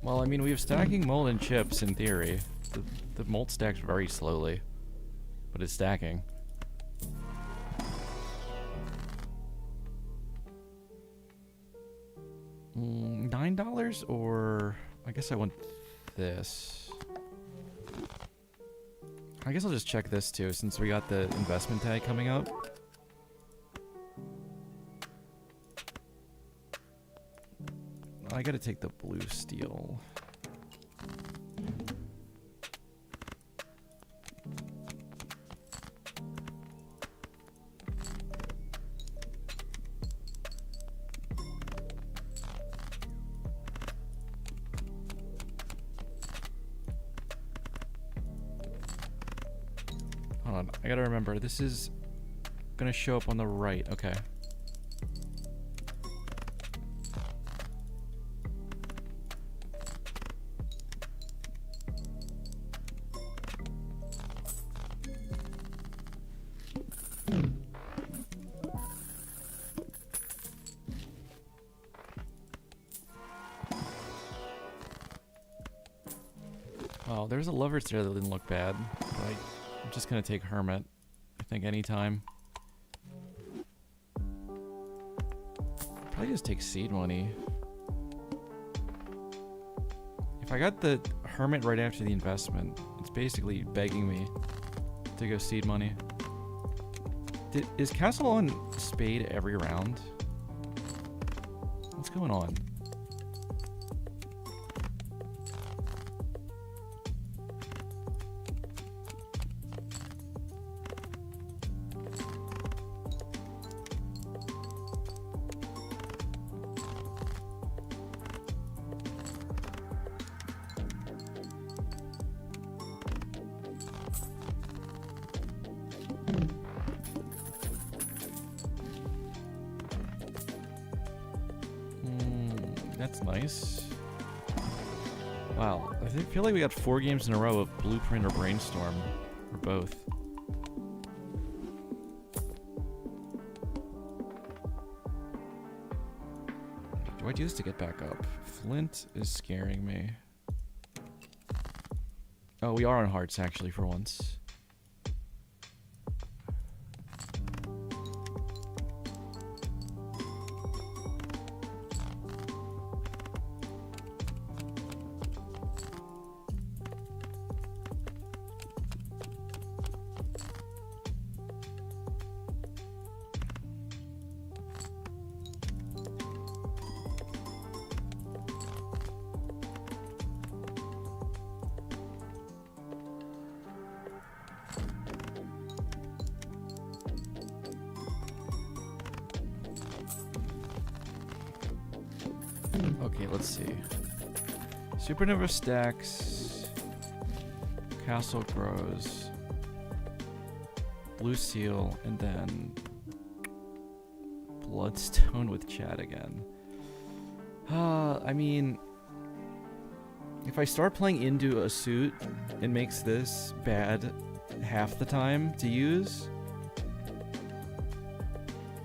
Well, I mean, we have stacking mold and chips in theory. The mold stacks very slowly, but it's stacking. $9 or I guess I want this. I guess I'll just check this too since we got the investment tag coming up. I gotta take the blue steel. Hold on, I gotta remember, this is gonna show up on the right, okay. Oh, there's a lovers there that didn't look bad. But I'm just gonna take Hermit. I think anytime. Probably just take seed money. If I got the Hermit right after the investment, it's basically begging me to go seed money. Is Castle on Spade every round? What's going on? That's nice. Wow, I feel like we got 4 games in a row of Blueprint or Brainstorm, or both. Do I do this to get back up? Flint is scaring me. Oh, we are on hearts actually for once. Okay, let's see. Supernova stacks. Castle grows. Blue seal, and then Bloodstone with Chad again. I mean, if I start playing into a suit, it makes this bad half the time to use.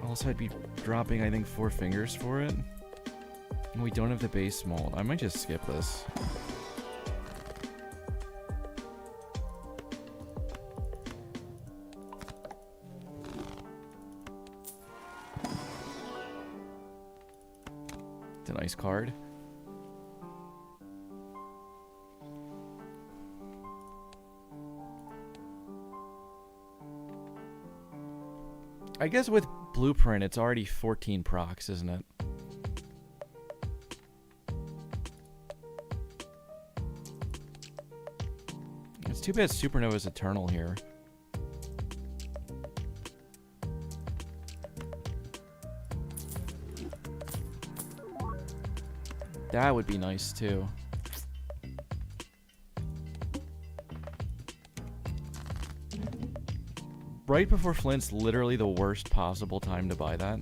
Also, I'd be dropping, I think, 4 fingers for it. And we don't have the base mold. I might just skip this. It's a nice card. I guess with Blueprint, it's already 14 procs, isn't it? It's too bad Supernova's Eternal here. That would be nice, too. Right before Flint's literally the worst possible time to buy that.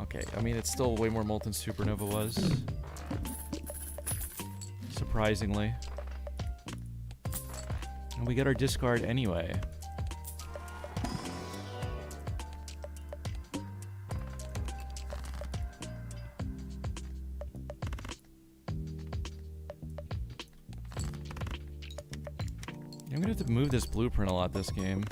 Okay, I mean, it's still way more Molten Supernova was. Surprisingly. And we get our discard anyway. I'm gonna have to move this Blueprint a lot this game.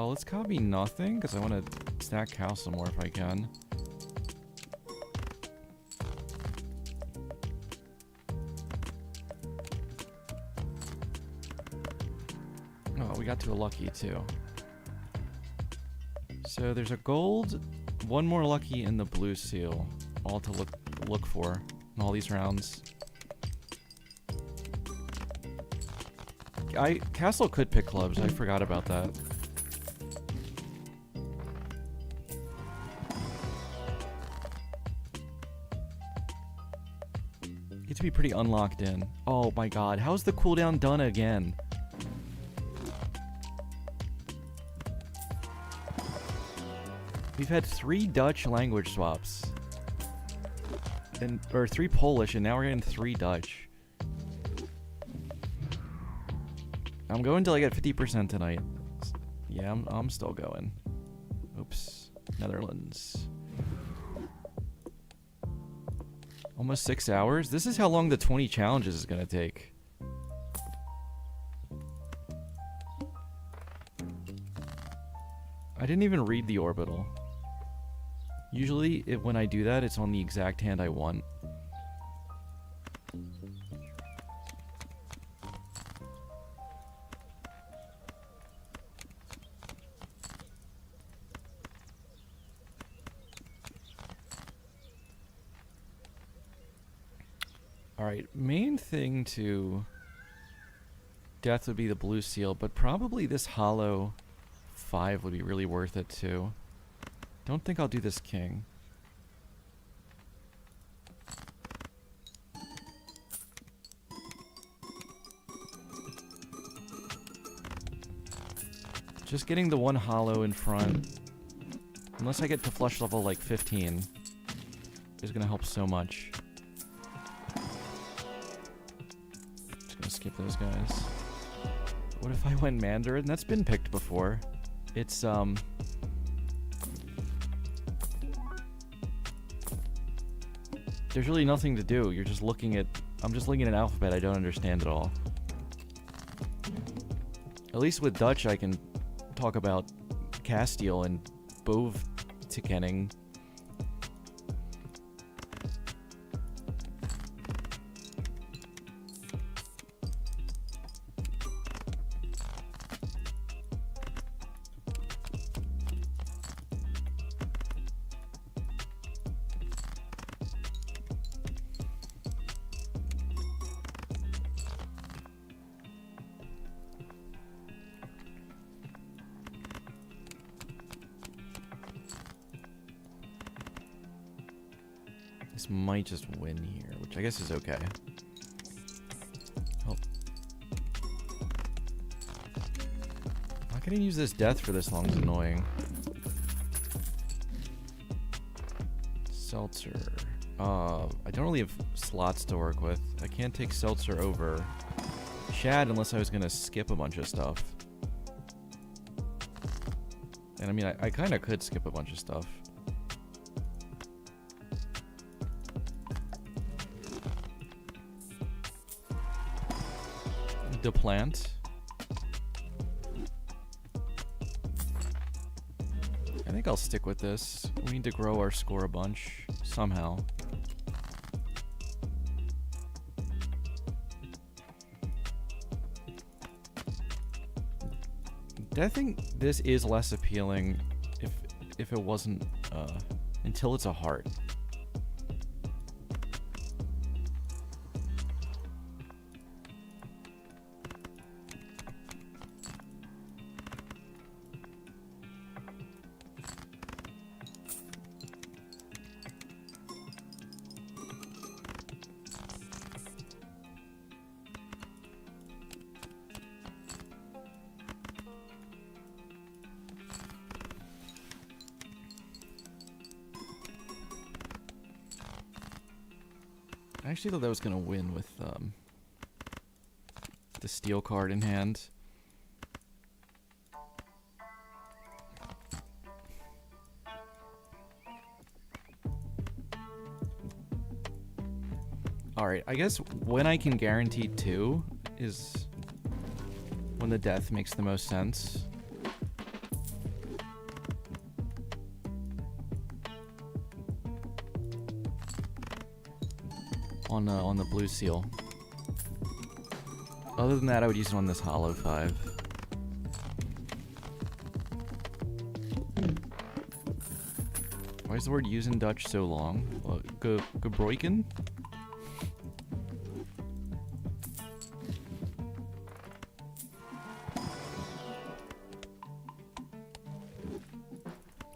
Let's copy nothing, because I want to stack Castle more if I can. Oh, we got to a lucky too. So there's a gold, one more lucky, in the blue seal. All to look for in all these rounds. Castle could pick clubs. I forgot about that. Get to be pretty unlocked in. Oh my god, how's the cooldown done again? We've had 3 Dutch language swaps. Or 3 Polish, and now we're getting 3 Dutch. I'm going till I get 50% tonight. Yeah, I'm still going. Oops. Netherlands. Almost 6 hours? This is how long the 20 challenges is gonna take. I didn't even read the orbital. Usually, when I do that, it's on the exact hand I want. Alright, main thing to death would be the blue seal, but probably this hollow 5 would be really worth it too. Don't think I'll do this king. Just getting the one hollow in front, unless I get to flush level like 15, is gonna help so much. Just gonna skip those guys. What if I went Mandarin? That's been picked before. It's there's really nothing to do. You're just looking at... I'm just looking at an alphabet I don't understand at all. At least with Dutch, I can talk about Castile and Bove-Tikening. This might just win here, which I guess is okay. Oh. Not gonna use this death for this long is annoying. Seltzer. I don't really have slots to work with. I can't take Seltzer over Shad unless I was gonna skip a bunch of stuff. And I mean, I kind of could skip a bunch of stuff. The plant. I think I'll stick with this. We need to grow our score a bunch somehow. I think this is less appealing if it wasn't until it's a heart. I actually thought that was gonna win with the steel card in hand. Alright, I guess when I can guarantee 2 is when the death makes the most sense. On the blue seal. Other than that, I would use it on this hollow 5. Why is the word use in Dutch so long? Gebroiken?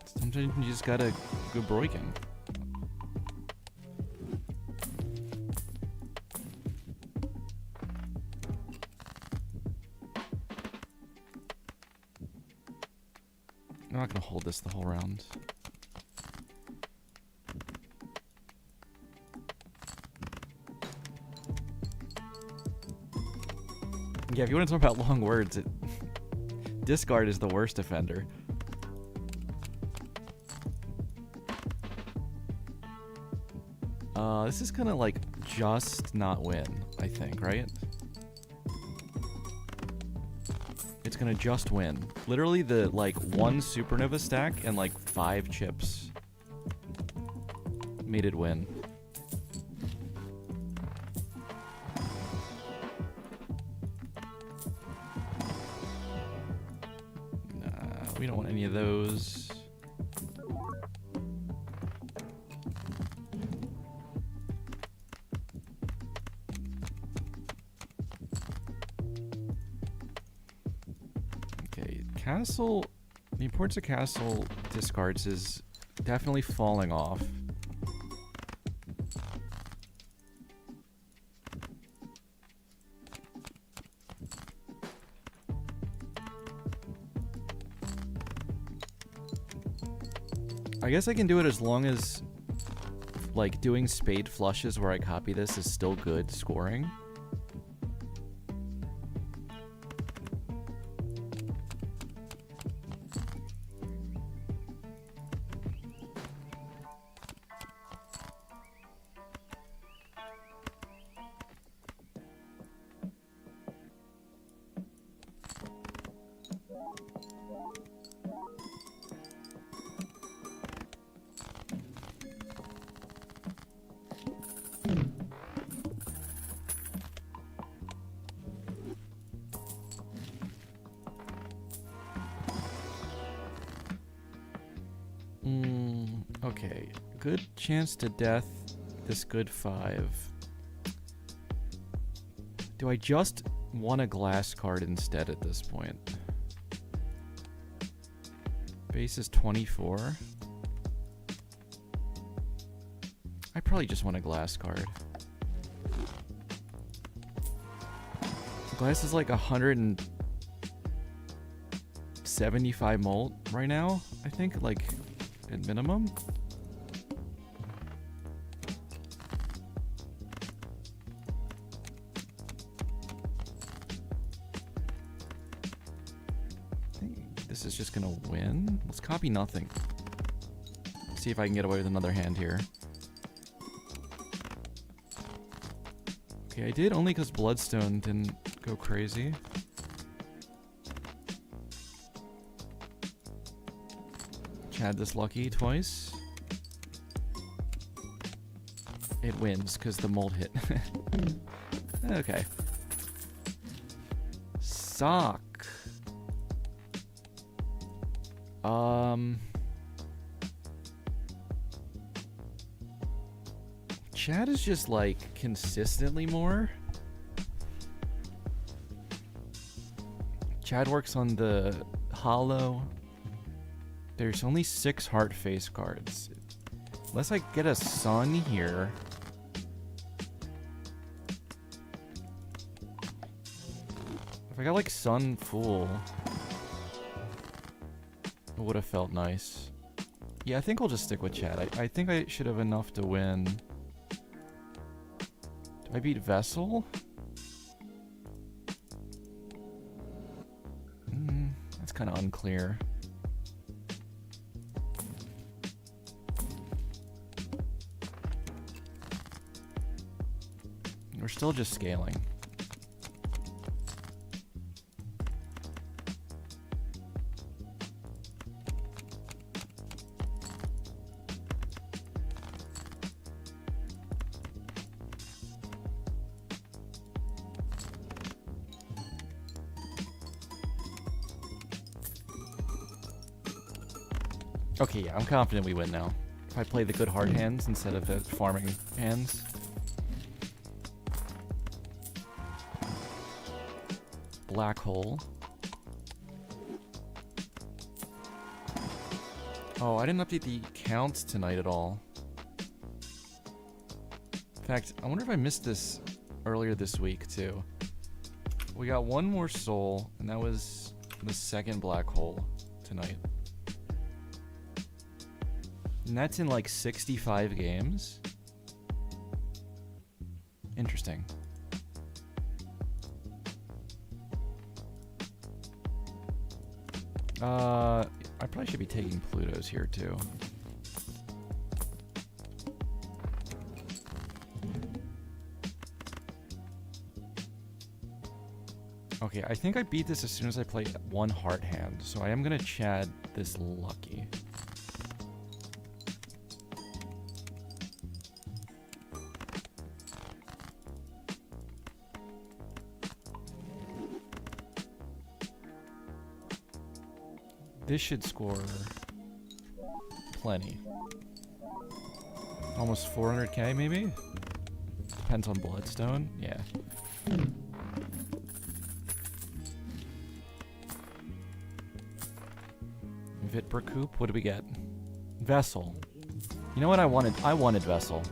Sometimes you just gotta gebroiken. I'm not gonna hold this the whole round. Yeah, if you want to talk about long words, discard is the worst offender. This is gonna like just not win, I think, right? It's gonna just win. Literally the like 1 supernova stack and like 5 chips made it win. Nah, we don't want any of those. Castle, the importance of castle discards is definitely falling off. I guess I can do it as long as, like, doing spade flushes where I copy this is still good scoring. Okay, good chance to death this good 5. Do I just want a glass card instead at this point? Base is 24. probably just want a glass card. Glass is like 175 mult right now, I think, like at minimum. I think this is just gonna win. Let's copy nothing. See if I can get away with another hand here. Okay, I did only because Bloodstone didn't go crazy. Chad this lucky twice. It wins because the mold hit. Okay. Sock. Chad is just like consistently more. Chad works on the hollow. There's only 6 heart face cards. Unless I get a sun here. If I got like sun full, it would have felt nice. Yeah, I think we'll just stick with Chad. I think I should have enough to win. Do I beat Vessel? That's kind of unclear. We're still just scaling. Okay, yeah, I'm confident we win now. If I play the good hard hands instead of the farming hands. Black hole. Oh, I didn't update the counts tonight at all. In fact, I wonder if I missed this earlier this week too. We got one more soul, and that was the second black hole tonight. And that's in like 65 games. Interesting. I probably should be taking Plutos here too. Okay, I think I beat this as soon as I play one heart hand, so I am gonna Chad this lucky. This should score plenty. Almost 400k maybe? Depends on Bloodstone. Yeah. Vitpercoup, what do we get? Vessel. You know what I wanted? I wanted Vessel.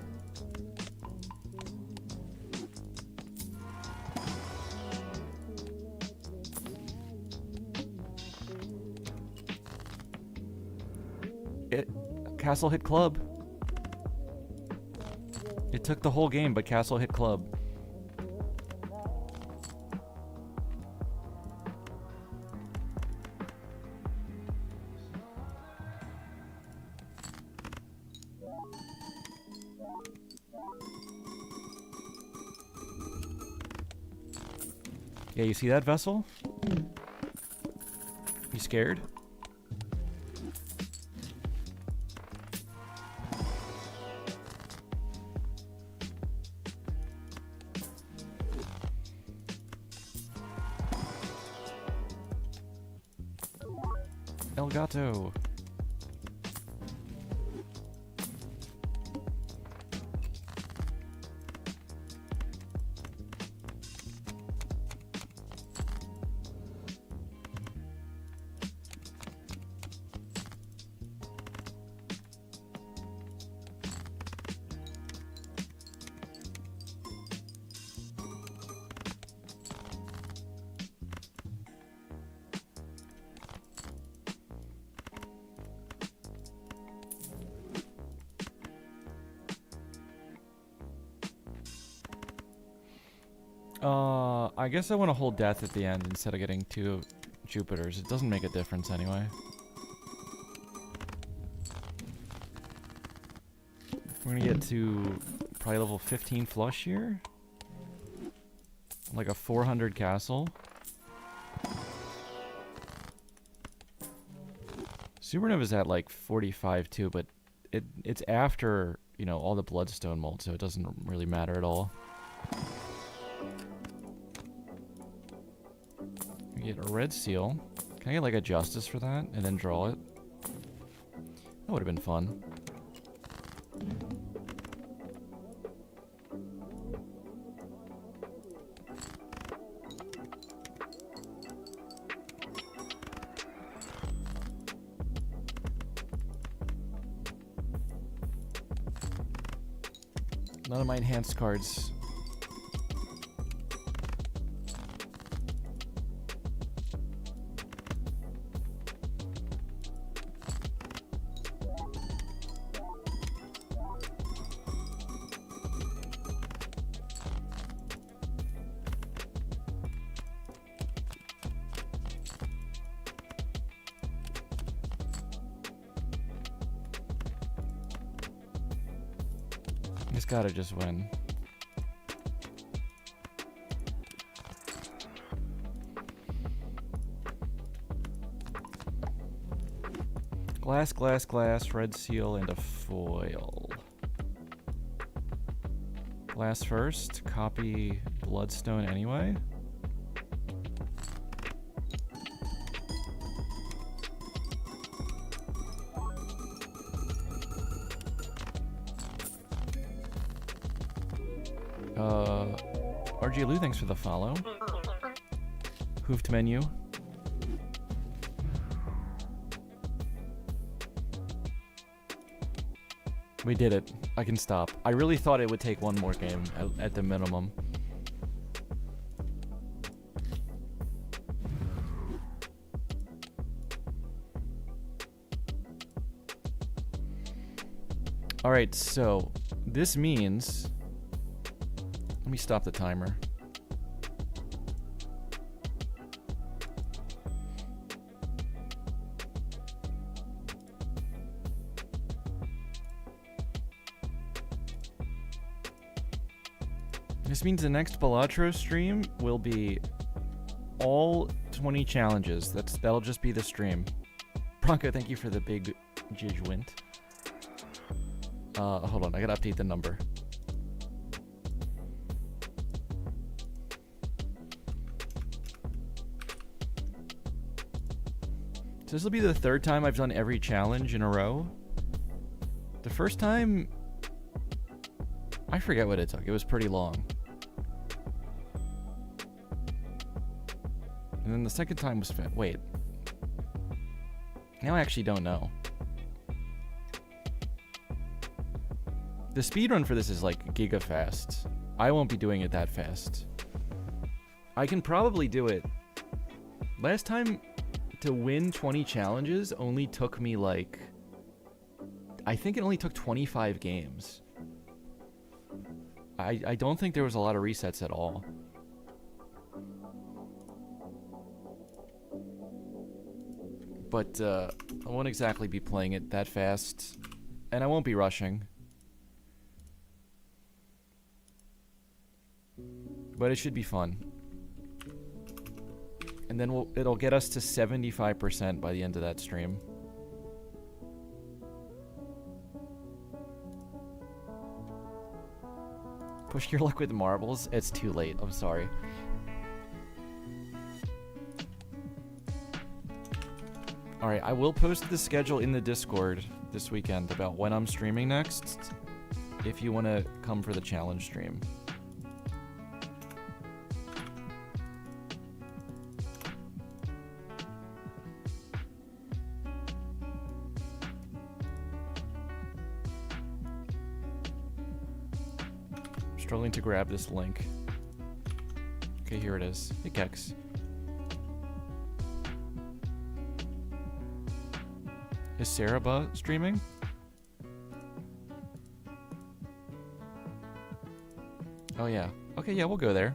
Castle hit club. It took the whole game, but Castle hit club. Yeah, you see that, Vessel? You scared? Elgato. I guess I want to hold death at the end instead of getting 2 Jupiters. It doesn't make a difference anyway. We're gonna get to probably level 15 flush here. Like a 400 castle. Supernova's at like 45 too, but it's after, you know, all the bloodstone mold, so it doesn't really matter at all. We get a red seal. Can I get like a justice for that and then draw it? That would have been fun. None of my enhanced cards. Just gotta just win. Glass, glass, glass, red seal, and a foil. Glass first, copy bloodstone anyway. RG Lou, thanks for the follow. Hoofed menu. We did it. I can stop. I really thought it would take one more game at the minimum. Alright, so this means... Let me stop the timer. This means the next Balatro stream will be all 20 challenges. That'll just be the stream. Bronco, thank you for the big jijwint. Hold on, I gotta update the number. So this will be the 3rd time I've done every challenge in a row. The first time, I forget what it took. It was pretty long. And then the second time was wait. Now I actually don't know. The speedrun for this is like giga fast. I won't be doing it that fast. I can probably do it. Last time to win 20 challenges only took me like... I think it only took 25 games. I don't think there was a lot of resets at all. But I won't exactly be playing it that fast. And I won't be rushing. But it should be fun. And then it'll get us to 75% by the end of that stream. Push your luck with marbles? It's too late. I'm sorry. Alright, I will post the schedule in the Discord this weekend about when I'm streaming next, if you want to come for the challenge stream. Struggling to grab this link. Okay, here it is. Hey, Kex. Is Sarah streaming? Oh, yeah. Okay, yeah, we'll go there.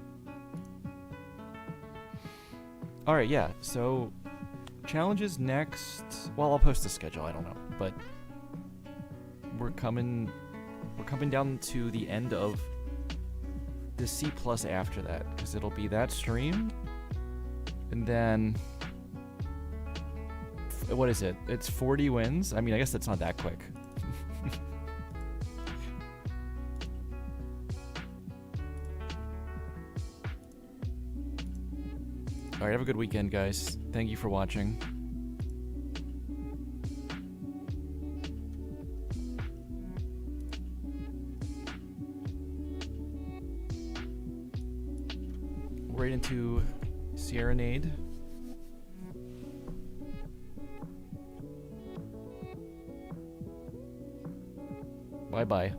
All right, yeah. So challenges next. Well, I'll post the schedule. I don't know, but we're coming down to the end of the C plus after that, because it'll be that stream, and then what is it? It's 40 wins. I mean, I guess that's not that quick. All right, have a good weekend, guys. Thank you for watching. Right into Serenade. Bye-bye.